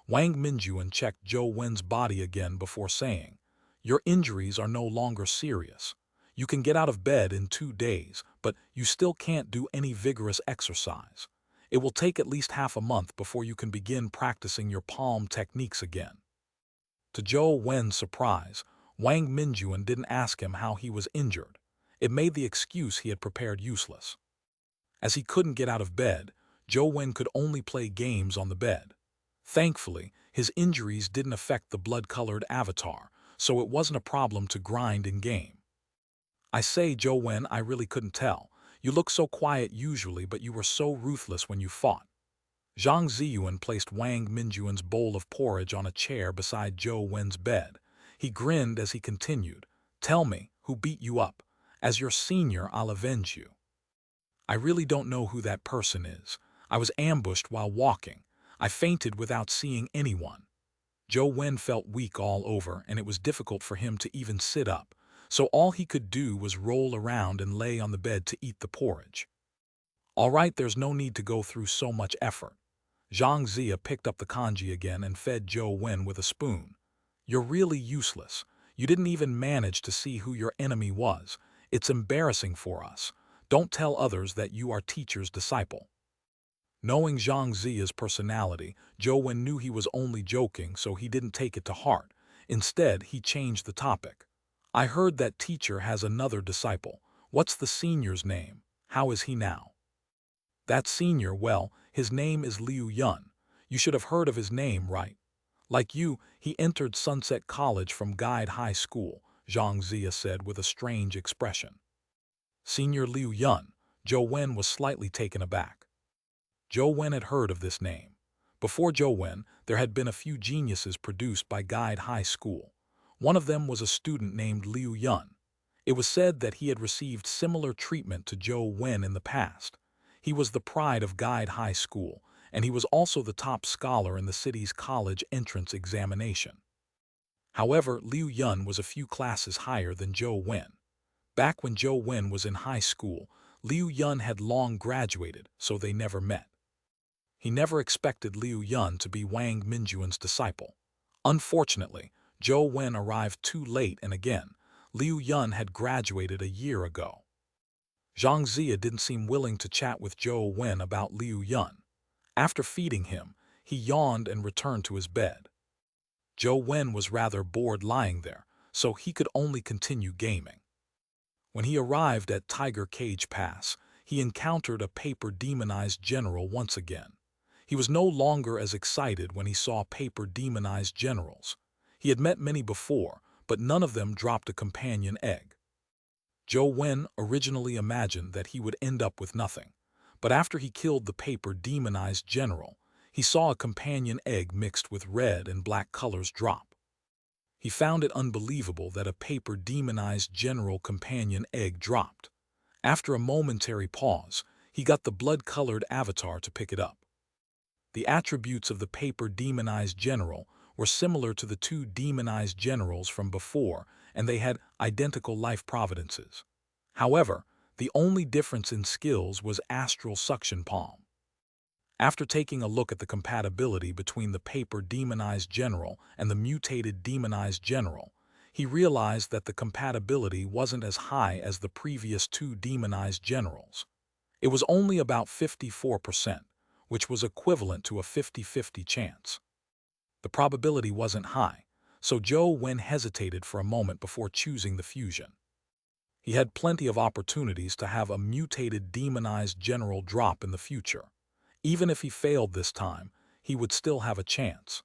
Wang Minjuan checked Zhou Wen's body again before saying, "Your injuries are no longer serious. You can get out of bed in 2 days, but you still can't do any vigorous exercise. It will take at least half a month before you can begin practicing your palm techniques again." To Zhou Wen's surprise, Wang Minjuan didn't ask him how he was injured. It made the excuse he had prepared useless. As he couldn't get out of bed, Zhou Wen could only play games on the bed. Thankfully, his injuries didn't affect the blood-colored avatar, so it wasn't a problem to grind in-game. "I say, Zhou Wen, I really couldn't tell. You look so quiet usually, but you were so ruthless when you fought." Zhang Ziyuan placed Wang Minjuan's bowl of porridge on a chair beside Zhou Wen's bed. He grinned as he continued, "Tell me, who beat you up? As your senior, I'll avenge you." "I really don't know who that person is. I was ambushed while walking. I fainted without seeing anyone." Zhou Wen felt weak all over, and it was difficult for him to even sit up, so all he could do was roll around and lay on the bed to eat the porridge. "All right, there's no need to go through so much effort." Zhang Zia picked up the kanji again and fed Zhou Wen with a spoon. "You're really useless. You didn't even manage to see who your enemy was. It's embarrassing for us. Don't tell others that you are teacher's disciple. Knowing Xianxia's personality, Zhou Wen knew he was only joking, so he didn't take it to heart. Instead, he changed the topic. I heard that teacher has another disciple. What's the senior's name? How is he now? That senior, well, his name is Liu Yun. You should have heard of his name, right? Like you, he entered Sunset College from Guide High School, Xianxia said with a strange expression. Senior Liu Yun. Zhou Wen was slightly taken aback. Zhou Wen had heard of this name. Before Zhou Wen, there had been a few geniuses produced by Guide High School. One of them was a student named Liu Yun. It was said that he had received similar treatment to Zhou Wen in the past. He was the pride of Guide High School, and he was also the top scholar in the city's college entrance examination. However, Liu Yun was a few classes higher than Zhou Wen. Back when Zhou Wen was in high school, Liu Yun had long graduated, so they never met. He never expected Liu Yun to be Wang Minjuan's disciple. Unfortunately, Zhou Wen arrived too late, and again, Liu Yun had graduated a year ago. Xianxia didn't seem willing to chat with Zhou Wen about Liu Yun. After feeding him, he yawned and returned to his bed. Zhou Wen was rather bored lying there, so he could only continue gaming. When he arrived at Tiger Cage Pass, he encountered a paper-demonized general once again. He was no longer as excited when he saw paper-demonized generals. He had met many before, but none of them dropped a companion egg. Zhou Wen originally imagined that he would end up with nothing, but after he killed the paper-demonized general, he saw a companion egg mixed with red and black colors drop. He found it unbelievable that a paper-demonized general companion egg dropped. After a momentary pause, he got the blood-colored avatar to pick it up. The attributes of the paper-demonized general were similar to the two demonized generals from before, and they had identical life providences. However, the only difference in skills was astral suction palm. After taking a look at the compatibility between the paper-demonized general and the mutated demonized general, he realized that the compatibility wasn't as high as the previous two demonized generals. It was only about 54%, which was equivalent to a 50-50 chance. The probability wasn't high, so Zhou Wen hesitated for a moment before choosing the fusion. He had plenty of opportunities to have a mutated demonized general drop in the future. Even if he failed this time, he would still have a chance.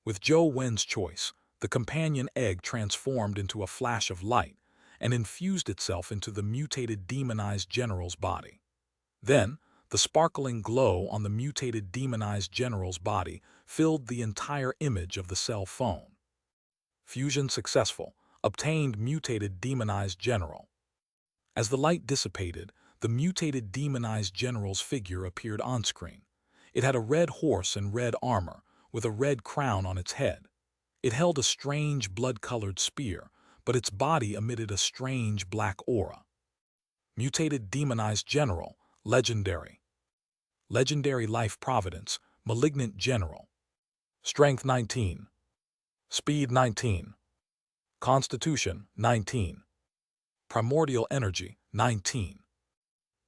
With Zhou Wen's choice, the companion egg transformed into a flash of light and infused itself into the mutated demonized general's body. Then, the sparkling glow on the mutated demonized general's body filled the entire image of the cell phone. Fusion successful. Obtained mutated demonized general. As the light dissipated, the mutated demonized general's figure appeared on-screen. It had a red horse and red armor, with a red crown on its head. It held a strange blood-colored spear, but its body emitted a strange black aura. Mutated demonized general, legendary. Legendary life providence, malignant general. Strength 19. Speed 19. Constitution 19. Primordial energy 19.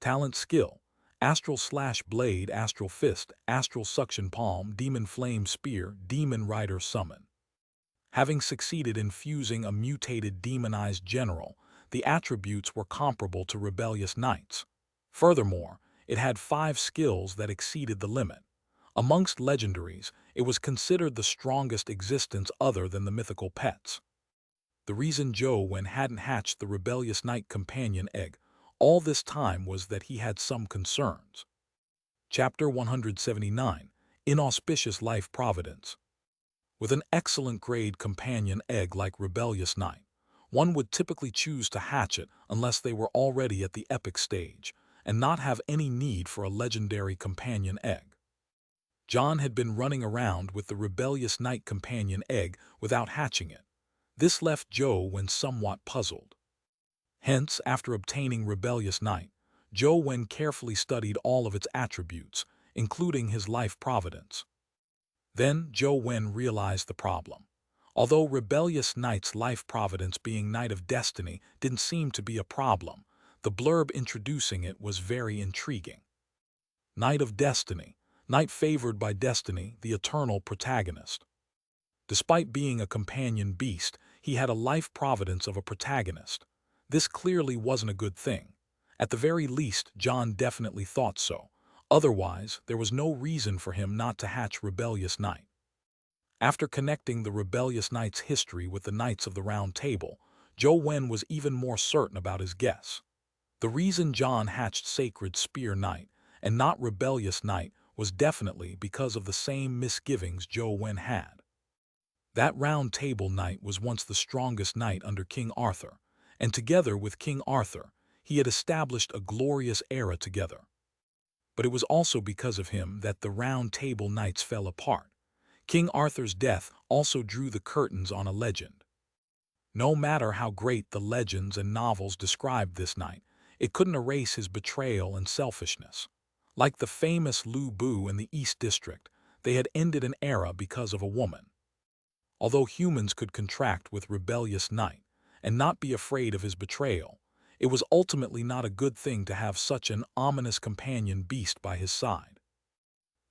Talent skill, astral/blade, astral fist, astral suction palm, demon flame spear, demon rider summon. Having succeeded in fusing a mutated demonized general, the attributes were comparable to rebellious knights. Furthermore, it had 5 skills that exceeded the limit. Amongst legendaries, it was considered the strongest existence other than the mythical pets. The reason Zhou Wen hadn't hatched the rebellious knight companion egg all this time was that he had some concerns. Chapter 179, Inauspicious Life Providence. With an excellent grade companion egg like Rebellious Knight, one would typically choose to hatch it unless they were already at the epic stage and not have any need for a legendary companion egg. John had been running around with the Rebellious Knight companion egg without hatching it. This left Zhou Wen somewhat puzzled. Hence, after obtaining Rebellious Knight, Zhou Wen carefully studied all of its attributes, including his life providence. Then Zhou Wen realized the problem. Although Rebellious Knight's life providence being Knight of Destiny didn't seem to be a problem, The blurb introducing it was very intriguing. Knight of Destiny, knight favored by destiny, the eternal protagonist. Despite being a companion beast, he had a life providence of a protagonist. This clearly wasn't a good thing. At the very least, John definitely thought so. Otherwise, there was no reason for him not to hatch Rebellious Knight. After connecting the Rebellious Knight's history with the Knights of the Round Table, Zhou Wen was even more certain about his guess. The reason John hatched Sacred Spear Knight and not Rebellious Knight was definitely because of the same misgivings Zhou Wen had. That Round Table Knight was once the strongest knight under King Arthur, and together with King Arthur, he had established a glorious era together. But it was also because of him that the Round Table Knights fell apart. King Arthur's death also drew the curtains on a legend. No matter how great the legends and novels described this knight, it couldn't erase his betrayal and selfishness. Like the famous Lu Bu in the East District, they had ended an era because of a woman. Although humans could contract with Rebellious Knight and not be afraid of his betrayal, it was ultimately not a good thing to have such an ominous companion beast by his side.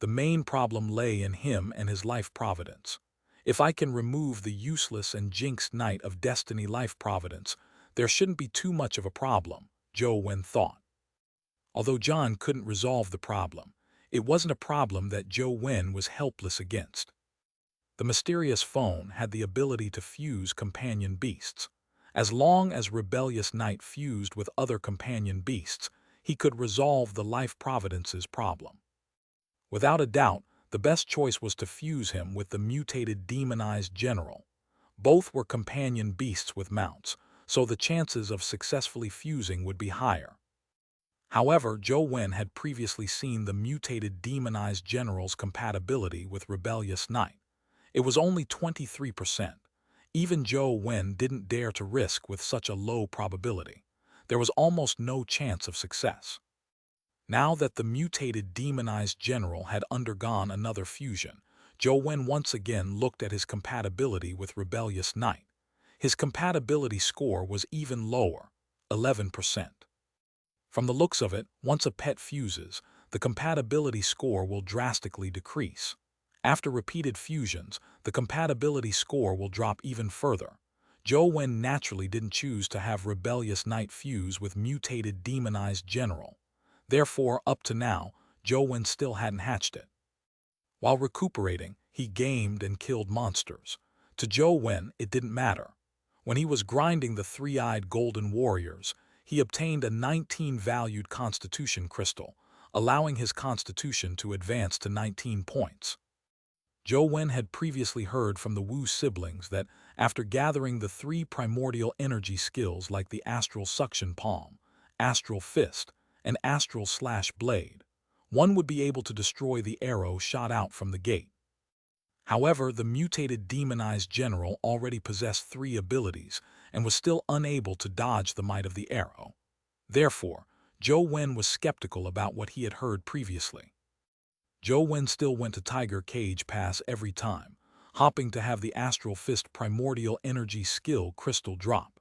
The main problem lay in him and his life providence. If I can remove the useless and jinxed Knight of Destiny life providence, there shouldn't be too much of a problem, Zhou Wen thought. Although John couldn't resolve the problem, it wasn't a problem that Zhou Wen was helpless against. The mysterious phone had the ability to fuse companion beasts. As long as Rebellious Knight fused with other companion beasts, he could resolve the life providence's problem. Without a doubt, the best choice was to fuse him with the mutated demonized general. Both were companion beasts with mounts, so the chances of successfully fusing would be higher. However, Zhou Wen had previously seen the mutated demonized general's compatibility with Rebellious Knight. It was only 23%. Even Zhou Wen didn't dare to risk with such a low probability. There was almost no chance of success. Now that the mutated demonized general had undergone another fusion, Zhou Wen once again looked at his compatibility with Rebellious Knight. His compatibility score was even lower, 11%. From the looks of it, once a pet fuses, the compatibility score will drastically decrease. After repeated fusions, the compatibility score will drop even further. Zhou Wen naturally didn't choose to have Rebellious Knight fuse with mutated demonized general. Therefore, up to now, Zhou Wen still hadn't hatched it. While recuperating, he gamed and killed monsters. To Zhou Wen, it didn't matter. When he was grinding the three-eyed golden warriors, he obtained a 19-valued constitution crystal, allowing his constitution to advance to 19 points. Zhou Wen had previously heard from the Wu siblings that after gathering the 3 primordial energy skills like the Astral Suction Palm, Astral Fist, and Astral Slash Blade, one would be able to destroy the arrow shot out from the gate. However, the mutated demonized general already possessed 3 abilities and was still unable to dodge the might of the arrow. Therefore, Zhou Wen was skeptical about what he had heard previously. Zhou Wen still went to Tiger Cage Pass every time, hoping to have the Astral Fist primordial energy skill crystal drop.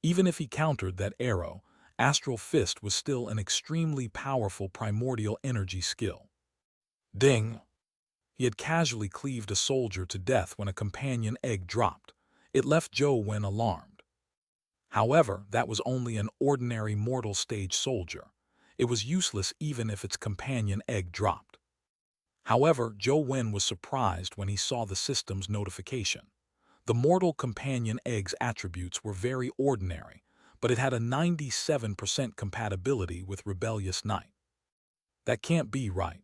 Even if he countered that arrow, Astral Fist was still an extremely powerful primordial energy skill. Ding! He had casually cleaved a soldier to death when a companion egg dropped. It left Zhou Wen alarmed. However, that was only an ordinary mortal stage soldier. It was useless even if its companion egg dropped. However, Zhou Wen was surprised when he saw the system's notification. The mortal companion egg's attributes were very ordinary, but it had a 97% compatibility with Rebellious Knight. That can't be right.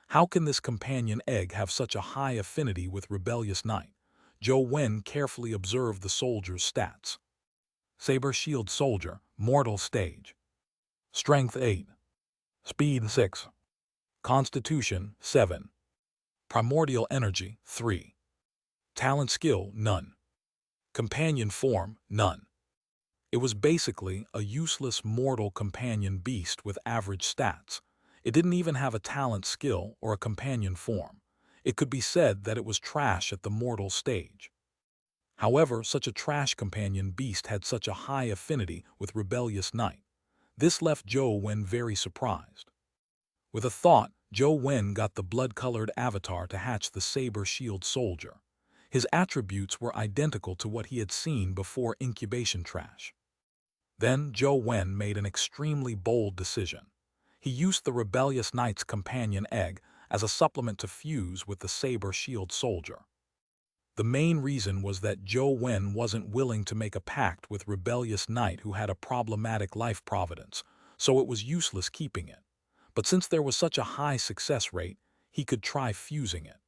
How can this companion egg have such a high affinity with Rebellious Knight? Zhou Wen carefully observed the soldier's stats. Saber Shield Soldier, Mortal Stage. Strength 8. Speed 6. Constitution 7. Primordial Energy 3. Talent Skill none. Companion Form none. It was basically a useless mortal companion beast with average stats. It didn't even have a talent skill or a companion form. It could be said that it was trash at the mortal stage. However, such a trash companion beast had such a high affinity with Rebellious Knight. This left Zhou Wen very surprised. With a thought, Zhou Wen got the blood-colored avatar to hatch the saber-shield soldier. His attributes were identical to what he had seen before incubation trash. Then Zhou Wen made an extremely bold decision. He used the rebellious knight's companion egg as a supplement to fuse with the saber-shield soldier. The main reason was that Zhou Wen wasn't willing to make a pact with rebellious knight who had a problematic life providence, so it was useless keeping it. But since there was such a high success rate, he could try fusing it.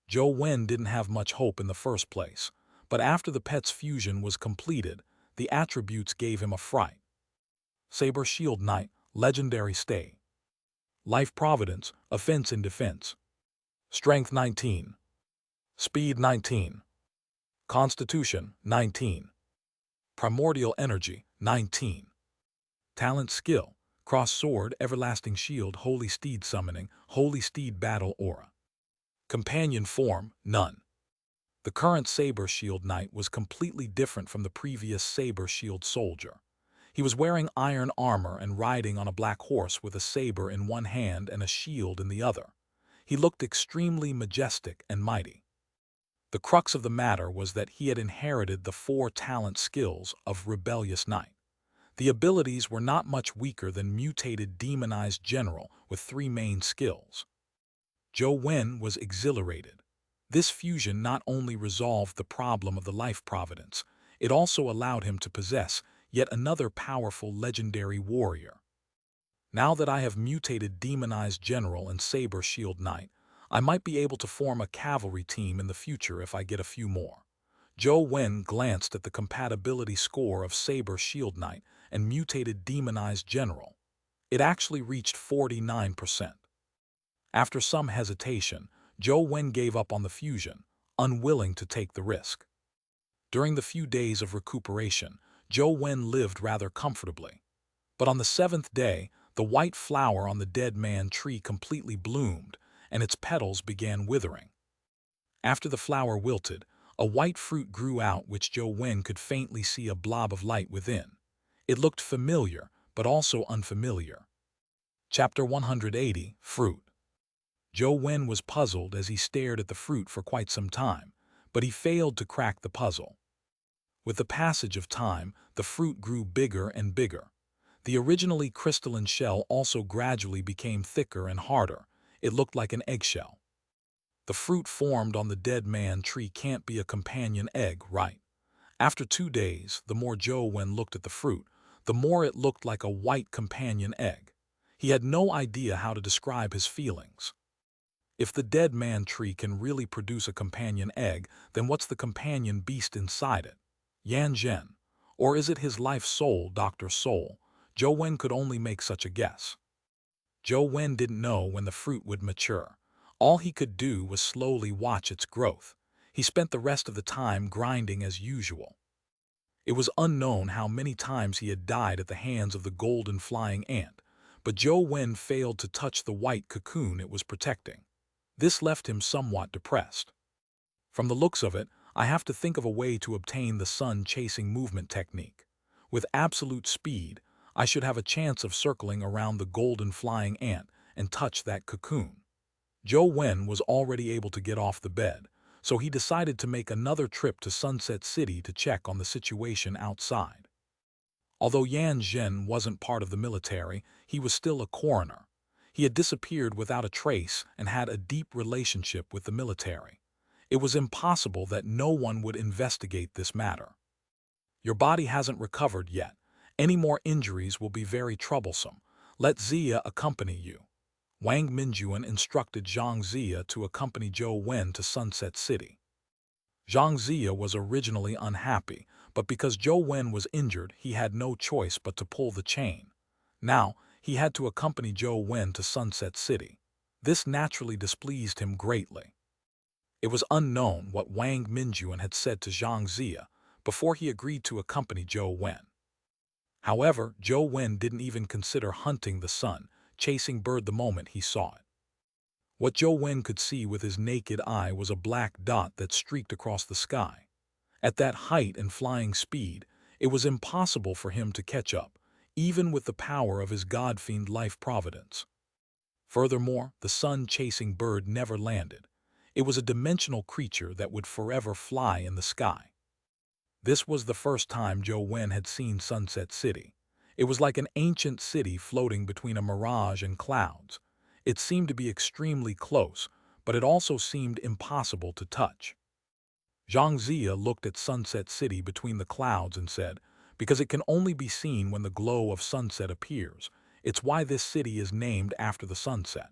Zhou Wen didn't have much hope in the first place, but after the pet's fusion was completed, the attributes gave him a fright. Saber Shield Knight, Legendary Stay. Life Providence, Offense in Defense. Strength 19. Speed 19. Constitution 19. Primordial Energy 19. Talent Skill, Cross Sword, Everlasting Shield, Holy Steed Summoning, Holy Steed Battle Aura. Companion Form, None. The current Saber Shield Knight was completely different from the previous Saber Shield Soldier. He was wearing iron armor and riding on a black horse with a saber in one hand and a shield in the other. He looked extremely majestic and mighty. The crux of the matter was that he had inherited the 4 talent skills of Rebellious Knight. The abilities were not much weaker than Mutated Demonized General with 3 main skills. Zhou Wen was exhilarated. This fusion not only resolved the problem of the life providence, it also allowed him to possess yet another powerful legendary warrior. Now that I have mutated Demonized General and Saber Shield Knight, I might be able to form a cavalry team in the future if I get a few more. Zhou Wen glanced at the compatibility score of Saber Shield Knight and mutated Demonized General. It actually reached 49%. After some hesitation, Zhou Wen gave up on the fusion, unwilling to take the risk. During the few days of recuperation, Zhou Wen lived rather comfortably. But on the 7th day, the white flower on the dead man tree completely bloomed, and its petals began withering. After the flower wilted, a white fruit grew out which Zhou Wen could faintly see a blob of light within. It looked familiar, but also unfamiliar. Chapter 180, Fruit. Zhou Wen was puzzled as he stared at the fruit for quite some time, but he failed to crack the puzzle. With the passage of time, the fruit grew bigger and bigger. The originally crystalline shell also gradually became thicker and harder. It looked like an eggshell. The fruit formed on the dead man tree can't be a companion egg, right? After 2 days, the more Zhou Wen looked at the fruit, the more it looked like a white companion egg. He had no idea how to describe his feelings. If the dead man tree can really produce a companion egg, then what's the companion beast inside it? Yan Zhen. Or is it his life soul, Dr. Soul? Zhou Wen could only make such a guess. Zhou Wen didn't know when the fruit would mature. All he could do was slowly watch its growth. He spent the rest of the time grinding as usual. It was unknown how many times he had died at the hands of the golden flying ant, but Zhou Wen failed to touch the white cocoon it was protecting. This left him somewhat depressed. From the looks of it, I have to think of a way to obtain the sun-chasing movement technique. With absolute speed, I should have a chance of circling around the golden flying ant and touch that cocoon. Zhou Wen was already able to get off the bed, so he decided to make another trip to Sunset City to check on the situation outside. Although Yan Zhen wasn't part of the military, he was still a coroner. He had disappeared without a trace and had a deep relationship with the military. It was impossible that no one would investigate this matter. Your body hasn't recovered yet. Any more injuries will be very troublesome. Let Xia accompany you. Wang Minjuan instructed Xianxia to accompany Zhou Wen to Sunset City. Xianxia was originally unhappy, but because Zhou Wen was injured, he had no choice but to pull the chain. Now, he had to accompany Zhou Wen to Sunset City. This naturally displeased him greatly. It was unknown what Wang Minjuan had said to Xianxia before he agreed to accompany Zhou Wen. However, Zhou Wen didn't even consider hunting the sun, chasing bird the moment he saw it. What Zhou Wen could see with his naked eye was a black dot that streaked across the sky. At that height and flying speed, it was impossible for him to catch up, even with the power of his god-fiend life providence. Furthermore, the sun-chasing bird never landed. It was a dimensional creature that would forever fly in the sky. This was the first time Zhou Wen had seen Sunset City. It was like an ancient city floating between a mirage and clouds. It seemed to be extremely close, but it also seemed impossible to touch. Xianxia looked at Sunset City between the clouds and said, "Because it can only be seen when the glow of sunset appears. It's why this city is named after the sunset."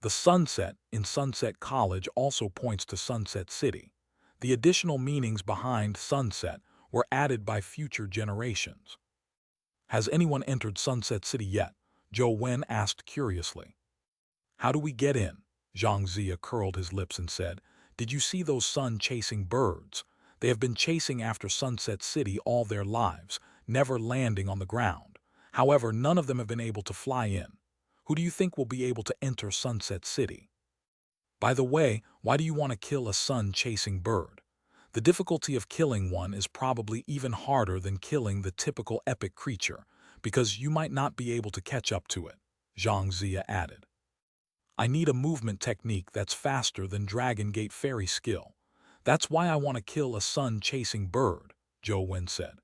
The sunset in Sunset College also points to Sunset City. The additional meanings behind sunset were added by future generations. "Has anyone entered Sunset City yet?" Zhou Wen asked curiously. "How do we get in?" Zhang Zia curled his lips and said, "Did you see those sun-chasing birds? They have been chasing after Sunset City all their lives, never landing on the ground. However, none of them have been able to fly in. Who do you think will be able to enter Sunset City? By the way, why do you want to kill a sun-chasing bird? The difficulty of killing one is probably even harder than killing the typical epic creature, because you might not be able to catch up to it," Zhang Zia added. "I need a movement technique that's faster than Dragon Gate Fairy skill. That's why I want to kill a sun-chasing bird," Zhou Wen said.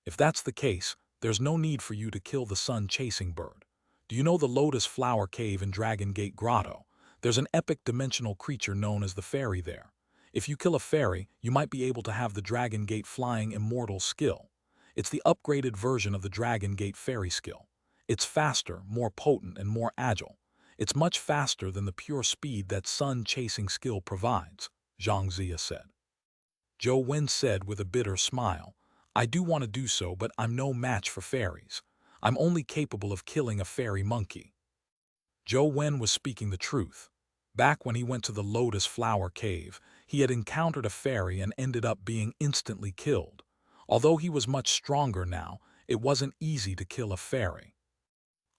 "If that's the case, there's no need for you to kill the sun-chasing bird. Do you know the Lotus Flower Cave in Dragon Gate Grotto? There's an epic dimensional creature known as the fairy there. If you kill a fairy, you might be able to have the Dragon Gate Flying Immortal skill. It's the upgraded version of the Dragon Gate Fairy skill. It's faster, more potent, and more agile. It's much faster than the pure speed that sun-chasing skill provides," Zhang Zia said. Zhou Wen said with a bitter smile, "I do want to do so, but I'm no match for fairies. I'm only capable of killing a fairy monkey." Zhou Wen was speaking the truth. Back when he went to the Lotus Flower Cave, he had encountered a fairy and ended up being instantly killed. Although he was much stronger now, it wasn't easy to kill a fairy.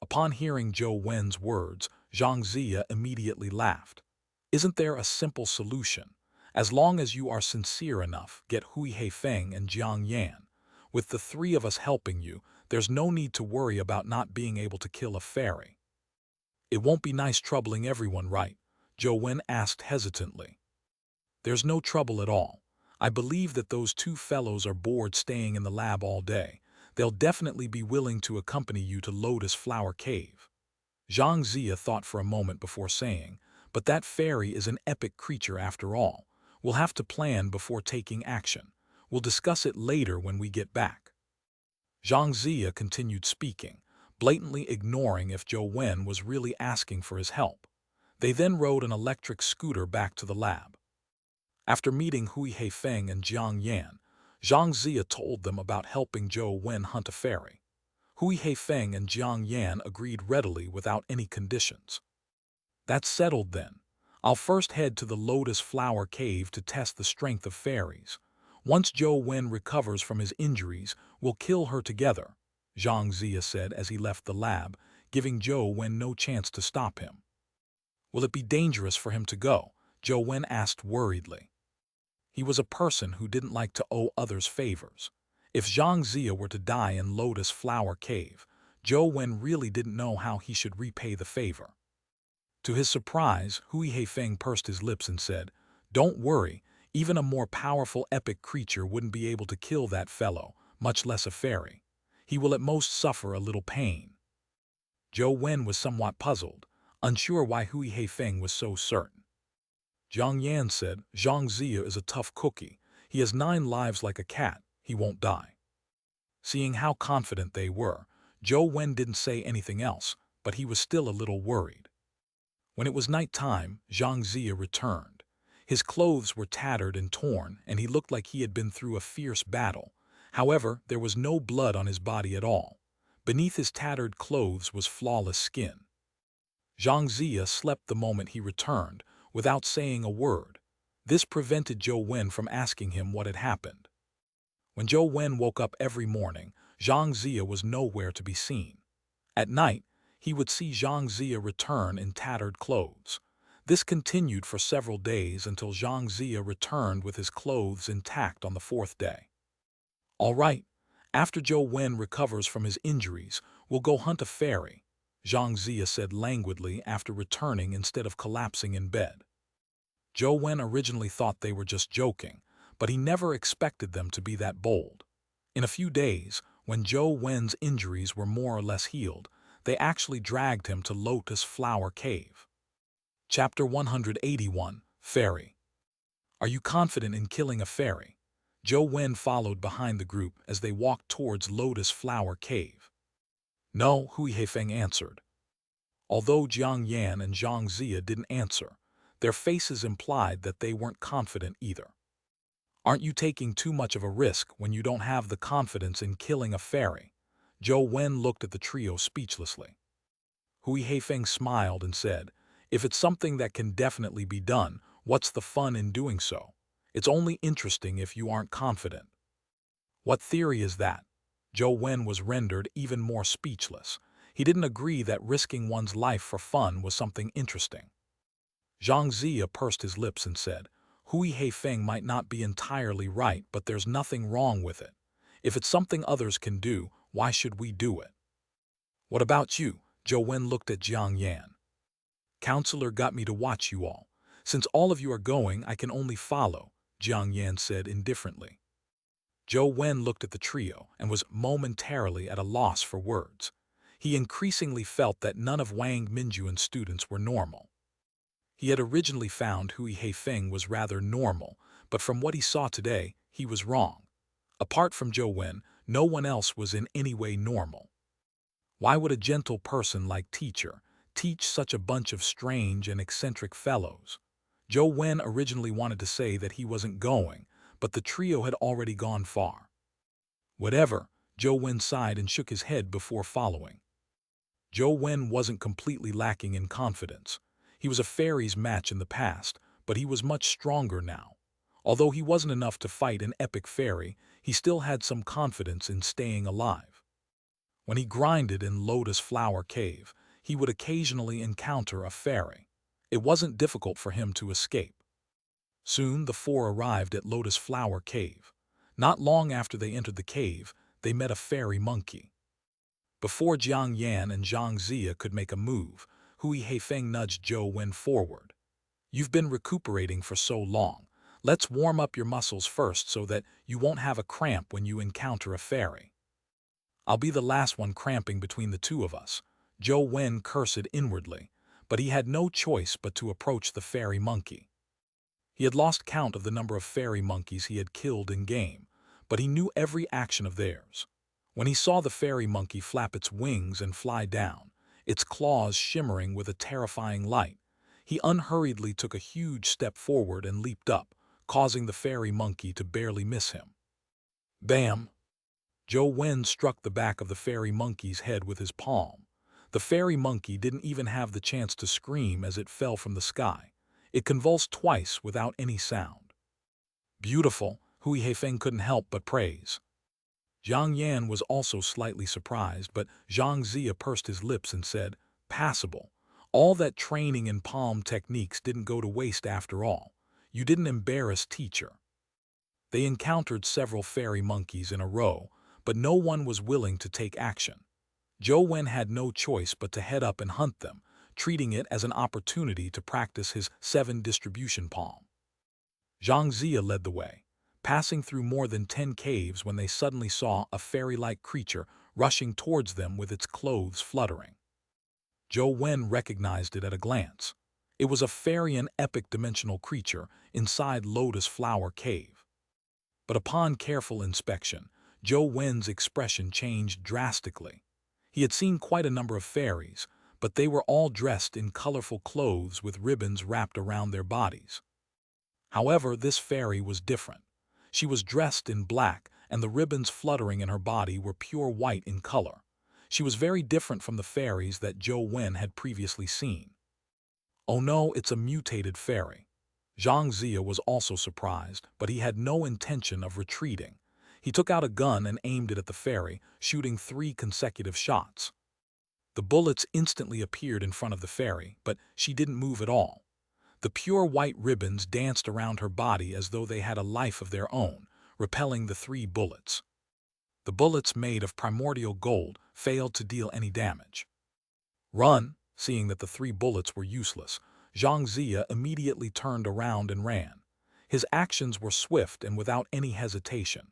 Upon hearing Zhou Wen's words, Zhang Zia immediately laughed. "Isn't there a simple solution? As long as you are sincere enough, get Hui Heifeng and Jiang Yan. With the three of us helping you, there's no need to worry about not being able to kill a fairy." "It won't be nice troubling everyone, right?" Zhou Wen asked hesitantly. "There's no trouble at all. I believe that those two fellows are bored staying in the lab all day. They'll definitely be willing to accompany you to Lotus Flower Cave." Zhang Zia thought for a moment before saying, "But that fairy is an epic creature after all. We'll have to plan before taking action. We'll discuss it later when we get back." Zhang Zia continued speaking, blatantly ignoring if Zhou Wen was really asking for his help. They then rode an electric scooter back to the lab. After meeting Hui Heifeng and Jiang Yan, Zhang Zia told them about helping Zhou Wen hunt a fairy. Hui Heifeng and Jiang Yan agreed readily without any conditions. "That's settled then. I'll first head to the Lotus Flower Cave to test the strength of fairies. Once Zhou Wen recovers from his injuries, we'll kill her together," Zhang Zia said as he left the lab, giving Zhou Wen no chance to stop him. "Will it be dangerous for him to go?" Zhou Wen asked worriedly. He was a person who didn't like to owe others favors. If Zhang Zia were to die in Lotus Flower Cave, Zhou Wen really didn't know how he should repay the favor. To his surprise, Hui Heifeng pursed his lips and said, "Don't worry, even a more powerful epic creature wouldn't be able to kill that fellow, much less a fairy. He will at most suffer a little pain." Zhou Wen was somewhat puzzled, unsure why Hui Heifeng was so certain. Jiang Yan said, "Zhang Zia is a tough cookie. He has 9 lives like a cat. He won't die." Seeing how confident they were, Zhou Wen didn't say anything else, but he was still a little worried. When it was night time, Zhang Zia returned. His clothes were tattered and torn, and he looked like he had been through a fierce battle. However, there was no blood on his body at all. Beneath his tattered clothes was flawless skin. Zhang Zia slept the moment he returned, without saying a word. This prevented Zhou Wen from asking him what had happened. When Zhou Wen woke up every morning, Zhang Zia was nowhere to be seen. At night, he would see Zhang Zia return in tattered clothes. This continued for several days until Zhang Zia returned with his clothes intact on the 4th day. "All right, After Zhou Wen recovers from his injuries, we'll go hunt a fairy, Xianxia said languidly after returning instead of collapsing in bed. Zhou Wen originally thought they were just joking, but he never expected them to be that bold. In a few days, when Zhou Wen's injuries were more or less healed, they actually dragged him to Lotus Flower Cave. Chapter 181, Fairy. Are you confident in killing a fairy? Zhou Wen followed behind the group as they walked towards Lotus Flower Cave. No, Hui Heifeng answered. Although Jiang Yan and Zhang Zia didn't answer, their faces implied that they weren't confident either. Aren't you taking too much of a risk when you don't have the confidence in killing a fairy? Zhou Wen looked at the trio speechlessly. Hui Heifeng smiled and said, if it's something that can definitely be done, what's the fun in doing so? It's only interesting if you aren't confident. What theory is that? Zhou Wen was rendered even more speechless. He didn't agree that risking one's life for fun was something interesting. Zhang Zia pursed his lips and said, Hui Heifeng might not be entirely right, but there's nothing wrong with it. If it's something others can do, why should we do it? What about you? Zhou Wen looked at Jiang Yan. Counselor got me to watch you all. Since all of you are going, I can only follow, Jiang Yan said indifferently. Zhou Wen looked at the trio and was momentarily at a loss for words. He increasingly felt that none of Wang Minjuan's students were normal. He had originally found Hui Heifeng was rather normal, but from what he saw today, he was wrong. Apart from Zhou Wen, no one else was in any way normal. Why would a gentle person like teacher teach such a bunch of strange and eccentric fellows? Zhou Wen originally wanted to say that he wasn't going, but the trio had already gone far. Whatever, Zhou Wen sighed and shook his head before following. Zhou Wen wasn't completely lacking in confidence. He was a fairy's match in the past, but he was much stronger now. Although he wasn't enough to fight an epic fairy, he still had some confidence in staying alive. When he grinded in Lotus Flower Cave, he would occasionally encounter a fairy. It wasn't difficult for him to escape. Soon the four arrived at Lotus Flower Cave. Not long after they entered the cave, they met a fairy monkey. Before Jiang Yan and Zhang Zia could make a move, Hui Heifeng nudged Zhou Wen forward. You've been recuperating for so long. Let's warm up your muscles first so that you won't have a cramp when you encounter a fairy. I'll be the last one cramping between the two of us, Zhou Wen cursed inwardly, but he had no choice but to approach the fairy monkey. He had lost count of the number of fairy monkeys he had killed in game, but he knew every action of theirs. When he saw the fairy monkey flap its wings and fly down, its claws shimmering with a terrifying light, he unhurriedly took a huge step forward and leaped up, causing the fairy monkey to barely miss him. Bam! Zhou Wen struck the back of the fairy monkey's head with his palm. The fairy monkey didn't even have the chance to scream as it fell from the sky. It convulsed twice without any sound. Beautiful, Hui Heifeng couldn't help but praise. Jiang Yan was also slightly surprised, but Zhang Zia pursed his lips and said, passable. All that training in palm techniques didn't go to waste after all. You didn't embarrass teacher. They encountered several fairy monkeys in a row, but no one was willing to take action. Zhou Wen had no choice but to head up and hunt them, treating it as an opportunity to practice his 7 distribution palm. Zhang Zia led the way, passing through more than 10 caves when they suddenly saw a fairy-like creature rushing towards them with its clothes fluttering. Zhou Wen recognized it at a glance. It was a fairy and epic dimensional creature inside Lotus Flower Cave. But upon careful inspection, Zhou Wen's expression changed drastically. He had seen quite a number of fairies, but they were all dressed in colorful clothes with ribbons wrapped around their bodies. However, this fairy was different. She was dressed in black, and the ribbons fluttering in her body were pure white in color. She was very different from the fairies that Zhou Wen had previously seen. Oh no, it's a mutated fairy. Zhang Zia was also surprised, but he had no intention of retreating. He took out a gun and aimed it at the fairy, shooting 3 consecutive shots. The bullets instantly appeared in front of the fairy, but she didn't move at all. The pure white ribbons danced around her body as though they had a life of their own, repelling the 3 bullets. The bullets, made of primordial gold, failed to deal any damage. "Run!" Seeing that the 3 bullets were useless, Xianxia immediately turned around and ran. His actions were swift and without any hesitation.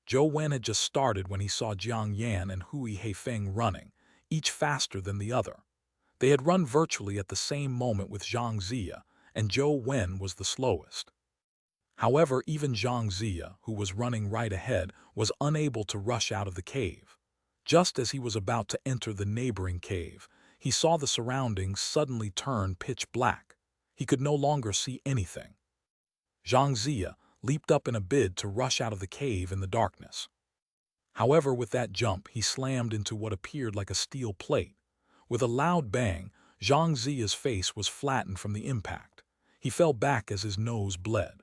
Zhou Wen had just started when he saw Jiang Yan and Hui Heifeng running, each faster than the other. They had run virtually at the same moment with Xianxia, and Zhou Wen was the slowest. However, even Xianxia, who was running right ahead, was unable to rush out of the cave. Just as he was about to enter the neighboring cave, he saw the surroundings suddenly turn pitch black. He could no longer see anything. Xianxia leaped up in a bid to rush out of the cave in the darkness. However, with that jump, he slammed into what appeared like a steel plate. With a loud bang, Xianxia's face was flattened from the impact. He fell back as his nose bled.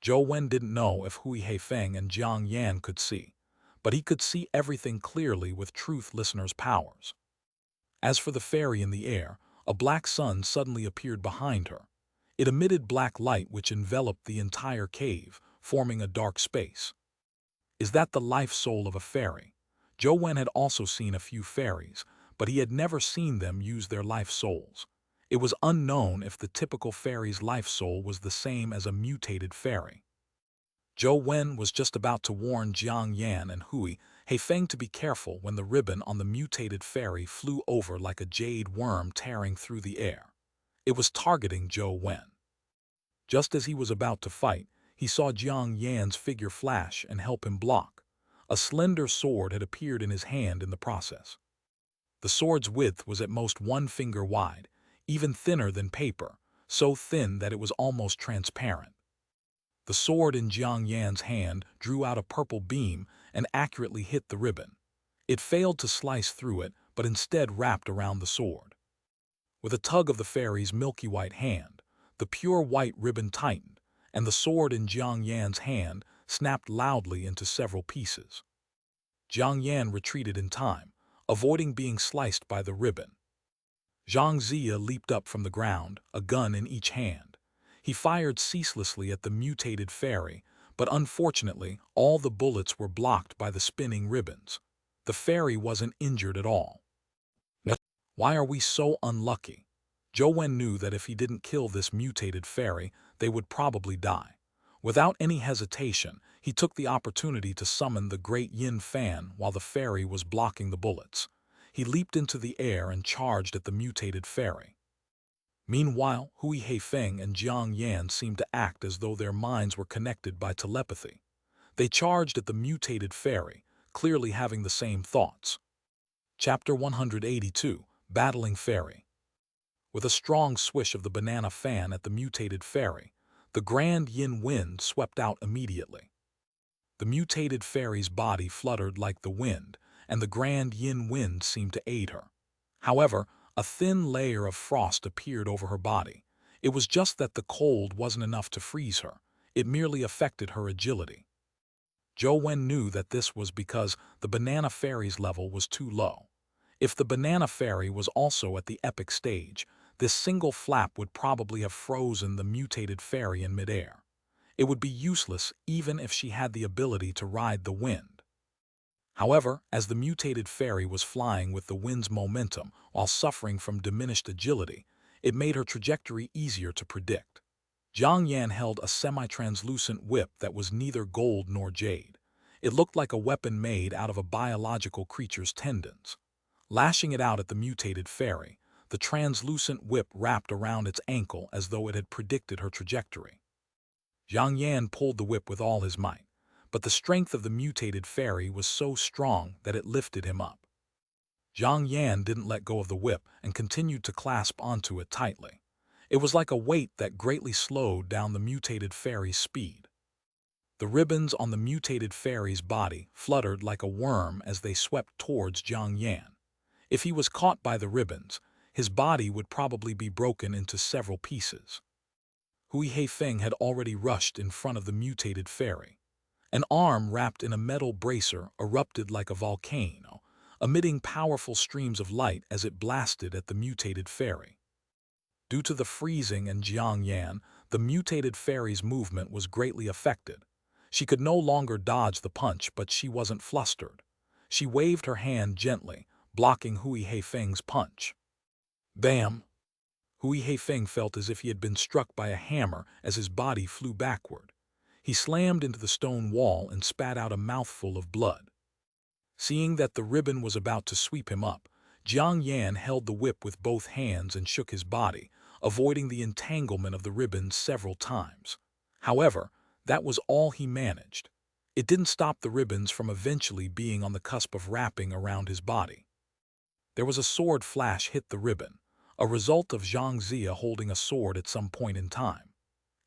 Zhou Wen didn't know if Hui Heifeng and Jiang Yan could see, but he could see everything clearly with Truth Listener's powers. As for the fairy in the air, a black sun suddenly appeared behind her. It emitted black light which enveloped the entire cave, forming a dark space. Is that the life soul of a fairy? Zhou Wen had also seen a few fairies, but he had never seen them use their life souls. It was unknown if the typical fairy's life soul was the same as a mutated fairy. Zhou Wen was just about to warn Jiang Yan and Hui Heifeng to be careful when the ribbon on the mutated fairy flew over like a jade worm tearing through the air. It was targeting Zhou Wen. Just as he was about to fight, he saw Jiang Yan's figure flash and help him block. A slender sword had appeared in his hand in the process. The sword's width was at most 1 finger wide, even thinner than paper, so thin that it was almost transparent. The sword in Jiang Yan's hand drew out a purple beam and accurately hit the ribbon. It failed to slice through it, but instead wrapped around the sword. With a tug of the fairy's milky white hand, the pure white ribbon tightened, and the sword in Jiang Yan's hand snapped loudly into several pieces. Jiang Yan retreated in time, avoiding being sliced by the ribbon. Xianxia leaped up from the ground, a gun in each hand. He fired ceaselessly at the mutated fairy, but unfortunately, all the bullets were blocked by the spinning ribbons. The fairy wasn't injured at all. Why are we so unlucky? Zhou Wen knew that if he didn't kill this mutated fairy, they would probably die. Without any hesitation, he took the opportunity to summon the great yin fan while the fairy was blocking the bullets. He leaped into the air and charged at the mutated fairy. Meanwhile, Hui Heifeng and Jiang Yan seemed to act as though their minds were connected by telepathy. They charged at the mutated fairy, clearly having the same thoughts. Chapter 182, Battling Fairy. With a strong swish of the banana fan at the mutated fairy, the grand yin wind swept out immediately. The mutated fairy's body fluttered like the wind, and the grand yin wind seemed to aid her. However, a thin layer of frost appeared over her body. It was just that the cold wasn't enough to freeze her. It merely affected her agility. Zhou Wen knew that this was because the banana fairy's level was too low. If the banana fairy was also at the epic stage, this single flap would probably have frozen the mutated fairy in midair. It would be useless even if she had the ability to ride the wind. However, as the mutated fairy was flying with the wind's momentum while suffering from diminished agility, it made her trajectory easier to predict. Jiang Yan held a semi-translucent whip that was neither gold nor jade. It looked like a weapon made out of a biological creature's tendons. Lashing it out at the mutated fairy, the translucent whip wrapped around its ankle as though it had predicted her trajectory. Jiang Yan pulled the whip with all his might, but the strength of the mutated fairy was so strong that it lifted him up. Jiang Yan didn't let go of the whip and continued to clasp onto it tightly. It was like a weight that greatly slowed down the mutated fairy's speed. The ribbons on the mutated fairy's body fluttered like a worm as they swept towards Jiang Yan. If he was caught by the ribbons, his body would probably be broken into several pieces. Hui Heifeng had already rushed in front of the mutated fairy. An arm wrapped in a metal bracer erupted like a volcano, emitting powerful streams of light as it blasted at the mutated fairy. Due to the freezing and Jiang Yan, the mutated fairy's movement was greatly affected. She could no longer dodge the punch, but she wasn't flustered. She waved her hand gently, blocking Hui Heifeng's punch. Bam! Hui Heifeng felt as if he had been struck by a hammer as his body flew backward. He slammed into the stone wall and spat out a mouthful of blood. Seeing that the ribbon was about to sweep him up, Jiang Yan held the whip with both hands and shook his body, avoiding the entanglement of the ribbon several times. However, that was all he managed. It didn't stop the ribbons from eventually being on the cusp of wrapping around his body. There was a sword flash hit the ribbon, a result of Xianxia holding a sword at some point in time.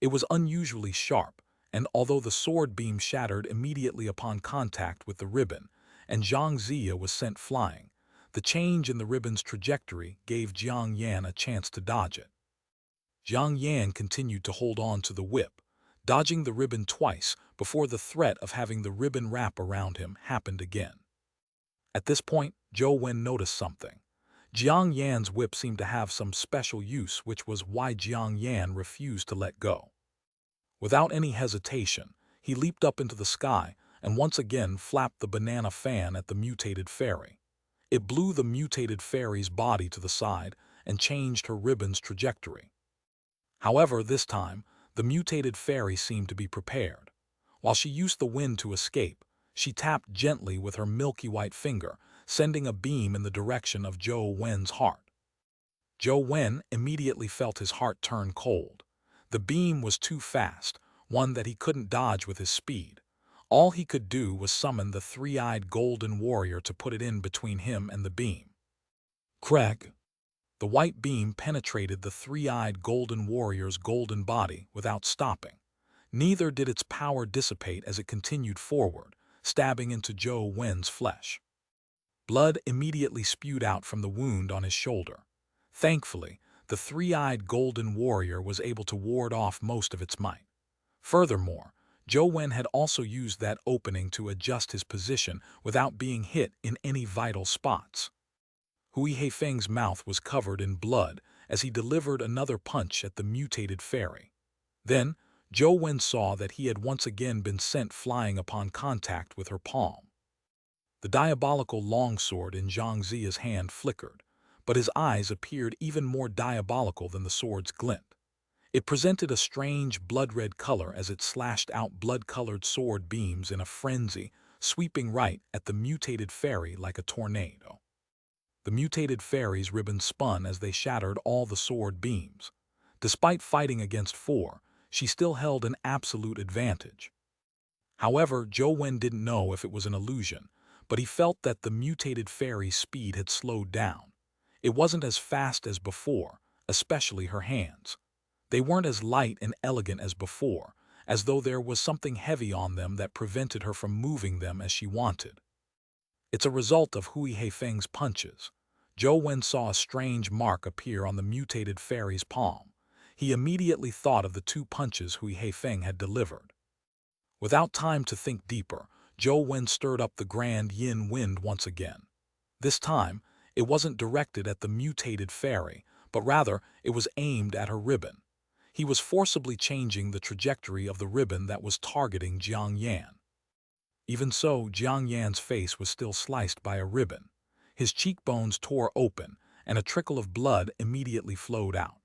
It was unusually sharp, and although the sword beam shattered immediately upon contact with the ribbon, and Xianxia was sent flying, the change in the ribbon's trajectory gave Jiang Yan a chance to dodge it. Jiang Yan continued to hold on to the whip, dodging the ribbon twice before the threat of having the ribbon wrap around him happened again. At this point, Zhou Wen noticed something. Jiang Yan's whip seemed to have some special use, which was why Jiang Yan refused to let go. Without any hesitation, he leaped up into the sky and once again flapped the banana fan at the mutated fairy. It blew the mutated fairy's body to the side and changed her ribbon's trajectory. However, this time, the mutated fairy seemed to be prepared. While she used the wind to escape, she tapped gently with her milky white finger, sending a beam in the direction of Zhou Wen's heart. Zhou Wen immediately felt his heart turn cold. The beam was too fast, one that he couldn't dodge with his speed. All he could do was summon the three-eyed golden warrior to put it in between him and the beam. Crack! The white beam penetrated the three-eyed golden warrior's golden body without stopping. Neither did its power dissipate as it continued forward, stabbing into Zhou Wen's flesh. Blood immediately spewed out from the wound on his shoulder. Thankfully, the three-eyed golden warrior was able to ward off most of its might. Furthermore, Zhou Wen had also used that opening to adjust his position without being hit in any vital spots. Hui Heifeng's mouth was covered in blood as he delivered another punch at the mutated fairy. Then, Zhou Wen saw that he had once again been sent flying upon contact with her palm. The diabolical longsword in Xianxia's hand flickered, but his eyes appeared even more diabolical than the sword's glint. It presented a strange blood-red color as it slashed out blood-colored sword beams in a frenzy, sweeping right at the mutated fairy like a tornado. The mutated fairy's ribbon spun as they shattered all the sword beams. Despite fighting against four, she still held an absolute advantage. However, Zhou Wen didn't know if it was an illusion, but he felt that the mutated fairy's speed had slowed down. It wasn't as fast as before, especially her hands. They weren't as light and elegant as before, as though there was something heavy on them that prevented her from moving them as she wanted. It's a result of Hui Heifeng's punches. Zhou Wen saw a strange mark appear on the mutated fairy's palm. He immediately thought of the two punches Hui Heifeng had delivered. Without time to think deeper, Zhou Wen stirred up the grand yin wind once again. This time, it wasn't directed at the mutated fairy, but rather it was aimed at her ribbon. He was forcibly changing the trajectory of the ribbon that was targeting Jiang Yan. Even so, Jiang Yan's face was still sliced by a ribbon. His cheekbones tore open, and a trickle of blood immediately flowed out.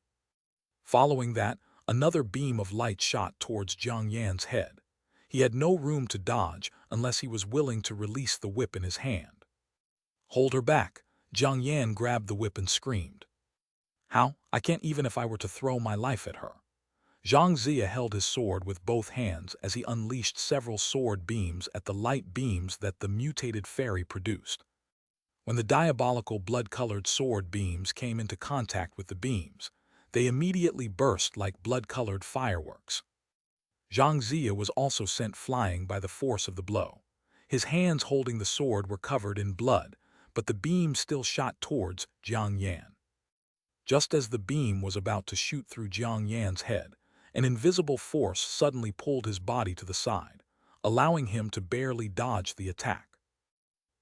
Following that, another beam of light shot towards Jiang Yan's head. He had no room to dodge unless he was willing to release the whip in his hand. "Hold her back!" Jiang Yan grabbed the whip and screamed. "How? I can't even if I were to throw my life at her." Xianxia held his sword with both hands as he unleashed several sword beams at the light beams that the mutated fairy produced. When the diabolical blood-colored sword beams came into contact with the beams, they immediately burst like blood-colored fireworks. Xianxia was also sent flying by the force of the blow. His hands holding the sword were covered in blood, but the beam still shot towards Jiang Yan. Just as the beam was about to shoot through Jiang Yan's head, an invisible force suddenly pulled his body to the side, allowing him to barely dodge the attack.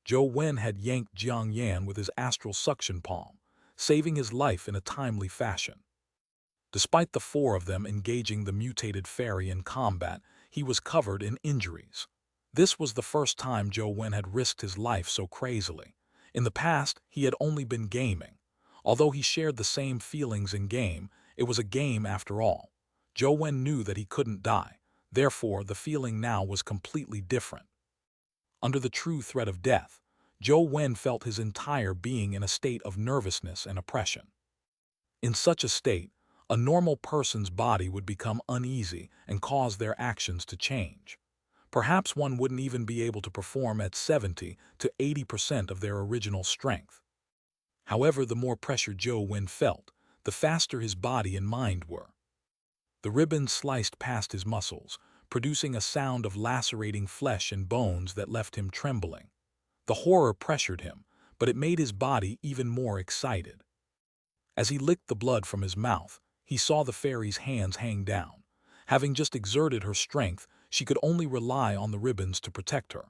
Zhou Wen had yanked Jiang Yan with his astral suction palm, saving his life in a timely fashion. Despite the four of them engaging the mutated fairy in combat, he was covered in injuries. This was the first time Zhou Wen had risked his life so crazily. In the past, he had only been gaming. Although he shared the same feelings in game, it was a game after all. Zhou Wen knew that he couldn't die. Therefore, the feeling now was completely different. Under the true threat of death, Zhou Wen felt his entire being in a state of nervousness and oppression. In such a state, a normal person's body would become uneasy and cause their actions to change. Perhaps one wouldn't even be able to perform at 70 to 80% of their original strength. However, the more pressure Zhou Wen felt, the faster his body and mind were. The ribbon sliced past his muscles, producing a sound of lacerating flesh and bones that left him trembling. The horror pressured him, but it made his body even more excited. As he licked the blood from his mouth, he saw the fairy's hands hang down. Having just exerted her strength, she could only rely on the ribbons to protect her.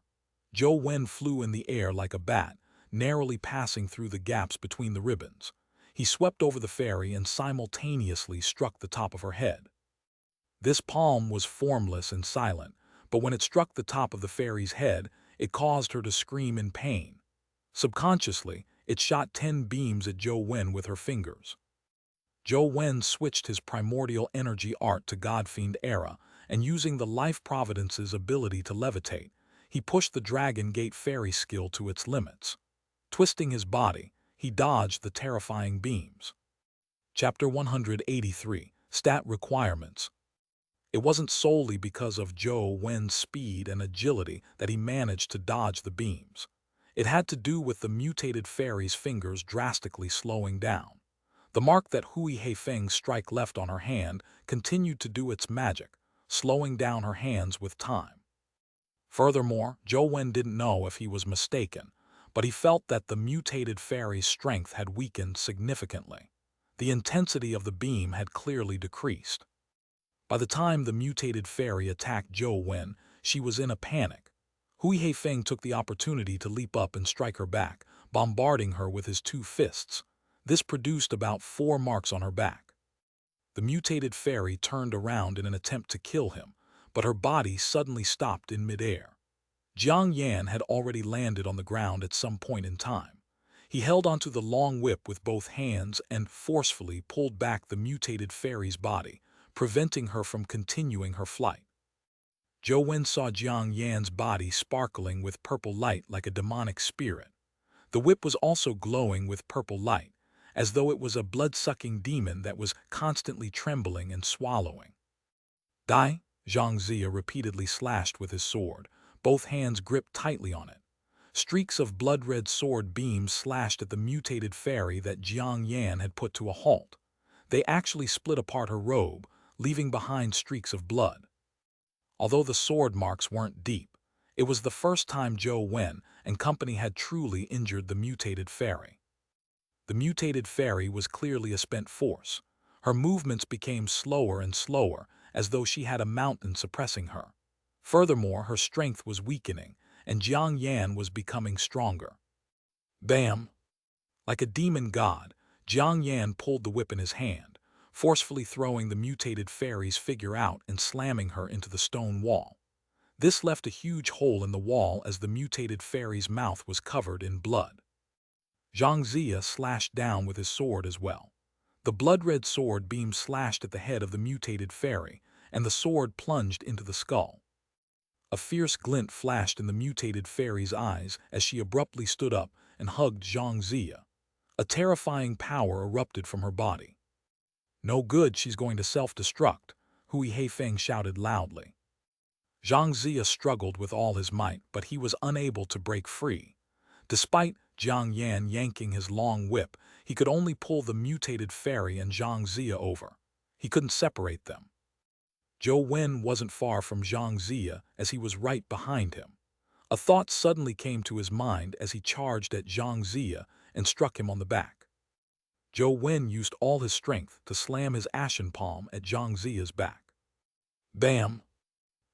Zhou Wen flew in the air like a bat, narrowly passing through the gaps between the ribbons. He swept over the fairy and simultaneously struck the top of her head. This palm was formless and silent, but when it struck the top of the fairy's head, it caused her to scream in pain. Subconsciously, it shot 10 beams at Zhou Wen with her fingers. Zhou Wen switched his primordial energy art to Godfiend era, and using the Life Providence's ability to levitate, he pushed the Dragon Gate fairy skill to its limits. Twisting his body, he dodged the terrifying beams. Chapter 183, Stat Requirements. It wasn't solely because of Zhou Wen's speed and agility that he managed to dodge the beams. It had to do with the mutated fairy's fingers drastically slowing down. The mark that Hui Heifeng's strike left on her hand continued to do its magic, slowing down her hands with time. Furthermore, Zhou Wen didn't know if he was mistaken, but he felt that the mutated fairy's strength had weakened significantly. The intensity of the beam had clearly decreased. By the time the mutated fairy attacked Zhou Wen, she was in a panic. Hui Heifeng took the opportunity to leap up and strike her back, bombarding her with his 2 fists. This produced about 4 marks on her back. The mutated fairy turned around in an attempt to kill him, but her body suddenly stopped in midair. Jiang Yan had already landed on the ground at some point in time. He held onto the long whip with both hands and forcefully pulled back the mutated fairy's body, preventing her from continuing her flight. Zhou Wen saw Jiang Yan's body sparkling with purple light like a demonic spirit. The whip was also glowing with purple light, as though it was a blood-sucking demon that was constantly trembling and swallowing. Die, Xianxia repeatedly slashed with his sword, both hands gripped tightly on it. Streaks of blood-red sword beams slashed at the mutated fairy that Jiang Yan had put to a halt. They actually split apart her robe, leaving behind streaks of blood. Although the sword marks weren't deep, it was the first time Zhou Wen and company had truly injured the mutated fairy. The mutated fairy was clearly a spent force. Her movements became slower and slower, as though she had a mountain suppressing her. Furthermore, her strength was weakening, and Jiang Yan was becoming stronger. Bam! Like a demon god, Jiang Yan pulled the whip in his hand, forcefully throwing the mutated fairy's figure out and slamming her into the stone wall. This left a huge hole in the wall as the mutated fairy's mouth was covered in blood. Xianxia slashed down with his sword as well. The blood-red sword beam slashed at the head of the mutated fairy, and the sword plunged into the skull. A fierce glint flashed in the mutated fairy's eyes as she abruptly stood up and hugged Xianxia. A terrifying power erupted from her body. No good, she's going to self-destruct, Hui Heifeng shouted loudly. Xianxia struggled with all his might, but he was unable to break free. Despite Jiang Yan yanking his long whip, he could only pull the mutated fairy and Xianxia over. He couldn't separate them. Zhou Wen wasn't far from Xianxia as he was right behind him. A thought suddenly came to his mind as he charged at Xianxia and struck him on the back. Zhou Wen used all his strength to slam his ashen palm at Xianxia's back. Bam!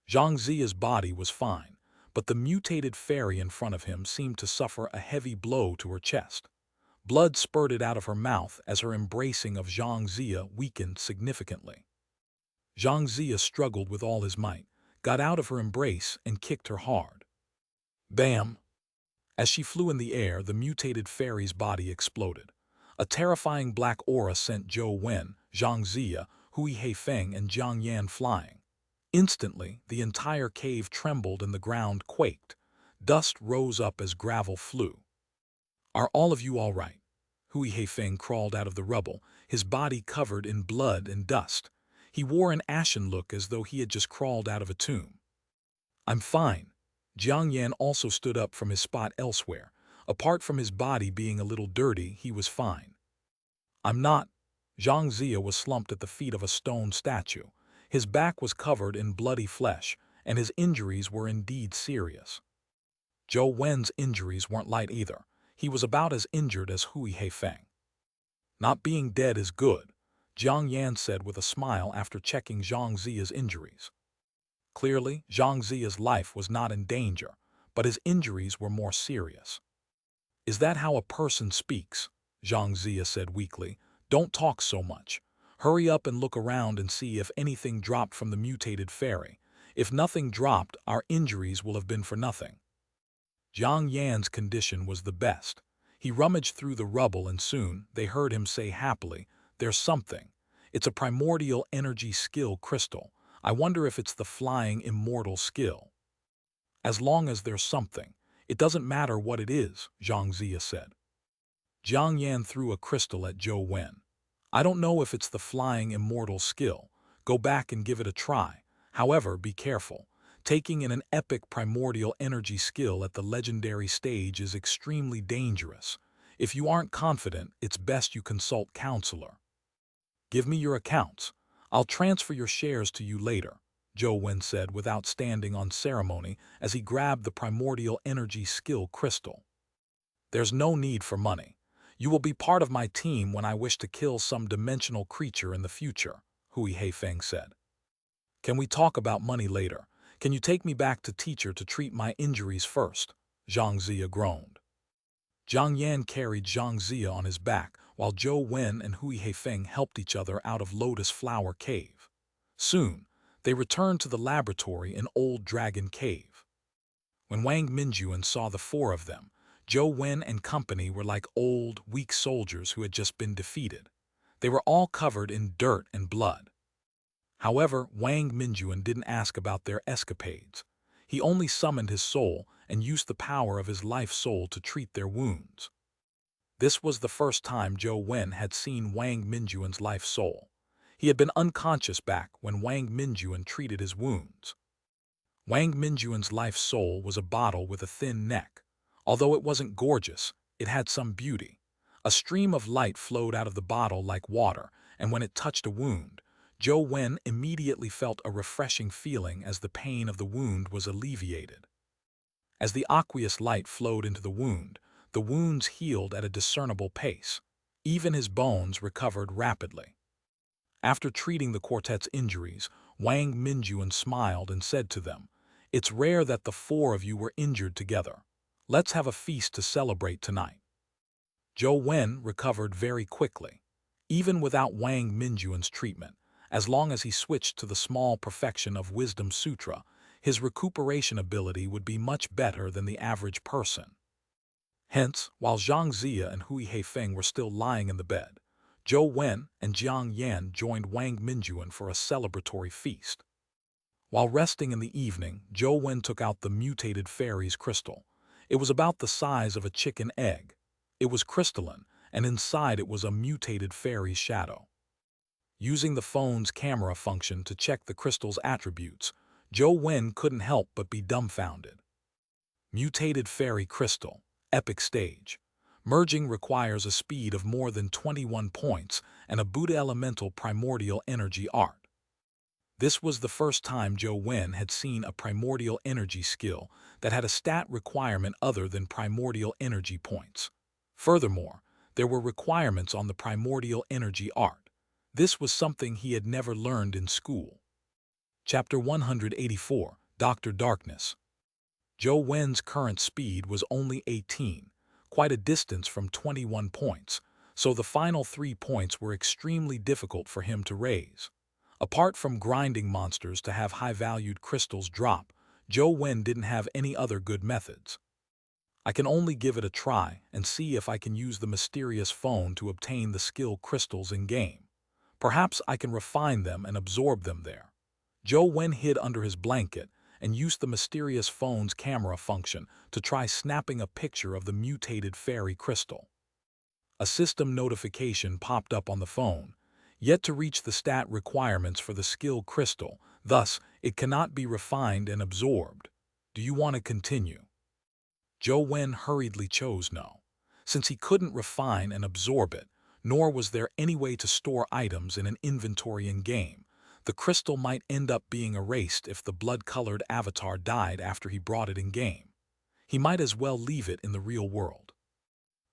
Xianxia's body was fine, but the mutated fairy in front of him seemed to suffer a heavy blow to her chest. Blood spurted out of her mouth as her embracing of Xianxia weakened significantly. Xianxia struggled with all his might, got out of her embrace and kicked her hard. Bam! As she flew in the air, the mutated fairy's body exploded. A terrifying black aura sent Zhou Wen, Xianxia, Hui Heifeng, and Jiang Yan flying. Instantly, the entire cave trembled and the ground quaked. Dust rose up as gravel flew. "Are all of you all right?" Hui Heifeng crawled out of the rubble, his body covered in blood and dust. He wore an ashen look as though he had just crawled out of a tomb. "I'm fine." Jiang Yan also stood up from his spot elsewhere. Apart from his body being a little dirty, he was fine. "I'm not." Zhang Zia was slumped at the feet of a stone statue. His back was covered in bloody flesh, and his injuries were indeed serious. Zhou Wen's injuries weren't light either. He was about as injured as Hui Heifeng. "Not being dead is good," Jiang Yan said with a smile after checking Zhang Zia's injuries. Clearly, Zhang Zia's life was not in danger, but his injuries were more serious. "Is that how a person speaks?" Zhang Zia said weakly. "Don't talk so much. Hurry up and look around and see if anything dropped from the mutated fairy. If nothing dropped, our injuries will have been for nothing." Jiang Yan's condition was the best. He rummaged through the rubble and soon they heard him say happily, "There's something. It's a primordial energy skill crystal. I wonder if it's the flying immortal skill." "As long as there's something, it doesn't matter what it is," Zhang Zia said. Jiang Yan threw a crystal at Zhou Wen. "I don't know if it's the flying immortal skill. Go back and give it a try. However, be careful. Taking in an epic primordial energy skill at the legendary stage is extremely dangerous. If you aren't confident, it's best you consult counselor." "Give me your accounts. I'll transfer your shares to you later," Zhou Wen said without standing on ceremony as he grabbed the primordial energy skill crystal. "There's no need for money. You will be part of my team when I wish to kill some dimensional creature in the future," Hui Heifeng said. "Can we talk about money later? Can you take me back to teacher to treat my injuries first?" Zhang Zia groaned. Jiang Yan carried Zhang Zia on his back, while Zhou Wen and Hui Heifeng helped each other out of Lotus Flower Cave. Soon, they returned to the laboratory in Old Dragon Cave. When Wang Mingyuan saw the four of them, Zhou Wen and company were like old, weak soldiers who had just been defeated. They were all covered in dirt and blood. However, Wang Mingyuan didn't ask about their escapades. He only summoned his soul and used the power of his life soul to treat their wounds. This was the first time Zhou Wen had seen Wang Mingyuan's life soul. He had been unconscious back when Wang Mingyuan treated his wounds. Wang Mingyuan's life soul was a bottle with a thin neck. Although it wasn't gorgeous, it had some beauty. A stream of light flowed out of the bottle like water, and when it touched a wound, Zhou Wen immediately felt a refreshing feeling as the pain of the wound was alleviated. As the aqueous light flowed into the wounds healed at a discernible pace. Even his bones recovered rapidly. After treating the quartet's injuries, Wang Mingyuan smiled and said to them, "It's rare that the four of you were injured together. Let's have a feast to celebrate tonight." Zhou Wen recovered very quickly. Even without Wang Mingyuan's treatment, as long as he switched to the small perfection of Wisdom Sutra, his recuperation ability would be much better than the average person. Hence, while Zhang Zia and Hui Heifeng were still lying in the bed, Zhou Wen and Jiang Yan joined Wang Mingyuan for a celebratory feast. While resting in the evening, Zhou Wen took out the mutated fairy's crystal. It was about the size of a chicken egg. It was crystalline, and inside it was a mutated fairy's shadow. Using the phone's camera function to check the crystal's attributes, Zhou Wen couldn't help but be dumbfounded. Mutated fairy crystal, epic stage. Merging requires a speed of more than 21 points and a Buddha elemental primordial energy art. This was the first time Zhou Wen had seen a primordial energy skill that had a stat requirement other than primordial energy points. Furthermore, there were requirements on the primordial energy art. This was something he had never learned in school. Chapter 184, Dr. Darkness. Zhou Wen's current speed was only 18, quite a distance from 21 points, so the final 3 points were extremely difficult for him to raise. Apart from grinding monsters to have high-valued crystals drop, Zhou Wen didn't have any other good methods. I can only give it a try and see if I can use the mysterious phone to obtain the skill crystals in-game. Perhaps I can refine them and absorb them there. Zhou Wen hid under his blanket and used the mysterious phone's camera function to try snapping a picture of the mutated fairy crystal. A system notification popped up on the phone, yet to reach the stat requirements for the skill crystal, thus it cannot be refined and absorbed. Do you want to continue? Zhou Wen hurriedly chose no. Since he couldn't refine and absorb it, nor was there any way to store items in an inventory in-game, the crystal might end up being erased if the blood-colored avatar died after he brought it in-game. He might as well leave it in the real world.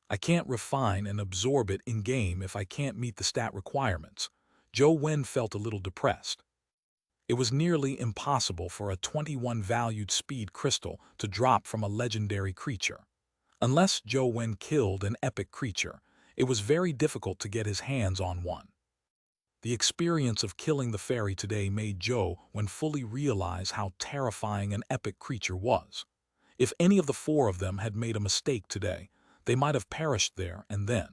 I can't refine and absorb it in-game if I can't meet the stat requirements. Zhou Wen felt a little depressed. It was nearly impossible for a 21-valued speed crystal to drop from a legendary creature. Unless Zhou Wen killed an epic creature, it was very difficult to get his hands on one. The experience of killing the fairy today made Zhou Wen fully realize how terrifying an epic creature was. If any of the four of them had made a mistake today, they might have perished there and then.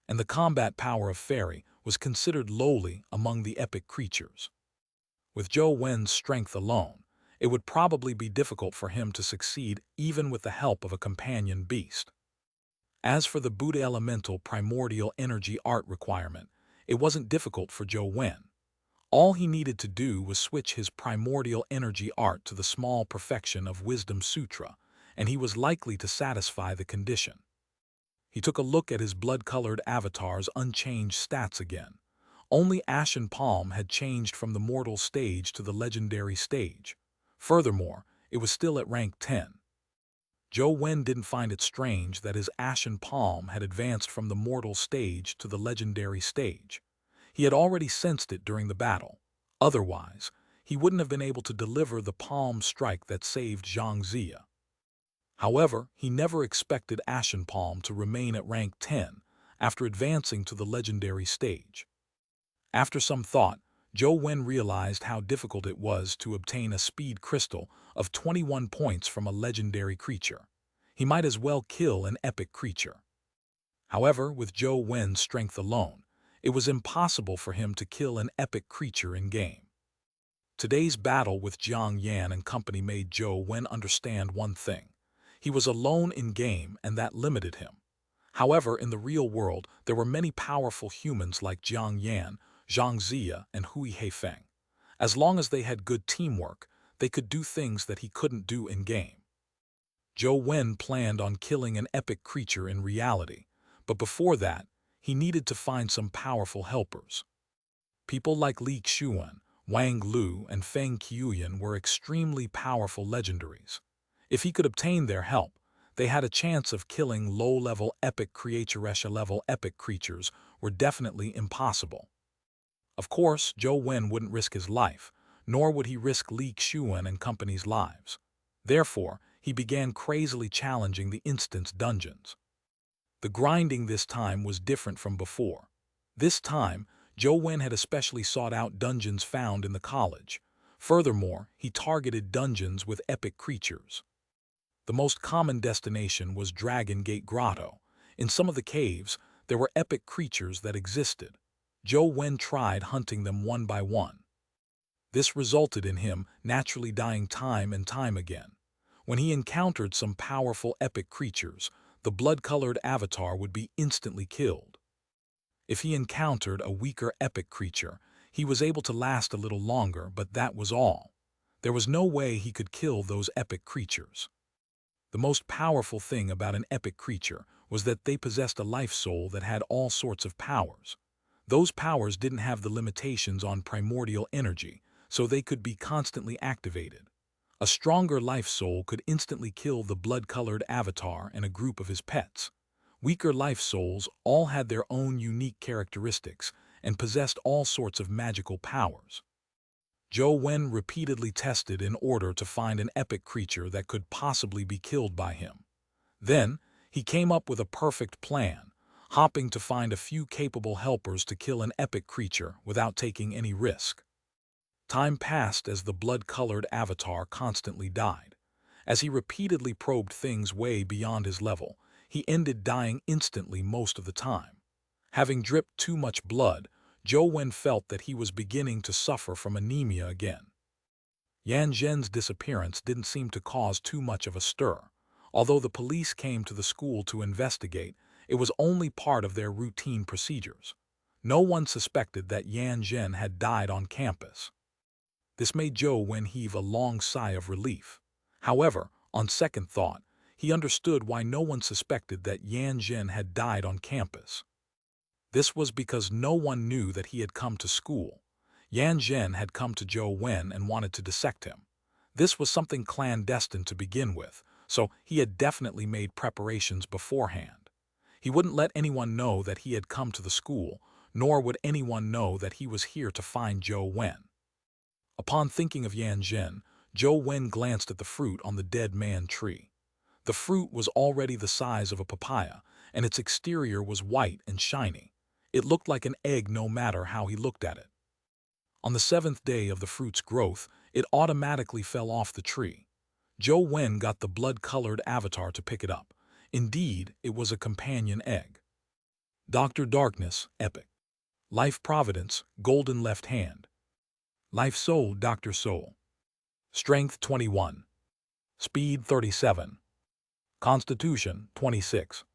And the combat power of fairy was considered lowly among the epic creatures. With Zhou Wen's strength alone, it would probably be difficult for him to succeed even with the help of a companion beast. As for the Buddha Elemental Primordial Energy art requirement, it wasn't difficult for Zhou Wen. All he needed to do was switch his primordial energy art to the small perfection of Wisdom Sutra, and he was likely to satisfy the condition. He took a look at his blood-colored avatar's unchanged stats again. Only Ashen Palm had changed from the mortal stage to the legendary stage. Furthermore, it was still at rank 10. Zhou Wen didn't find it strange that his Ashen Palm had advanced from the mortal stage to the legendary stage. He had already sensed it during the battle. Otherwise, he wouldn't have been able to deliver the palm strike that saved Xianxia. However, he never expected Ashen Palm to remain at rank 10 after advancing to the legendary stage. After some thought, Zhou Wen realized how difficult it was to obtain a speed crystal of 21 points from a legendary creature. He might as well kill an epic creature. However, with Zhou Wen's strength alone, it was impossible for him to kill an epic creature in-game. Today's battle with Jiang Yan and company made Zhou Wen understand one thing. He was alone in-game and that limited him. However, in the real world, there were many powerful humans like Jiang Yan, Xianxia, and Hui Heifeng. As long as they had good teamwork, they could do things that he couldn't do in-game. Zhou Wen planned on killing an epic creature in reality, but before that, he needed to find some powerful helpers. People like Li Xuan, Wang Lu, and Feng Qiuyan were extremely powerful legendaries. If he could obtain their help, they had a chance of killing low-level epic creature-level epic creatures were definitely impossible. Of course, Zhou Wen wouldn't risk his life, nor would he risk Li Xuan and company's lives. Therefore, he began crazily challenging the instance dungeons. The grinding this time was different from before. This time, Zhou Wen had especially sought out dungeons found in the college. Furthermore, he targeted dungeons with epic creatures. The most common destination was Dragon Gate Grotto. In some of the caves, there were epic creatures that existed. Zhou Wen tried hunting them one by one. This resulted in him naturally dying time and time again. When he encountered some powerful epic creatures, the blood-colored avatar would be instantly killed. If he encountered a weaker epic creature, he was able to last a little longer, but that was all. There was no way he could kill those epic creatures. The most powerful thing about an epic creature was that they possessed a life soul that had all sorts of powers. Those powers didn't have the limitations on primordial energy, so they could be constantly activated. A stronger life soul could instantly kill the blood-colored avatar and a group of his pets. Weaker life souls all had their own unique characteristics and possessed all sorts of magical powers. Zhou Wen repeatedly tested in order to find an epic creature that could possibly be killed by him. Then, he came up with a perfect plan. hopping to find a few capable helpers to kill an epic creature without taking any risk. Time passed as the blood-colored avatar constantly died. As he repeatedly probed things way beyond his level, he ended dying instantly most of the time. Having dripped too much blood, Zhou Wen felt that he was beginning to suffer from anemia again. Yan Zhen's disappearance didn't seem to cause too much of a stir. Although the police came to the school to investigate, it was only part of their routine procedures. No one suspected that Yan Zhen had died on campus. This made Zhou Wen heave a long sigh of relief. However, on second thought, he understood why no one suspected that Yan Zhen had died on campus. This was because no one knew that he had come to school. Yan Zhen had come to Zhou Wen and wanted to dissect him. This was something clandestine to begin with, so he had definitely made preparations beforehand. He wouldn't let anyone know that he had come to the school, nor would anyone know that he was here to find Zhou Wen. Upon thinking of Yan Zhen, Zhou Wen glanced at the fruit on the dead man tree. The fruit was already the size of a papaya, and its exterior was white and shiny. It looked like an egg no matter how he looked at it. On the 7th day of the fruit's growth, it automatically fell off the tree. Zhou Wen got the blood-colored avatar to pick it up. Indeed, it was a companion egg. Dr. Darkness, Epic. Life Providence, Golden Left Hand. Life Soul, Dr. Soul. Strength 21. Speed 37. Constitution 26.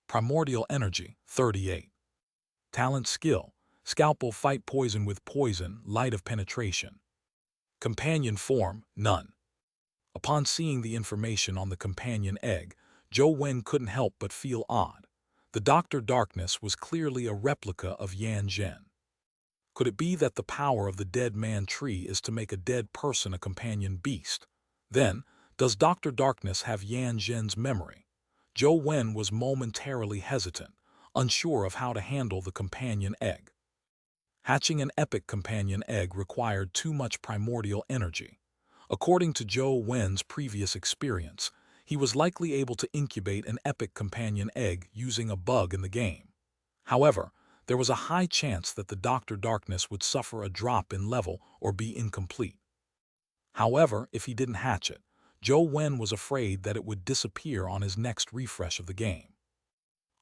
Primordial Energy 38. Talent Skill, Scalpel Fight Poison with Poison, Light of Penetration. Companion Form, None. Upon seeing the information on the companion egg, Zhou Wen couldn't help but feel odd. The Dr. Darkness was clearly a replica of Yan Zhen. Could it be that the power of the dead man tree is to make a dead person a companion beast? Then, does Dr. Darkness have Yan Zhen's memory? Zhou Wen was momentarily hesitant, unsure of how to handle the companion egg. Hatching an epic companion egg required too much primordial energy. According to Zhou Wen's previous experience, he was likely able to incubate an epic companion egg using a bug in the game. However, there was a high chance that the Dr. Darkness would suffer a drop in level or be incomplete. However, if he didn't hatch it, Zhou Wen was afraid that it would disappear on his next refresh of the game.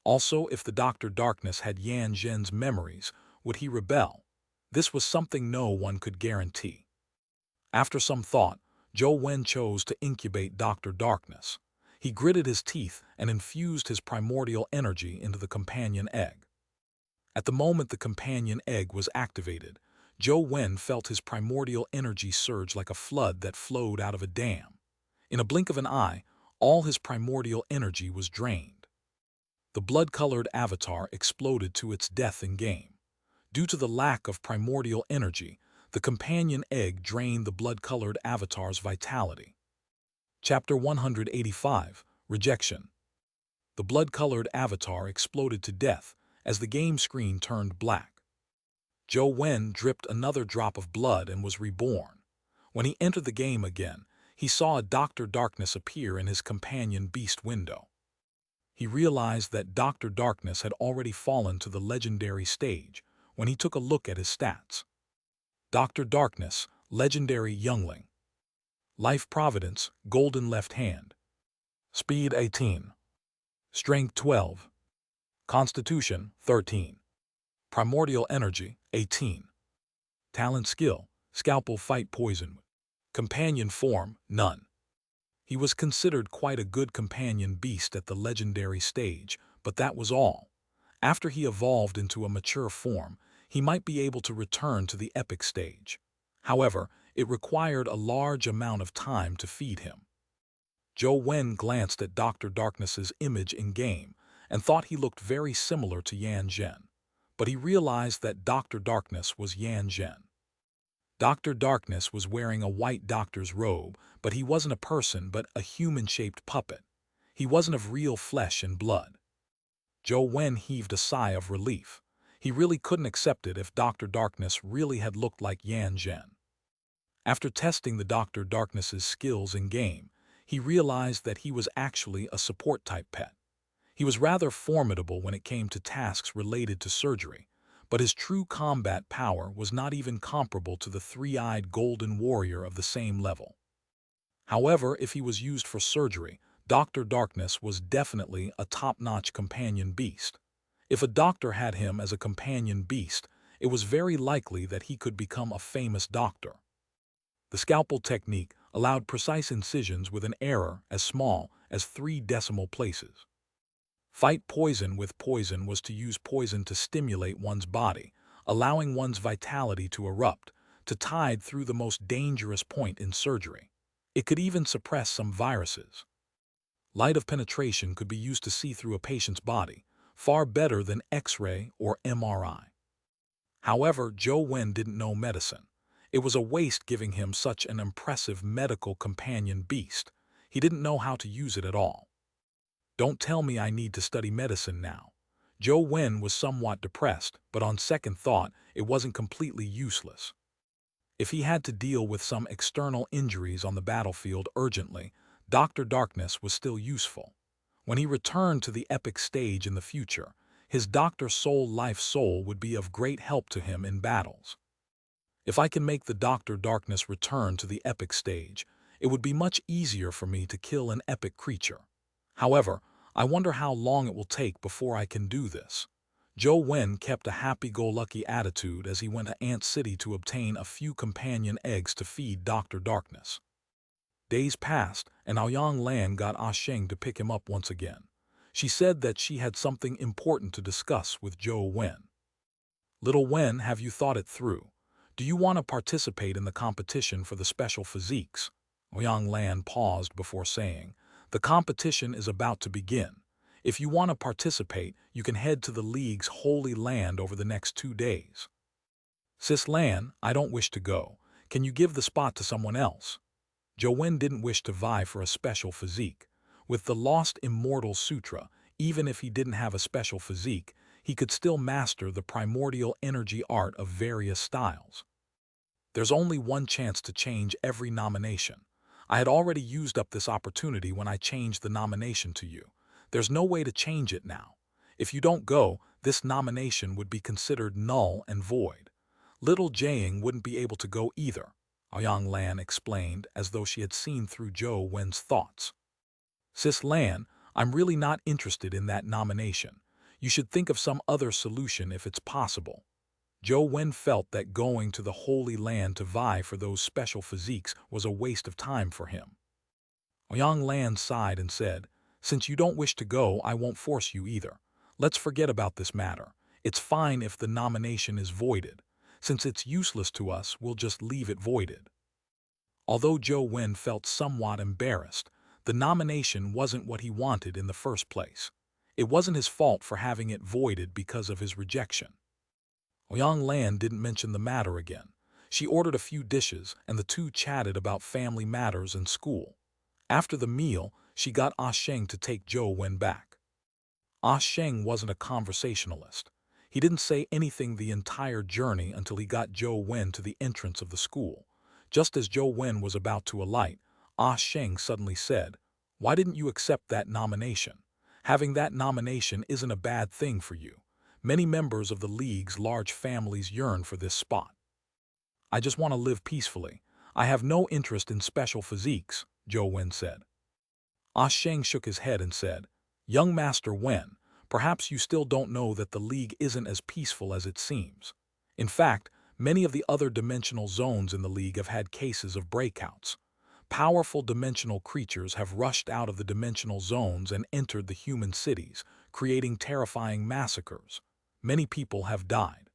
Also, if the Dr. Darkness had Yan Zhen's memories, would he rebel? This was something no one could guarantee. After some thought, Zhou Wen chose to incubate Dr. Darkness. He gritted his teeth and infused his primordial energy into the companion egg. At the moment the companion egg was activated, Zhou Wen felt his primordial energy surge like a flood that flowed out of a dam. In a blink of an eye, all his primordial energy was drained. The blood-colored avatar exploded to its death in-game. Due to the lack of primordial energy, the companion egg drained the blood-colored avatar's vitality. Chapter 185, Rejection. The blood-colored avatar exploded to death as the game screen turned black. Zhou Wen dripped another drop of blood and was reborn. When he entered the game again, he saw a Dr. Darkness appear in his companion beast window. He realized that Dr. Darkness had already fallen to the legendary stage when he took a look at his stats. Dr. Darkness, Legendary Youngling. Life Providence, Golden Left Hand. Speed 18. Strength 12. Constitution 13. Primordial Energy 18. Talent Skill, Scalpel Fight Poison. Companion Form, None. He was considered quite a good companion beast at the legendary stage, but that was all. After he evolved into a mature form, he might be able to return to the epic stage. However, it required a large amount of time to feed him. Zhou Wen glanced at Dr. Darkness's image in-game and thought he looked very similar to Yan Zhen, but he realized that Dr. Darkness was Yan Zhen. Dr. Darkness was wearing a white doctor's robe, but he wasn't a person but a human-shaped puppet. He wasn't of real flesh and blood. Zhou Wen heaved a sigh of relief. He really couldn't accept it if Dr. Darkness really had looked like Yan Zhen. After testing the Dr. Darkness's skills in-game, he realized that he was actually a support-type pet. He was rather formidable when it came to tasks related to surgery, but his true combat power was not even comparable to the three-eyed golden warrior of the same level. However, if he was used for surgery, Dr. Darkness was definitely a top-notch companion beast. If a doctor had him as a companion beast, it was very likely that he could become a famous doctor. The scalpel technique allowed precise incisions with an error as small as 3 decimal places. Fight poison with poison was to use poison to stimulate one's body, allowing one's vitality to erupt, to tide through the most dangerous point in surgery. It could even suppress some viruses. Light of penetration could be used to see through a patient's body, far better than X-ray or MRI. However, Zhou Wen didn't know medicine. It was a waste giving him such an impressive medical companion beast. He didn't know how to use it at all. Don't tell me I need to study medicine now. Zhou Wen was somewhat depressed, but on second thought, it wasn't completely useless. If he had to deal with some external injuries on the battlefield urgently, Dr. Darkness was still useful. When he returned to the epic stage in the future, his Dr. Soul Life Soul would be of great help to him in battles. If I can make the Dr. Darkness return to the epic stage, it would be much easier for me to kill an epic creature. However, I wonder how long it will take before I can do this. Zhou Wen kept a happy-go-lucky attitude as he went to Ant City to obtain a few companion eggs to feed Dr. Darkness. Days passed, and Aoyang Lan got Ah Sheng to pick him up once again. She said that she had something important to discuss with Zhou Wen. Little Wen, have you thought it through? Do you want to participate in the competition for the special physiques? Aoyang Lan paused before saying, the competition is about to begin. If you want to participate, you can head to the League's Holy Land over the next 2 days. Sis Lan, I don't wish to go. Can you give the spot to someone else? Zhou Wen didn't wish to vie for a special physique. With the Lost Immortal Sutra, even if he didn't have a special physique, he could still master the primordial energy art of various styles. There's only one chance to change every nomination. I had already used up this opportunity when I changed the nomination to you. There's no way to change it now. If you don't go, this nomination would be considered null and void. Little Jiang wouldn't be able to go either, Aoyang Lan explained as though she had seen through Zhou Wen's thoughts. Sis Lan, I'm really not interested in that nomination. You should think of some other solution if it's possible. Zhou Wen felt that going to the Holy Land to vie for those special physiques was a waste of time for him. Aoyang Lan sighed and said, since you don't wish to go, I won't force you either. Let's forget about this matter. It's fine if the nomination is voided. Since it's useless to us, we'll just leave it voided. Although Zhou Wen felt somewhat embarrassed, the nomination wasn't what he wanted in the first place. It wasn't his fault for having it voided because of his rejection. Aoyang Lan didn't mention the matter again. She ordered a few dishes, and the two chatted about family matters and school. After the meal, she got Ah Sheng to take Zhou Wen back. Ah Sheng wasn't a conversationalist. He didn't say anything the entire journey until he got Zhou Wen to the entrance of the school. Just as Zhou Wen was about to alight, Ah Sheng suddenly said, why didn't you accept that nomination? Having that nomination isn't a bad thing for you. Many members of the League's large families yearn for this spot. I just want to live peacefully. I have no interest in special physiques, Zhou Wen said. Ah Sheng shook his head and said, young Master Wen, perhaps you still don't know that the League isn't as peaceful as it seems. In fact, many of the other dimensional zones in the League have had cases of breakouts. Powerful dimensional creatures have rushed out of the dimensional zones and entered the human cities, creating terrifying massacres. Many people have died.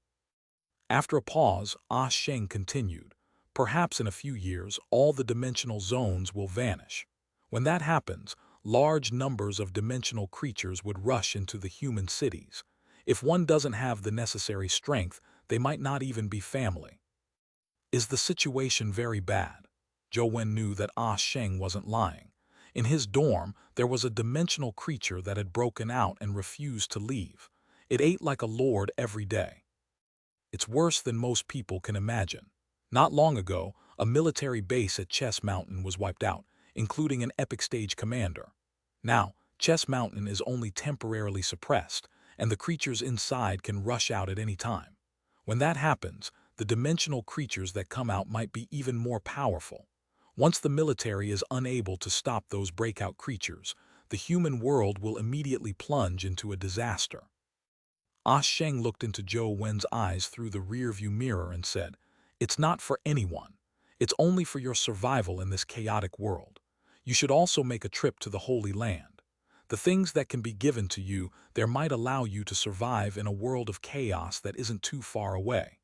After a pause, Ah Sheng continued, perhaps in a few years all the dimensional zones will vanish. When that happens, large numbers of dimensional creatures would rush into the human cities. If one doesn't have the necessary strength, they might not even be family. Is the situation very bad? Zhou Wen knew that Ah Sheng wasn't lying. In his dorm, there was a dimensional creature that had broken out and refused to leave. It ate like a lord every day. It's worse than most people can imagine. Not long ago, a military base at Chess Mountain was wiped out, including an epic stage commander. Now, Chess Mountain is only temporarily suppressed, and the creatures inside can rush out at any time. When that happens, the dimensional creatures that come out might be even more powerful. Once the military is unable to stop those breakout creatures, the human world will immediately plunge into a disaster. Sheng looked into Zhou Wen's eyes through the rearview mirror and said, "It's not for anyone. It's only for your survival in this chaotic world. You should also make a trip to the Holy Land. The things that can be given to you there might allow you to survive in a world of chaos that isn't too far away.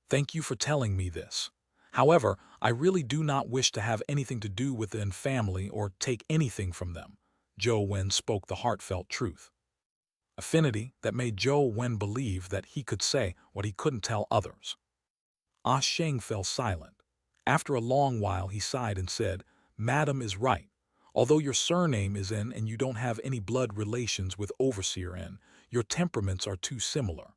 Thank you for telling me this. However, I really do not wish to have anything to do with the family or take anything from them." Zhou Wen spoke the heartfelt truth. Affinity that made Zhou Wen believe that he could say what he couldn't tell others. Sheng fell silent. After a long while he sighed and said, "Madam is right. Although your surname is N and you don't have any blood relations with Overseer N, your temperaments are too similar."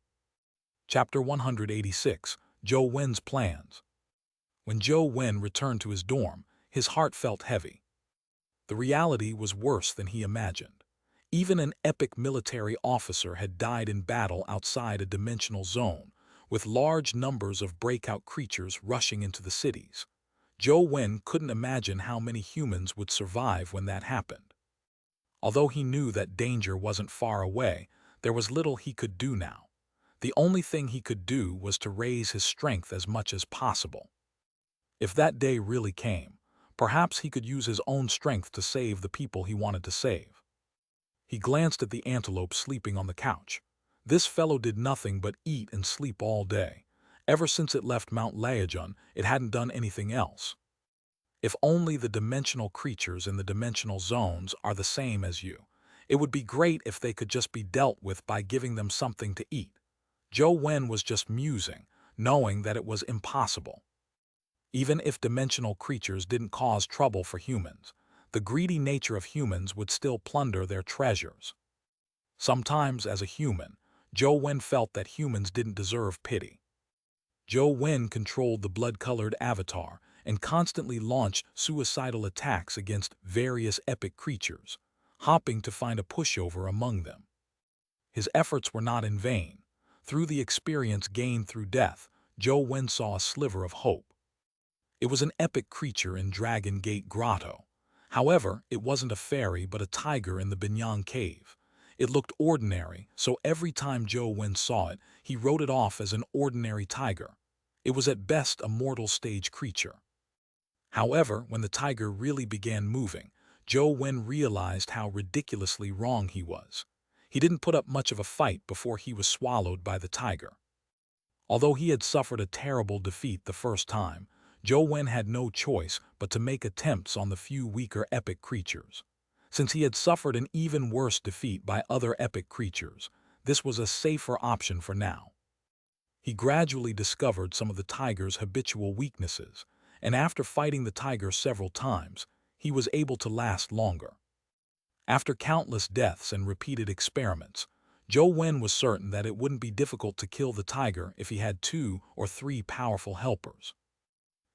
Chapter 186, Zhou Wen's Plans. When Zhou Wen returned to his dorm, his heart felt heavy. The reality was worse than he imagined. Even an epic military officer had died in battle outside a dimensional zone, with large numbers of breakout creatures rushing into the cities. Zhou Wen couldn't imagine how many humans would survive when that happened. Although he knew that danger wasn't far away, there was little he could do now. The only thing he could do was to raise his strength as much as possible. If that day really came, perhaps he could use his own strength to save the people he wanted to save. He glanced at the antelope sleeping on the couch. This fellow did nothing but eat and sleep all day. Ever since it left Mount Laojun, it hadn't done anything else. If only the dimensional creatures in the dimensional zones are the same as you. It would be great if they could just be dealt with by giving them something to eat. Zhou Wen was just musing, knowing that it was impossible. Even if dimensional creatures didn't cause trouble for humans, the greedy nature of humans would still plunder their treasures. Sometimes, as a human, Zhou Wen felt that humans didn't deserve pity. Zhou Wen controlled the blood-colored avatar and constantly launched suicidal attacks against various epic creatures, hopping to find a pushover among them. His efforts were not in vain. Through the experience gained through death, Zhou Wen saw a sliver of hope. It was an epic creature in Dragon Gate Grotto. However, it wasn't a fairy but a tiger in the Binyang Cave. It looked ordinary, so every time Zhou Wen saw it, he wrote it off as an ordinary tiger. It was at best a mortal stage creature. However, when the tiger really began moving, Zhou Wen realized how ridiculously wrong he was. He didn't put up much of a fight before he was swallowed by the tiger. Although he had suffered a terrible defeat the first time, Zhou Wen had no choice but to make attempts on the few weaker epic creatures. Since he had suffered an even worse defeat by other epic creatures, this was a safer option for now. He gradually discovered some of the tiger's habitual weaknesses, and after fighting the tiger several times, he was able to last longer. After countless deaths and repeated experiments, Zhou Wen was certain that it wouldn't be difficult to kill the tiger if he had 2 or 3 powerful helpers.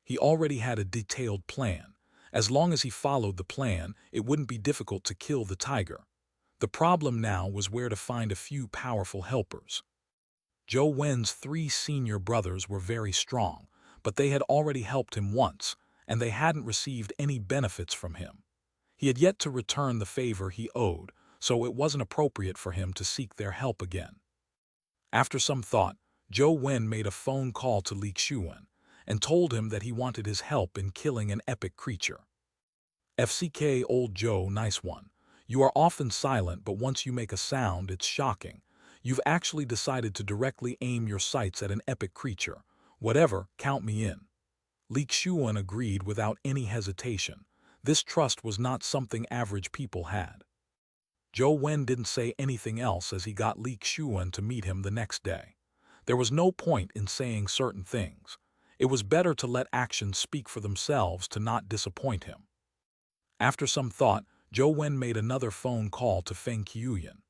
He already had a detailed plan. As long as he followed the plan, it wouldn't be difficult to kill the tiger. The problem now was where to find a few powerful helpers. Zhou Wen's 3 senior brothers were very strong, but they had already helped him once, and they hadn't received any benefits from him. He had yet to return the favor he owed, so it wasn't appropriate for him to seek their help again. After some thought, Zhou Wen made a phone call to Xianxia and told him that he wanted his help in killing an epic creature. "FCK old Zhou, nice one. You are often silent, but once you make a sound, it's shocking. You've actually decided to directly aim your sights at an epic creature. Whatever, count me in." Xianxia agreed without any hesitation. This trust was not something average people had. Zhou Wen didn't say anything else as he got Xianxia to meet him the next day. There was no point in saying certain things. It was better to let actions speak for themselves to not disappoint him. After some thought, Zhou Wen made another phone call to Feng Qiuyan.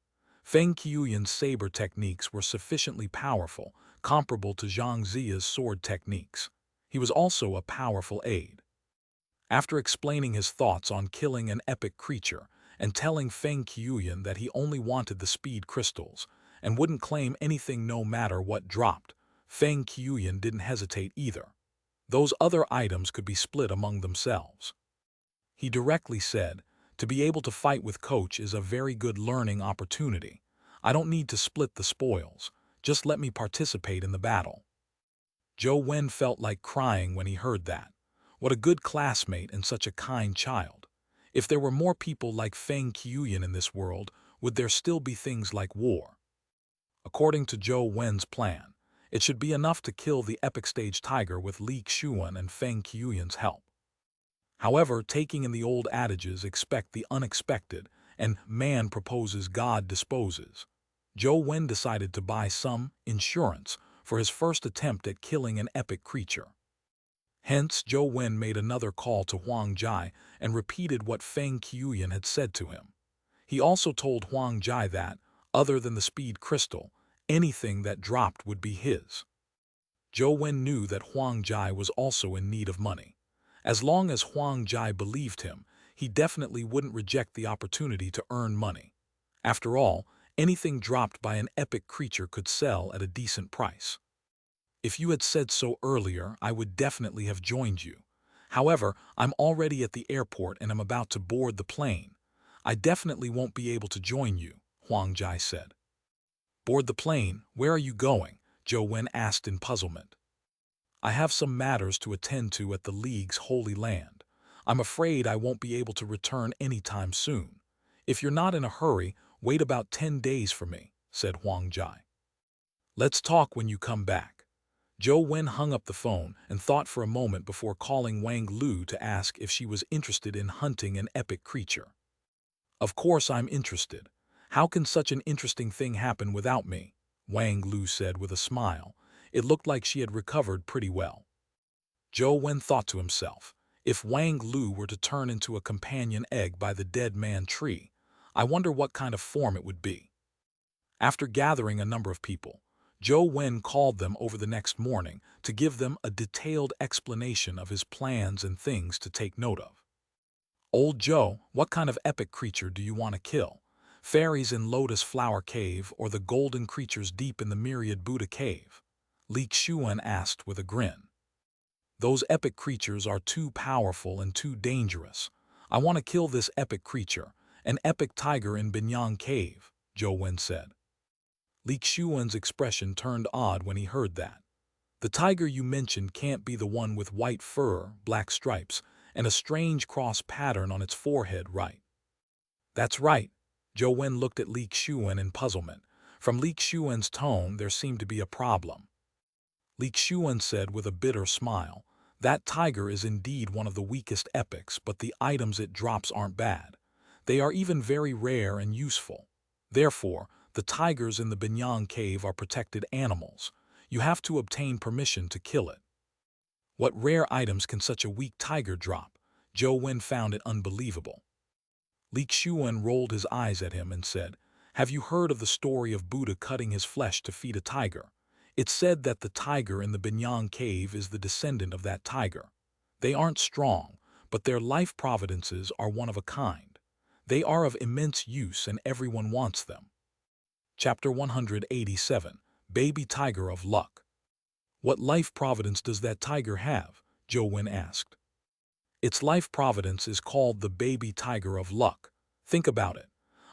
Feng Qiuyan's saber techniques were sufficiently powerful, comparable to Xianxia's sword techniques. He was also a powerful aide. After explaining his thoughts on killing an epic creature and telling Feng Qiuyan that he only wanted the speed crystals and wouldn't claim anything no matter what dropped. Feng Qiuyan didn't hesitate either. Those other items could be split among themselves. He directly said, "To be able to fight with Coach is a very good learning opportunity. I don't need to split the spoils. Just let me participate in the battle." Zhou Wen felt like crying when he heard that. What a good classmate and such a kind child. If there were more people like Feng Qiuyan in this world, would there still be things like war? According to Zhou Wen's plan, it should be enough to kill the epic stage tiger with Li Qiuyan and Feng Qiuyan's help. However, taking in the old adages, expect the unexpected, and man proposes, God disposes. Zhou Wen decided to buy some insurance for his first attempt at killing an epic creature. Hence, Zhou Wen made another call to Huang Jai and repeated what Feng Qiuyan had said to him. He also told Huang Jai that, other than the speed crystal, anything that dropped would be his. Zhou Wen knew that Huang Jai was also in need of money. As long as Huang Jai believed him, he definitely wouldn't reject the opportunity to earn money. After all, anything dropped by an epic creature could sell at a decent price. If you had said so earlier, I would definitely have joined you. However, I'm already at the airport and am about to board the plane. I definitely won't be able to join you, Huang Jai said. Board the plane? Where are you going? Zhou Wen asked in puzzlement. I have some matters to attend to at the League's Holy Land. I'm afraid I won't be able to return anytime soon. If you're not in a hurry, wait about 10 days for me, said Huang Jai. Let's talk when you come back. Zhou Wen hung up the phone and thought for a moment before calling Wang Lu to ask if she was interested in hunting an epic creature. Of course I'm interested. How can such an interesting thing happen without me? Wang Lu said with a smile. It looked like she had recovered pretty well. Zhou Wen thought to himself, if Wang Lu were to turn into a companion egg by the dead man tree, I wonder what kind of form it would be. After gathering a number of people, Zhou Wen called them over the next morning to give them a detailed explanation of his plans and things to take note of. Old Zhou, what kind of epic creature do you want to kill? Fairies in Lotus Flower Cave or the golden creatures deep in the Myriad Buddha Cave? Li Qiuyan asked with a grin. Those epic creatures are too powerful and too dangerous. I want to kill this epic creature, an epic tiger in Binyang Cave, Zhou Wen said. Li Qiuyan's expression turned odd when he heard that. The tiger you mentioned can't be the one with white fur, black stripes, and a strange cross pattern on its forehead, right? That's right. Zhou Wen looked at Li Qiuyan in puzzlement. From Li Qiuyan's tone, there seemed to be a problem. Li Qiuyan said with a bitter smile, that tiger is indeed one of the weakest epics, but the items it drops aren't bad. They are even very rare and useful. Therefore, the tigers in the Binyang Cave are protected animals. You have to obtain permission to kill it. What rare items can such a weak tiger drop? Zhou Wen found it unbelievable. Li Qiuyan rolled his eyes at him and said, have you heard of the story of Buddha cutting his flesh to feed a tiger? It's said that the tiger in the Binyang Cave is the descendant of that tiger. They aren't strong, but their life providences are one of a kind. They are of immense use and everyone wants them. Chapter 187, Baby Tiger of Luck. What life providence does that tiger have? Zhou Wen asked. Its life providence is called the baby tiger of luck. Think about it.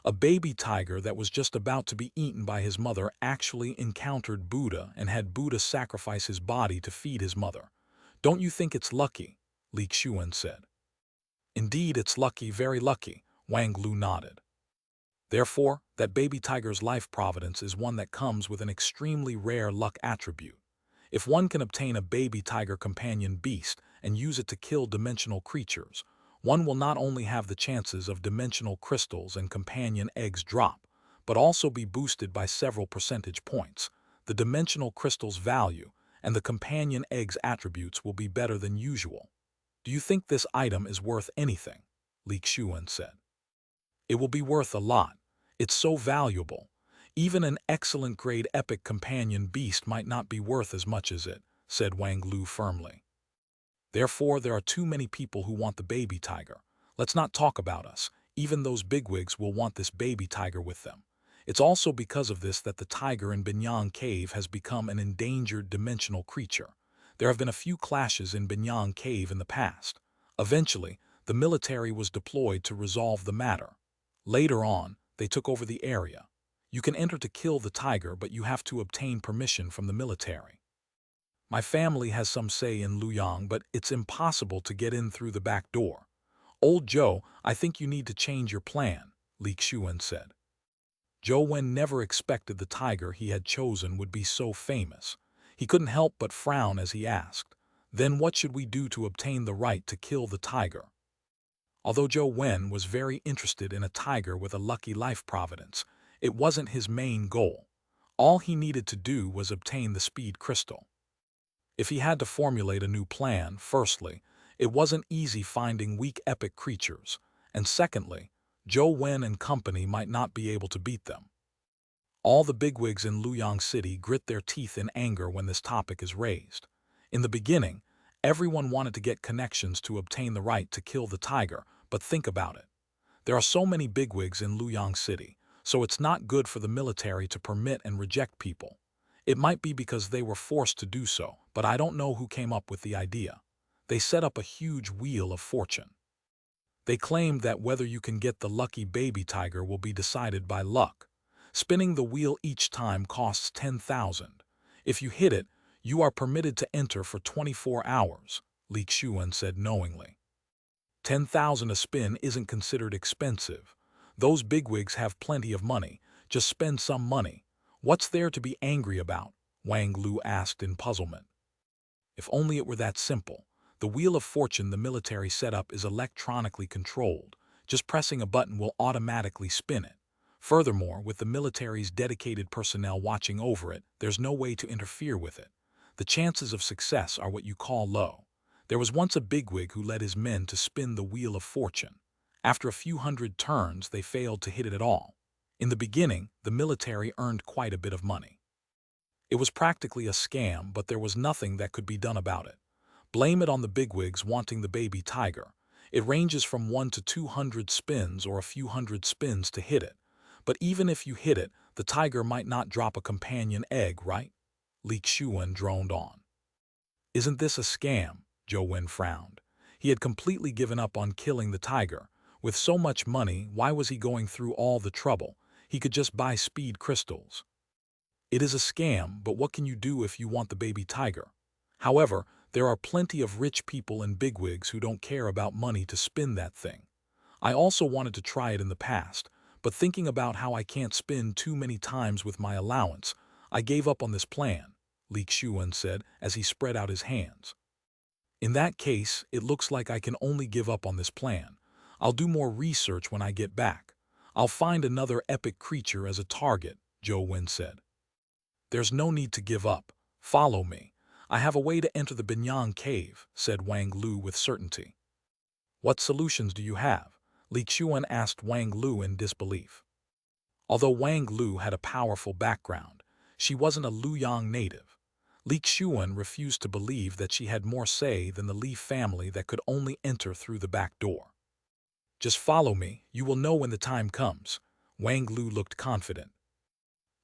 A baby tiger that was just about to be eaten by his mother actually encountered Buddha and had Buddha sacrifice his body to feed his mother. Don't you think it's lucky? Li Qiuyan said. Indeed, it's lucky, very lucky, Wang Lu nodded. Therefore, that baby tiger's life providence is one that comes with an extremely rare luck attribute. If one can obtain a baby tiger companion beast and use it to kill dimensional creatures, one will not only have the chances of dimensional crystals and companion eggs drop, but also be boosted by several percentage points. The dimensional crystal's value and the companion egg's attributes will be better than usual. Do you think this item is worth anything? Li Qiuyan said. It will be worth a lot. It's so valuable. Even an excellent grade epic companion beast might not be worth as much as it, said Wang Lu firmly. Therefore, there are too many people who want the baby tiger. Let's not talk about us. Even those bigwigs will want this baby tiger with them. It's also because of this that the tiger in Binyang Cave has become an endangered dimensional creature. There have been a few clashes in Binyang Cave in the past. Eventually, the military was deployed to resolve the matter. Later on, they took over the area. You can enter to kill the tiger, but you have to obtain permission from the military. My family has some say in Luyang, but it's impossible to get in through the back door. Old Joe, I think you need to change your plan, Li Xuan said. Zhou Wen never expected the tiger he had chosen would be so famous. He couldn't help but frown as he asked, "Then what should we do to obtain the right to kill the tiger?" Although Zhou Wen was very interested in a tiger with a lucky life providence, it wasn't his main goal. All he needed to do was obtain the speed crystal. If he had to formulate a new plan, firstly, it wasn't easy finding weak epic creatures, and secondly, Zhou Wen and company might not be able to beat them. All the bigwigs in Luyang City grit their teeth in anger when this topic is raised. In the beginning, everyone wanted to get connections to obtain the right to kill the tiger, but think about it. There are so many bigwigs in Luyang City, so it's not good for the military to permit and reject people. It might be because they were forced to do so, but I don't know who came up with the idea. They set up a huge wheel of fortune. They claimed that whether you can get the lucky baby tiger will be decided by luck. Spinning the wheel each time costs 10,000. If you hit it, you are permitted to enter for 24 hours, Li Xuan said knowingly. 10,000 a spin isn't considered expensive. Those bigwigs have plenty of money. Just spend some money. What's there to be angry about? Wang Lu asked in puzzlement. If only it were that simple. The Wheel of Fortune the military setup is electronically controlled. Just pressing a button will automatically spin it. Furthermore, with the military's dedicated personnel watching over it, there's no way to interfere with it. The chances of success are what you call low. There was once a bigwig who led his men to spin the Wheel of Fortune. After a few hundred turns, they failed to hit it at all. In the beginning, the military earned quite a bit of money. It was practically a scam, but there was nothing that could be done about it. Blame it on the bigwigs wanting the baby tiger. It ranges from 1 to 200 spins or a few hundred spins to hit it. But even if you hit it, the tiger might not drop a companion egg, right? Li Xuan droned on. Isn't this a scam? Zhou Wen frowned. He had completely given up on killing the tiger. With so much money, why was he going through all the trouble? He could just buy speed crystals. It is a scam, but what can you do if you want the baby tiger? However, there are plenty of rich people and bigwigs who don't care about money to spin that thing. I also wanted to try it in the past, but thinking about how I can't spin too many times with my allowance, I gave up on this plan, Li Xuan said as he spread out his hands. In that case, it looks like I can only give up on this plan. I'll do more research when I get back. I'll find another epic creature as a target, Zhou Wen said. There's no need to give up. Follow me. I have a way to enter the Binyang Cave, said Wang Lu with certainty. What solutions do you have? Li Xuan asked Wang Lu in disbelief. Although Wang Lu had a powerful background, she wasn't a Luyang native. Li Xuan refused to believe that she had more say than the Li family that could only enter through the back door. Just follow me, you will know when the time comes. Wang Lu looked confident.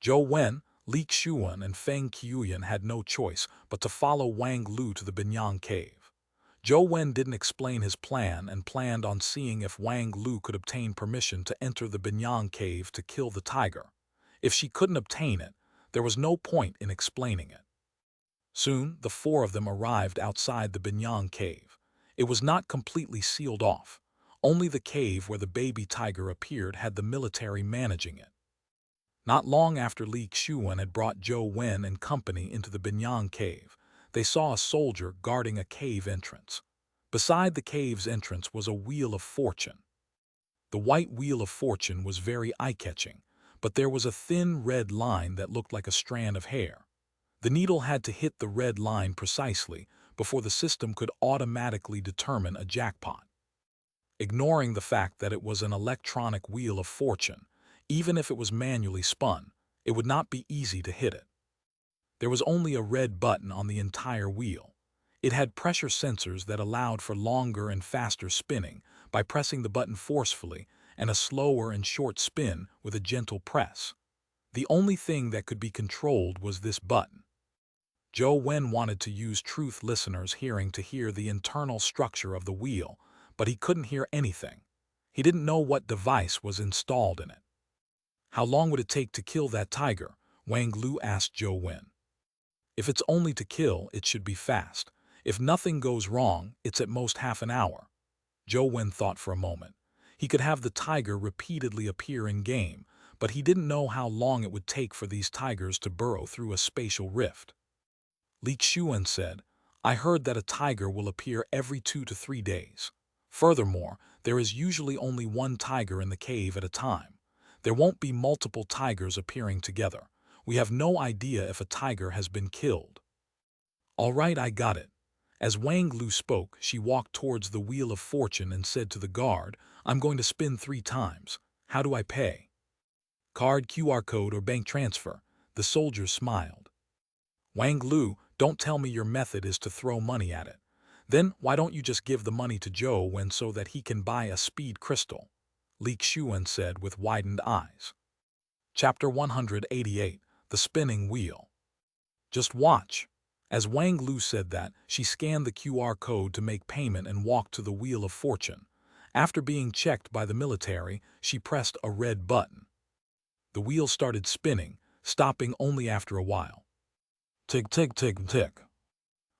Zhou Wen, Li Xuan, and Feng Qiuyan had no choice but to follow Wang Lu to the Binyang Cave. Zhou Wen didn't explain his plan and planned on seeing if Wang Lu could obtain permission to enter the Binyang Cave to kill the tiger. If she couldn't obtain it, there was no point in explaining it. Soon, the four of them arrived outside the Binyang Cave. It was not completely sealed off. Only the cave where the baby tiger appeared had the military managing it. Not long after Li Xuan had brought Zhou Wen and company into the Binyang Cave, they saw a soldier guarding a cave entrance. Beside the cave's entrance was a Wheel of Fortune. The white Wheel of Fortune was very eye-catching, but there was a thin red line that looked like a strand of hair. The needle had to hit the red line precisely before the system could automatically determine a jackpot. Ignoring the fact that it was an electronic Wheel of Fortune, even if it was manually spun, it would not be easy to hit it. There was only a red button on the entire wheel. It had pressure sensors that allowed for longer and faster spinning by pressing the button forcefully, and a slower and short spin with a gentle press. The only thing that could be controlled was this button. Zhou Wen wanted to use truth listeners' hearing to hear the internal structure of the wheel, but he couldn't hear anything. He didn't know what device was installed in it. How long would it take to kill that tiger? Wang Lu asked Zhou Wen. If it's only to kill, it should be fast. If nothing goes wrong, it's at most half an hour. Zhou Wen thought for a moment. He could have the tiger repeatedly appear in-game, but he didn't know how long it would take for these tigers to burrow through a spatial rift. Xianxia said, I heard that a tiger will appear every 2 to 3 days. Furthermore, there is usually only one tiger in the cave at a time. There won't be multiple tigers appearing together. We have no idea if a tiger has been killed. All right, I got it. As Wang Lu spoke, she walked towards the Wheel of Fortune and said to the guard, I'm going to spin 3 times. How do I pay? Card, QR code, or bank transfer? The soldier smiled. Wang Lu, don't tell me your method is to throw money at it. Then why don't you just give the money to Zhou Wen so that he can buy a speed crystal? Xianxia said with widened eyes. Chapter 188, The Spinning Wheel. Just watch. As Wang Lu said that, she scanned the QR code to make payment and walked to the Wheel of Fortune. After being checked by the military, she pressed a red button. The wheel started spinning, stopping only after a while. Tick, tick, tick, tick.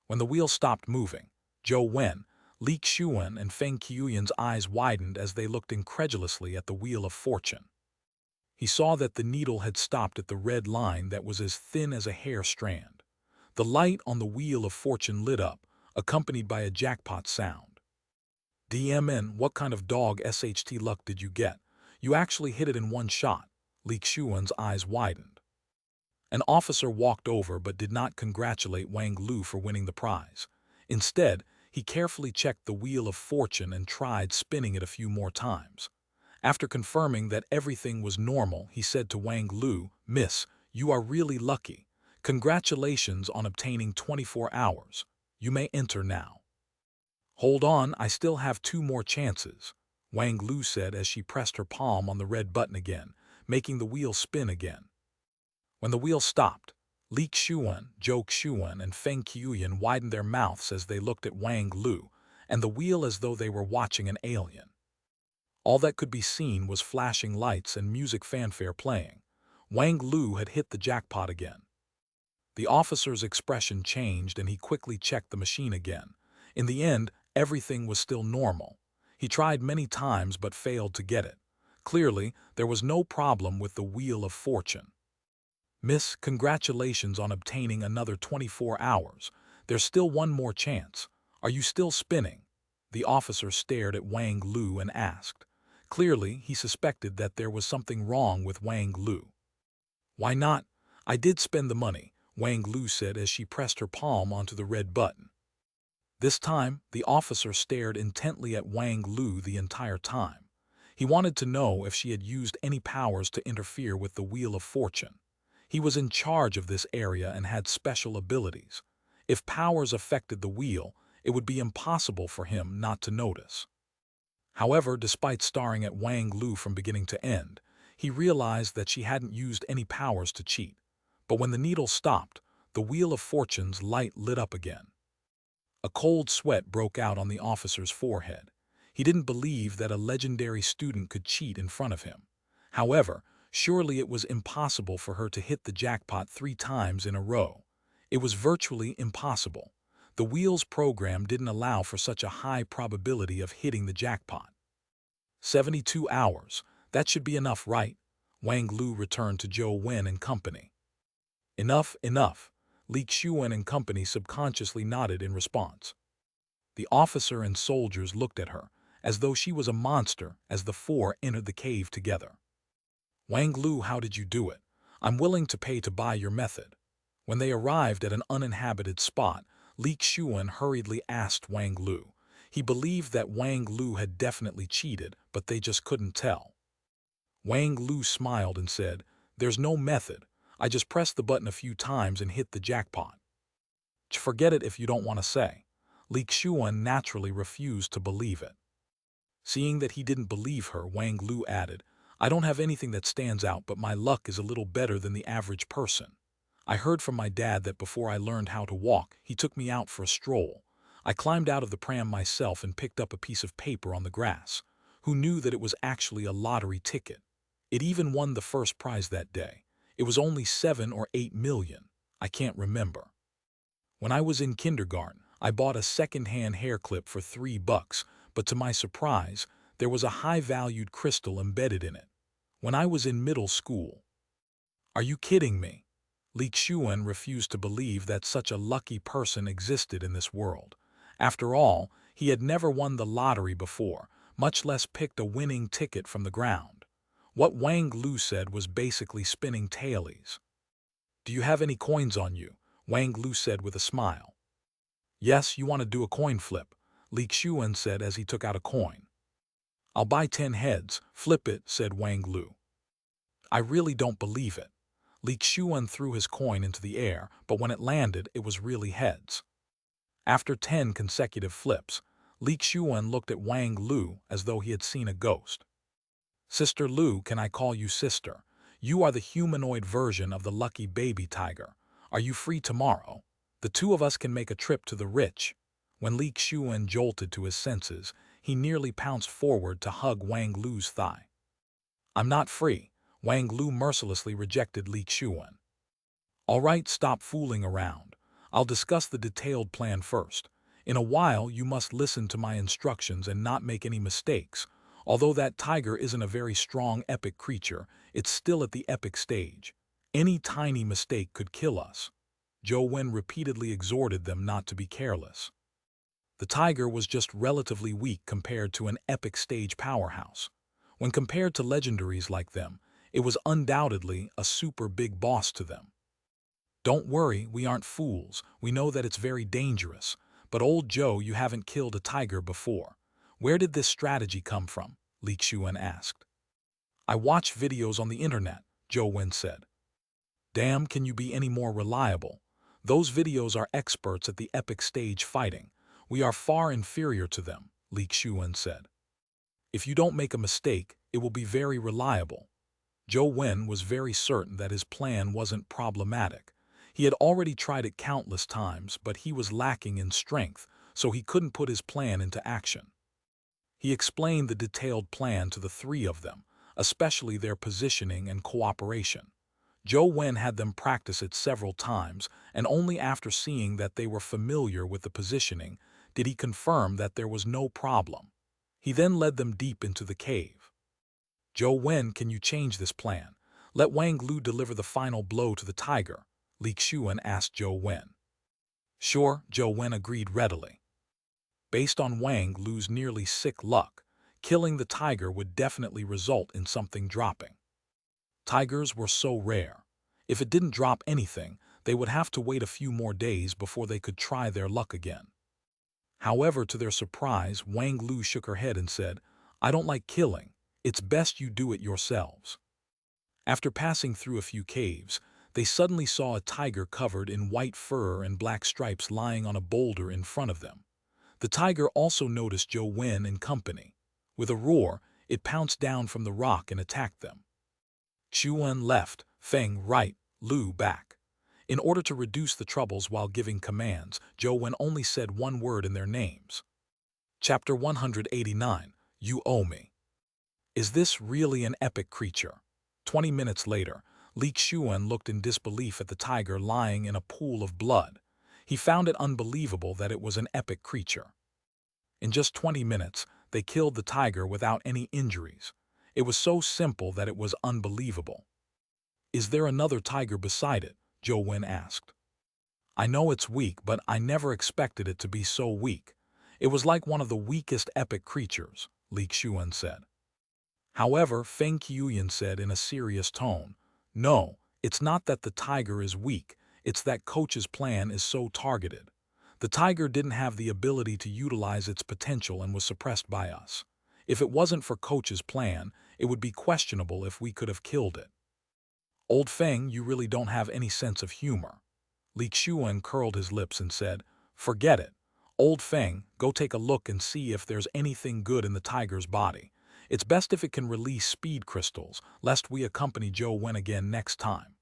When the wheel stopped moving, Zhou Wen, Xianxia, and Feng Qiuyan's eyes widened as they looked incredulously at the Wheel of Fortune. He saw that the needle had stopped at the red line that was as thin as a hair strand. The light on the Wheel of Fortune lit up, accompanied by a jackpot sound. DMN, what kind of dog SHT luck did you get? You actually hit it in one shot. Xianxia's eyes widened. An officer walked over but did not congratulate Wang Lu for winning the prize. Instead, he carefully checked the Wheel of Fortune and tried spinning it a few more times. After confirming that everything was normal, he said to Wang Lu, Miss, you are really lucky. Congratulations on obtaining 24 hours. You may enter now. Hold on, I still have 2 more chances, Wang Lu said as she pressed her palm on the red button again, making the wheel spin again. When the wheel stopped, Xianxia, Zhou Qiuyan, and Feng Qiuyan widened their mouths as they looked at Wang Lu, and the wheel as though they were watching an alien. All that could be seen was flashing lights and music fanfare playing. Wang Lu had hit the jackpot again. The officer's expression changed and he quickly checked the machine again. In the end, everything was still normal. He tried many times but failed to get it. Clearly, there was no problem with the Wheel of Fortune. Miss, congratulations on obtaining another 24 hours. There's still one more chance. Are you still spinning? The officer stared at Wang Lu and asked. Clearly, he suspected that there was something wrong with Wang Lu. Why not? I did spend the money, Wang Lu said as she pressed her palm onto the red button. This time, the officer stared intently at Wang Lu the entire time. He wanted to know if she had used any powers to interfere with the Wheel of Fortune. He was in charge of this area and had special abilities. If powers affected the wheel, it would be impossible for him not to notice. However, despite staring at Wang Lu from beginning to end, he realized that she hadn't used any powers to cheat. But when the needle stopped, the Wheel of Fortune's light lit up again. A cold sweat broke out on the officer's forehead. He didn't believe that a legendary student could cheat in front of him. However, surely it was impossible for her to hit the jackpot 3 times in a row. It was virtually impossible. The wheel's program didn't allow for such a high probability of hitting the jackpot. 72 hours. That should be enough, right? Wang Lu returned to Zhou Wen and company. Enough, enough. Xianxia and company subconsciously nodded in response. The officer and soldiers looked at her, as though she was a monster, as the 4 entered the cave together. Wang Lu, how did you do it? I'm willing to pay to buy your method. When they arrived at an uninhabited spot, Xianxia hurriedly asked Wang Lu. He believed that Wang Lu had definitely cheated, but they just couldn't tell. Wang Lu smiled and said, There's no method. I just pressed the button a few times and hit the jackpot. Forget it if you don't want to say. Xianxia naturally refused to believe it. Seeing that he didn't believe her, Wang Lu added, I don't have anything that stands out, but my luck is a little better than the average person. I heard from my dad that before I learned how to walk, he took me out for a stroll. I climbed out of the pram myself and picked up a piece of paper on the grass. Who knew that it was actually a lottery ticket? It even won the first prize that day. It was only 7 or 8 million. I can't remember. When I was in kindergarten, I bought a second-hand hair clip for $3, but to my surprise, there was a high-valued crystal embedded in it. When I was in middle school. Are you kidding me? Li Xuan refused to believe that such a lucky person existed in this world. After all, he had never won the lottery before, much less picked a winning ticket from the ground. What Wang Lu said was basically spinning tailies. Do you have any coins on you? Wang Lu said with a smile. Yes, you want to do a coin flip, Li Xuan said as he took out a coin. I'll buy 10 heads, flip it, said Wang Lu. I really don't believe it. Li Xuan threw his coin into the air, but when it landed, it was really heads. After 10 consecutive flips, Li Xuan looked at Wang Lu as though he had seen a ghost. Sister Lu, can I call you sister? You are the humanoid version of the lucky baby tiger. Are you free tomorrow? The two of us can make a trip to the rich. When Li Xuan jolted to his senses, he nearly pounced forward to hug Wang Lu's thigh. I'm not free. Wang Lu mercilessly rejected Li Xuan. All right, stop fooling around. I'll discuss the detailed plan first. In a while, you must listen to my instructions and not make any mistakes. Although that tiger isn't a very strong epic creature, it's still at the epic stage. Any tiny mistake could kill us. Zhou Wen repeatedly exhorted them not to be careless. The tiger was just relatively weak compared to an epic stage powerhouse. When compared to legendaries like them, it was undoubtedly a super big boss to them. Don't worry, we aren't fools. We know that it's very dangerous. But old Joe, you haven't killed a tiger before. Where did this strategy come from? Li Xuan asked. I watch videos on the internet, Zhou Wen said. Damn, can you be any more reliable? Those videos are experts at the epic stage fighting. We are far inferior to them, Li Xuan said. If you don't make a mistake, it will be very reliable. Zhou Wen was very certain that his plan wasn't problematic. He had already tried it countless times, but he was lacking in strength, so he couldn't put his plan into action. He explained the detailed plan to the three of them, especially their positioning and cooperation. Zhou Wen had them practice it several times, and only after seeing that they were familiar with the positioning did he confirm that there was no problem. He then led them deep into the cave. Zhou Wen, can you change this plan? Let Wang Lu deliver the final blow to the tiger, Li Xuan asked Zhou Wen. Sure, Zhou Wen agreed readily. Based on Wang Lu's nearly sick luck, killing the tiger would definitely result in something dropping. Tigers were so rare. If it didn't drop anything, they would have to wait a few more days before they could try their luck again. However, to their surprise, Wang Lu shook her head and said, I don't like killing. It's best you do it yourselves. After passing through a few caves, they suddenly saw a tiger covered in white fur and black stripes lying on a boulder in front of them. The tiger also noticed Zhou Wen and company. With a roar, it pounced down from the rock and attacked them. Xuan left, Feng right, Lu back. In order to reduce the troubles while giving commands, Zhou Wen only said one word in their names. Chapter 189, You Owe Me. Is this really an epic creature? 20 minutes later, Li Xuan looked in disbelief at the tiger lying in a pool of blood. He found it unbelievable that it was an epic creature. In just 20 minutes, they killed the tiger without any injuries. It was so simple that it was unbelievable. Is there another tiger beside it? Zhou Wen asked. I know it's weak, but I never expected it to be so weak. It was like one of the weakest epic creatures, Li Xuan said. However, Feng Qiuyan said in a serious tone, No, it's not that the tiger is weak, it's that Coach's plan is so targeted. The tiger didn't have the ability to utilize its potential and was suppressed by us. If it wasn't for Coach's plan, it would be questionable if we could have killed it. Old Feng, you really don't have any sense of humor. Li Xuan curled his lips and said, Forget it. Old Feng, go take a look and see if there's anything good in the tiger's body. It's best if it can release speed crystals, lest we accompany Zhou Wen again next time.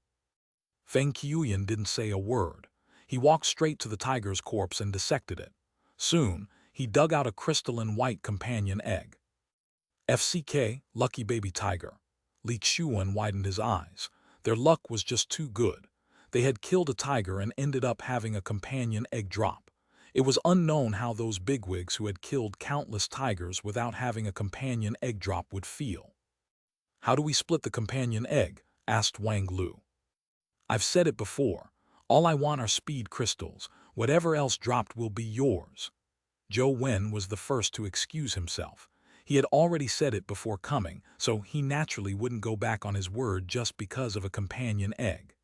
Feng Qiuyan didn't say a word. He walked straight to the tiger's corpse and dissected it. Soon, he dug out a crystalline white companion egg. FCK, lucky baby tiger. Li Qiuyan widened his eyes. Their luck was just too good. They had killed a tiger and ended up having a companion egg drop. It was unknown how those bigwigs who had killed countless tigers without having a companion egg drop would feel. "How do we split the companion egg?" asked Wang Lu. "I've said it before. All I want are speed crystals. Whatever else dropped will be yours." Zhou Wen was the first to excuse himself. He had already said it before coming, so he naturally wouldn't go back on his word just because of a companion egg.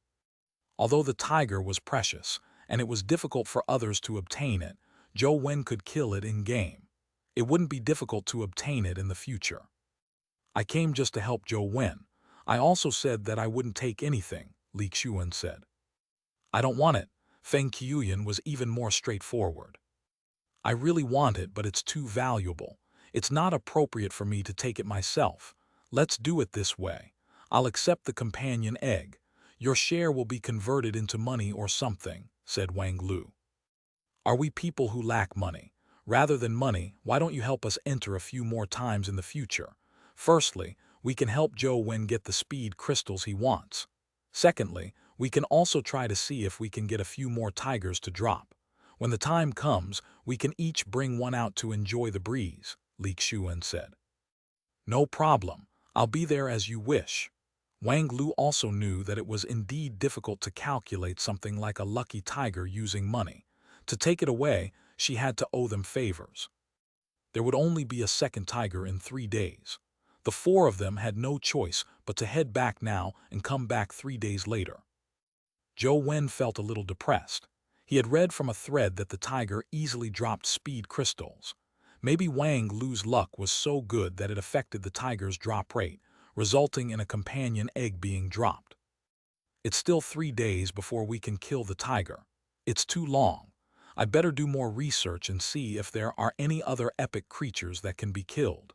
Although the tiger was precious, and it was difficult for others to obtain it, Zhou Wen could kill it in-game. It wouldn't be difficult to obtain it in the future. "I came just to help Zhou Wen. I also said that I wouldn't take anything," Li Qiuyan said. "I don't want it." Feng Qiuyan was even more straightforward. "I really want it, but it's too valuable. It's not appropriate for me to take it myself. Let's do it this way. I'll accept the companion egg. Your share will be converted into money or something," said Wang Lu. "Are we people who lack money? Rather than money, why don't you help us enter a few more times in the future? Firstly, we can help Zhou Wen get the speed crystals he wants. Secondly, we can also try to see if we can get a few more tigers to drop. When the time comes, we can each bring one out to enjoy the breeze," Li Qiuyan said. "No problem. I'll be there as you wish." Wang Lu also knew that it was indeed difficult to calculate something like a lucky tiger using money. To take it away, she had to owe them favors. There would only be a second tiger in 3 days. The four of them had no choice but to head back now and come back 3 days later. Zhou Wen felt a little depressed. He had read from a thread that the tiger easily dropped speed crystals. Maybe Wang Lu's luck was so good that it affected the tiger's drop rate, resulting in a companion egg being dropped. "It's still 3 days before we can kill the tiger. It's too long. I'd better do more research and see if there are any other epic creatures that can be killed."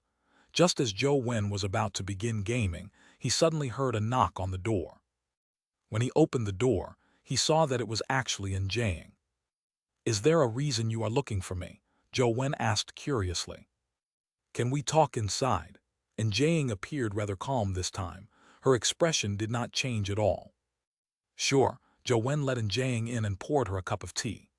Just as Zhou Wen was about to begin gaming, he suddenly heard a knock on the door. When he opened the door, he saw that it was actually Jiang. "Is there a reason you are looking for me?" Zhou Wen asked curiously. "Can we talk inside?" And Jiang appeared rather calm this time. Her expression did not change at all. "Sure." Zhou Wen let Jiang in and poured her a cup of tea.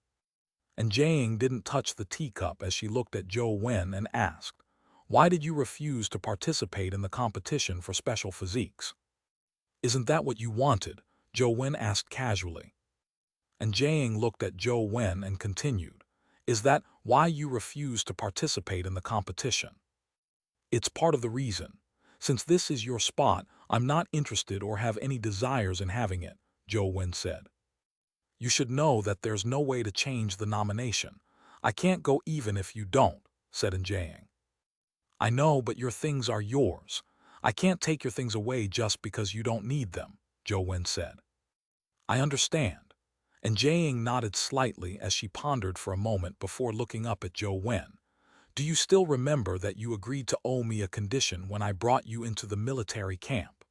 And Jiang didn't touch the teacup as she looked at Zhou Wen and asked, "Why did you refuse to participate in the competition for special physiques?" "Isn't that what you wanted?" Zhou Wen asked casually. And Jiang looked at Zhou Wen and continued, "Is that why you refused to participate in the competition?" "It's part of the reason. Since this is your spot, I'm not interested or have any desires in having it," Zhou Wen said. "You should know that there's no way to change the nomination. I can't go even if you don't," said Jiang. "I know, but your things are yours. I can't take your things away just because you don't need them," Zhou Wen said. "I understand." And Jiang nodded slightly as she pondered for a moment before looking up at Zhou Wen. "Do you still remember that you agreed to owe me a condition when I brought you into the military camp?"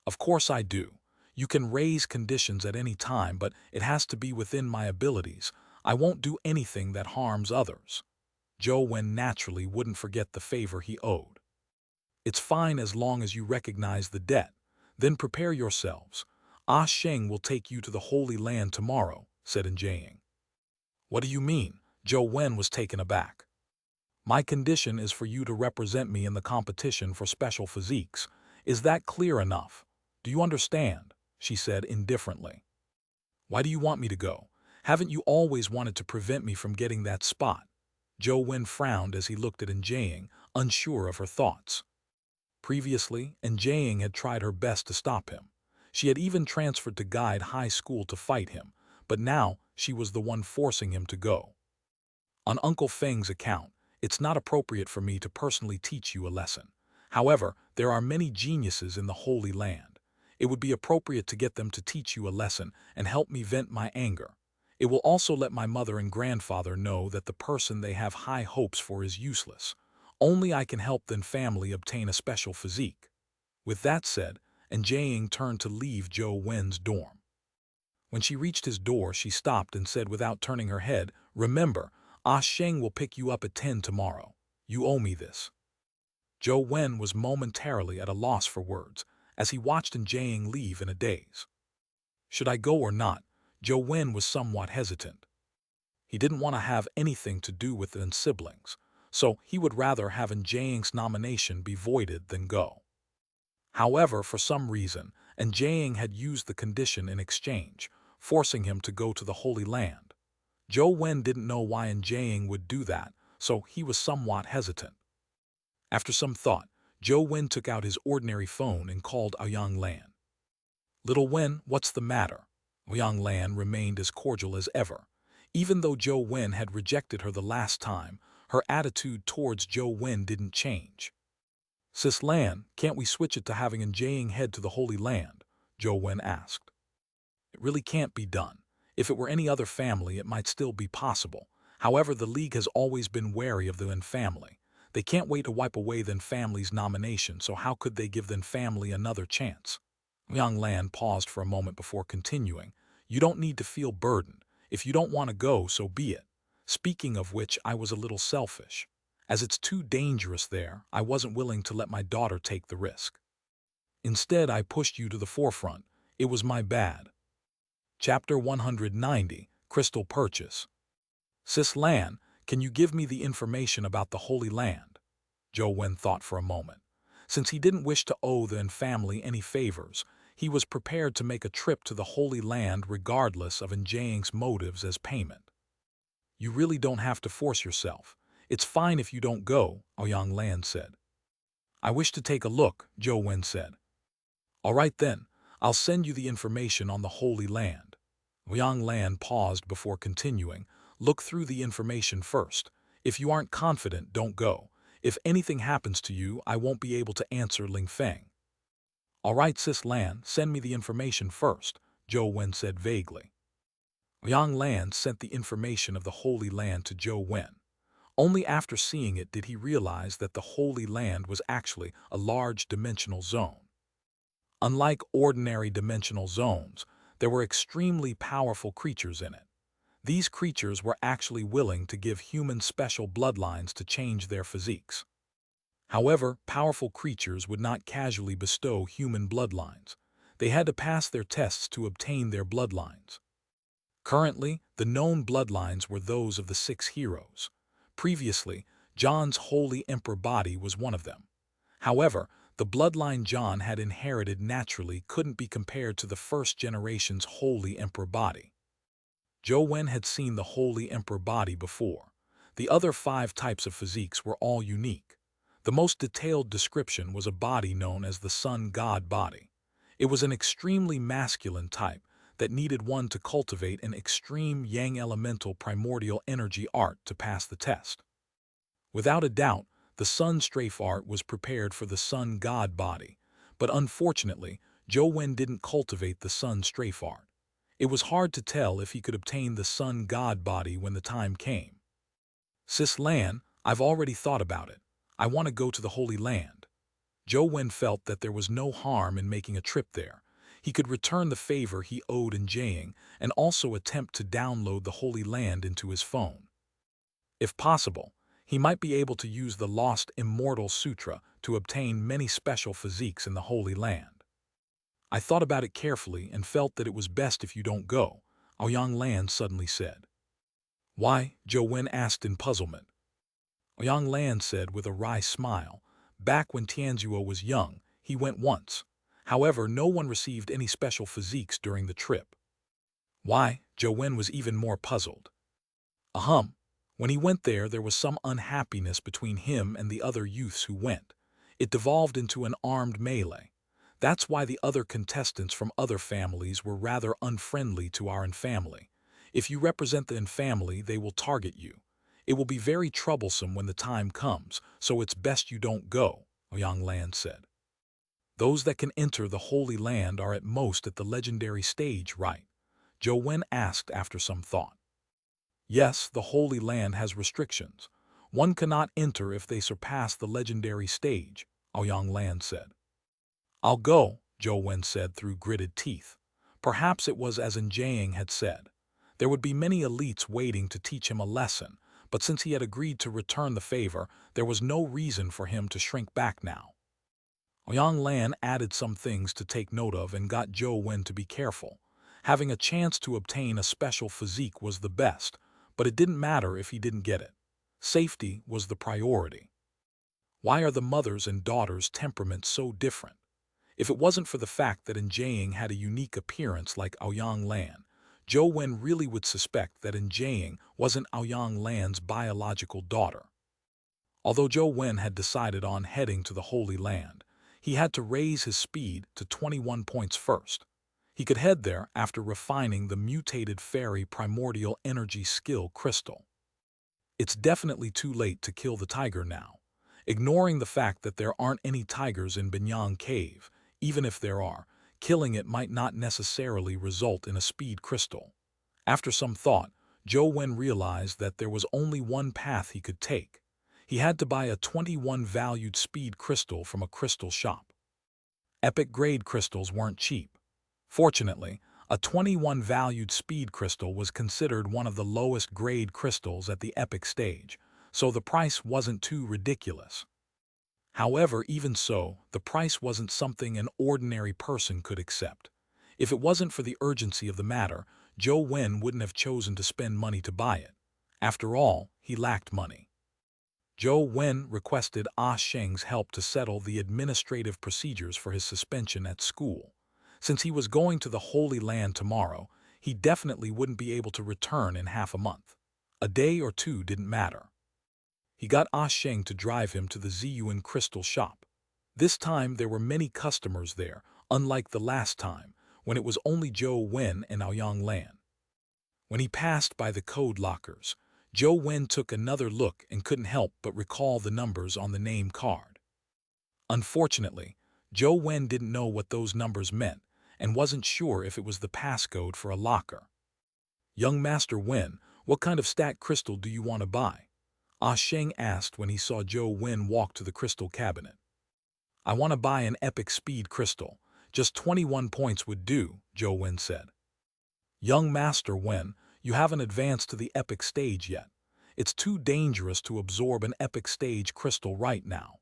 "Of course I do. You can raise conditions at any time, but it has to be within my abilities. I won't do anything that harms others." Zhou Wen naturally wouldn't forget the favor he owed. "It's fine as long as you recognize the debt. Then prepare yourselves. Ah Sheng will take you to the Holy Land tomorrow," said Jiang. "What do you mean?" Zhou Wen was taken aback. "My condition is for you to represent me in the competition for special physiques. Is that clear enough? Do you understand?" she said indifferently. "Why do you want me to go? Haven't you always wanted to prevent me from getting that spot?" Zhou Wen frowned as he looked at Jiang, unsure of her thoughts. Previously, Jiang had tried her best to stop him. She had even transferred to Guide High School to fight him, but now she was the one forcing him to go. "On Uncle Feng's account, it's not appropriate for me to personally teach you a lesson. However, there are many geniuses in the Holy Land. It would be appropriate to get them to teach you a lesson and help me vent my anger. It will also let my mother and grandfather know that the person they have high hopes for is useless. Only I can help their family obtain a special physique. With that said, and Jiang turned to leave Zhou Wen's dorm. When she reached his door, she stopped and said without turning her head, "Remember, Ah Sheng will pick you up at 10 tomorrow. You owe me this." Zhou Wen was momentarily at a loss for words, as he watched Jiang leave in a daze. Should I go or not? Zhou Wen was somewhat hesitant. He didn't want to have anything to do with the siblings, so he would rather have Jiang's nomination be voided than go. However, for some reason, Jiang had used the condition in exchange, forcing him to go to the Holy Land. Zhou Wen didn't know why Jiang would do that, so he was somewhat hesitant. After some thought, Zhou Wen took out his ordinary phone and called Ouyang Lan. "Little Wen, what's the matter?" Ouyang Lan remained as cordial as ever. Even though Zhou Wen had rejected her the last time, her attitude towards Zhou Wen didn't change. "Sis Lan, can't we switch it to having Jiang head to the Holy Land?" Zhou Wen asked. "It really can't be done. If it were any other family, it might still be possible. However, the League has always been wary of the Wen family. They can't wait to wipe away the family's nomination, so how could they give the family another chance?" Young Lan paused for a moment before continuing. "You don't need to feel burdened. If you don't want to go, so be it. Speaking of which, I was a little selfish. As it's too dangerous there, I wasn't willing to let my daughter take the risk. Instead, I pushed you to the forefront. It was my bad." Chapter 190, Crystal Purchase. "Sis Lan, can you give me the information about the Holy Land?" Zhou Wen thought for a moment. Since he didn't wish to owe the family any favors, he was prepared to make a trip to the Holy Land regardless of Jiang's motives as payment. "You really don't have to force yourself. It's fine if you don't go," Ouyang Lan said. "I wish to take a look," Zhou Wen said. "All right then, I'll send you the information on the Holy Land." Ouyang Lan paused before continuing. "Look through the information first. If you aren't confident, don't go. If anything happens to you, I won't be able to answer Ling Feng." "All right, Sis Lan, send me the information first," Zhou Wen said vaguely. Ouyang Lan sent the information of the Holy Land to Zhou Wen. Only after seeing it did he realize that the Holy Land was actually a large dimensional zone. Unlike ordinary dimensional zones, there were extremely powerful creatures in it. These creatures were actually willing to give humans special bloodlines to change their physiques. However, powerful creatures would not casually bestow human bloodlines. They had to pass their tests to obtain their bloodlines. Currently, the known bloodlines were those of the 6 heroes. Previously, John's Holy Emperor body was one of them. However, the bloodline John had inherited naturally couldn't be compared to the first generation's Holy Emperor body. Zhou Wen had seen the Holy Emperor body before. The other 5 types of physiques were all unique. The most detailed description was a body known as the Sun God body. It was an extremely masculine type that needed one to cultivate an extreme Yang elemental primordial energy art to pass the test. Without a doubt, the Sun Strafe art was prepared for the Sun God body, but unfortunately, Zhou Wen didn't cultivate the Sun Strafe art. It was hard to tell if he could obtain the Sun God body when the time came. "Sis Lan, I've already thought about it. I want to go to the Holy Land." Zhou Wen felt that there was no harm in making a trip there. He could return the favor he owed Jiang and also attempt to download the Holy Land into his phone. If possible, he might be able to use the Lost Immortal Sutra to obtain many special physiques in the Holy Land. "I thought about it carefully and felt that it was best if you don't go," Ouyang Lan suddenly said. "Why?" Zhou Wen asked in puzzlement. Ouyang Lan said with a wry smile, "Back when Tianzuo was young, he went once. However, no one received any special physiques during the trip." "Why?" Zhou Wen was even more puzzled. "Ahem. When he went there, there was some unhappiness between him and the other youths who went. It devolved into an armed melee. That's why the other contestants from other families were rather unfriendly to our family. If you represent the family, they will target you. It will be very troublesome when the time comes, so it's best you don't go," Ouyang Lan said. "Those that can enter the Holy Land are at most at the legendary stage, right?" Zhou Wen asked after some thought. Yes, the Holy Land has restrictions. One cannot enter if they surpass the legendary stage, Aoyang Lan said. I'll go, Zhou Wen said through gritted teeth. Perhaps it was as Jiang had said. There would be many elites waiting to teach him a lesson, but since he had agreed to return the favor, there was no reason for him to shrink back now. Aoyang Lan added some things to take note of and got Zhou Wen to be careful. Having a chance to obtain a special physique was the best, but it didn't matter if he didn't get it. Safety was the priority. Why are the mothers and daughters' temperaments so different? If it wasn't for the fact that Jiang had a unique appearance like Aoyang Lan, Zhou Wen really would suspect that Jiang wasn't Aoyang Lan's biological daughter. Although Zhou Wen had decided on heading to the Holy Land, he had to raise his speed to 21 points first. He could head there after refining the mutated fairy primordial energy skill crystal. It's definitely too late to kill the tiger now. Ignoring the fact that there aren't any tigers in Binyang Cave, even if there are, killing it might not necessarily result in a speed crystal. After some thought, Zhou Wen realized that there was only one path he could take. He had to buy a 21 valued speed crystal from a crystal shop. Epic grade crystals weren't cheap. Fortunately, a 21 valued speed crystal was considered one of the lowest grade crystals at the epic stage, so the price wasn't too ridiculous. However, even so, the price wasn't something an ordinary person could accept. If it wasn't for the urgency of the matter, Zhou Wen wouldn't have chosen to spend money to buy it. After all, he lacked money. Zhou Wen requested Sheng's help to settle the administrative procedures for his suspension at school. Since he was going to the Holy Land tomorrow, he definitely wouldn't be able to return in half a month. A day or two didn't matter. He got Sheng to drive him to the Ziyuan crystal shop. This time there were many customers there, unlike the last time, when it was only Zhou Wen and Aoyang Lan. When he passed by the code lockers, Zhou Wen took another look and couldn't help but recall the numbers on the name card. Unfortunately, Zhou Wen didn't know what those numbers meant and wasn't sure if it was the passcode for a locker. Young Master Wen, what kind of stat crystal do you want to buy? Sheng asked when he saw Zhou Wen walk to the crystal cabinet. I want to buy an epic speed crystal. Just 21 points would do, Zhou Wen said. Young Master Wen, you haven't advanced to the epic stage yet. It's too dangerous to absorb an epic stage crystal right now.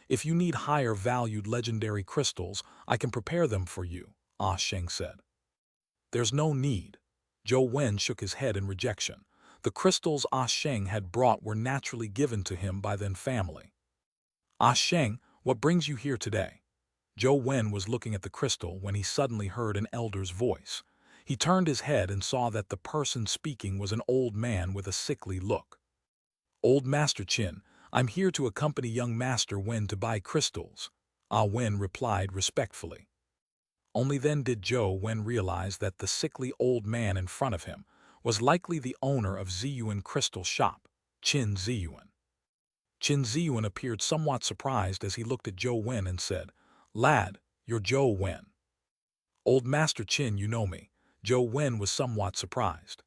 If you need higher valued legendary crystals, I can prepare them for you, Sheng said. There's no need. Zhou Wen shook his head in rejection. The crystals Sheng had brought were naturally given to him by the family. Sheng, what brings you here today? Zhou Wen was looking at the crystal when he suddenly heard an elder's voice. He turned his head and saw that the person speaking was an old man with a sickly look. Old Master Qin, I'm here to accompany young Master Wen to buy crystals, Wen replied respectfully. Only then did Zhou Wen realize that the sickly old man in front of him was likely the owner of Ziyuan Crystal Shop, Qin Ziyuan. Qin Ziyuan appeared somewhat surprised as he looked at Zhou Wen and said, Lad, you're Zhou Wen. Old Master Qin, you know me. Zhou Wen was somewhat surprised.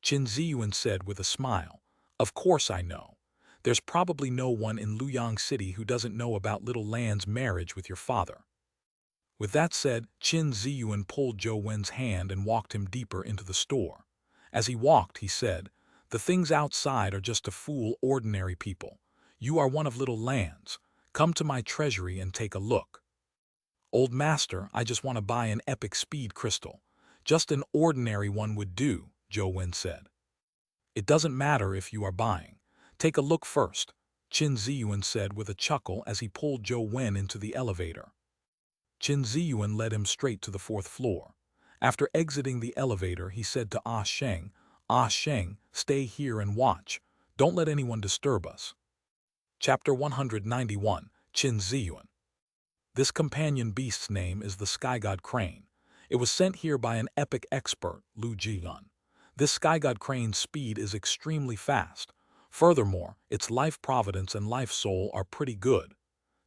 Qin Ziyuan said with a smile, Of course I know. There's probably no one in Luoyang City who doesn't know about Little Lan's marriage with your father. With that said, Qin Ziyuan pulled Zhou Wen's hand and walked him deeper into the store. As he walked, he said, The things outside are just to fool ordinary people. You are one of Little Lan's. Come to my treasury and take a look. Old Master, I just want to buy an epic speed crystal. Just an ordinary one would do, Zhou Wen said. It doesn't matter if you are buying. Take a look first, Qin Ziyuan said with a chuckle as he pulled Zhou Wen into the elevator. Qin Ziyuan led him straight to the 4th floor. After exiting the elevator, he said to Sheng, Sheng, stay here and watch. Don't let anyone disturb us. Chapter 191, Qin Ziyuan. This companion beast's name is the Sky God Crane. It was sent here by an epic expert, Lu Jiyun. This Sky God Crane's speed is extremely fast. Furthermore, its life providence and life soul are pretty good.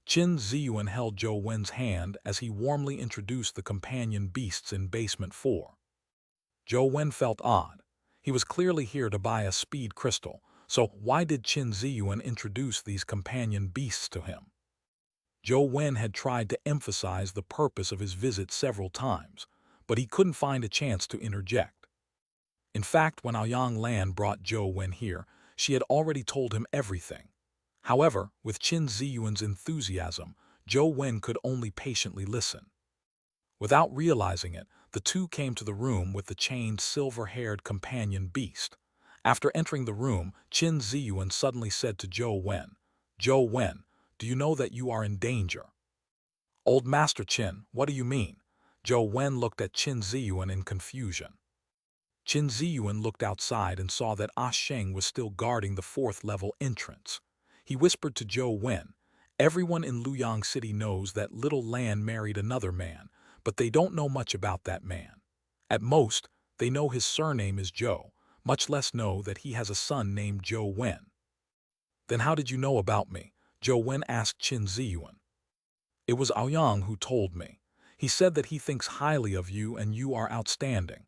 Qin Ziyuan held Zhou Wen's hand as he warmly introduced the companion beasts in Basement 4. Zhou Wen felt odd. He was clearly here to buy a speed crystal, so why did Qin Ziyuan introduce these companion beasts to him? Zhou Wen had tried to emphasize the purpose of his visit several times, but he couldn't find a chance to interject. In fact, when Aoyang Lan brought Zhou Wen here, she had already told him everything. However, with Qin Ziyuan's enthusiasm, Zhou Wen could only patiently listen. Without realizing it, the two came to the room with the chained silver-haired companion beast. After entering the room, Qin Ziyuan suddenly said to Zhou Wen, do you know that you are in danger? Old Master Qin, what do you mean? Zhou Wen looked at Qin Ziyuan in confusion. Qin Ziyuan looked outside and saw that Sheng was still guarding the fourth-level entrance. He whispered to Zhou Wen, everyone in Luoyang City knows that Little Lan married another man, but they don't know much about that man. At most, they know his surname is Zhou, much less know that he has a son named Zhou Wen. Then how did you know about me? Zhou Wen asked Qin Ziyuan. It was Aoyang who told me. He said that he thinks highly of you and you are outstanding.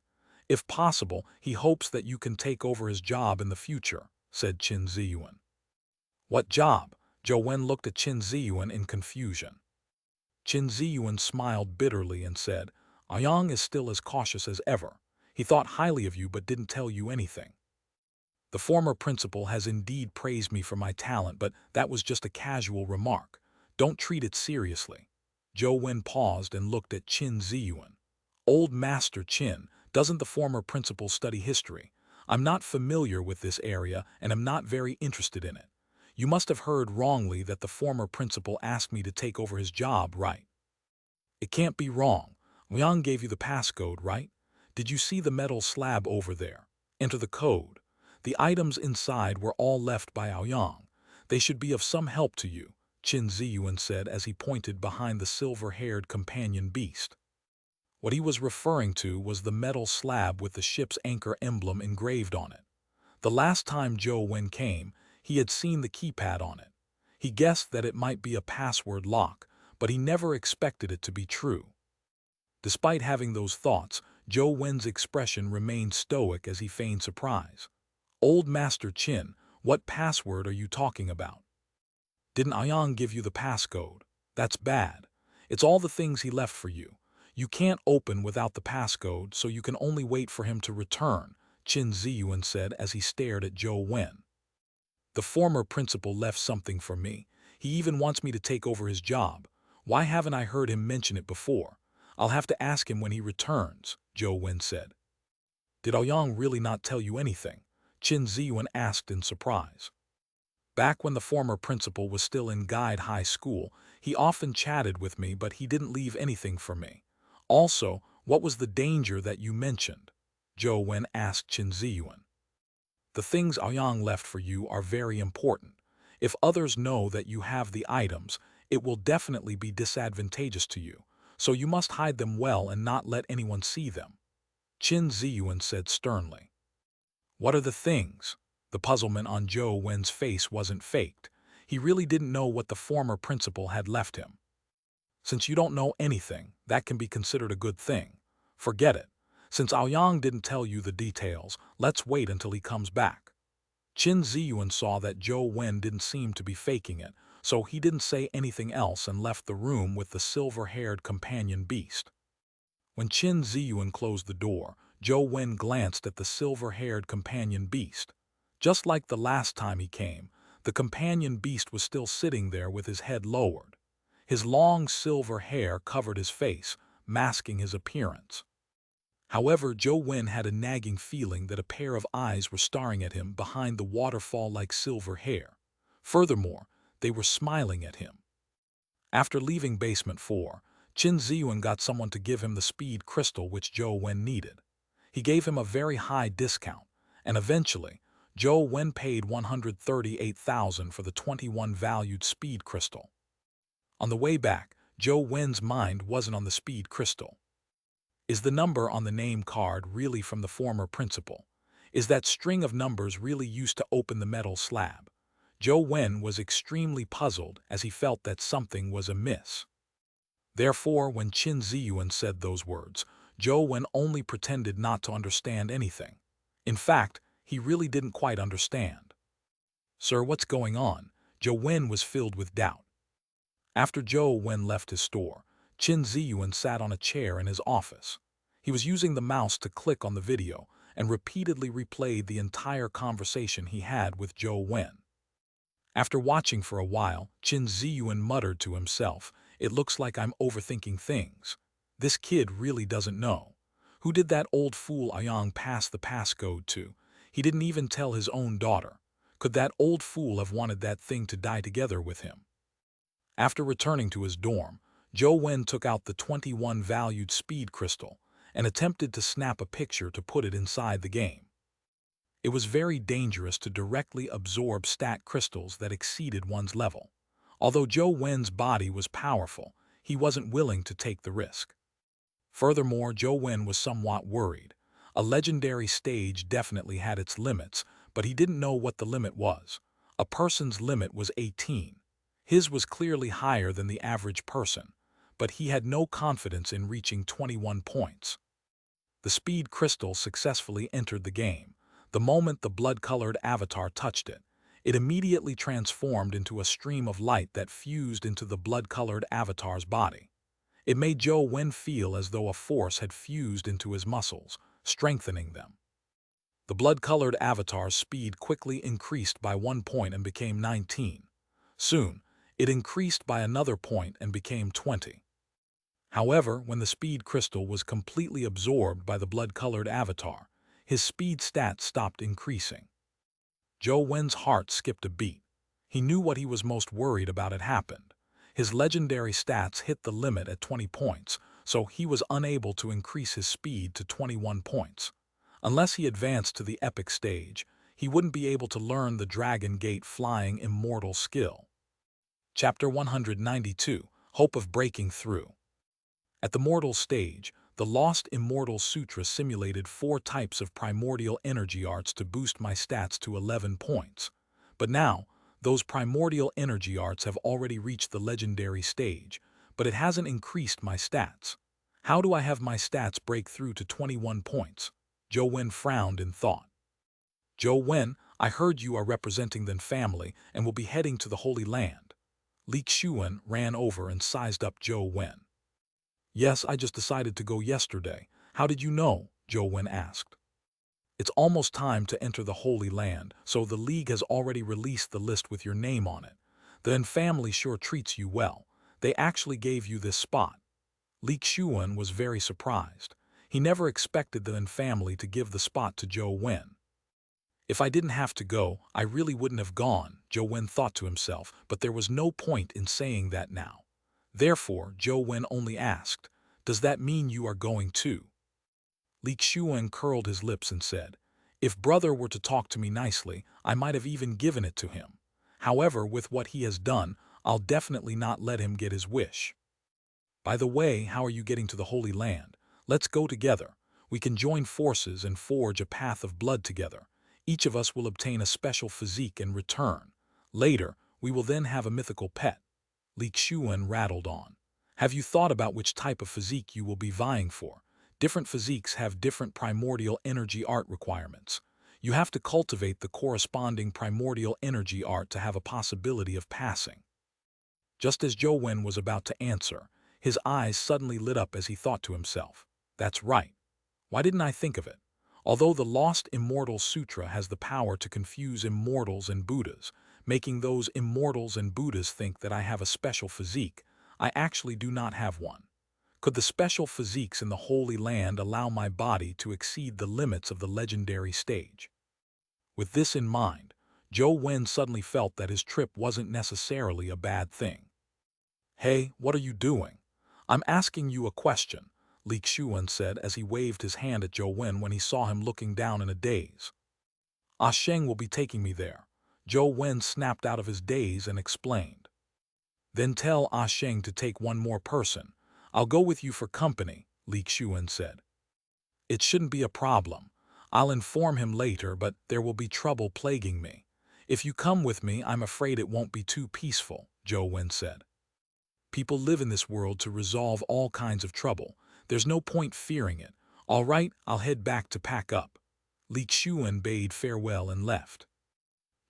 If possible, he hopes that you can take over his job in the future, said Qin Ziyuan. What job? Zhou Wen looked at Qin Ziyuan in confusion. Qin Ziyuan smiled bitterly and said, Aoyang is still as cautious as ever. He thought highly of you but didn't tell you anything. The former principal has indeed praised me for my talent, but that was just a casual remark. Don't treat it seriously. Zhou Wen paused and looked at Qin Ziyuan. Old Master Qin, doesn't the former principal study history? I'm not familiar with this area and am not very interested in it. You must have heard wrongly that the former principal asked me to take over his job, right? It can't be wrong. Liang gave you the passcode, right? Did you see the metal slab over there? Enter the code. The items inside were all left by Aoyang. They should be of some help to you, Qin Ziyuan said as he pointed behind the silver-haired companion beast. What he was referring to was the metal slab with the ship's anchor emblem engraved on it. The last time Zhou Wen came, he had seen the keypad on it. He guessed that it might be a password lock, but he never expected it to be true. Despite having those thoughts, Zhou Wen's expression remained stoic as he feigned surprise. Old Master Qin, what password are you talking about? Didn't Aoyang give you the passcode? That's bad. It's all the things he left for you. You can't open without the passcode, so you can only wait for him to return, Qin Ziyuan said as he stared at Zhou Wen. The former principal left something for me. He even wants me to take over his job. Why haven't I heard him mention it before? I'll have to ask him when he returns, Zhou Wen said. Did Aoyang really not tell you anything? Qin Ziyuan asked in surprise. Back when the former principal was still in Guide High School, he often chatted with me, but he didn't leave anything for me. Also, what was the danger that you mentioned? Zhou Wen asked Qin Ziyuan. The things Aoyang left for you are very important. If others know that you have the items, it will definitely be disadvantageous to you, so you must hide them well and not let anyone see them, Qin Ziyuan said sternly. What are the things? The puzzlement on Zhou Wen's face wasn't faked. He really didn't know what the former principal had left him. Since you don't know anything, that can be considered a good thing. Forget it. Since Aoyang didn't tell you the details, let's wait until he comes back. Qin Ziyuan saw that Zhou Wen didn't seem to be faking it, so he didn't say anything else and left the room with the silver-haired companion beast. When Qin Ziyuan closed the door, Zhou Wen glanced at the silver-haired companion beast. Just like the last time he came, the companion beast was still sitting there with his head lowered. His long silver hair covered his face, masking his appearance. However, Zhou Wen had a nagging feeling that a pair of eyes were staring at him behind the waterfall-like silver hair. Furthermore, they were smiling at him. After leaving Basement 4, Qin Ziyuan got someone to give him the speed crystal which Zhou Wen needed. He gave him a very high discount, and eventually, Zhou Wen paid 138,000 for the 21-valued speed crystal. On the way back, Zhou Wen's mind wasn't on the speed crystal. Is the number on the name card really from the former principal? Is that string of numbers really used to open the metal slab? Zhou Wen was extremely puzzled as he felt that something was amiss. Therefore, when Qin Ziyuan said those words, Zhou Wen only pretended not to understand anything. In fact, he really didn't quite understand. "Sir, what's going on?" Zhou Wen was filled with doubt. After Zhou Wen left his store, Qin Ziyuan sat on a chair in his office. He was using the mouse to click on the video and repeatedly replayed the entire conversation he had with Zhou Wen. After watching for a while, Qin Ziyuan muttered to himself, "It looks like I'm overthinking things. This kid really doesn't know. Who did that old fool Ayang pass the passcode to? He didn't even tell his own daughter. Could that old fool have wanted that thing to die together with him?" After returning to his dorm, Zhou Wen took out the 21 valued speed crystal and attempted to snap a picture to put it inside the game. It was very dangerous to directly absorb stat crystals that exceeded one's level. Although Zhou Wen's body was powerful, he wasn't willing to take the risk. Furthermore, Zhou Wen was somewhat worried. A legendary stage definitely had its limits, but he didn't know what the limit was. A person's limit was 18. His was clearly higher than the average person, but he had no confidence in reaching 21 points. The speed crystal successfully entered the game. The moment the blood-colored avatar touched it, it immediately transformed into a stream of light that fused into the blood-colored avatar's body. It made Zhou Wen feel as though a force had fused into his muscles, strengthening them. The blood-colored avatar's speed quickly increased by 1 point and became 19. Soon, it increased by another point and became 20. However, when the speed crystal was completely absorbed by the blood-colored avatar, his speed stats stopped increasing. Zhou Wen's heart skipped a beat. He knew what he was most worried about had happened. His legendary stats hit the limit at 20 points, so he was unable to increase his speed to 21 points. Unless he advanced to the epic stage, he wouldn't be able to learn the Dragon Gate Flying Immortal skill. Chapter 192, Hope of Breaking Through. At the mortal stage, the Lost Immortal Sutra simulated 4 types of primordial energy arts to boost my stats to 11 points. But now, those primordial energy arts have already reached the legendary stage, but it hasn't increased my stats. How do I have my stats break through to 21 points? Zhou Wen frowned in thought. "Zhou Wen, I heard you are representing the family and will be heading to the Holy Land." Li Xuan ran over and sized up Zhou Wen. "Yes, I just decided to go yesterday. How did you know?" Zhou Wen asked. "It's almost time to enter the Holy Land, so the League has already released the list with your name on it. The Wen family sure treats you well. They actually gave you this spot." Li Xuan was very surprised. He never expected the Wen family to give the spot to Zhou Wen. "If I didn't have to go, I really wouldn't have gone," Zhou Wen thought to himself, but there was no point in saying that now. Therefore, Zhou Wen only asked, "Does that mean you are going too?" Li Xuan curled his lips and said, "If brother were to talk to me nicely, I might have even given it to him. However, with what he has done, I'll definitely not let him get his wish." "By the way, how are you getting to the Holy Land? Let's go together. We can join forces and forge a path of blood together. Each of us will obtain a special physique in return. Later, we will then have a mythical pet." Li Xuan rattled on. "Have you thought about which type of physique you will be vying for? Different physiques have different primordial energy art requirements. You have to cultivate the corresponding primordial energy art to have a possibility of passing." Just as Zhou Wen was about to answer, his eyes suddenly lit up as he thought to himself, "That's right. Why didn't I think of it? Although the Lost Immortal Sutra has the power to confuse immortals and Buddhas, making those immortals and Buddhas think that I have a special physique, I actually do not have one. Could the special physiques in the Holy Land allow my body to exceed the limits of the legendary stage?" With this in mind, Zhou Wen suddenly felt that his trip wasn't necessarily a bad thing. "Hey, what are you doing? I'm asking you a question," Li Xuan said as he waved his hand at Zhou Wen when he saw him looking down in a daze. "Ah Sheng will be taking me there." Zhou Wen snapped out of his daze and explained. "Then tell Ah Sheng to take one more person. I'll go with you for company," Li Xuan said. "It shouldn't be a problem. I'll inform him later, but there will be trouble plaguing me. If you come with me, I'm afraid it won't be too peaceful," Zhou Wen said. "People live in this world to resolve all kinds of trouble. There's no point fearing it. All right, I'll head back to pack up. Li Xian bade farewell and left.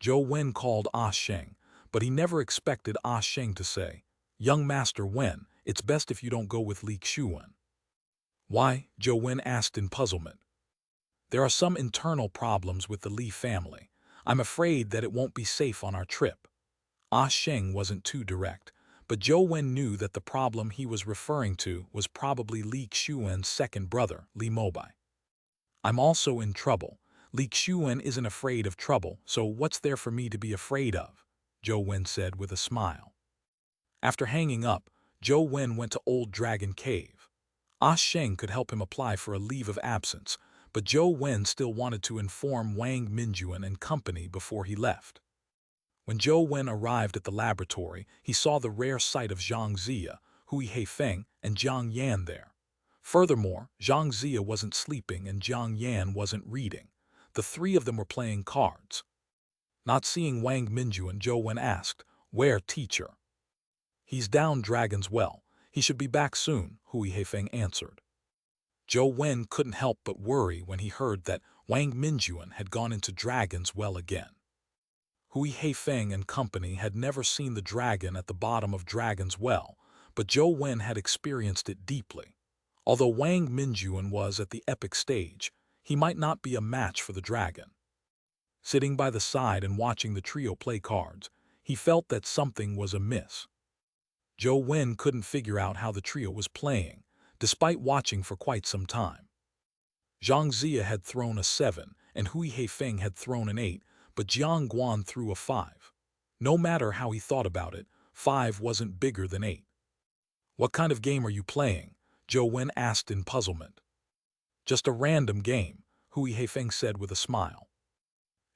Zhou Wen called Ah Sheng, but he never expected Ah Sheng to say, "Young Master Wen, it's best if you don't go with Li Xian." Why? Zhou Wen asked in puzzlement. There are some internal problems with the Li family. I'm afraid that it won't be safe on our trip. Ah Sheng wasn't too direct, but Zhou Wen knew that the problem he was referring to was probably Li Xian's second brother, Li Mobai. I'm also in trouble. Li Xian isn't afraid of trouble, so what's there for me to be afraid of? Zhou Wen said with a smile. After hanging up, Zhou Wen went to Old Dragon Cave. Ah Sheng could help him apply for a leave of absence, but Zhou Wen still wanted to inform Wang Minjuan and company before he left. When Zhou Wen arrived at the laboratory, he saw the rare sight of Xianxia, Hui Heifeng, and Jiang Yan there. Furthermore, Xianxia wasn't sleeping and Jiang Yan wasn't reading. The three of them were playing cards. Not seeing Wang Minjuan, Zhou Wen asked, "Where, teacher?" "He's down Dragon's Well. He should be back soon," Hui Heifeng answered. Zhou Wen couldn't help but worry when he heard that Wang Minjuan had gone into Dragon's Well again. Hui Heifeng and company had never seen the dragon at the bottom of Dragon's Well, but Zhou Wen had experienced it deeply. Although Wang Minjuan was at the epic stage, he might not be a match for the dragon. Sitting by the side and watching the trio play cards, he felt that something was amiss. Zhou Wen couldn't figure out how the trio was playing, despite watching for quite some time. Xianxia had thrown a 7, and Hui Heifeng had thrown an 8, but Jiang Guan threw a 5. No matter how he thought about it, 5 wasn't bigger than 8. "What kind of game are you playing?" Zhou Wen asked in puzzlement. "Just a random game," Hui Heifeng said with a smile.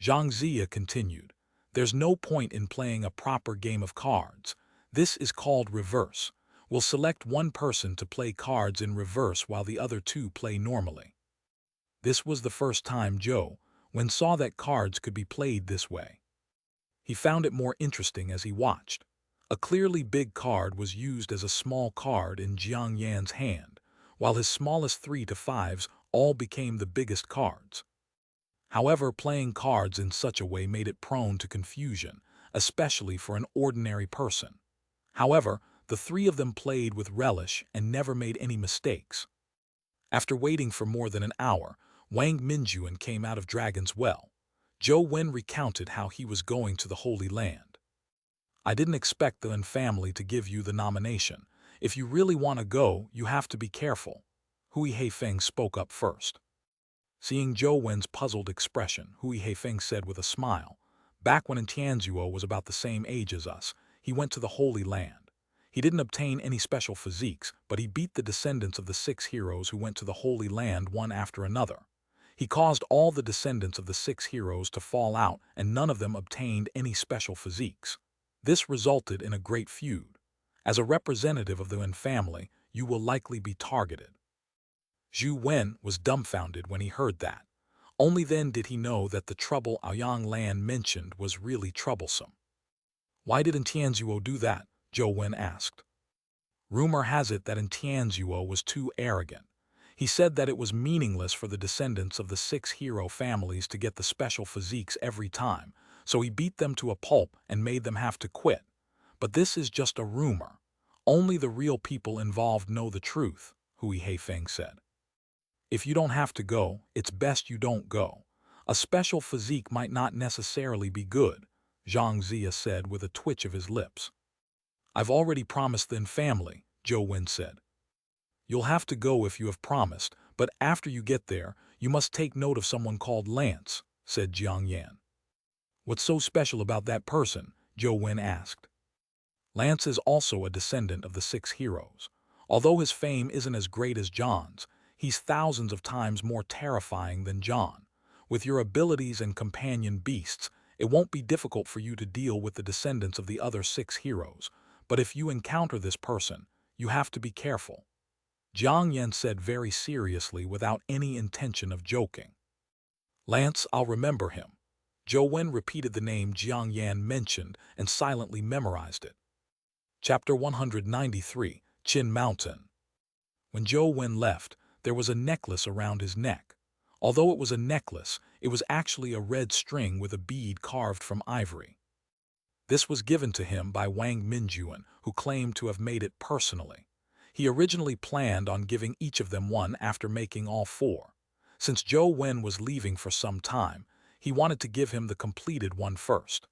Xianxia continued, "There's no point in playing a proper game of cards. This is called reverse. We'll select one person to play cards in reverse while the other two play normally." This was the first time Zhou Wen saw that cards could be played this way. He found it more interesting as he watched. A clearly big card was used as a small card in Jiang Yan's hand, while his smallest 3 to 5s all became the biggest cards. However, playing cards in such a way made it prone to confusion, especially for an ordinary person. However, the three of them played with relish and never made any mistakes. After waiting for more than an hour, Wang Minjuan came out of Dragon's Well. Zhou Wen recounted how he was going to the Holy Land. "I didn't expect the Wen family to give you the nomination. If you really want to go, you have to be careful." Hui Heifeng spoke up first. Seeing Zhou Wen's puzzled expression, Hui Heifeng said with a smile, "Back when Tianzuo was about the same age as us, he went to the Holy Land. He didn't obtain any special physiques, but he beat the descendants of the 6 heroes who went to the Holy Land one after another. He caused all the descendants of the 6 heroes to fall out and none of them obtained any special physiques. This resulted in a great feud. As a representative of the Wen family, you will likely be targeted." Zhou Wen was dumbfounded when he heard that. Only then did he know that the trouble Aoyang Lan mentioned was really troublesome. "Why didn't Tianzuo do that?" Zhou Wen asked. "Rumor has it that Tianzuo was too arrogant. He said that it was meaningless for the descendants of the 6 hero families to get the special physiques every time, so he beat them to a pulp and made them have to quit. But this is just a rumor. Only the real people involved know the truth," Hui Heifeng said. "If you don't have to go, it's best you don't go. A special physique might not necessarily be good," Xianxia said with a twitch of his lips. "I've already promised the family," Zhou Wen said. "You'll have to go if you have promised, but after you get there, you must take note of someone called Lance," said Jiang Yan. "What's so special about that person?" Zhou Wen asked. "Lance is also a descendant of the 6 heroes. Although his fame isn't as great as John's, he's thousands of times more terrifying than John. With your abilities and companion beasts, it won't be difficult for you to deal with the descendants of the other 6 heroes, but if you encounter this person, you have to be careful," Jiang Yan said very seriously without any intention of joking. "Lance, I'll remember him." Zhou Wen repeated the name Jiang Yan mentioned and silently memorized it. Chapter 193, Qin Mountain. When Zhou Wen left, there was a necklace around his neck. Although it was a necklace, it was actually a red string with a bead carved from ivory. This was given to him by Wang Minjuan, who claimed to have made it personally. He originally planned on giving each of them one after making all four. Since Zhou Wen was leaving for some time, he wanted to give him the completed one first.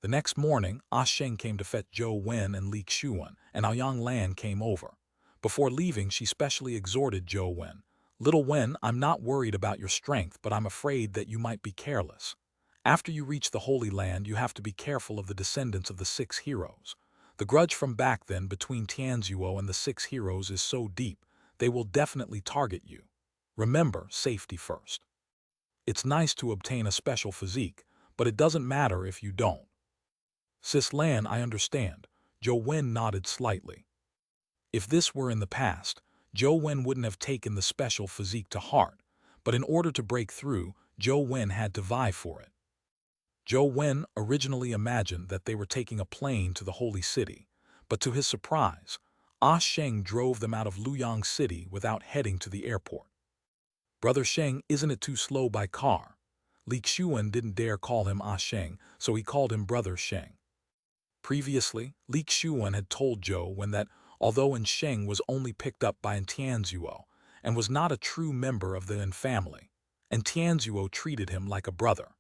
The next morning, Sheng came to fetch Zhou Wen and Li Xuan, and Aoyang Lan came over. Before leaving, she specially exhorted Zhou Wen. "Little Wen, I'm not worried about your strength, but I'm afraid that you might be careless. After you reach the Holy Land, you have to be careful of the descendants of the 6 heroes. The grudge from back then between Tianzuo and the 6 heroes is so deep, they will definitely target you. Remember, safety first. It's nice to obtain a special physique, but it doesn't matter if you don't." "Sis Lan, I understand." Zhou Wen nodded slightly. If this were in the past, Zhou Wen wouldn't have taken the special physique to heart, but in order to break through, Zhou Wen had to vie for it. Zhou Wen originally imagined that they were taking a plane to the Holy City, but to his surprise, Sheng drove them out of Luoyang City without heading to the airport. "Brother Sheng, isn't it too slow by car?" Li Xuan didn't dare call him Sheng, so he called him Brother Sheng. Previously, Li Xuan had told Zhou Wen that although Sheng was only picked up by Tianzuo and was not a true member of the N family, and Tianzuo treated him like a brother.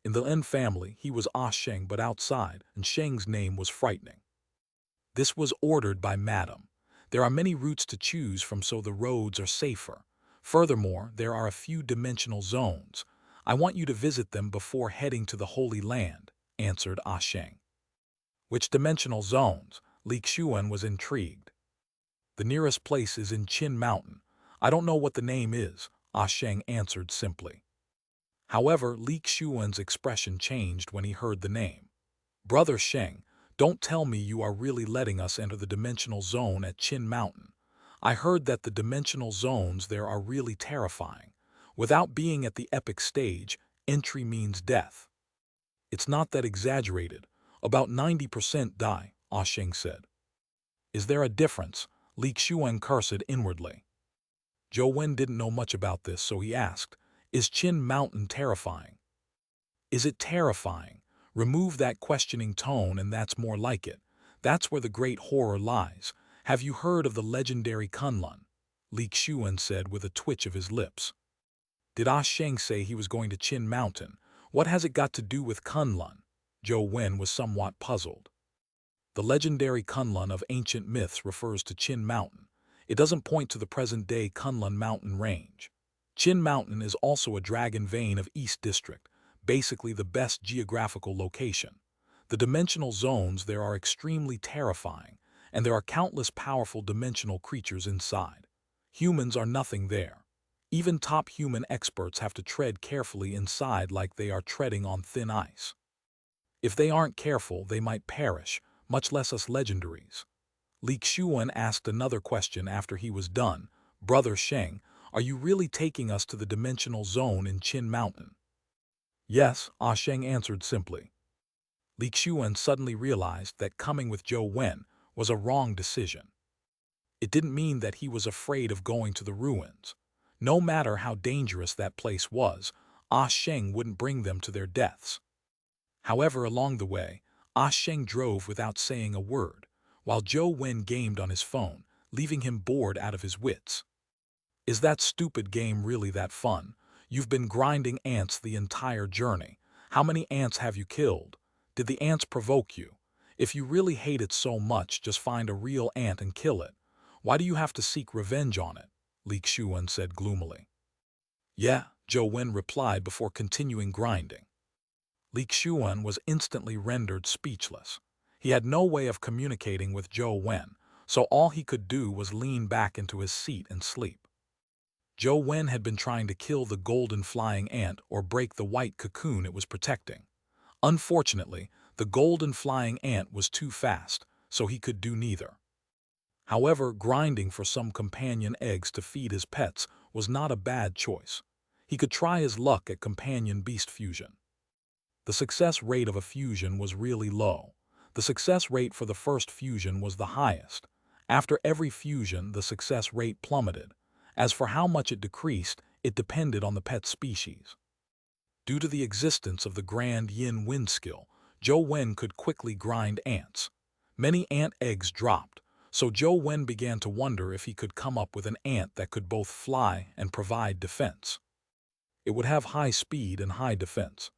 In the N family, he was Sheng, but outside, and Sheng's name was frightening. This was ordered by Madam. There are many routes to choose from, so the roads are safer. Furthermore, there are a few dimensional zones. I want you to visit them before heading to the Holy Land, answered Sheng. Which dimensional zones? Li Xuan was intrigued. The nearest place is in Qin Mountain. I don't know what the name is, Sheng answered simply. However, Li Xuan's expression changed when he heard the name. "Brother Sheng, don't tell me you are really letting us enter the dimensional zone at Qin Mountain. I heard that the dimensional zones there are really terrifying. Without being at the epic stage, entry means death." "It's not that exaggerated. About 90% die," Sheng said. "Is there a difference?" Li Xuan cursed inwardly. Zhou Wen didn't know much about this, so he asked, "Is Qin Mountain terrifying?" "Is it terrifying? Remove that questioning tone and that's more like it. That's where the great horror lies. Have you heard of the legendary Kunlun?" Li Xuan said with a twitch of his lips. "Did Sheng say he was going to Qin Mountain? What has it got to do with Kunlun?" Zhou Wen was somewhat puzzled. The legendary Kunlun of ancient myths refers to Qin Mountain. It doesn't point to the present-day Kunlun mountain range. Qin Mountain is also a dragon vein of East District, basically the best geographical location. The dimensional zones there are extremely terrifying, and there are countless powerful dimensional creatures inside. Humans are nothing there. Even top human experts have to tread carefully inside like they are treading on thin ice. If they aren't careful, they might perish, much less us legendaries. Li Xuan asked another question after he was done. "Brother Sheng, are you really taking us to the dimensional zone in Qin Mountain?" "Yes," Sheng answered simply. Li Xuan suddenly realized that coming with Zhou Wen was a wrong decision. It didn't mean that he was afraid of going to the ruins. No matter how dangerous that place was, Sheng wouldn't bring them to their deaths. However, along the way, Sheng drove without saying a word, while Zhou Wen gamed on his phone, leaving him bored out of his wits. "Is that stupid game really that fun? You've been grinding ants the entire journey. How many ants have you killed? Did the ants provoke you? If you really hate it so much, just find a real ant and kill it. Why do you have to seek revenge on it?" Li Xuan said gloomily. "Yeah," Zhou Wen replied before continuing grinding. Li Xuan was instantly rendered speechless. He had no way of communicating with Zhou Wen, so all he could do was lean back into his seat and sleep. Zhou Wen had been trying to kill the golden flying ant or break the white cocoon it was protecting. Unfortunately, the golden flying ant was too fast, so he could do neither. However, grinding for some companion eggs to feed his pets was not a bad choice. He could try his luck at companion beast fusion. The success rate of a fusion was really low. The success rate for the first fusion was the highest. After every fusion, the success rate plummeted. As for how much it decreased, it depended on the pet species. Due to the existence of the grand yin wind skill, Zhou Wen could quickly grind ants. Many ant eggs dropped, so Zhou Wen began to wonder if he could come up with an ant that could both fly and provide defense. It would have high speed and high defense.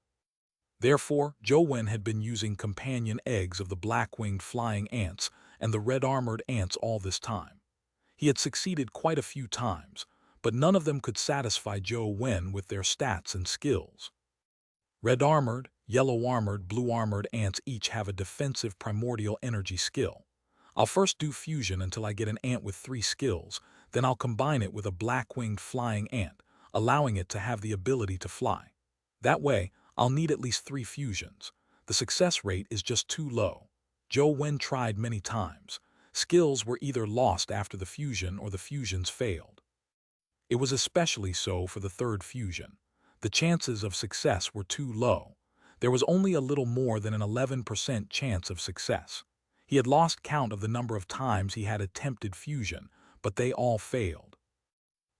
Therefore, Zhou Wen had been using companion eggs of the black-winged flying ants and the red-armored ants all this time. He had succeeded quite a few times, but none of them could satisfy Zhou Wen with their stats and skills. Red-armored, yellow-armored, blue-armored ants each have a defensive primordial energy skill. I'll first do fusion until I get an ant with 3 skills, then I'll combine it with a black-winged flying ant, allowing it to have the ability to fly. That way, I'll need at least 3 fusions. The success rate is just too low. Zhou Wen tried many times. Skills were either lost after the fusion or the fusions failed. It was especially so for the third fusion. The chances of success were too low. There was only a little more than an 11% chance of success. He had lost count of the number of times he had attempted fusion, but they all failed.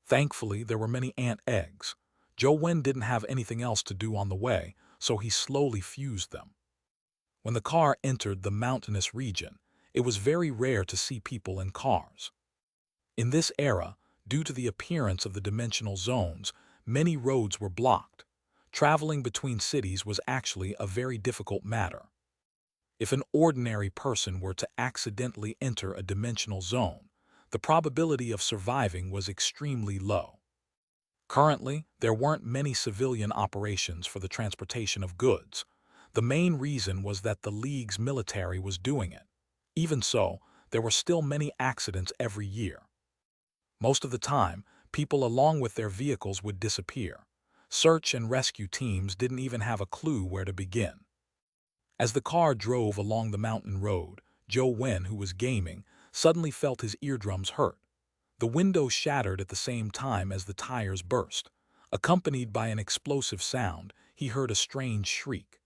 Thankfully, there were many ant eggs. Zhou Wen didn't have anything else to do on the way, so he slowly fused them. When the car entered the mountainous region, it was very rare to see people in cars. In this era, due to the appearance of the dimensional zones, many roads were blocked. Traveling between cities was actually a very difficult matter. If an ordinary person were to accidentally enter a dimensional zone, the probability of surviving was extremely low. Currently, there weren't many civilian operations for the transportation of goods. The main reason was that the League's military was doing it. Even so, there were still many accidents every year. Most of the time, people along with their vehicles would disappear. Search and rescue teams didn't even have a clue where to begin. As the car drove along the mountain road, Zhou Wen, who was gaming, suddenly felt his eardrums hurt. The window shattered at the same time as the tires burst. Accompanied by an explosive sound, he heard a strange shriek.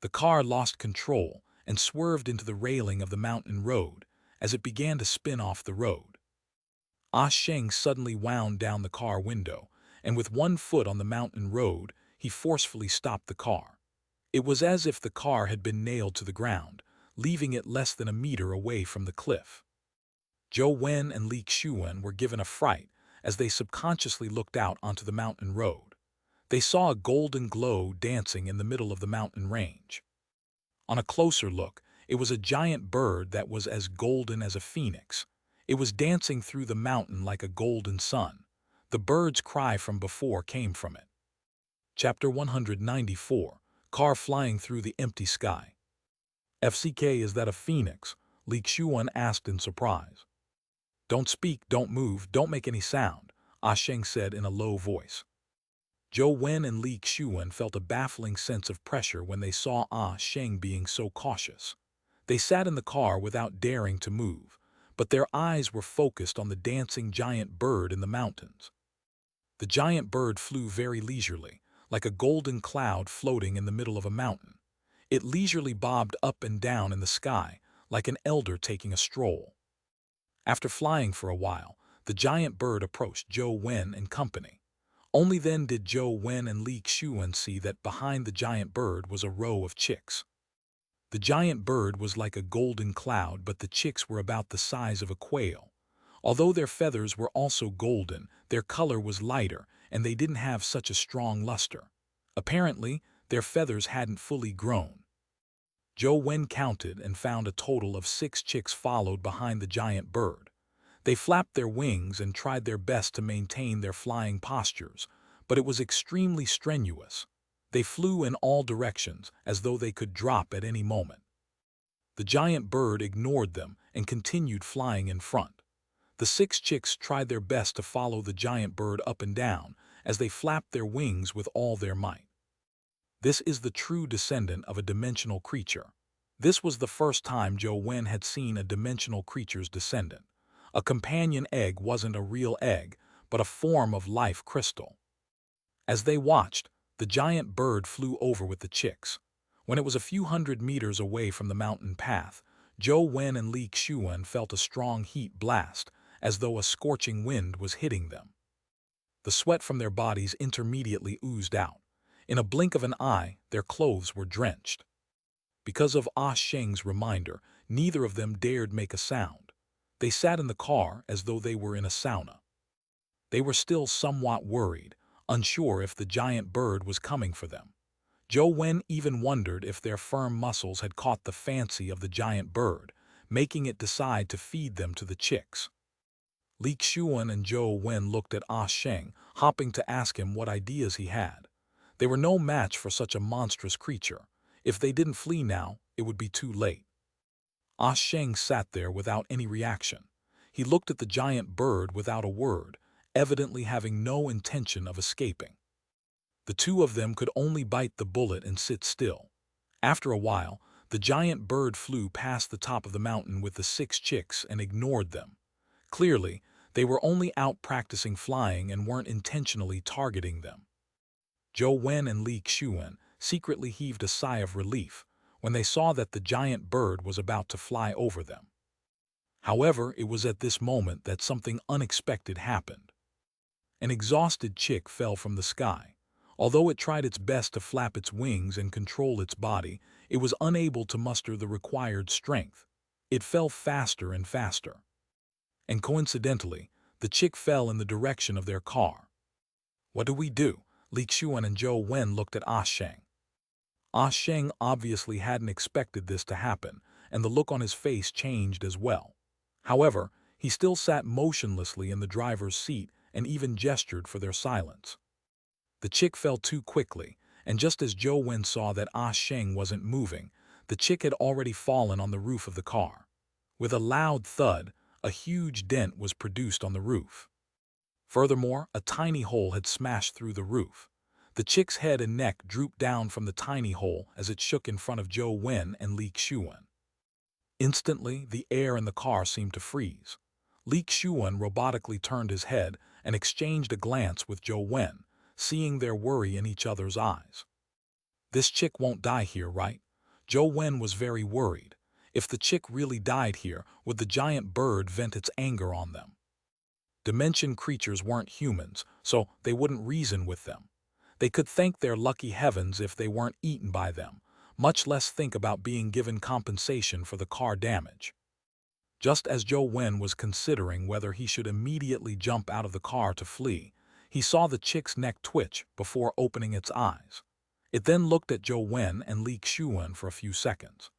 The car lost control and swerved into the railing of the mountain road as it began to spin off the road. Sheng suddenly wound down the car window, and with one foot on the mountain road, he forcefully stopped the car. It was as if the car had been nailed to the ground, leaving it less than a meter away from the cliff. Zhou Wen and Xianxia were given a fright as they subconsciously looked out onto the mountain road. They saw a golden glow dancing in the middle of the mountain range. On a closer look, it was a giant bird that was as golden as a phoenix. It was dancing through the mountain like a golden sun. The bird's cry from before came from it. Chapter 194, Car Flying Through the Empty Sky. FCK, is that a phoenix? Xianxia asked in surprise. Don't speak, don't move, don't make any sound, Sheng said in a low voice. Zhou Wen and Xianxia felt a baffling sense of pressure when they saw Sheng being so cautious. They sat in the car without daring to move, but their eyes were focused on the dancing giant bird in the mountains. The giant bird flew very leisurely, like a golden cloud floating in the middle of a mountain. It leisurely bobbed up and down in the sky, like an elder taking a stroll. After flying for a while, the giant bird approached Zhou Wen and company. Only then did Zhou Wen and Xianxia see that behind the giant bird was a row of chicks. The giant bird was like a golden cloud, but the chicks were about the size of a quail. Although their feathers were also golden, their color was lighter, and they didn't have such a strong luster. Apparently, their feathers hadn't fully grown. Zhou Wen counted and found a total of 6 chicks followed behind the giant bird. They flapped their wings and tried their best to maintain their flying postures, but it was extremely strenuous. They flew in all directions as though they could drop at any moment. The giant bird ignored them and continued flying in front. The 6 chicks tried their best to follow the giant bird up and down as they flapped their wings with all their might. This is the true descendant of a dimensional creature. This was the first time Zhou Wen had seen a dimensional creature's descendant. A companion egg wasn't a real egg, but a form of life crystal. As they watched, the giant bird flew over with the chicks. When it was a few hundred meters away from the mountain path, Zhou Wen and Li Xiuan felt a strong heat blast, as though a scorching wind was hitting them. The sweat from their bodies intermediately oozed out. In a blink of an eye, their clothes were drenched. Because of Ah Sheng's reminder, neither of them dared make a sound. They sat in the car as though they were in a sauna. They were still somewhat worried, unsure if the giant bird was coming for them. Zhou Wen even wondered if their firm muscles had caught the fancy of the giant bird, making it decide to feed them to the chicks. Li Xuan and Zhou Wen looked at Ah Sheng, hopping to ask him what ideas he had. They were no match for such a monstrous creature. If they didn't flee now, it would be too late. Ah Sheng sat there without any reaction. He looked at the giant bird without a word, evidently having no intention of escaping. The two of them could only bite the bullet and sit still. After a while, the giant bird flew past the top of the mountain with the 6 chicks and ignored them. Clearly, they were only out practicing flying and weren't intentionally targeting them. Zhou Wen and Li Xuan secretly heaved a sigh of relief when they saw that the giant bird was about to fly over them. However, it was at this moment that something unexpected happened. An exhausted chick fell from the sky. Although it tried its best to flap its wings and control its body, it was unable to muster the required strength. It fell faster and faster. And coincidentally, the chick fell in the direction of their car. What do we do? Li Xuan and Zhou Wen looked at Ah Sheng. Ah Sheng obviously hadn't expected this to happen, and the look on his face changed as well. However, he still sat motionlessly in the driver's seat and even gestured for their silence. The chick fell too quickly, and just as Zhou Wen saw that Ah Sheng wasn't moving, the chick had already fallen on the roof of the car. With a loud thud, a huge dent was produced on the roof. Furthermore, a tiny hole had smashed through the roof. The chick's head and neck drooped down from the tiny hole as it shook in front of Zhou Wen and Li Xuan. Instantly, the air in the car seemed to freeze. Li Xuan robotically turned his head and exchanged a glance with Zhou Wen, seeing their worry in each other's eyes. This chick won't die here, right? Zhou Wen was very worried. If the chick really died here, would the giant bird vent its anger on them? Dimension creatures weren't humans, so they wouldn't reason with them. They could thank their lucky heavens if they weren't eaten by them, much less think about being given compensation for the car damage. Just as Zhou Wen was considering whether he should immediately jump out of the car to flee, he saw the chick's neck twitch before opening its eyes. It then looked at Zhou Wen and Li Xuan for a few seconds.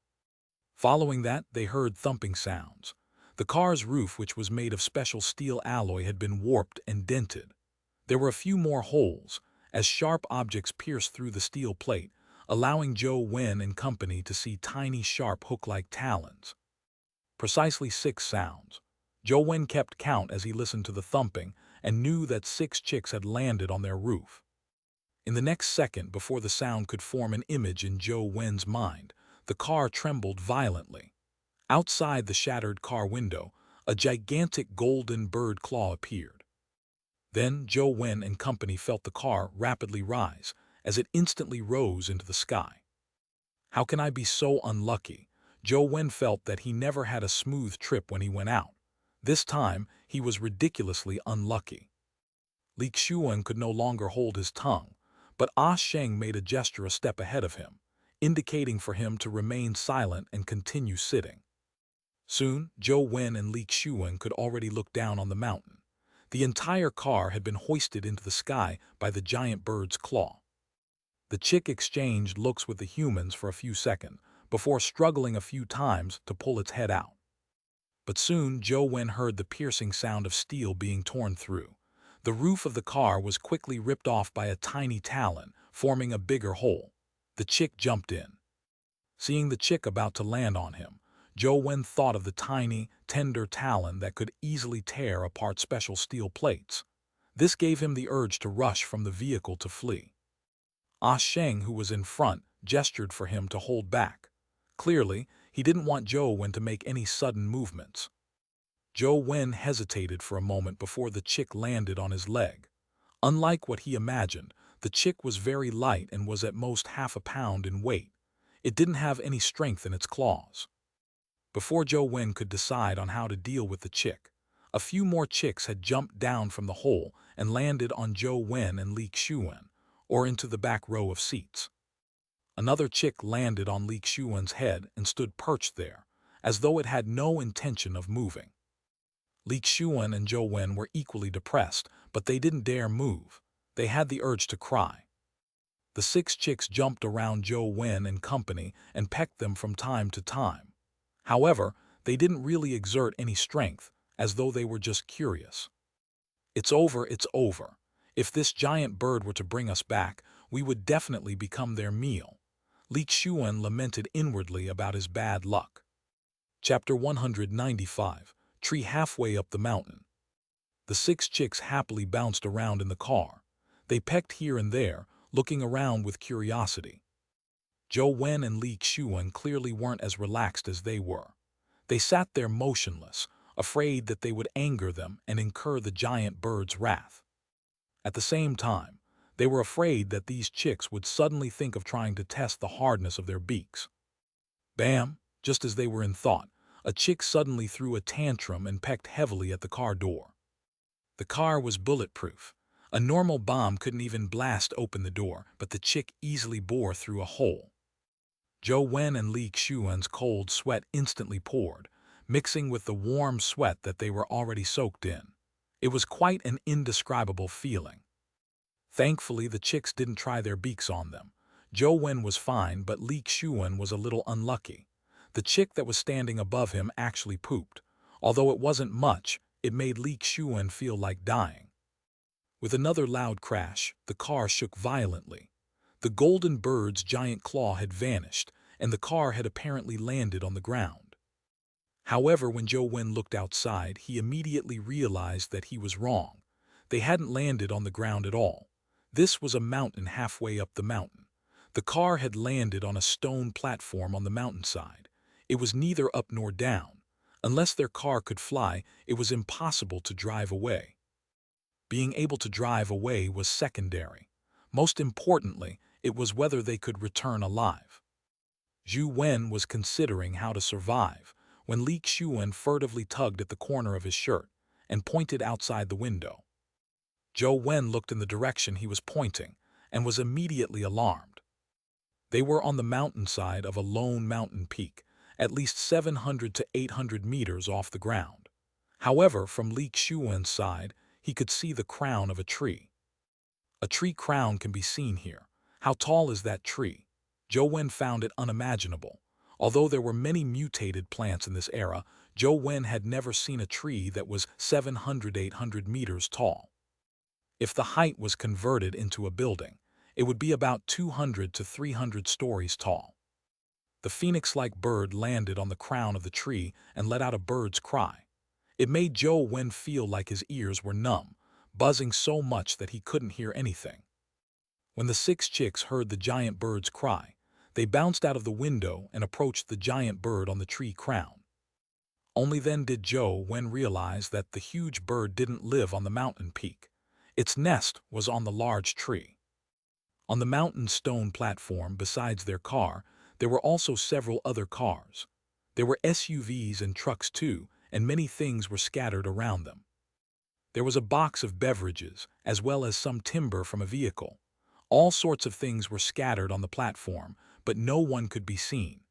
Following that, they heard thumping sounds. The car's roof, which was made of special steel alloy, had been warped and dented. There were a few more holes, as sharp objects pierced through the steel plate, allowing Zhou Wen and company to see tiny sharp hook-like talons. Precisely 6 sounds. Zhou Wen kept count as he listened to the thumping and knew that 6 chicks had landed on their roof. In the next second, before the sound could form an image in Zhou Wen's mind, the car trembled violently. Outside the shattered car window, a gigantic golden bird claw appeared. Then Zhou Wen and company felt the car rapidly rise as it instantly rose into the sky. How can I be so unlucky? Zhou Wen felt that he never had a smooth trip when he went out. This time, he was ridiculously unlucky. Li Xuan could no longer hold his tongue, but Ah Sheng made a gesture a step ahead of him, indicating for him to remain silent and continue sitting. Soon, Zhou Wen and Li Xuan could already look down on the mountain. The entire car had been hoisted into the sky by the giant bird's claw. The chick exchanged looks with the humans for a few seconds, before struggling a few times to pull its head out. But soon Zhou Wen heard the piercing sound of steel being torn through. The roof of the car was quickly ripped off by a tiny talon, forming a bigger hole. The chick jumped in. Seeing the chick about to land on him, Zhou Wen thought of the tiny, tender talon that could easily tear apart special steel plates. This gave him the urge to rush from the vehicle to flee. Ah Sheng, who was in front, gestured for him to hold back. Clearly, he didn't want Zhou Wen to make any sudden movements. Zhou Wen hesitated for a moment before the chick landed on his leg. Unlike what he imagined, the chick was very light and was at most half a pound in weight. It didn't have any strength in its claws. Before Zhou Wen could decide on how to deal with the chick, a few more chicks had jumped down from the hole and landed on Zhou Wen and Li Xuan, or into the back row of seats. Another chick landed on Li Xuan's head and stood perched there, as though it had no intention of moving. Li Xuan and Zhou Wen were equally depressed, but they didn't dare move. They had the urge to cry. The 6 chicks jumped around Zhou Wen and company and pecked them from time to time. However, they didn't really exert any strength, as though they were just curious. It's over, it's over. If this giant bird were to bring us back, we would definitely become their meal. Li Xuan lamented inwardly about his bad luck. Chapter 195, Tree Halfway Up the Mountain. The 6 chicks happily bounced around in the car. They pecked here and there, looking around with curiosity. Zhou Wen and Li Xuan clearly weren't as relaxed as they were. They sat there motionless, afraid that they would anger them and incur the giant bird's wrath. At the same time, they were afraid that these chicks would suddenly think of trying to test the hardness of their beaks. Bam! Just as they were in thought, a chick suddenly threw a tantrum and pecked heavily at the car door. The car was bulletproof. A normal bomb couldn't even blast open the door, but the chick easily bore through a hole. Zhou Wen and Li Xuan's cold sweat instantly poured, mixing with the warm sweat that they were already soaked in. It was quite an indescribable feeling. Thankfully, the chicks didn't try their beaks on them. Zhou Wen was fine, but Li Xuan was a little unlucky. The chick that was standing above him actually pooped. Although it wasn't much, it made Li Xuan feel like dying. With another loud crash, the car shook violently. The golden bird's giant claw had vanished, and the car had apparently landed on the ground. However, when Zhou Wen looked outside, he immediately realized that he was wrong. They hadn't landed on the ground at all. This was a mountain halfway up the mountain. The car had landed on a stone platform on the mountainside. It was neither up nor down. Unless their car could fly, it was impossible to drive away. Being able to drive away was secondary. Most importantly, it was whether they could return alive. Zhou Wen was considering how to survive when Li Xuan furtively tugged at the corner of his shirt and pointed outside the window. Zhou Wen looked in the direction he was pointing and was immediately alarmed. They were on the mountainside of a lone mountain peak, at least 700 to 800 meters off the ground. However, from Li Xuan's side, he could see the crown of a tree. A tree crown can be seen here. How tall is that tree? Zhou Wen found it unimaginable. Although there were many mutated plants in this era, Zhou Wen had never seen a tree that was 700 to 800 meters tall. If the height was converted into a building, it would be about 200 to 300 stories tall. The phoenix-like bird landed on the crown of the tree and let out a bird's cry. It made Zhou Wen feel like his ears were numb, buzzing so much that he couldn't hear anything. When the 6 chicks heard the giant bird's cry, they bounced out of the window and approached the giant bird on the tree crown. Only then did Zhou Wen realize that the huge bird didn't live on the mountain peak. Its nest was on the large tree. On the mountain stone platform besides their car, there were also several other cars. There were SUVs and trucks too, and many things were scattered around them. There was a box of beverages, as well as some timber from a vehicle. All sorts of things were scattered on the platform, but no one could be seen.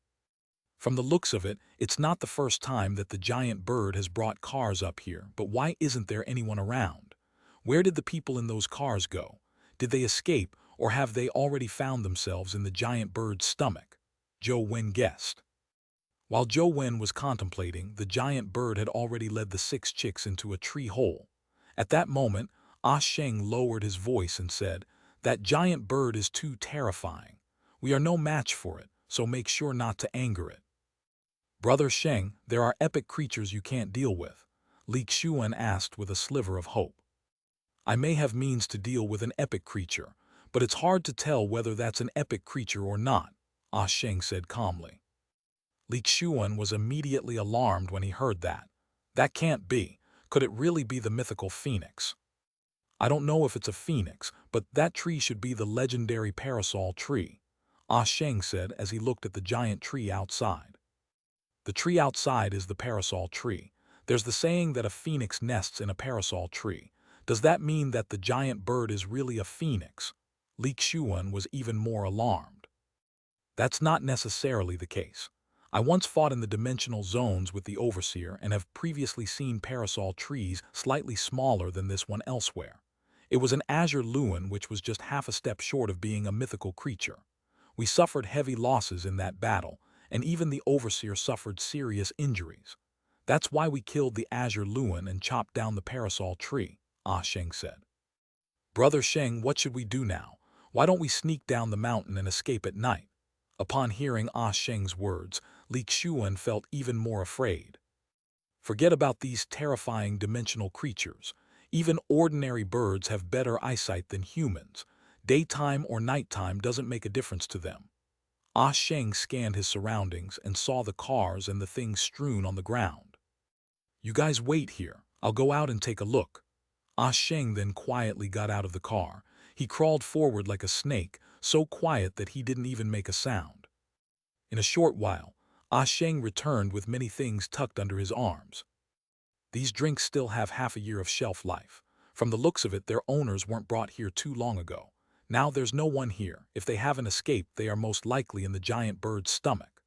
From the looks of it, it's not the first time that the giant bird has brought cars up here, but why isn't there anyone around? Where did the people in those cars go? Did they escape, or have they already found themselves in the giant bird's stomach? Zhou Wen guessed. While Zhou Wen was contemplating, the giant bird had already led the 6 chicks into a tree hole. At that moment, Ah Sheng lowered his voice and said, "That giant bird is too terrifying. We are no match for it, so make sure not to anger it." "Brother Sheng, there are epic creatures you can't deal with," Li Xuan asked with a sliver of hope. "I may have means to deal with an epic creature, but it's hard to tell whether that's an epic creature or not," Ah Sheng said calmly. Li Xuan was immediately alarmed when he heard that. That can't be. Could it really be the mythical phoenix? "I don't know if it's a phoenix, but that tree should be the legendary parasol tree," Ah Sheng said as he looked at the giant tree outside. The tree outside is the parasol tree. There's the saying that a phoenix nests in a parasol tree. Does that mean that the giant bird is really a phoenix? Li Xian was even more alarmed. That's not necessarily the case. I once fought in the dimensional zones with the Overseer and have previously seen parasol trees slightly smaller than this one elsewhere. It was an azure Lewin which was just half a step short of being a mythical creature. We suffered heavy losses in that battle, and even the Overseer suffered serious injuries. That's why we killed the azure Lewin and chopped down the parasol tree, Ah Sheng said. Brother Sheng, what should we do now? Why don't we sneak down the mountain and escape at night? Upon hearing Ah Sheng's words, Li Xian felt even more afraid. Forget about these terrifying dimensional creatures. Even ordinary birds have better eyesight than humans. Daytime or nighttime doesn't make a difference to them. Ah Sheng scanned his surroundings and saw the cars and the things strewn on the ground. You guys wait here. I'll go out and take a look. Ah Sheng then quietly got out of the car. He crawled forward like a snake, so quiet that he didn't even make a sound. In a short while, Ah Sheng returned with many things tucked under his arms. These drinks still have half a year of shelf life. From the looks of it, their owners weren't brought here too long ago. Now there's no one here. If they haven't escaped, they are most likely in the giant bird's stomach.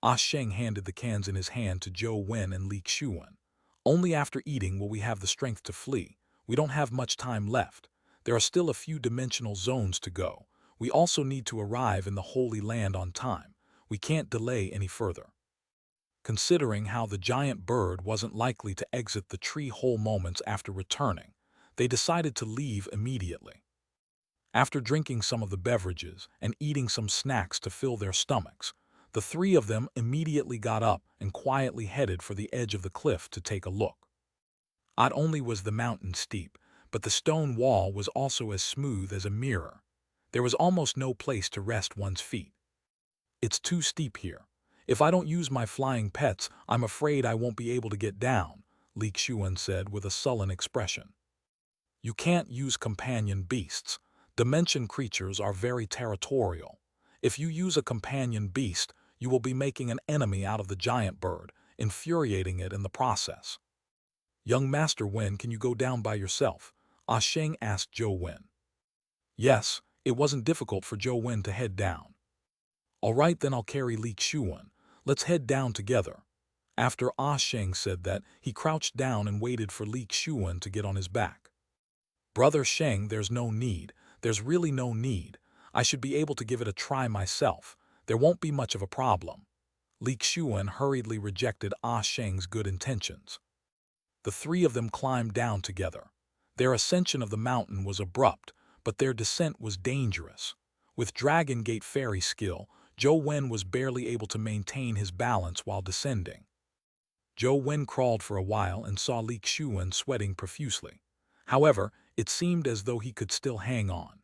Ah Sheng handed the cans in his hand to Zhou Wen and Li Xian. Only after eating will we have the strength to flee. We don't have much time left. There are still a few dimensional zones to go. We also need to arrive in the Holy Land on time. We can't delay any further. Considering how the giant bird wasn't likely to exit the tree hole moments after returning, they decided to leave immediately. After drinking some of the beverages and eating some snacks to fill their stomachs, the three of them immediately got up and quietly headed for the edge of the cliff to take a look. Not only was the mountain steep, but the stone wall was also as smooth as a mirror. There was almost no place to rest one's feet. It's too steep here. If I don't use my flying pets, I'm afraid I won't be able to get down, Li Xian said with a sullen expression. You can't use companion beasts. Dimension creatures are very territorial. If you use a companion beast, you will be making an enemy out of the giant bird, infuriating it in the process. Young Master Wen, can you go down by yourself? Ah Sheng asked Zhou Wen. Yes, it wasn't difficult for Zhou Wen to head down. All right, then I'll carry Li Xian. Let's head down together. After Ah Sheng said that, he crouched down and waited for Li Xian to get on his back. Brother Sheng, there's no need. There's really no need. I should be able to give it a try myself. There won't be much of a problem. Li Xian hurriedly rejected Ah Sheng's good intentions. The three of them climbed down together. Their ascension of the mountain was abrupt, but their descent was dangerous. With Dragon Gate fairy skill, Zhou Wen was barely able to maintain his balance while descending. Zhou Wen crawled for a while and saw Li Xian sweating profusely. However, it seemed as though he could still hang on.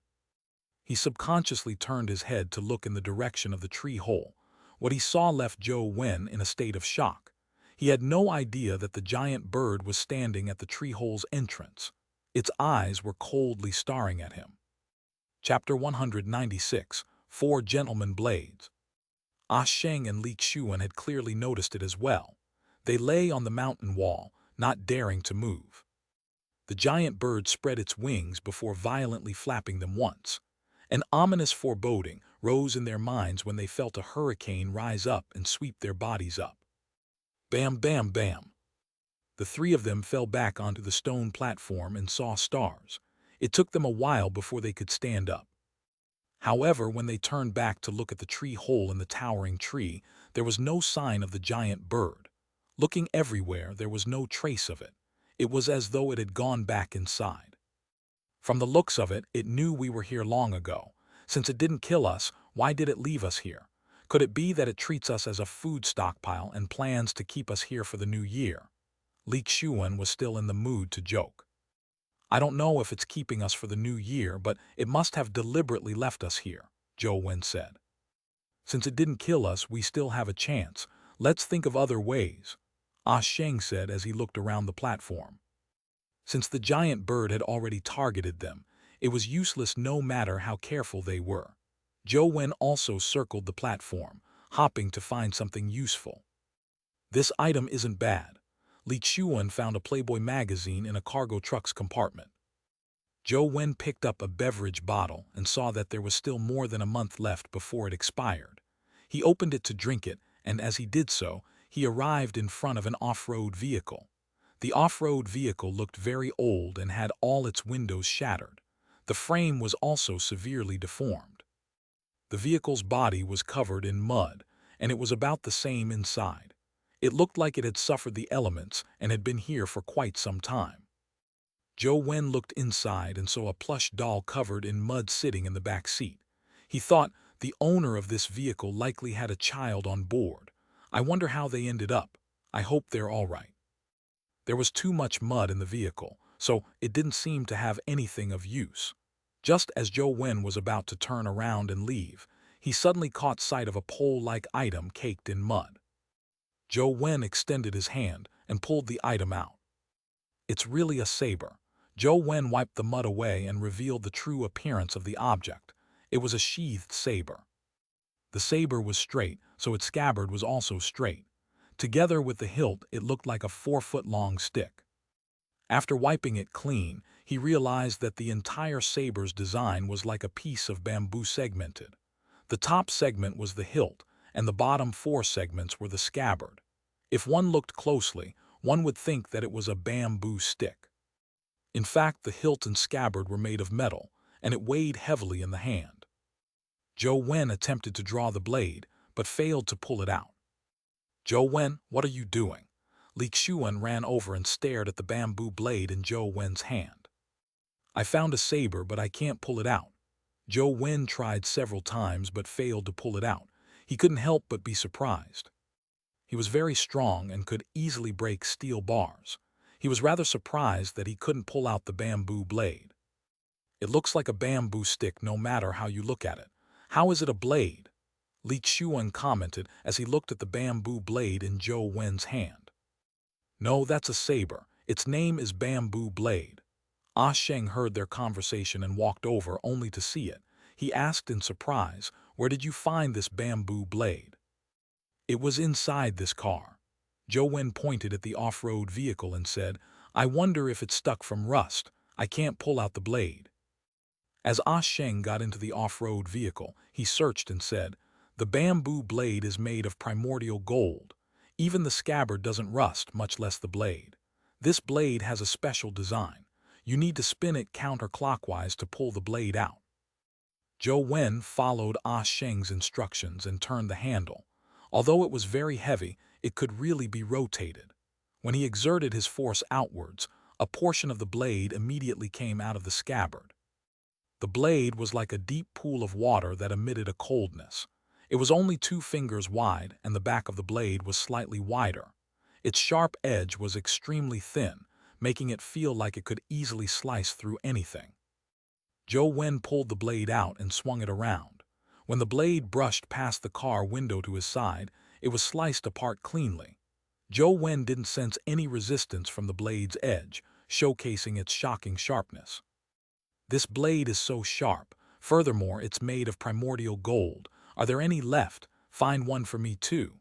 He subconsciously turned his head to look in the direction of the tree hole. What he saw left Zhou Wen in a state of shock. He had no idea that the giant bird was standing at the tree hole's entrance. Its eyes were coldly staring at him. Chapter 196, Four Gentlemen Blades. Ah Sheng and Li Xian had clearly noticed it as well. They lay on the mountain wall, not daring to move. The giant bird spread its wings before violently flapping them once. An ominous foreboding rose in their minds when they felt a hurricane rise up and sweep their bodies up. Bam, bam, bam. The three of them fell back onto the stone platform and saw stars. It took them a while before they could stand up. However, when they turned back to look at the tree hole in the towering tree, there was no sign of the giant bird. Looking everywhere, there was no trace of it. It was as though it had gone back inside. From the looks of it, it knew we were here long ago. Since it didn't kill us, why did it leave us here? Could it be that it treats us as a food stockpile and plans to keep us here for the new year? Li Xian was still in the mood to joke. I don't know if it's keeping us for the new year, but it must have deliberately left us here, Zhou Wen said. Since it didn't kill us, we still have a chance. Let's think of other ways, Ah Sheng said as he looked around the platform. Since the giant bird had already targeted them, it was useless no matter how careful they were. Zhou Wen also circled the platform, hopping to find something useful. This item isn't bad. Li Xiuan found a Playboy magazine in a cargo truck's compartment. Zhou Wen picked up a beverage bottle and saw that there was still more than a month left before it expired. He opened it to drink it, and as he did so, he arrived in front of an off-road vehicle. The off-road vehicle looked very old and had all its windows shattered. The frame was also severely deformed. The vehicle's body was covered in mud, and it was about the same inside. It looked like it had suffered the elements and had been here for quite some time. Zhou Wen looked inside and saw a plush doll covered in mud sitting in the back seat. He thought, the owner of this vehicle likely had a child on board. I wonder how they ended up. I hope they're all right. There was too much mud in the vehicle, so it didn't seem to have anything of use. Just as Zhou Wen was about to turn around and leave, he suddenly caught sight of a pole-like item caked in mud. Zhou Wen extended his hand and pulled the item out. It's really a saber. Zhou Wen wiped the mud away and revealed the true appearance of the object. It was a sheathed saber. The saber was straight, so its scabbard was also straight. Together with the hilt, it looked like a 4-foot-long stick. After wiping it clean, he realized that the entire saber's design was like a piece of bamboo segmented. The top segment was the hilt, and the bottom 4 segments were the scabbard. If one looked closely, one would think that it was a bamboo stick. In fact, the hilt and scabbard were made of metal, and it weighed heavily in the hand. Zhou Wen attempted to draw the blade, but failed to pull it out. Zhou Wen, what are you doing? Li Xiuan ran over and stared at the bamboo blade in Zhou Wen's hand. I found a saber, but I can't pull it out. Zhou Wen tried several times but failed to pull it out. He couldn't help but be surprised. He was very strong and could easily break steel bars. He was rather surprised that he couldn't pull out the bamboo blade. It looks like a bamboo stick no matter how you look at it. How is it a blade? Li Xiuan commented as he looked at the bamboo blade in Zhou Wen's hand. No, that's a saber. Its name is Bamboo Blade. Ah Sheng heard their conversation and walked over only to see it. He asked in surprise, where did you find this bamboo blade? It was inside this car. Zhou Wen pointed at the off-road vehicle and said, I wonder if it's stuck from rust. I can't pull out the blade. As Ah Sheng got into the off-road vehicle, he searched and said, the bamboo blade is made of primordial gold. Even the scabbard doesn't rust, much less the blade. This blade has a special design. You need to spin it counterclockwise to pull the blade out. Zhou Wen followed Ah Sheng's instructions and turned the handle. Although it was very heavy, it could really be rotated. When he exerted his force outwards, a portion of the blade immediately came out of the scabbard. The blade was like a deep pool of water that emitted a coldness. It was only 2 fingers wide, and the back of the blade was slightly wider. Its sharp edge was extremely thin, making it feel like it could easily slice through anything. Zhou Wen pulled the blade out and swung it around. When the blade brushed past the car window to his side, it was sliced apart cleanly. Zhou Wen didn't sense any resistance from the blade's edge, showcasing its shocking sharpness. This blade is so sharp. Furthermore, it's made of primordial gold. Are there any left? Find one for me too.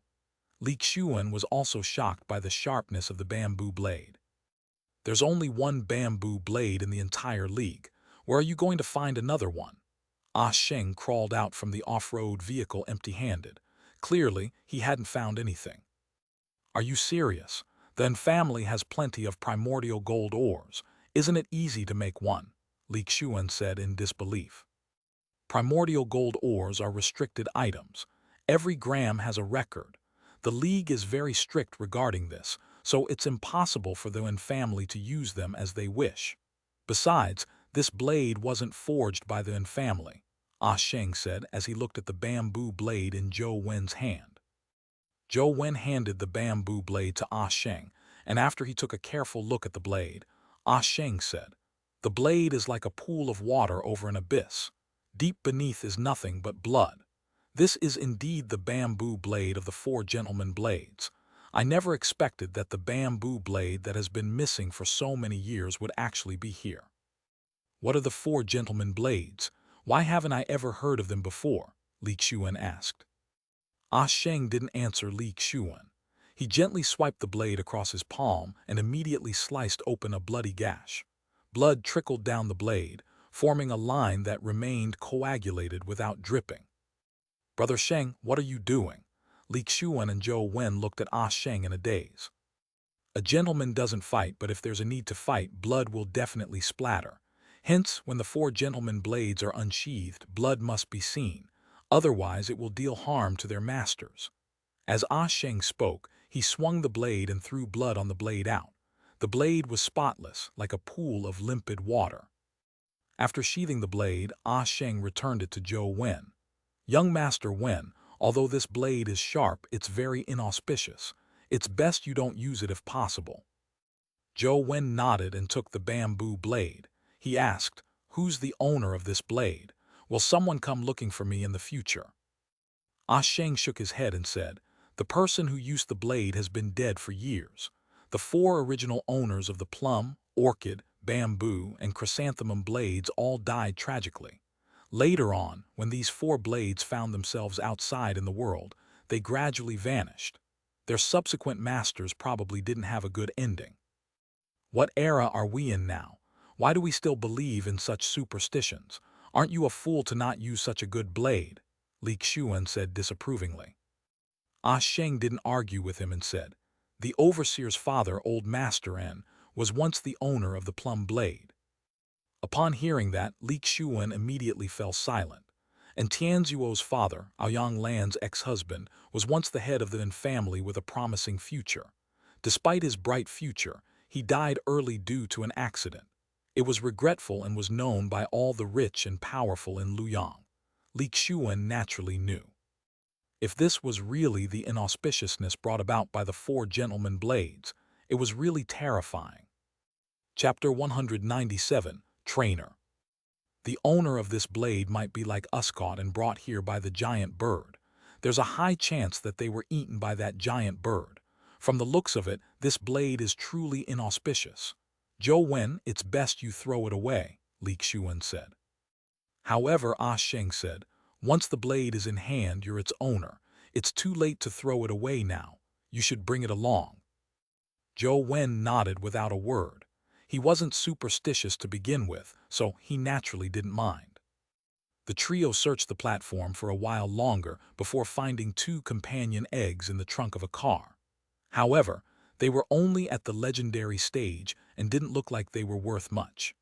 Li Xiuan was also shocked by the sharpness of the bamboo blade. There's only one bamboo blade in the entire league. Where are you going to find another one? Ah Sheng crawled out from the off-road vehicle empty-handed. Clearly, he hadn't found anything. Are you serious? Then family has plenty of primordial gold ores. Isn't it easy to make one? Li Xiuan said in disbelief. Primordial gold ores are restricted items. Every gram has a record. The League is very strict regarding this, so it's impossible for the Wen family to use them as they wish. Besides, this blade wasn't forged by the Wen family, Ah Sheng said as he looked at the bamboo blade in Zhou Wen's hand. Zhou Wen handed the bamboo blade to Ah Sheng, and after he took a careful look at the blade, Ah Sheng said, the blade is like a pool of water over an abyss. Deep beneath is nothing but blood. This is indeed the bamboo blade of the 4 gentlemen blades. I never expected that the bamboo blade that has been missing for so many years would actually be here. What are the 4 gentlemen blades? Why haven't I ever heard of them before? Li Xiuan asked. Ah Sheng didn't answer Li Xiuan. He gently swiped the blade across his palm and immediately sliced open a bloody gash. Blood trickled down the blade, forming a line that remained coagulated without dripping. "Brother Sheng, what are you doing?" Li Xian and Zhou Wen looked at Ah Sheng in a daze. "A gentleman doesn't fight, but if there's a need to fight, blood will definitely splatter. Hence, when the four gentlemen blades are unsheathed, blood must be seen. Otherwise, it will deal harm to their masters." As Ah Sheng spoke, he swung the blade and threw blood on the blade out. The blade was spotless, like a pool of limpid water. After sheathing the blade, Ah Sheng returned it to Zhou Wen. "Young Master Wen, although this blade is sharp, it's very inauspicious. It's best you don't use it if possible." Zhou Wen nodded and took the bamboo blade. He asked, "Who's the owner of this blade? Will someone come looking for me in the future?" Ah Sheng shook his head and said, "The person who used the blade has been dead for years. The four original owners of the plum, orchid, bamboo, and chrysanthemum blades all died tragically. Later on, when these four blades found themselves outside in the world, they gradually vanished. Their subsequent masters probably didn't have a good ending. What era are we in now? Why do we still believe in such superstitions? Aren't you a fool to not use such a good blade?" Li Xian said disapprovingly. Ah Sheng didn't argue with him and said, "The overseer's father, Old Master N, was once the owner of the plum blade." Upon hearing that, Li Xian immediately fell silent. And Tianzuo's father, Aoyang Lan's ex-husband, was once the head of the Nen family with a promising future. Despite his bright future, he died early due to an accident. It was regretful and was known by all the rich and powerful in Luoyang. Li Xian naturally knew. If this was really the inauspiciousness brought about by the four gentlemen blades, it was really terrifying. Chapter 197, Trainer. The owner of this blade might be like us, caught and brought here by the giant bird. There's a high chance that they were eaten by that giant bird. From the looks of it, this blade is truly inauspicious. Zhou Wen, it's best you throw it away, Li Xian said. However, Ah Sheng said, "Once the blade is in hand, you're its owner. It's too late to throw it away now. You should bring it along." Zhou Wen nodded without a word. He wasn't superstitious to begin with, so he naturally didn't mind. The trio searched the platform for a while longer before finding two companion eggs in the trunk of a car. However, they were only at the legendary stage and didn't look like they were worth much.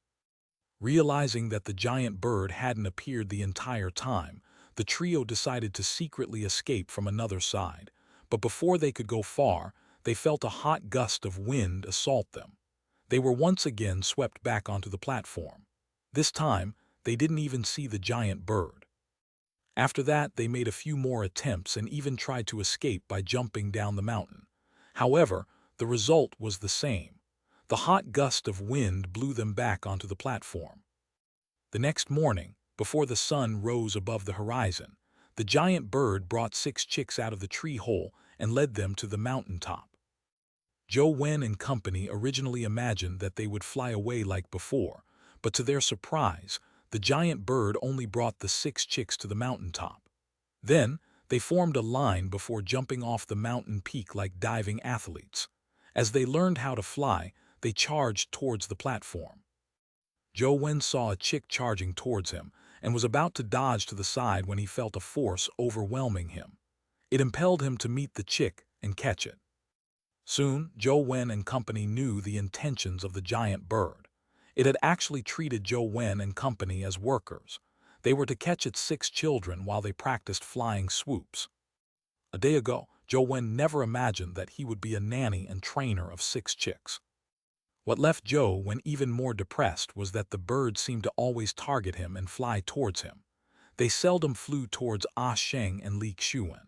Realizing that the giant bird hadn't appeared the entire time, the trio decided to secretly escape from another side. But before they could go far, they felt a hot gust of wind assault them. They were once again swept back onto the platform. This time, they didn't even see the giant bird. After that, they made a few more attempts and even tried to escape by jumping down the mountain. However, the result was the same. The hot gust of wind blew them back onto the platform. The next morning, before the sun rose above the horizon, the giant bird brought 6 chicks out of the tree hole and led them to the mountain top. Zhou Wen and company originally imagined that they would fly away like before, but to their surprise, the giant bird only brought the 6 chicks to the mountain top. Then, they formed a line before jumping off the mountain peak like diving athletes. As they learned how to fly, they charged towards the platform. Zhou Wen saw a chick charging towards him and was about to dodge to the side when he felt a force overwhelming him. It impelled him to meet the chick and catch it. Soon, Zhou Wen and company knew the intentions of the giant bird. It had actually treated Zhou Wen and company as workers. They were to catch its 6 children while they practiced flying swoops. A day ago, Zhou Wen never imagined that he would be a nanny and trainer of 6 chicks. What left Zhou Wen even more depressed was that the birds seemed to always target him and fly towards him. They seldom flew towards Ah Sheng and Li Xian.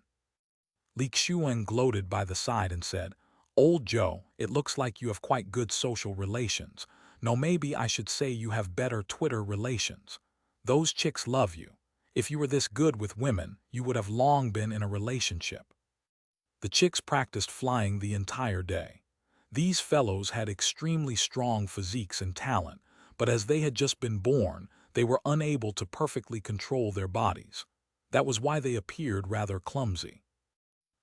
Li Xian gloated by the side and said, "Old Zhou, it looks like you have quite good social relations. No, maybe I should say you have better Twitter relations. Those chicks love you. If you were this good with women, you would have long been in a relationship." The chicks practiced flying the entire day. These fellows had extremely strong physiques and talent, but as they had just been born, they were unable to perfectly control their bodies. That was why they appeared rather clumsy.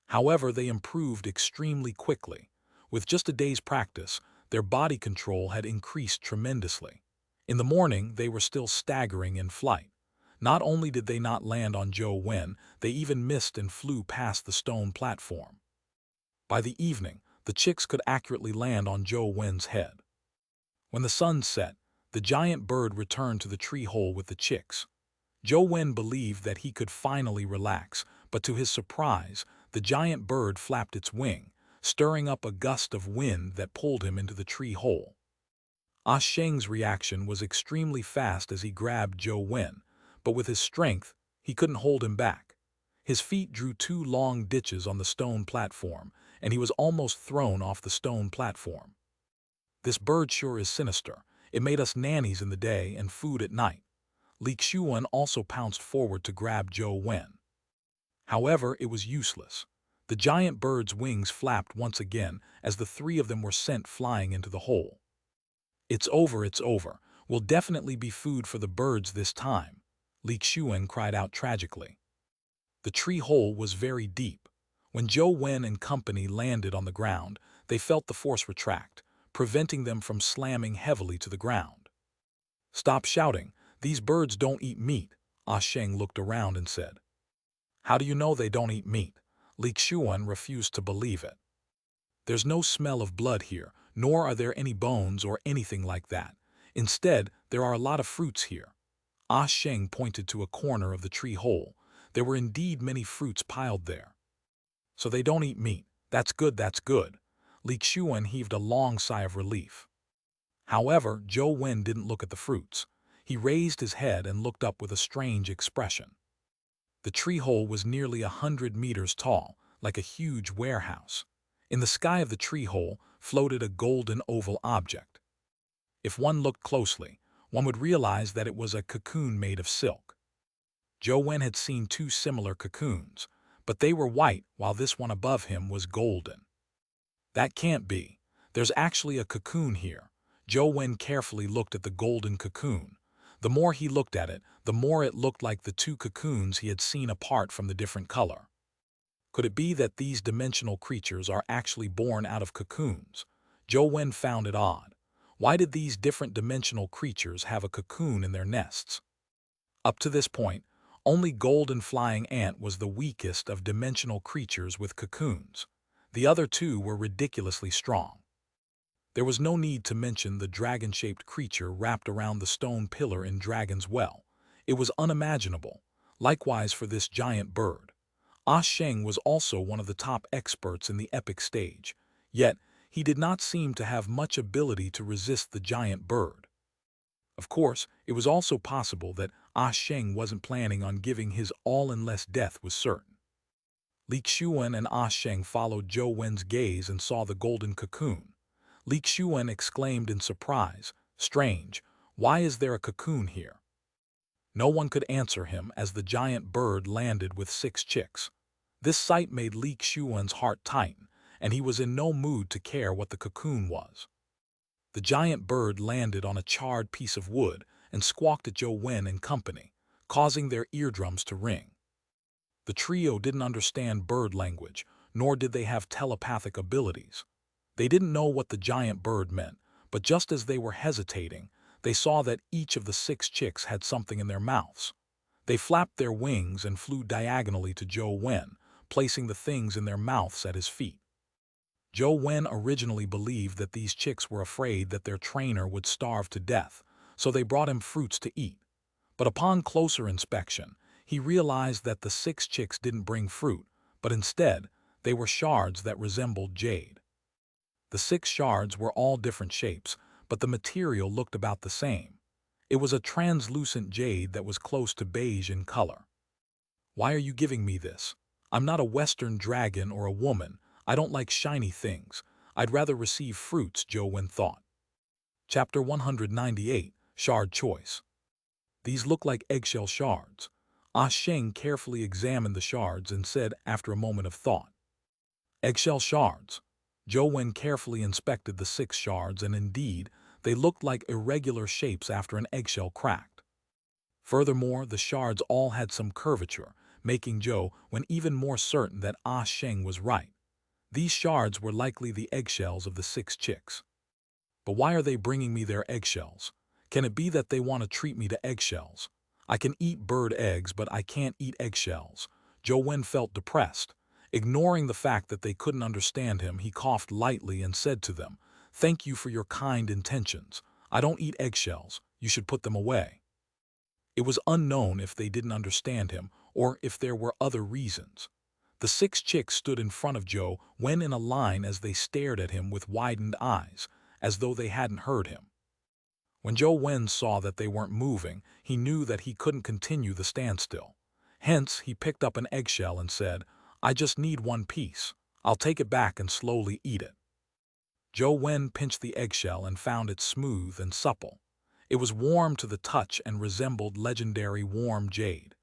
However, they improved extremely quickly. With just a day's practice, their body control had increased tremendously. In the morning, they were still staggering in flight. Not only did they not land on Zhou Wen, they even missed and flew past the stone platform. By the evening, the chicks could accurately land on Zhou Wen's head. When the sun set, the giant bird returned to the tree hole with the chicks. Zhou Wen believed that he could finally relax, but to his surprise, the giant bird flapped its wing, stirring up a gust of wind that pulled him into the tree hole. Ah Sheng's reaction was extremely fast as he grabbed Zhou Wen, but with his strength, he couldn't hold him back. His feet drew two long ditches on the stone platform, and he was almost thrown off the stone platform. This bird sure is sinister. It made us nannies in the day and food at night. Li Xuan also pounced forward to grab Zhou Wen. However, it was useless. The giant bird's wings flapped once again as the three of them were sent flying into the hole. It's over, it's over. We'll definitely be food for the birds this time, Li Xuan cried out tragically. The tree hole was very deep. When Zhou Wen and company landed on the ground, they felt the force retract, preventing them from slamming heavily to the ground. Stop shouting, these birds don't eat meat, Ah Sheng looked around and said. How do you know they don't eat meat? Li Xuan refused to believe it. There's no smell of blood here, nor are there any bones or anything like that. Instead, there are a lot of fruits here. Ah Sheng pointed to a corner of the tree hole. There were indeed many fruits piled there. So they don't eat meat. That's good, that's good. Li Xuan heaved a long sigh of relief. However, Zhou Wen didn't look at the fruits. He raised his head and looked up with a strange expression. The tree hole was nearly 100 meters tall, like a huge warehouse. In the sky of the tree hole floated a golden oval object. If one looked closely, one would realize that it was a cocoon made of silk. Zhou Wen had seen two similar cocoons, but they were white while this one above him was golden. That can't be. There's actually a cocoon here. Zhou Wen carefully looked at the golden cocoon. The more he looked at it, the more it looked like the two cocoons he had seen apart from the different color. Could it be that these dimensional creatures are actually born out of cocoons? Zhou Wen found it odd. Why did these different dimensional creatures have a cocoon in their nests? Up to this point, only golden flying ant was the weakest of dimensional creatures with cocoons. The other two were ridiculously strong. There was no need to mention the dragon-shaped creature wrapped around the stone pillar in Dragon's Well. It was unimaginable. Likewise for this giant bird. Ah Sheng was also one of the top experts in the epic stage, yet he did not seem to have much ability to resist the giant bird. Of course, it was also possible that Ah Sheng wasn't planning on giving his all unless death was certain. Li Xuan and Ah Sheng followed Zhou Wen's gaze and saw the golden cocoon. Li Xuan exclaimed in surprise, "Strange, why is there a cocoon here?" No one could answer him as the giant bird landed with 6 chicks. This sight made Li Xuan's heart tighten, and he was in no mood to care what the cocoon was. The giant bird landed on a charred piece of wood and squawked at Zhou Wen and company, causing their eardrums to ring. The trio didn't understand bird language, nor did they have telepathic abilities. They didn't know what the giant bird meant, but just as they were hesitating, they saw that each of the 6 chicks had something in their mouths. They flapped their wings and flew diagonally to Zhou Wen, placing the things in their mouths at his feet. Zhou Wen originally believed that these chicks were afraid that their trainer would starve to death, so they brought him fruits to eat. But upon closer inspection, he realized that the 6 chicks didn't bring fruit, but instead, they were shards that resembled jade. The 6 shards were all different shapes, but the material looked about the same. It was a translucent jade that was close to beige in color. Why are you giving me this? I'm not a Western dragon or a woman. I don't like shiny things. I'd rather receive fruits, Zhou Wen thought. Chapter 198, Shard Choice. These look like eggshell shards. Ah Sheng carefully examined the shards and said after a moment of thought. Eggshell shards. Zhou Wen carefully inspected the 6 shards and indeed, they looked like irregular shapes after an eggshell cracked. Furthermore, the shards all had some curvature, making Zhou Wen even more certain that Ah Sheng was right. These shards were likely the eggshells of the 6 chicks. But why are they bringing me their eggshells? Can it be that they want to treat me to eggshells? I can eat bird eggs, but I can't eat eggshells. Zhou Wen felt depressed. Ignoring the fact that they couldn't understand him, he coughed lightly and said to them, "Thank you for your kind intentions. I don't eat eggshells. You should put them away." It was unknown if they didn't understand him or if there were other reasons. The 6 chicks stood in front of Zhou Wen in a line as they stared at him with widened eyes, as though they hadn't heard him. When Zhou Wen saw that they weren't moving, he knew that he couldn't continue the standstill. Hence, he picked up an eggshell and said, "I just need one piece. I'll take it back and slowly eat it." Zhou Wen pinched the eggshell and found it smooth and supple. It was warm to the touch and resembled legendary warm jade.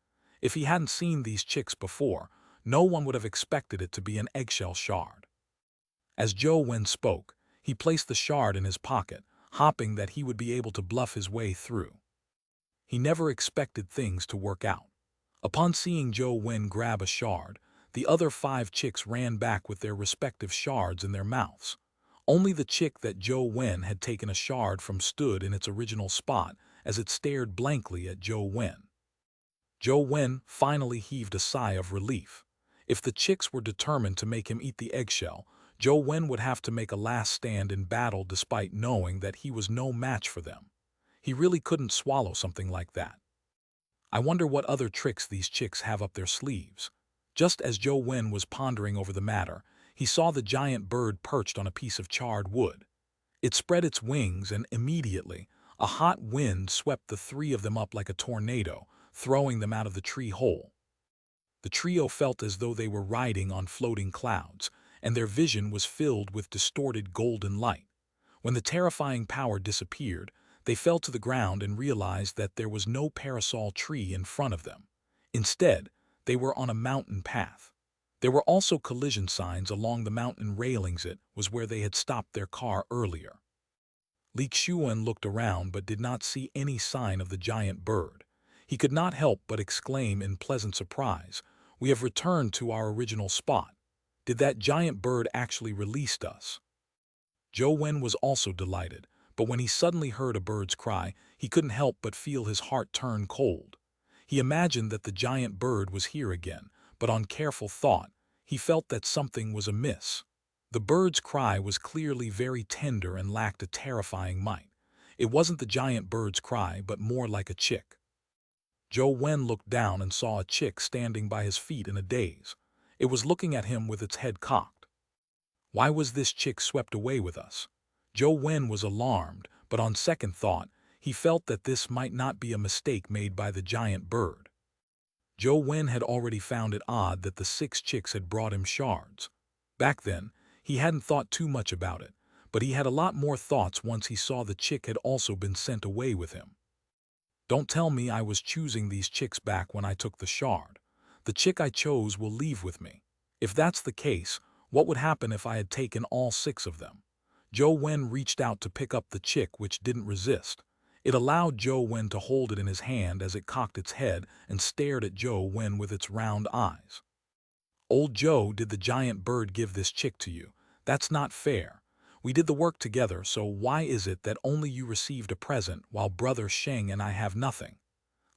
If he hadn't seen these chicks before, no one would have expected it to be an eggshell shard. As Zhou Wen spoke, he placed the shard in his pocket, hoping that he would be able to bluff his way through. He never expected things to work out. Upon seeing Zhou Wen grab a shard, the other 5 chicks ran back with their respective shards in their mouths. Only the chick that Zhou Wen had taken a shard from stood in its original spot as it stared blankly at Zhou Wen. Zhou Wen finally heaved a sigh of relief. If the chicks were determined to make him eat the eggshell, Zhou Wen would have to make a last stand in battle despite knowing that he was no match for them. He really couldn't swallow something like that. I wonder what other tricks these chicks have up their sleeves. Just as Zhou Wen was pondering over the matter, he saw the giant bird perched on a piece of charred wood. It spread its wings and immediately, a hot wind swept the 3 of them up like a tornado, throwing them out of the tree hole. The trio felt as though they were riding on floating clouds, and their vision was filled with distorted golden light. When the terrifying power disappeared, they fell to the ground and realized that there was no parasol tree in front of them. Instead, they were on a mountain path. There were also collision signs along the mountain railings. It was where they had stopped their car earlier. Li Xian looked around but did not see any sign of the giant bird. He could not help but exclaim in pleasant surprise, "We have returned to our original spot. Did that giant bird actually release us?" Zhou Wen was also delighted, but when he suddenly heard a bird's cry, he couldn't help but feel his heart turn cold. He imagined that the giant bird was here again, but on careful thought, he felt that something was amiss. The bird's cry was clearly very tender and lacked a terrifying might. It wasn't the giant bird's cry, but more like a chick. Zhou Wen looked down and saw a chick standing by his feet in a daze. It was looking at him with its head cocked. Why was this chick swept away with us? Zhou Wen was alarmed, but on second thought, he felt that this might not be a mistake made by the giant bird. Zhou Wen had already found it odd that the 6 chicks had brought him shards. Back then, he hadn't thought too much about it, but he had a lot more thoughts once he saw the chick had also been sent away with him. Don't tell me I was choosing these chicks back when I took the shard. The chick I chose will leave with me. If that's the case, what would happen if I had taken all 6 of them? Zhou Wen reached out to pick up the chick, which didn't resist. It allowed Zhou Wen to hold it in his hand as it cocked its head and stared at Zhou Wen with its round eyes. "Old Zhou, did the giant bird give this chick to you? That's not fair. We did the work together, so why is it that only you received a present while brother Sheng and I have nothing?"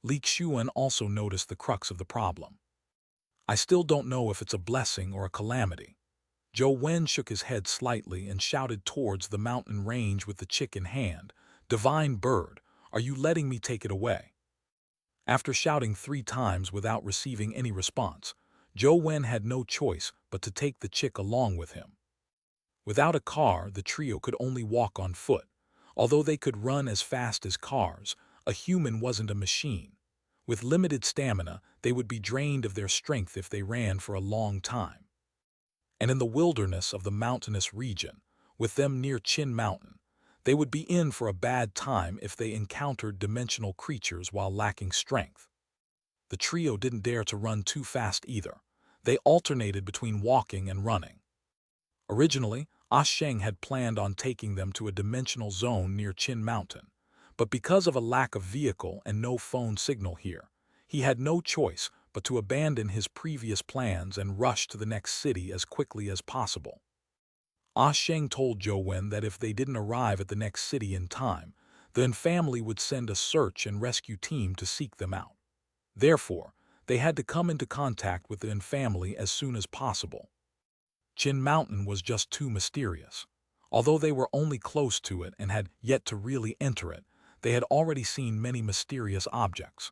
Li Xian also noticed the crux of the problem. "I still don't know if it's a blessing or a calamity." Zhou Wen shook his head slightly and shouted towards the mountain range with the chick in hand, "Divine bird, are you letting me take it away?" After shouting 3 times without receiving any response, Zhou Wen had no choice but to take the chick along with him. Without a car, the trio could only walk on foot. Although they could run as fast as cars, a human wasn't a machine. With limited stamina, they would be drained of their strength if they ran for a long time. And in the wilderness of the mountainous region, with them near Qin Mountain, they would be in for a bad time if they encountered dimensional creatures while lacking strength. The trio didn't dare to run too fast either. They alternated between walking and running. Originally, Ah Sheng had planned on taking them to a dimensional zone near Qin Mountain, but because of a lack of vehicle and no phone signal here, he had no choice but to abandon his previous plans and rush to the next city as quickly as possible. Sheng told Zhou Wen that if they didn't arrive at the next city in time, the Yin family would send a search and rescue team to seek them out. Therefore, they had to come into contact with the Yin family as soon as possible. Qin Mountain was just too mysterious. Although they were only close to it and had yet to really enter it, they had already seen many mysterious objects.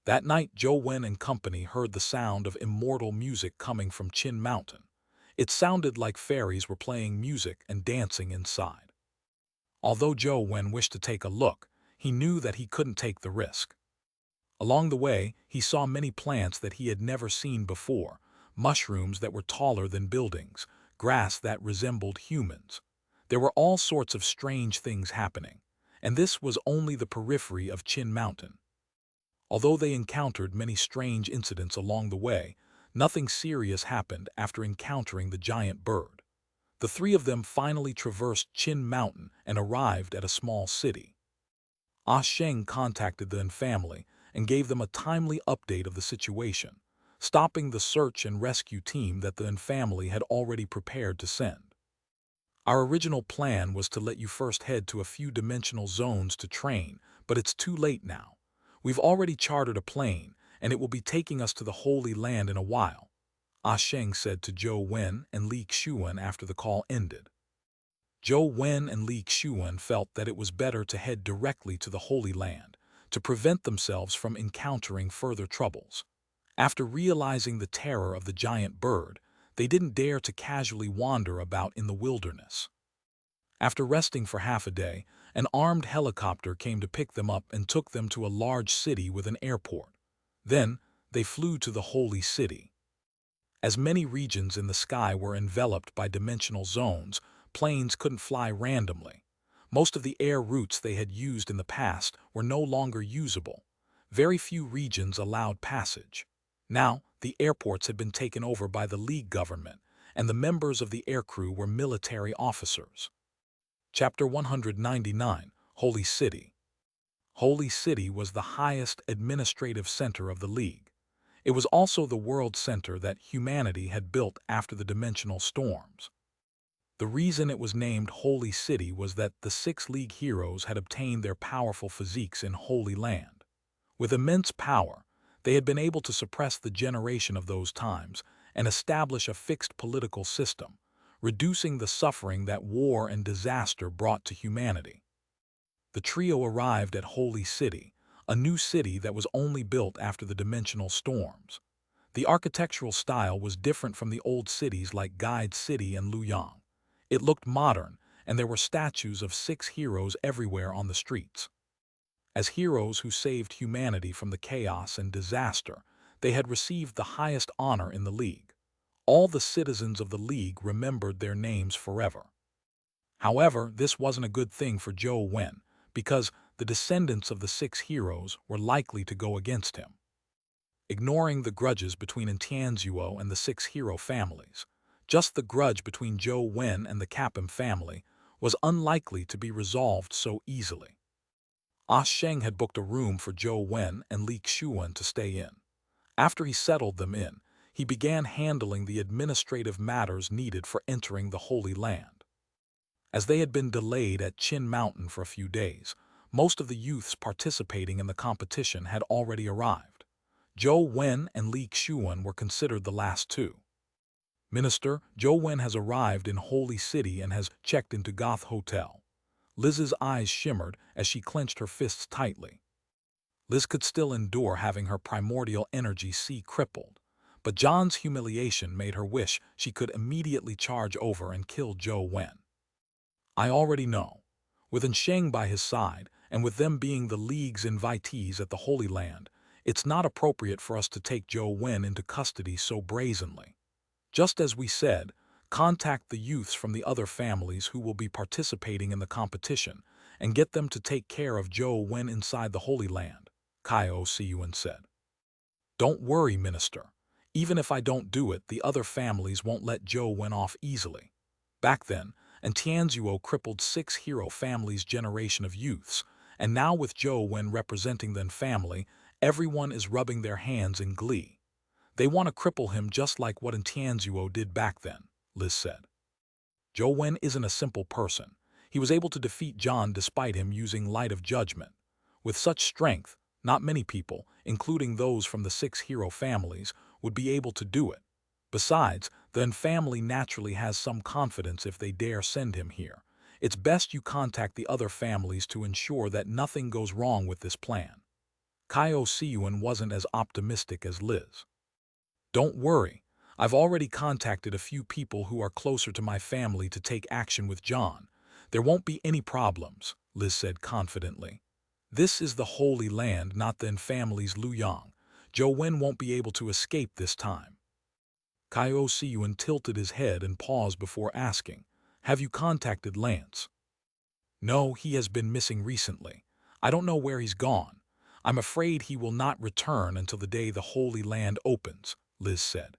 That night, Zhou Wen and company heard the sound of immortal music coming from Qin Mountain. It sounded like fairies were playing music and dancing inside. Although Zhou Wen wished to take a look, he knew that he couldn't take the risk. Along the way, he saw many plants that he had never seen before, mushrooms that were taller than buildings, grass that resembled humans. There were all sorts of strange things happening, and this was only the periphery of Qin Mountain. Although they encountered many strange incidents along the way, nothing serious happened after encountering the giant bird. The three of them finally traversed Qin Mountain and arrived at a small city. Sheng contacted the Yin family and gave them a timely update of the situation, stopping the search and rescue team that the Yin family had already prepared to send. Our original plan was to let you first head to a few dimensional zones to train, but it's too late now. We've already chartered a plane, and it will be taking us to the Holy Land in a while, Sheng said to Zhou Wen and Li Xuan after the call ended. Zhou Wen and Li Xuan felt that it was better to head directly to the Holy Land, to prevent themselves from encountering further troubles. After realizing the terror of the giant bird, they didn't dare to casually wander about in the wilderness. After resting for half a day, an armed helicopter came to pick them up and took them to a large city with an airport. Then, they flew to the Holy City. As many regions in the sky were enveloped by dimensional zones, planes couldn't fly randomly. Most of the air routes they had used in the past were no longer usable. Very few regions allowed passage. Now, the airports had been taken over by the League government, and the members of the aircrew were military officers. Chapter 199, Holy City. Holy City was the highest administrative center of the League. It was also the world center that humanity had built after the dimensional storms. The reason it was named Holy City was that the 6 League heroes had obtained their powerful physiques in Holy Land. With immense power, they had been able to suppress the generation of those times and establish a fixed political system, reducing the suffering that war and disaster brought to humanity. The trio arrived at Holy City, a new city that was only built after the dimensional storms. The architectural style was different from the old cities like Guide City and Luoyang. It looked modern, and there were statues of 6 heroes everywhere on the streets. As heroes who saved humanity from the chaos and disaster, they had received the highest honor in the League. All the citizens of the League remembered their names forever. However, this wasn't a good thing for Zhou Wen, because the descendants of the 6 heroes were likely to go against him. Ignoring the grudges between Tianzuo and the 6 hero families, just the grudge between Zhou Wen and the Capim family was unlikely to be resolved so easily. Sheng had booked a room for Zhou Wen and Li Xuan to stay in. After he settled them in, he began handling the administrative matters needed for entering the Holy Land. As they had been delayed at Qin Mountain for a few days, most of the youths participating in the competition had already arrived. Zhou Wen and Li Xuan were considered the last 2. Minister, Zhou Wen has arrived in Holy City and has checked into Goth Hotel. Liz's eyes shimmered as she clenched her fists tightly. Liz could still endure having her primordial energy crippled, but John's humiliation made her wish she could immediately charge over and kill Zhou Wen. I already know. With Sheng by his side, and with them being the League's invitees at the Holy Land, it's not appropriate for us to take Zhou Wen into custody so brazenly. Just as we said, contact the youths from the other families who will be participating in the competition and get them to take care of Zhou Wen inside the Holy Land, Kaio Siyuan said. Don't worry, Minister. Even if I don't do it, the other families won't let Zhou Wen off easily. Back then, Tianzuo crippled 6 hero families' generation of youths, and now with Zhou Wen representing the family, Everyone is rubbing their hands in glee. They want to cripple him just like what Tianzuo did back then, Liz said. Zhou Wen isn't a simple person. He was able to defeat John despite him using light of judgment. With such strength, not many people, including those from the 6 hero families, would be able to do it. Besides, the family naturally has some confidence if they dare send him here. It's best you contact the other families to ensure that nothing goes wrong with this plan. Kaio Siyuan wasn't as optimistic as Liz. Don't worry, I've already contacted a few people who are closer to my family to take action with John. There won't be any problems, Liz said confidently. This is the Holy Land, not the family's Luyang. Zhou Wen won't be able to escape this time. Kaio Siyuan tilted his head and paused before asking, "Have you contacted Lance?" "No, he has been missing recently. I don't know where he's gone. I'm afraid he will not return until the day the Holy Land opens," Liz said.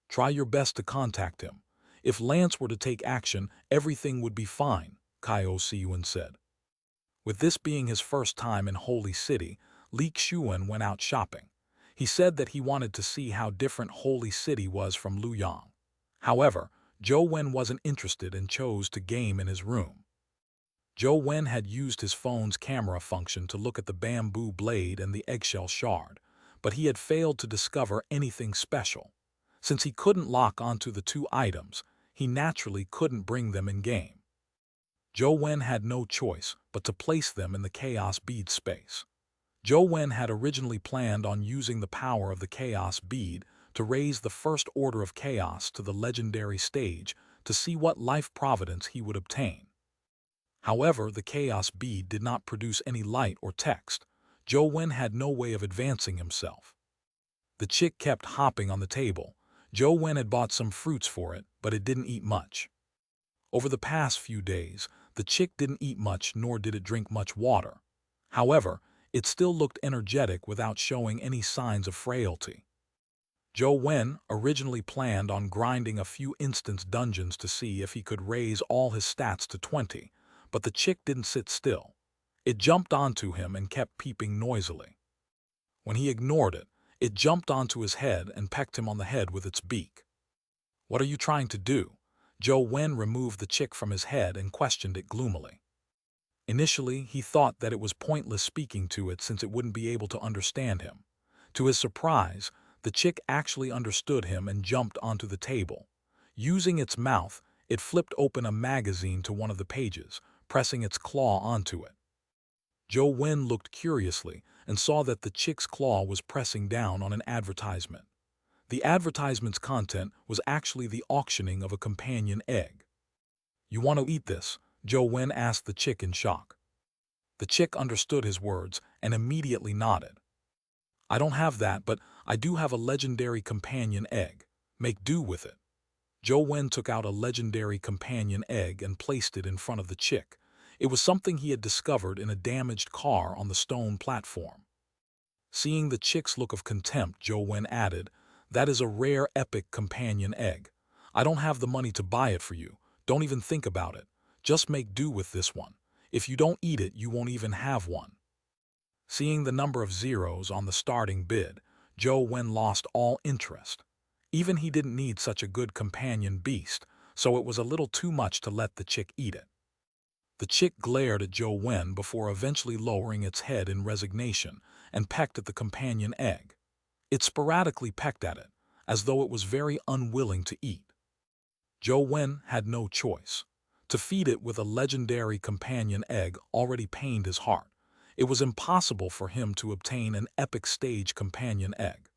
"Try your best to contact him. If Lance were to take action, everything would be fine," Kaio Siyuan said. With this being his first time in Holy City, Li Xuan went out shopping. He said that he wanted to see how different Holy City was from Luyang. However, Zhou Wen wasn't interested and chose to game in his room. Zhou Wen had used his phone's camera function to look at the bamboo blade and the eggshell shard, but he had failed to discover anything special. Since he couldn't lock onto the 2 items, he naturally couldn't bring them in-game. Zhou Wen had no choice but to place them in the Chaos Bead space. Zhou Wen had originally planned on using the power of the Chaos Bead to raise the First Order of Chaos to the legendary stage to see what life providence he would obtain. However, the Chaos Bead did not produce any light or text. Zhou Wen had no way of advancing himself. The chick kept hopping on the table. Zhou Wen had bought some fruits for it, but it didn't eat much. Over the past few days, the chick didn't eat much nor did it drink much water. However, it still looked energetic without showing any signs of frailty. Zhou Wen originally planned on grinding a few instance dungeons to see if he could raise all his stats to 20, but the chick didn't sit still. It jumped onto him and kept peeping noisily. When he ignored it, it jumped onto his head and pecked him on the head with its beak. "What are you trying to do?" Zhou Wen removed the chick from his head and questioned it gloomily. Initially, he thought that it was pointless speaking to it since it wouldn't be able to understand him. To his surprise, the chick actually understood him and jumped onto the table. Using its mouth, it flipped open a magazine to one of the pages, pressing its claw onto it. Zhou Wen looked curiously and saw that the chick's claw was pressing down on an advertisement. The advertisement's content was actually the auctioning of a companion egg. "You want to eat this?" Zhou Wen asked the chick in shock. The chick understood his words and immediately nodded. "I don't have that, but I do have a legendary companion egg. Make do with it." Zhou Wen took out a legendary companion egg and placed it in front of the chick. It was something he had discovered in a damaged car on the stone platform. Seeing the chick's look of contempt, Zhou Wen added, "That is a rare epic companion egg. I don't have the money to buy it for you. Don't even think about it. Just make do with this one. If you don't eat it, you won't even have one." Seeing the number of zeros on the starting bid, Zhou Wen lost all interest. Even he didn't need such a good companion beast, so it was a little too much to let the chick eat it. The chick glared at Zhou Wen before eventually lowering its head in resignation and pecked at the companion egg. It sporadically pecked at it, as though it was very unwilling to eat. Zhou Wen had no choice. To feed it with a legendary companion egg already pained his heart. It was impossible for him to obtain an epic stage companion egg.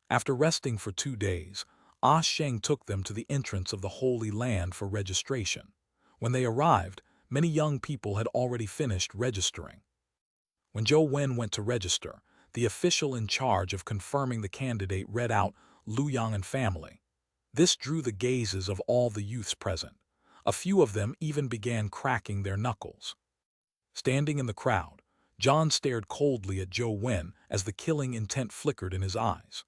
After resting for 2 days, Ah Sheng took them to the entrance of the Holy Land for registration. When they arrived, many young people had already finished registering. When Zhou Wen went to register, the official in charge of confirming the candidate read out "Luyang and family." This drew the gazes of all the youths present. A few of them even began cracking their knuckles. Standing in the crowd, John stared coldly at Zhou Wen as the killing intent flickered in his eyes.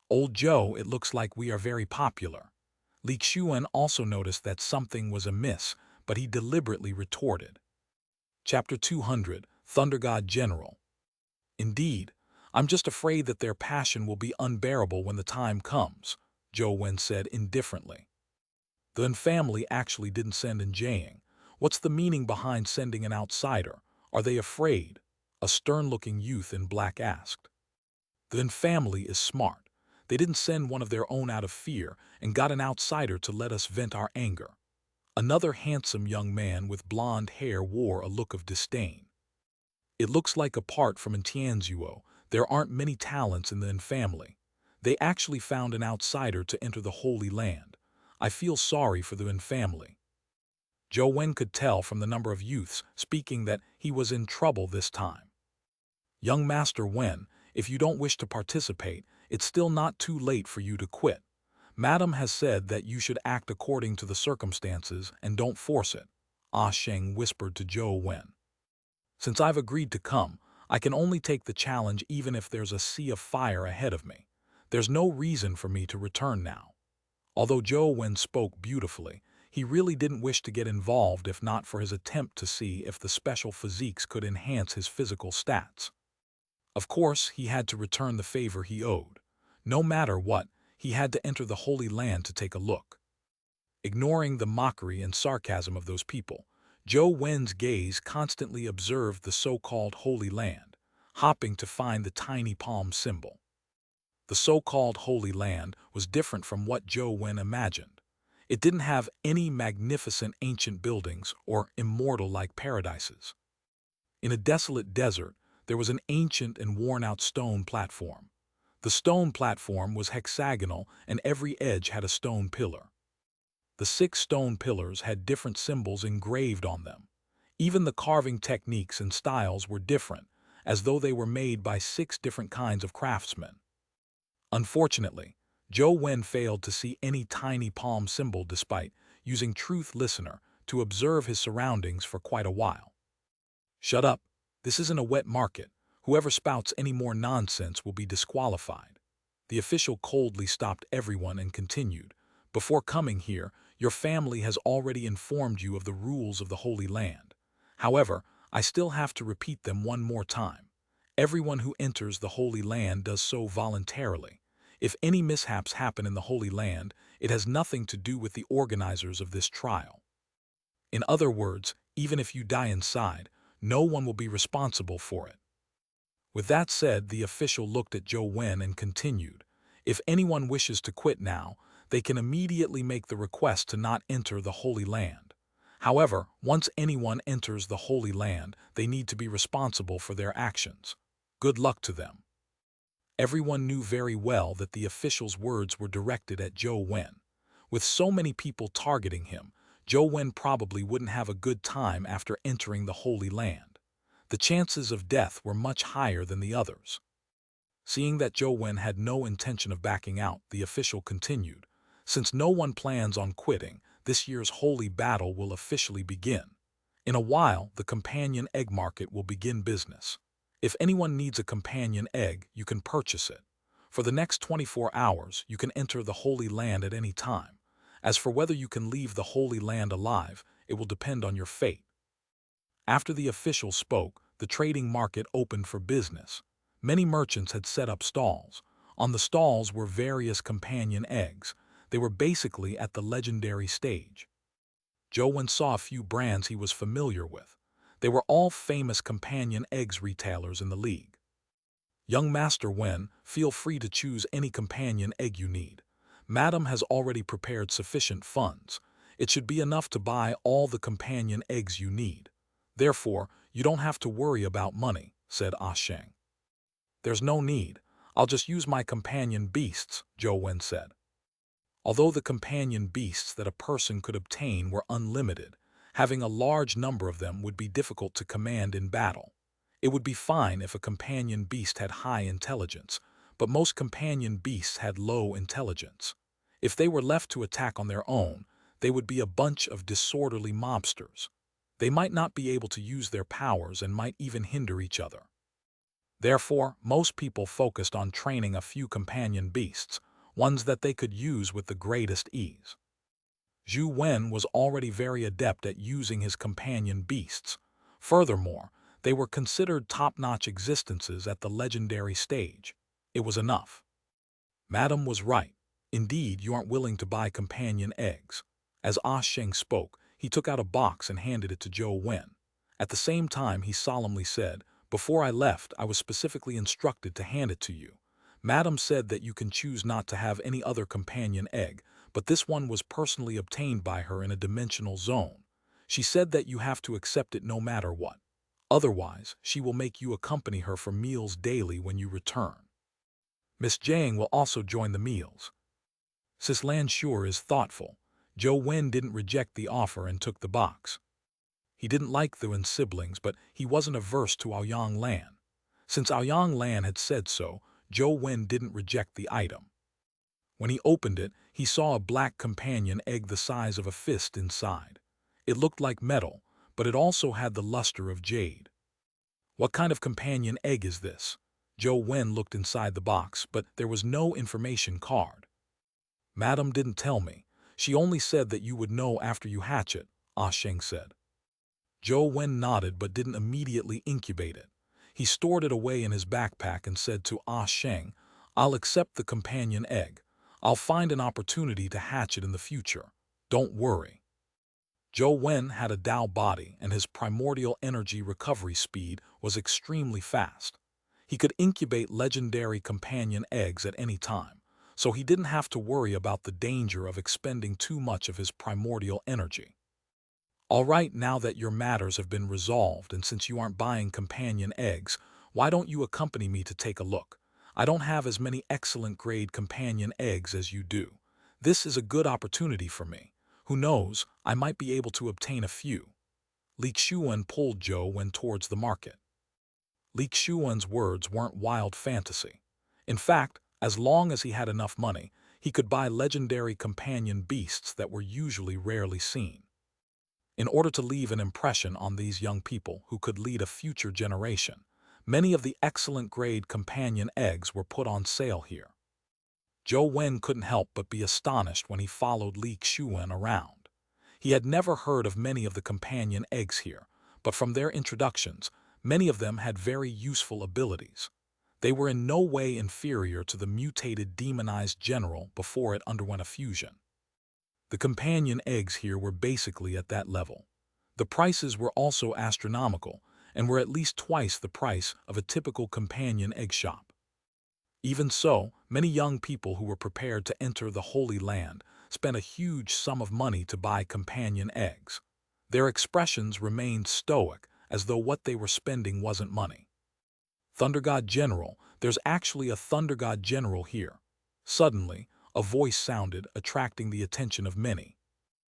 "Old Zhou, it looks like we are very popular." Li Xuan also noticed that something was amiss, but he deliberately retorted. Chapter 200, Thunder God General. Indeed, I'm just afraid that their passion will be unbearable when the time comes, Zhou Wen said indifferently. The Wen family actually didn't send in Jiang. What's the meaning behind sending an outsider? Are they afraid? A stern-looking youth in black asked. The Wen family is smart. They didn't send one of their own out of fear and got an outsider to let us vent our anger. Another handsome young man with blonde hair wore a look of disdain. It looks like apart from Tianzuo, there aren't many talents in the Wen family. They actually found an outsider to enter the Holy Land. I feel sorry for the Wen family. Zhou Wen could tell from the number of youths speaking that he was in trouble this time. Young Master Wen, if you don't wish to participate, it's still not too late for you to quit. Madam has said that you should act according to the circumstances and don't force it, Ah Sheng whispered to Zhou Wen. Since I've agreed to come, I can only take the challenge even if there's a sea of fire ahead of me. There's no reason for me to return now. Although Zhou Wen spoke beautifully, he really didn't wish to get involved if not for his attempt to see if the special physiques could enhance his physical stats. Of course, he had to return the favor he owed. No matter what, he had to enter the Holy Land to take a look. Ignoring the mockery and sarcasm of those people, Zhou Wen's gaze constantly observed the so-called Holy Land, hopping to find the tiny palm symbol. The so-called Holy Land was different from what Zhou Wen imagined. It didn't have any magnificent ancient buildings or immortal-like paradises. In a desolate desert, there was an ancient and worn-out stone platform. The stone platform was hexagonal and every edge had a stone pillar. The 6 stone pillars had different symbols engraved on them. Even the carving techniques and styles were different, as though they were made by 6 different kinds of craftsmen. Unfortunately, Zhou Wen failed to see any tiny palm symbol despite using Truth Listener to observe his surroundings for quite a while. Shut up. This isn't a wet market. Whoever spouts any more nonsense will be disqualified. The official coldly stopped everyone and continued. Before coming here, your family has already informed you of the rules of the Holy Land. However, I still have to repeat them one more time. Everyone who enters the Holy Land does so voluntarily. If any mishaps happen in the Holy Land, it has nothing to do with the organizers of this trial. In other words, even if you die inside, no one will be responsible for it. With that said, the official looked at Zhou Wen and continued. If anyone wishes to quit now, they can immediately make the request to not enter the Holy Land. However, once anyone enters the Holy Land, they need to be responsible for their actions. Good luck to them. Everyone knew very well that the official's words were directed at Zhou Wen. With so many people targeting him, Zhou Wen probably wouldn't have a good time after entering the Holy Land. The chances of death were much higher than the others. Seeing that Zhou Wen had no intention of backing out, the official continued. Since no one plans on quitting, this year's holy battle will officially begin. In a while, the companion egg market will begin business. If anyone needs a companion egg, you can purchase it. For the next 24 hours, you can enter the Holy Land at any time. As for whether you can leave the Holy Land alive, it will depend on your fate. After the official spoke, the trading market opened for business. Many merchants had set up stalls. On the stalls were various companion eggs. They were basically at the legendary stage. Zhou Wen saw a few brands he was familiar with. They were all famous companion eggs retailers in the league. Young Master Wen, feel free to choose any companion egg you need. Madam has already prepared sufficient funds. It should be enough to buy all the companion eggs you need. Therefore, you don't have to worry about money, said Ah Sheng. There's no need. I'll just use my companion beasts, Zhou Wen said. Although the companion beasts that a person could obtain were unlimited, having a large number of them would be difficult to command in battle. It would be fine if a companion beast had high intelligence, but most companion beasts had low intelligence. If they were left to attack on their own, they would be a bunch of disorderly mobsters. They might not be able to use their powers and might even hinder each other. Therefore, most people focused on training a few companion beasts, ones that they could use with the greatest ease. Zhou Wen was already very adept at using his companion beasts. Furthermore, They were considered top-notch existences at the legendary stage. It was enough. Madam was right. Indeed, you aren't willing to buy companion eggs. As Ah Sheng spoke, he took out a box and handed it to Zhou Wen. At the same time, he solemnly said, "Before I left, I was specifically instructed to hand it to you. Madam said that you can choose not to have any other companion egg, but this one was personally obtained by her in a dimensional zone. She said that you have to accept it no matter what. Otherwise, she will make you accompany her for meals daily when you return. Miss Jiang will also join the meals." Sis Lan sure is thoughtful. Zhou Wen didn't reject the offer and took the box. He didn't like the Wen siblings, but he wasn't averse to Aoyang Lan. Since Aoyang Lan had said so, Zhou Wen didn't reject the item. When he opened it, he saw a black companion egg the size of a fist inside. It looked like metal, but it also had the luster of jade. What kind of companion egg is this? Zhou Wen looked inside the box, but there was no information card. Madam didn't tell me. She only said that you would know after you hatch it, Ah Sheng said. Zhou Wen nodded but didn't immediately incubate it. He stored it away in his backpack and said to Ah Sheng, "I'll accept the companion egg. I'll find an opportunity to hatch it in the future. Don't worry." Zhou Wen had a Dao body and his primordial energy recovery speed was extremely fast. He could incubate legendary companion eggs at any time, so he didn't have to worry about the danger of expending too much of his primordial energy. "All right, now that your matters have been resolved and since you aren't buying companion eggs, why don't you accompany me to take a look? I don't have as many excellent grade companion eggs as you do. This is a good opportunity for me. Who knows, I might be able to obtain a few." Li Xuan pulled Zhou Wen towards the market. Li Xuan's words weren't wild fantasy. In fact, as long as he had enough money, he could buy legendary companion beasts that were usually rarely seen. In order to leave an impression on these young people who could lead a future generation, many of the excellent grade companion eggs were put on sale here. Zhou Wen couldn't help but be astonished when he followed Li Xuan around. He had never heard of many of the companion eggs here, but from their introductions, many of them had very useful abilities. They were in no way inferior to the mutated demonized general before it underwent a fusion. The companion eggs here were basically at that level. The prices were also astronomical and were at least twice the price of a typical companion egg shop. Even so, many young people who were prepared to enter the Holy Land spent a huge sum of money to buy companion eggs. Their expressions remained stoic, as though what they were spending wasn't money. "Thunder God General, there's actually a Thunder God General here." Suddenly, a voice sounded, attracting the attention of many.